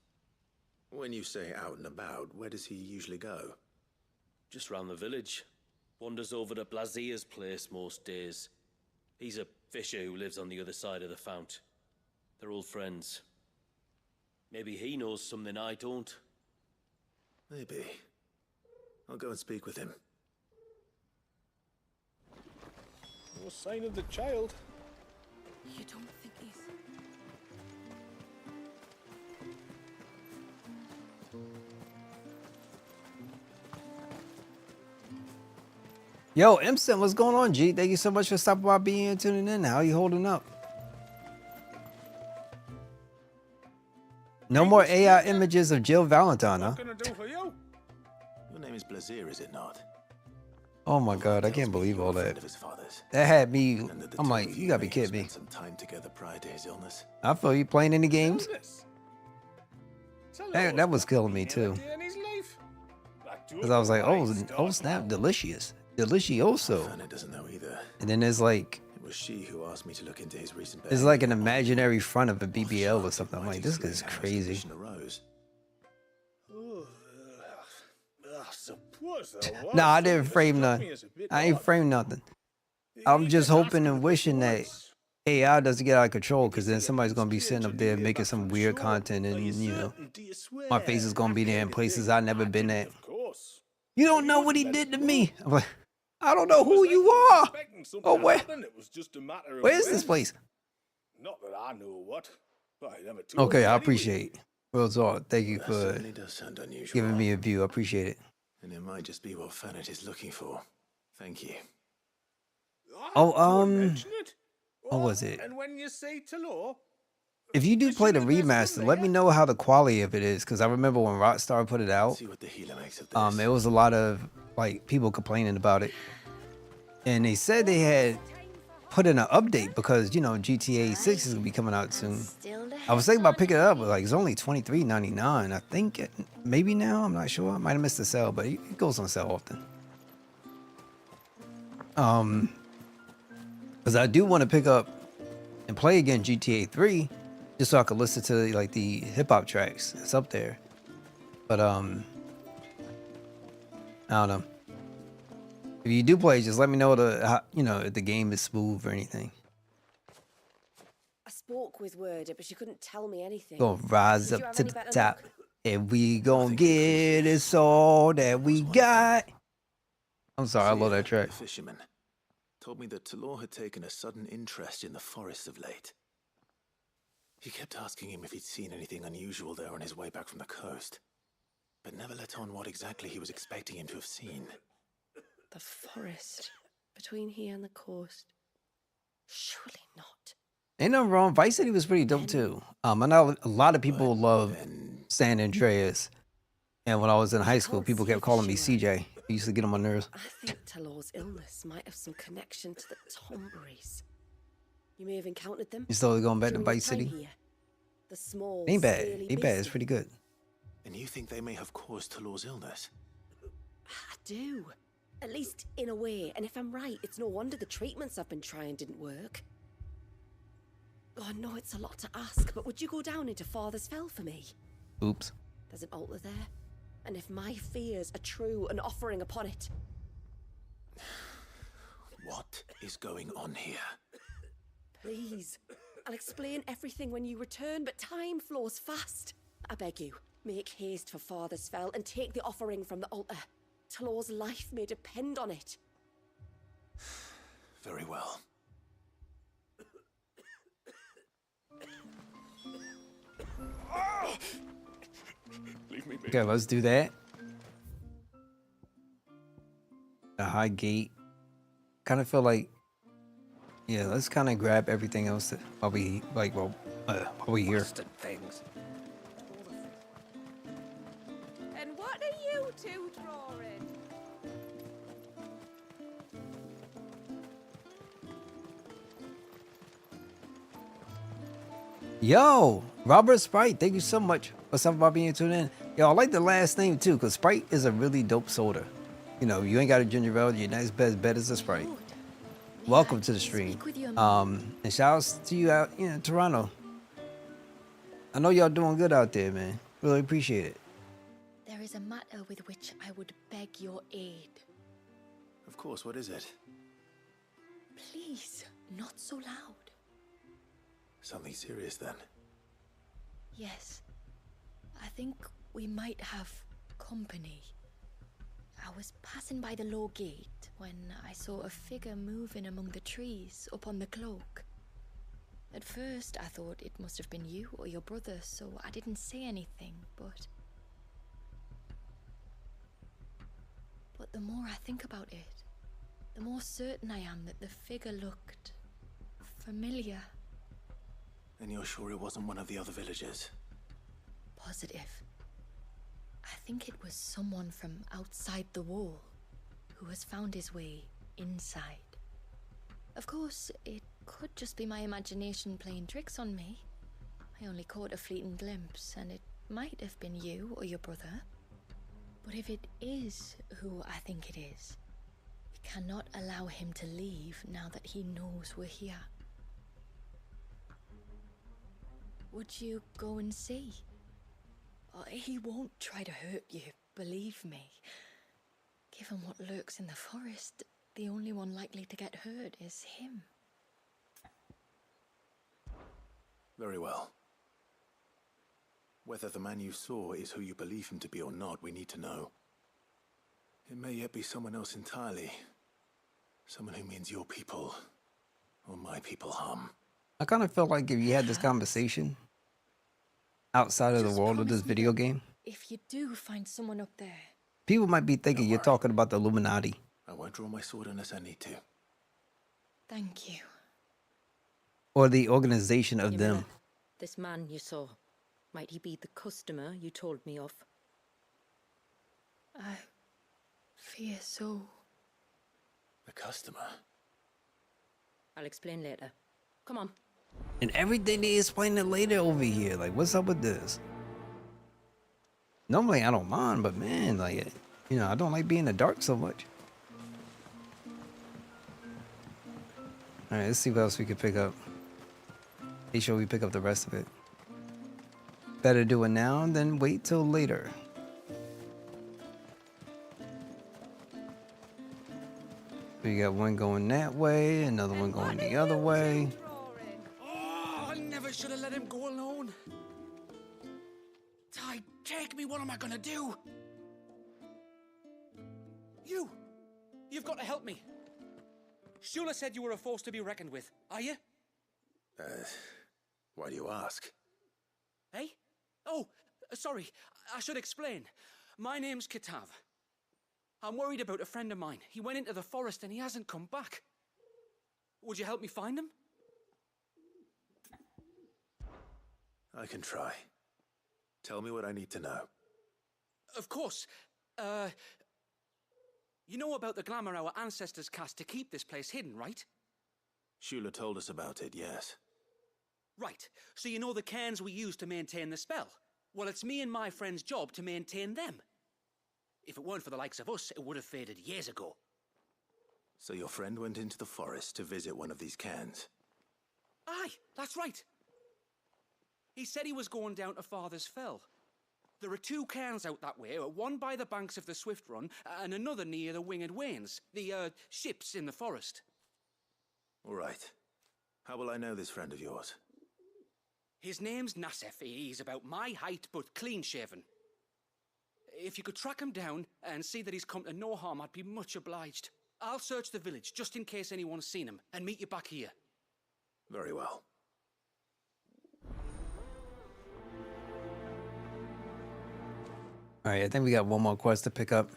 When you say out and about, where does he usually go? Just round the village. Wanders over to Blazia's place most days. He's a fisher who lives on the other side of the fount. They're old friends. Maybe he knows something I don't. Maybe. I'll go and speak with him. No sign of the child. You don't think he's... Yo, Imson, what's going on, G? Thank you so much for stopping by, being and tuning in. How you holding up? No more AI images of Jill Valentine, huh? What can I do for you? Your name is Blazier, is it not? Oh my God, I can't believe all that. That had me. I'm like, you gotta be kidding me. Some time together prior to his illness. I feel you playing any games. That was killing me too. Because I was like, oh snap, delicious. Delicioso. Fanny doesn't know either. And then there's like, It was she who asked me to look into his recent it's like an imaginary front of a BBL or something. I'm like, this is crazy. Nah, I didn't frame nothing. I ain't framed nothing. I'm just hoping and wishing that AI doesn't get out of control, because then somebody's gonna be sitting up there making some weird content, and you know, my face is gonna be there in places I've never been at. You don't know what he did to me. I'm like, I don't know who you are. Oh, where is this place? Not that I know what. But I never Okay, I appreciate it. Real talk. Thank you for certainly does sound unusual. giving me a view. I appreciate it. And it might just be what Fanny is looking for. Thank you. Oh, what was it? And when you say to law, If you do play the remaster, let me know how the quality of it is, because I remember when Rockstar put it out, see what the healer makes of this. it was a lot of like people complaining about it, and they said they had put in an update because, you know, GTA 6 is gonna be coming out soon. I was thinking about picking it up, but like it's only $23.99. I think maybe now. I'm not sure. I might have missed the sale, but it goes on sale often. Because I do want to pick up and play again GTA 3, just so I could listen to like the hip hop tracks that's up there. But I don't know. If you do play, just let me know you know, if the game is smooth or anything. I spoke with Werder, but she couldn't tell me anything. Gonna rise Did you up have to any the better top, luck? and we gonna get it all that we got. I'm sorry, I love that track. The fisherman told me that Talor had taken a sudden interest in the forest of late. He kept asking him if he'd seen anything unusual there on his way back from the coast, but never let on what exactly he was expecting him to have seen. The forest between here and the coast. Surely not. Ain't nothing wrong. Vice City was pretty dope too. I know a lot of people love San Andreas, and when I was in high school, people kept calling me CJ. I used to get on my nerves. I think Talor's illness might have some connection to the Tomberries. You may have encountered them. You still going back to during your Vice time City? here. The small, Ain't bad. scaly Ain't bad. It's beastie. pretty good. And you think they may have caused Talor's illness? I do. At least in a way. And if I'm right, it's no wonder the treatments I've been trying didn't work. Oh, I know it's a lot to ask, but would you go down into Father's Fell for me? Oops. There's an altar there. And if my fears are true, an offering upon it. What is going on here? Please. I'll explain everything when you return, but time flows fast. I beg you, make haste for Father's Fell and take the offering from the altar. Talor's life may depend on it. Very well. Leave me be. Okay, let's do that. The high gate. Kind of feel like, yeah, let's kind of grab everything else while we while we here. Things. And what are you two drawing? Yo, Robert Sprite, thank you so much for something about being tuned in. Yo, I like the last name too, because Sprite is a really dope soda. You know, you ain't got a ginger ale, your next best bet is a Sprite. Welcome to the stream. And shout outs to you out in Toronto. I know y'all doing good out there, man. Really appreciate it. There is a matter with which I would beg your aid. Of course, what is it? Please, not so loud. Something serious then. Yes, I think we might have company. I was passing by the low gate when I saw a figure moving among the trees up on the cloak. At first, I thought it must have been you or your brother, so I didn't say anything, but the more I think about it, the more certain I am that the figure looked familiar. And you're sure it wasn't one of the other villagers? Positive. I think it was someone from outside the wall who has found his way inside. Of course, it could just be my imagination playing tricks on me. I only caught a fleeting glimpse, and it might have been you or your brother. But if it is who I think it is, we cannot allow him to leave now that he knows we're here. Would you go and see? He won't try to hurt you, believe me. Given what lurks in the forest, the only one likely to get hurt is him. Very well. Whether the man you saw is who you believe him to be or not, we need to know. It may yet be someone else entirely. Someone who means your people, or my people, harm. I kind of felt like if you had this conversation outside of the world of this video game, If you do find someone up there, people might be thinking you're talking about the Illuminati. I won't draw my sword unless I need to. thank you. Or the organization of them. Ymira, this man you saw, might he be the customer you told me of? I fear so. The customer? I'll explain later. Come on. And everything they explain it later over here. Like, what's up with this? Normally I don't mind, but man, like, you know, I don't like being in the dark so much. All right, let's see what else we can pick up. Make sure we pick up the rest of it. Better do it now than wait till later. We got one going that way, another one going the other way. Oh, I never should have let him go alone. Ty, take me. What am I gonna do? You've got to help me. Shula said you were a force to be reckoned with. Are you? Why do you ask? Hey? Oh, sorry. I should explain. My name's Kitav. I'm worried about a friend of mine. He went into the forest and he hasn't come back. Would you help me find him? I can try. Tell me what I need to know. Of course. You know about the glamour our ancestors cast to keep this place hidden, right? Shula told us about it, yes. Right. So you know the cairns we use to maintain the spell? Well, it's me and my friend's job to maintain them. If it weren't for the likes of us, it would have faded years ago. So your friend went into the forest to visit one of these cairns? Aye, that's right. He said he was going down to Father's Fell. There are two cairns out that way, one by the banks of the Swift Run, and another near the Winged Wains, the ships in the forest. All right. How will I know this friend of yours? His name's Nassef. He's about my height, but clean-shaven. If you could track him down and see that he's come to no harm, I'd be much obliged. I'll search the village, just in case anyone's seen him, and meet you back here. Very well. All right, I think we got one more quest to pick up.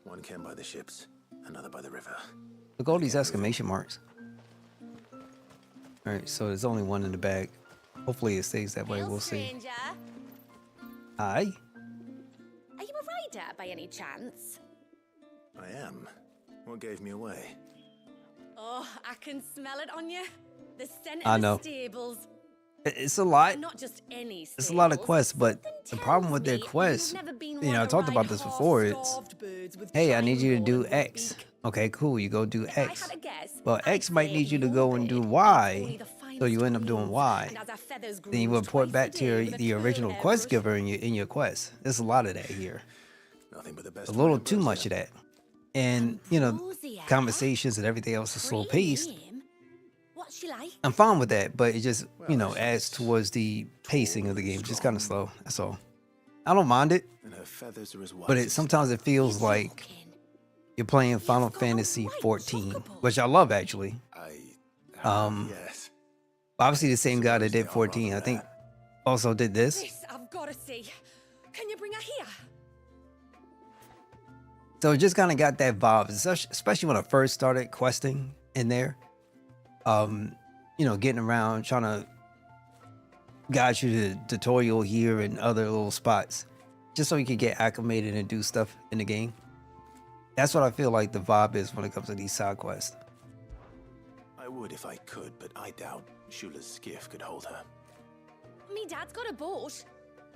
One cairn by the ships, another by the river. Look at all these exclamation marks. All right, so there's only one in the bag. Hopefully it stays that way. Hail, We'll see. stranger. Hi. Are you a rider by any chance? I am. What gave me away? Oh, I can smell it on you. The scent I of know. the stables. It's a lot. And not just any stables. It's a lot of quests, but the problem with their quests, you know, I talked about this before. It's, hey, I need you to do X. Okay, cool. You go do X. Well, X might need you to go and do Y, so you end up doing Y. Then you report back to the original quest giver in your quest. There's a lot of that here. Nothing but the best. A little too much of that. And, you know, conversations and everything else is slow paced. What's she like? I'm fine with that, but it just, you know, adds towards the pacing of the game. Just kind of slow. That's all. I don't mind it, And her feathers are as white but as sometimes it feels like you're playing Final Fantasy 14, which I love actually. yes. Obviously the same guy that did 14, I think, also did this. This I've got to see. Can you bring her here? So it just kind of got that vibe, especially when I first started questing in there. You know, getting around, trying to guide you to tutorial here and other little spots, just so you can get acclimated and do stuff in the game. That's what I feel like the vibe is when it comes to these side quests. I would if I could, but I doubt Shula's skiff could hold her. Me dad's got a boat,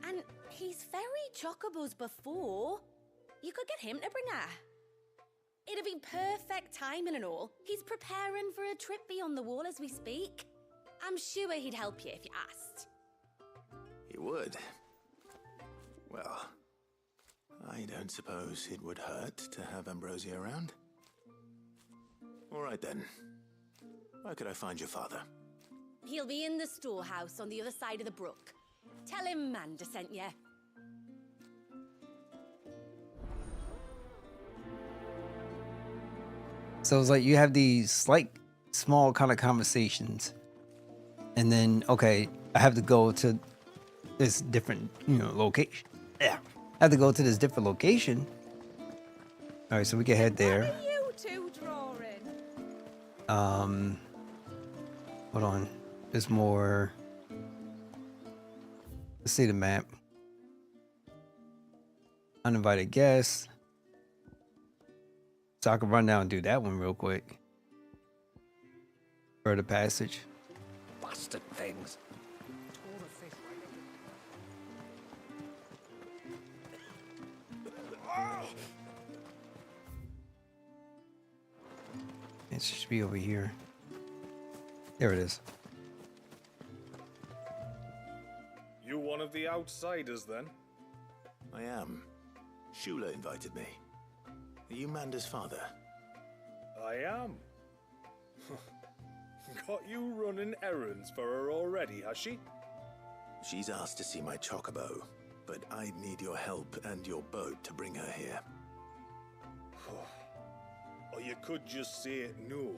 and he's ferried chocobos before. You could get him to bring her. It'd be perfect timing and all. He's preparing for a trip beyond the wall as we speak. I'm sure he'd help you if you asked. He would. Well, I don't suppose it would hurt to have Ambrosia around. All right then. Where could I find your father? He'll be in the storehouse on the other side of the brook. Tell him Manda sent you. So it's like you have these like small kind of conversations, and then okay, I have to go to this different, you know, location. Yeah, I have to go to this different location. All right, so we can head there. What are you two drawing? Hold on. There's more. Let's see the map. Uninvited guests. So I can run down and do that one real quick. For the passage. Bastard things. It should be over here. There it is. You one of the outsiders then? I am. Shula invited me. Are you Manda's father? I am. Got you running errands for her already, has she? She's asked to see my chocobo, but I'd need your help and your boat to bring her here. Or you could just say no.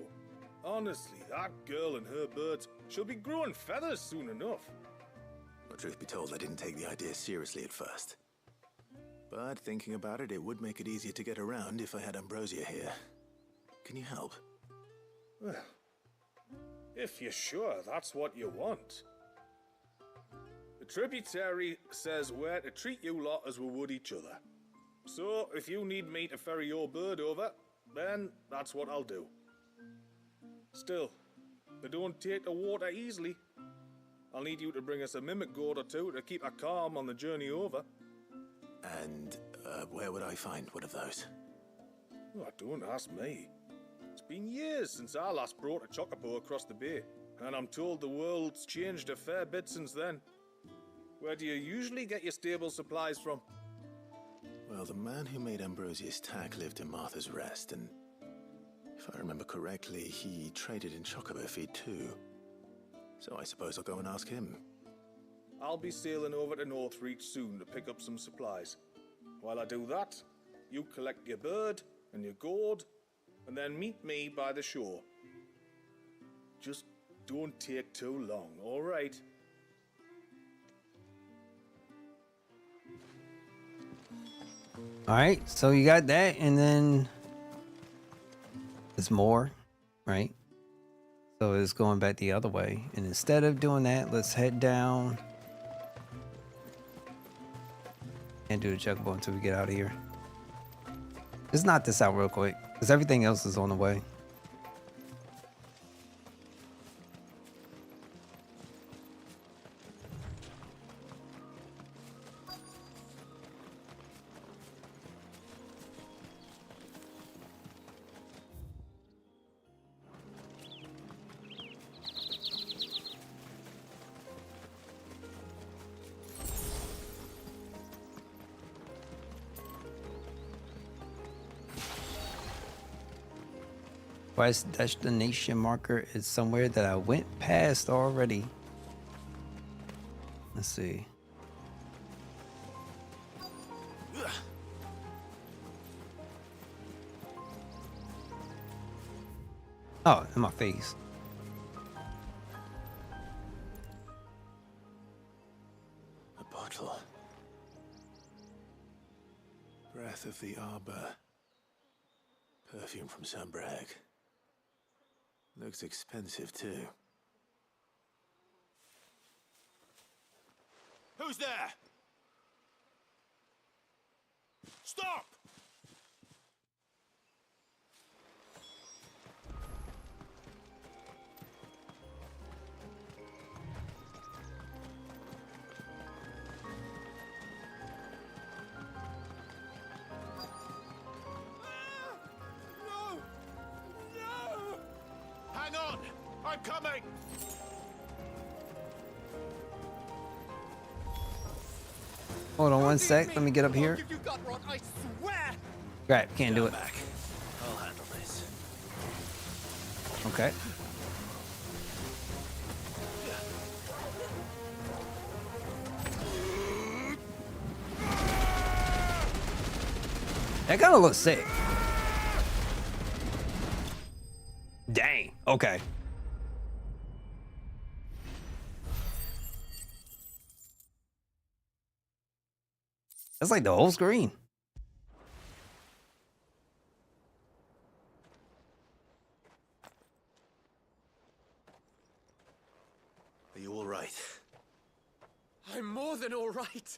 Honestly, that girl and her birds, she'll be growing feathers soon enough. Well, truth be told, I didn't take the idea seriously at first. But thinking about it, it would make it easier to get around if I had Ambrosia here. Can you help? Well, if you're sure that's what you want. The tributary says we're to treat you lot as we would each other. So, if you need me to ferry your bird over, then that's what I'll do. Still, they don't take the water easily. I'll need you to bring us a mimic goat or two to keep her calm on the journey over. And where would I find one of those? Oh, don't ask me. It's been years since I last brought a chocobo across the bay, and I'm told the world's changed a fair bit since then. Where do you usually get your stable supplies from? Well, the man who made Ambrosia's tack lived in Martha's Rest, and if I remember correctly, he traded in chocobo feed too. So I suppose I'll go and ask him. I'll be sailing over to Northreach soon to pick up some supplies. While I do that, you collect your bird and your gourd, and then meet me by the shore. Just don't take too long, all right? All right, so you got that, and then there's more, right? So it's going back the other way. And instead of doing that, let's head down. Can't do the chocobo until we get out of here. Let's knock this out real quick, because everything else is on the way. Quest destination marker is somewhere that I went past already. Let's see. Oh, in my face. A bottle. Breath of the arbor. Perfume from Sunbrag. Looks expensive, too. Who's there? Stop! Hang on! I'm coming! Hold on one sec. Let me get up here. You got rot, I swear! Crap, can't do it. Back. I'll handle this. Okay. That kind of looks sick. Dang. Okay. That's like the whole screen. Are you all right? I'm more than all right.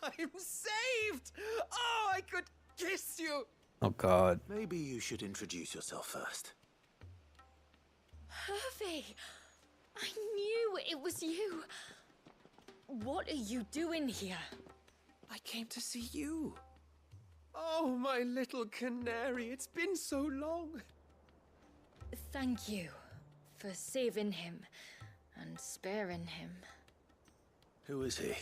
I'm saved! Oh, I could kiss you! Oh, God. Maybe you should introduce yourself first. Hervey! I knew it was you. What are you doing here? I came to see you. Oh, my little canary, it's been so long. Thank you for saving him and sparing him. Who is he?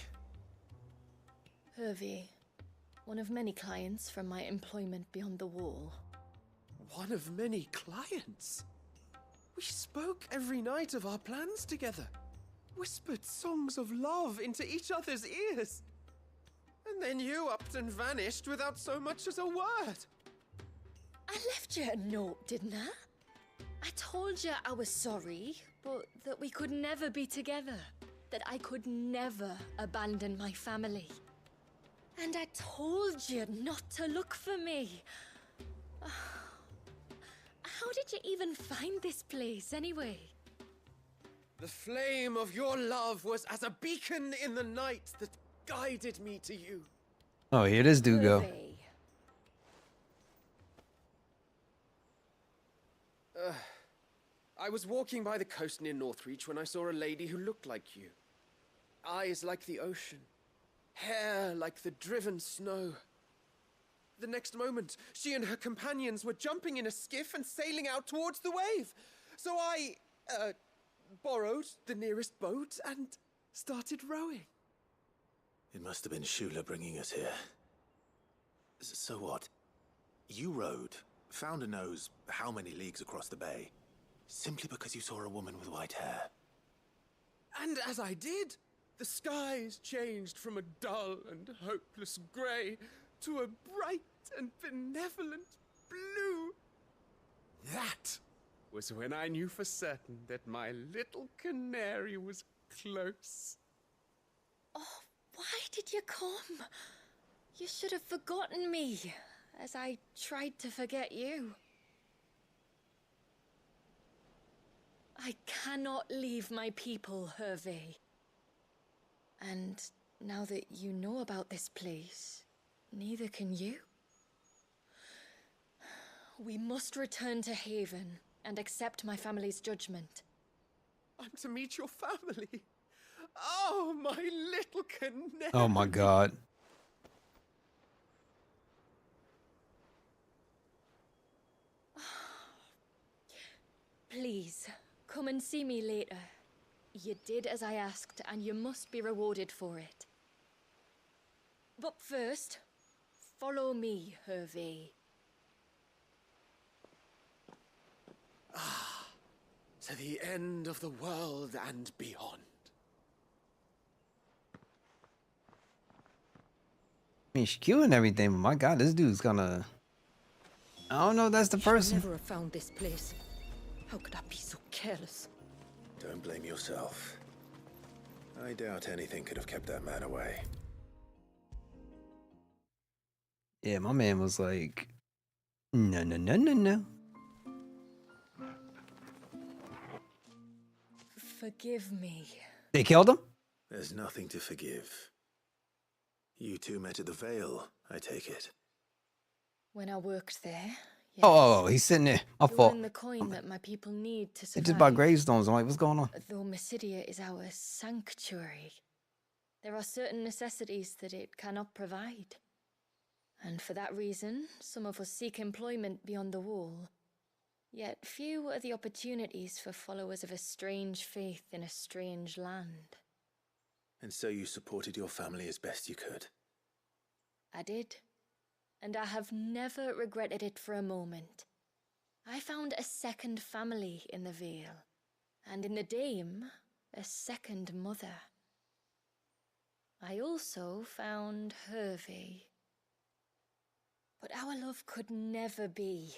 Hervey, one of many clients from my employment beyond the wall. One of many clients? We spoke every night of our plans together. Whispered songs of love into each other's ears. And then you upped and vanished without so much as a word. I left you a note, didn't I? I told you I was sorry, but that we could never be together. That I could never abandon my family. And I told you not to look for me. How did you even find this place, anyway? The flame of your love was as a beacon in the night that guided me to you. Oh, here this dude go. I was walking by the coast near Northreach when I saw a lady who looked like you. Eyes like the ocean. Hair like the driven snow. The next moment, she and her companions were jumping in a skiff and sailing out towards the wave. So I, borrowed the nearest boat and started rowing. It must have been Shula bringing us here. So what? You rowed, found a nose how many leagues across the bay, simply because you saw a woman with white hair. And as I did, the skies changed from a dull and hopeless grey to a bright and benevolent blue. That was when I knew for certain that my little canary was close. Oh, why did you come? You should have forgotten me, as I tried to forget you. I cannot leave my people, Hervey. And now that you know about this place, neither can you. We must return to Haven and accept my family's judgment. I'm to meet your family. Oh, my little canary. Oh, my God. Please, come and see me later. You did as I asked, and you must be rewarded for it. But first, follow me, Hervey. Ah, to the end of the world and beyond. I mean, she's cute and everything, but my God, this dude's gonna... I don't know if that's the person. Never have found this place. How could I be so careless? Don't blame yourself. I doubt anything could have kept that man away. Yeah, my man was like No, no, no, no, no. Forgive me. They killed him? There's nothing to forgive. You two met at the Vale, I take it. When I worked there, Oh, he's sitting there. My fault. storing the coin that my people need to It's survive. just about gravestones. I'm like, what's going on? Though Mysidia is our sanctuary, there are certain necessities that it cannot provide. And for that reason, some of us seek employment beyond the wall. Yet few are the opportunities for followers of a strange faith in a strange land. And so you supported your family as best you could. I did. And I have never regretted it for a moment. I found a second family in the Vale, and in the Dame, a second mother. I also found Hervey. But our love could never be.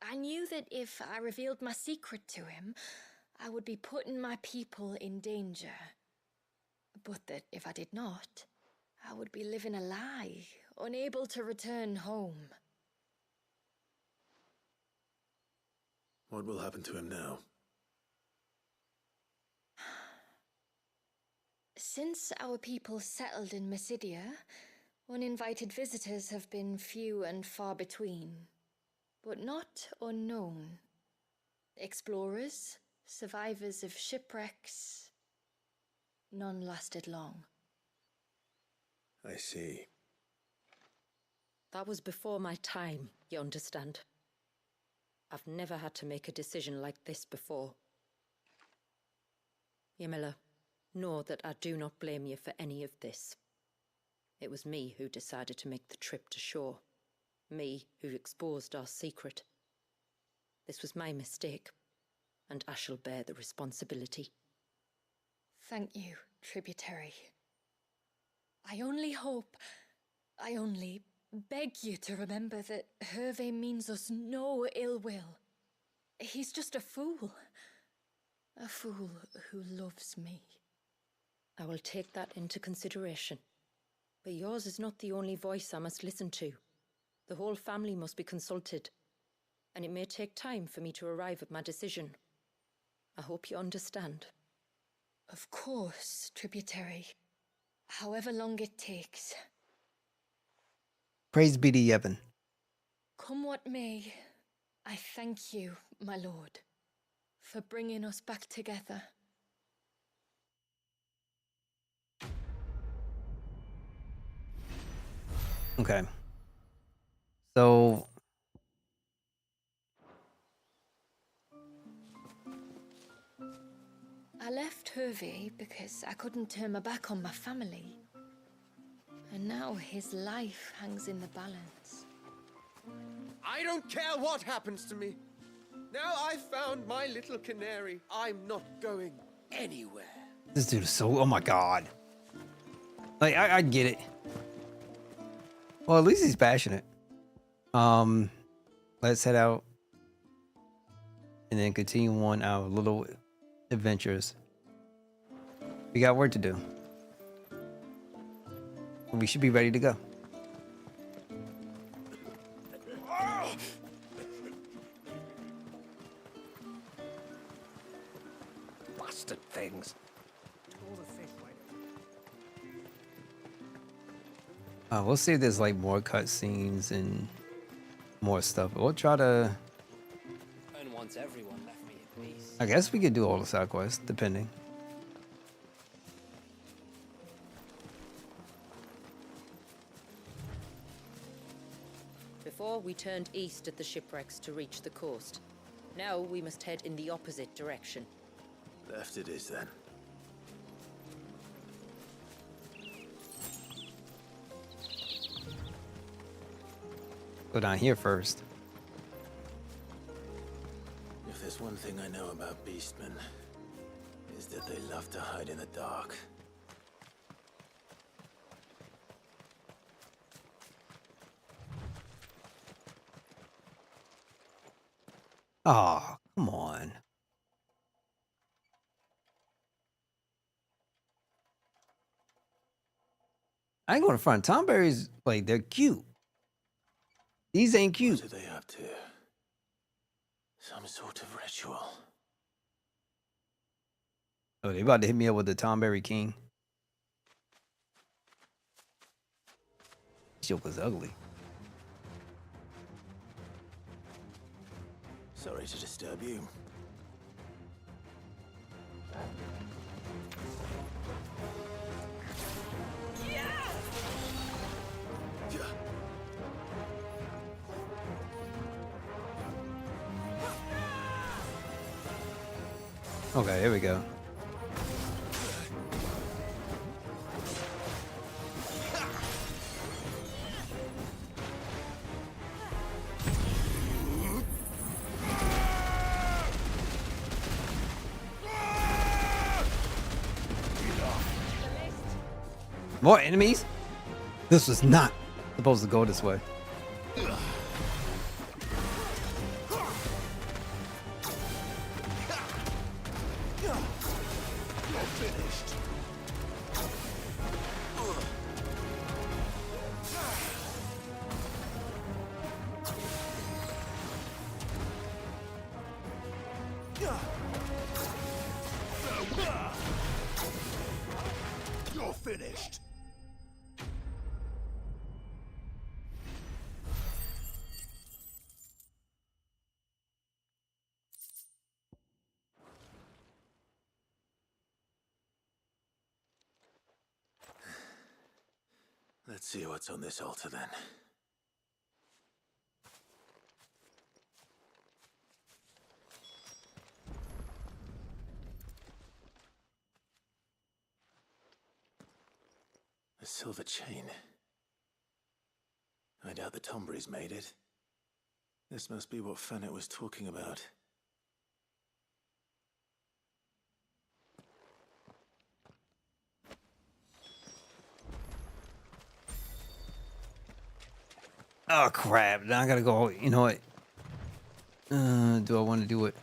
I knew that if I revealed my secret to him, I would be putting my people in danger. But that if I did not, I would be living a lie, unable to return home. What will happen to him now? Since our people settled in Mysidia, uninvited visitors have been few and far between, but not unknown. Explorers, survivors of shipwrecks, none lasted long. I see. That was before my time, you understand. I've never had to make a decision like this before. Ymila, know that I do not blame you for any of this. It was me who decided to make the trip to shore. Me who exposed our secret. This was my mistake, and I shall bear the responsibility. Thank you, tributary. I only beg you to remember that Hervé means us no ill will. He's just a fool. A fool who loves me. I will take that into consideration. But yours is not the only voice I must listen to. The whole family must be consulted, and it may take time for me to arrive at my decision. I hope you understand. Of course, tributary. However long it takes. Praise be to Yevon. Come what may, I thank you, my lord, for bringing us back together. Okay. So I left Hervé because I couldn't turn my back on my family. And now his life hangs in the balance. I don't care what happens to me. Now I've found my little canary. I'm not going anywhere. this dude is so, oh my God. Like, I get it. Well, at least he's passionate. Let's head out and then continue on our little adventures. We got work to do. We should be ready to go. Bastard things. We'll see if there's like more cutscenes and more stuff. We'll try to. And once everyone left me in peace. I guess we could do all the side quests, depending. Before, we turned east at the shipwrecks to reach the coast. Now we must head in the opposite direction. Left it is then. Go down here first. If there's one thing I know about beastmen, is that they love to hide in the dark. Oh, come on. I ain't going to front. Tomberries, like, they're cute. These ain't cute. What are they up to? Some sort of ritual. Oh, they about to hit me up with the Tomberry King. This joke was ugly. Sorry to disturb you. Okay, here we go. More enemies? This was not supposed to go this way. You're finished. Let's see what's on this altar then. A silver chain. I doubt the Tomberries made it. This must be what Fennec was talking about. Oh crap! Now I gotta go. You know what? Do I want to do it?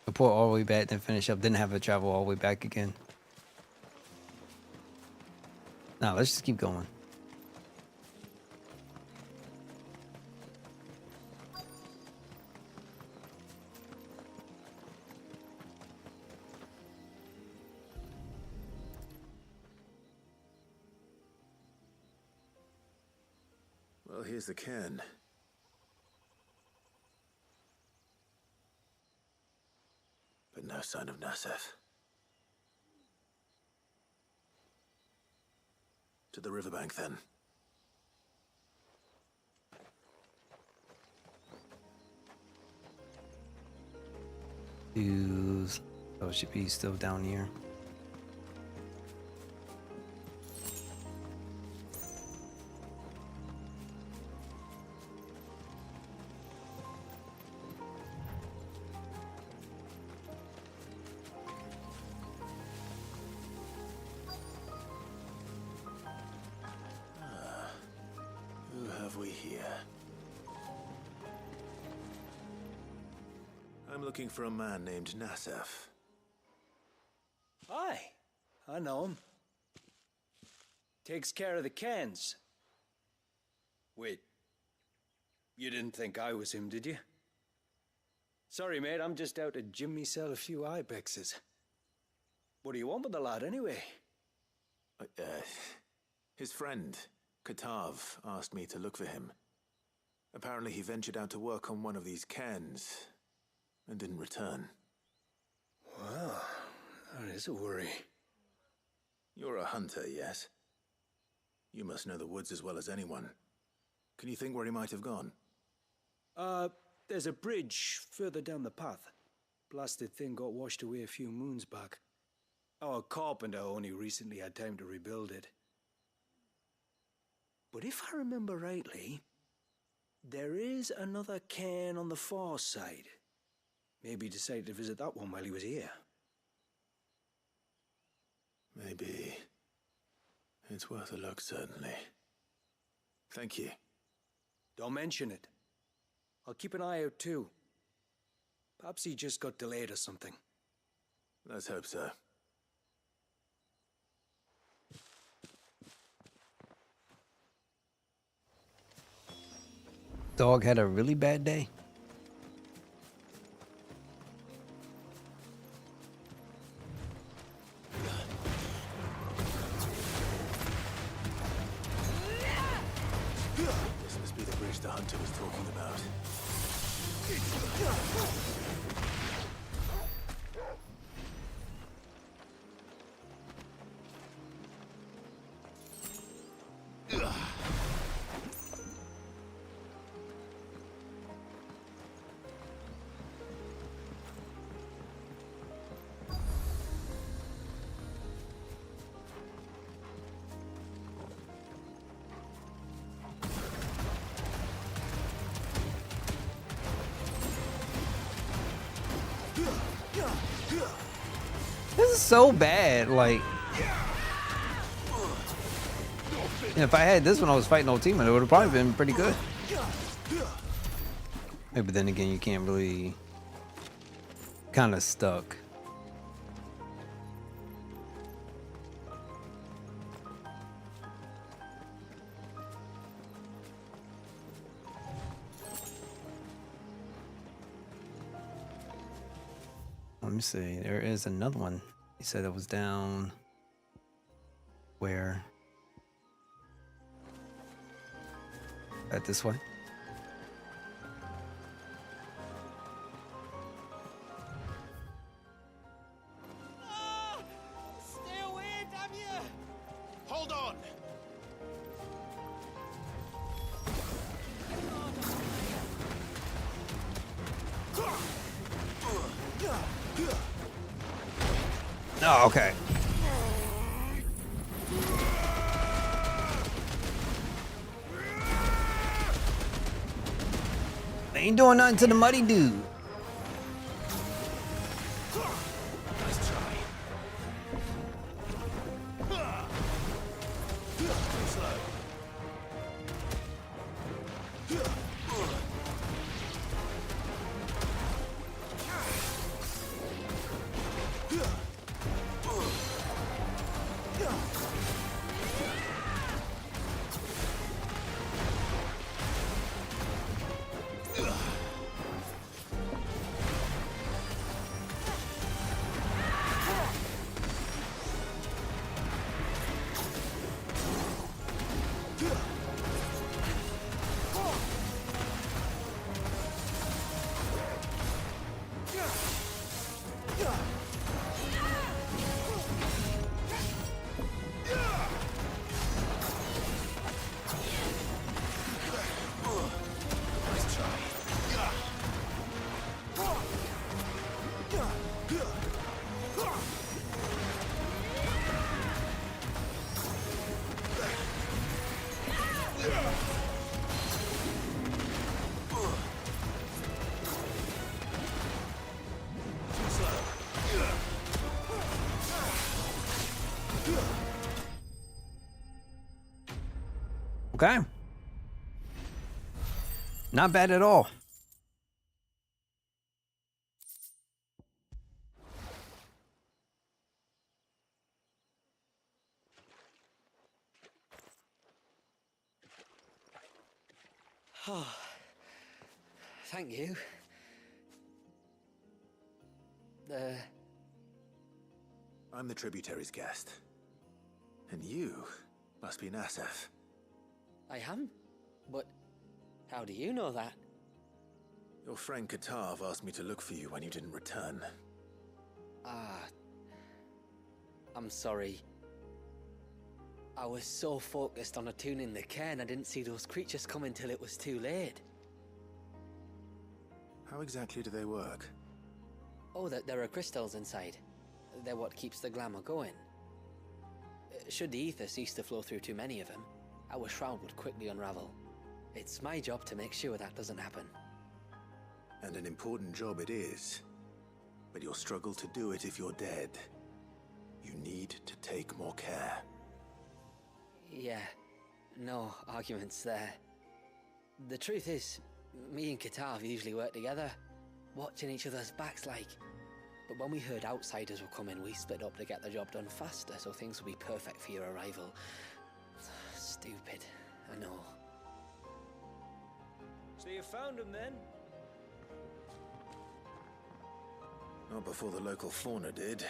Report all the way back, then finish up, then have to travel all the way back again. Nah, let's just keep going. Well, here's the cairn. But no sign of Nasef. To the riverbank, then. Use. Oh, it should be still down here. Who have we here? I'm looking for a man named Nasef. Aye, I know him. Takes care of the cans. Wait, you didn't think I was him, did you? Sorry, mate, I'm just out to gym myself a few ibexes. What do you want with the lad, anyway? His friend, Katav, asked me to look for him. Apparently he ventured out to work on one of these cairns and didn't return. Well, that is a worry. You're a hunter, yes? You must know the woods as well as anyone. Can you think where he might have gone? There's a bridge further down the path. Blasted thing got washed away a few moons back. Our carpenter only recently had time to rebuild it. But if I remember rightly, there is another cairn on the far side. Maybe he decided to visit that one while he was here. Maybe. It's worth a look, certainly. Thank you. Don't mention it. I'll keep an eye out too. Perhaps he just got delayed or something. Let's hope so. Dog had a really bad day. This must be the bridge the hunter was talking about. This is so bad. Like, if I had this when I was fighting Ultima, it would have probably been pretty good. Yeah, but then again, you can't really. Kind of stuck. Let me see. There is another one. He said it was down where? This way. Stay away, damn you! Hold on! Oh, okay. They ain't doing nothing to the muddy dude. Nice try. Too slow. Okay. Not bad at all. Oh, thank you. I'm the tributary's guest. And you must be Nassef. I am? But how do you know that? Your friend Katav asked me to look for you when you didn't return. Ah, I'm sorry. I was so focused on attuning the cairn, I didn't see those creatures come until it was too late. How exactly do they work? Oh, there are crystals inside. They're what keeps the glamour going. Should the ether cease to flow through too many of them, our shroud would quickly unravel. It's my job to make sure that doesn't happen. And an important job it is. But you'll struggle to do it if you're dead. You need to take more care. Yeah, no arguments there. The truth is, me and Katav usually work together, watching each other's backs like. But when we heard outsiders were coming, we split up to get the job done faster, so things would be perfect for your arrival. Stupid, I know. So you found him then? Not before the local fauna did.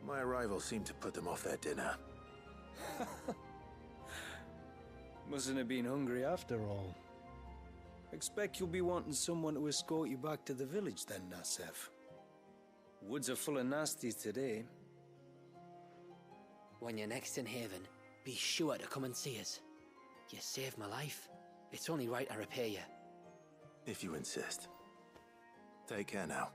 My arrival seemed to put them off their dinner. Mustn't have been hungry after all. Expect you'll be wanting someone to escort you back to the village then, Nasev. Woods are full of nasties today. When you're next in Haven, be sure to come and see us. You saved my life. It's only right I repay you. If you insist. Take care now.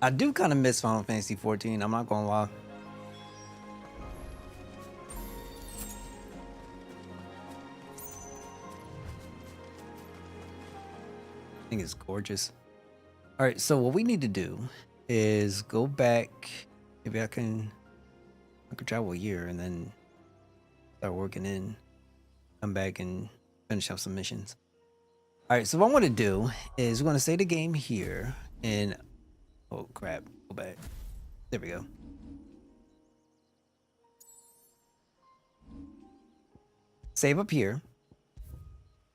I do kind of miss Final Fantasy 14. I'm not gonna lie. I think it's gorgeous. All right, so what we need to do is go back. Maybe I can travel a year and then start working in. Come back and finish up some missions. All right, so what I want to do is we're going to save the game here and oh crap, go back. There we go. Save up here.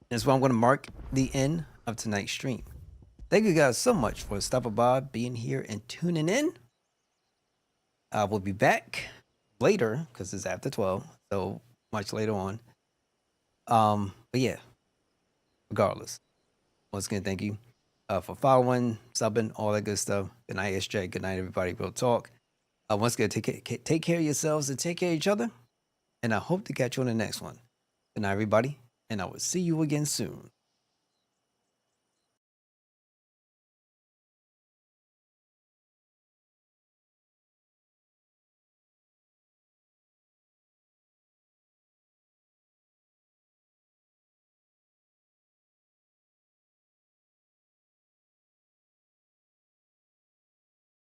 That's why I'm going to mark the end of tonight's stream. Thank you guys so much for stopping by, being here, and tuning in. We'll be back later because it's after 12, so much later on. But yeah, regardless, once again, thank you for following, subbing, all that good stuff. Good night, SJ. Good night, everybody. Real talk. Once again, take care of yourselves and take care of each other. And I hope to catch you on the next one. Good night, everybody. And I will see you again soon.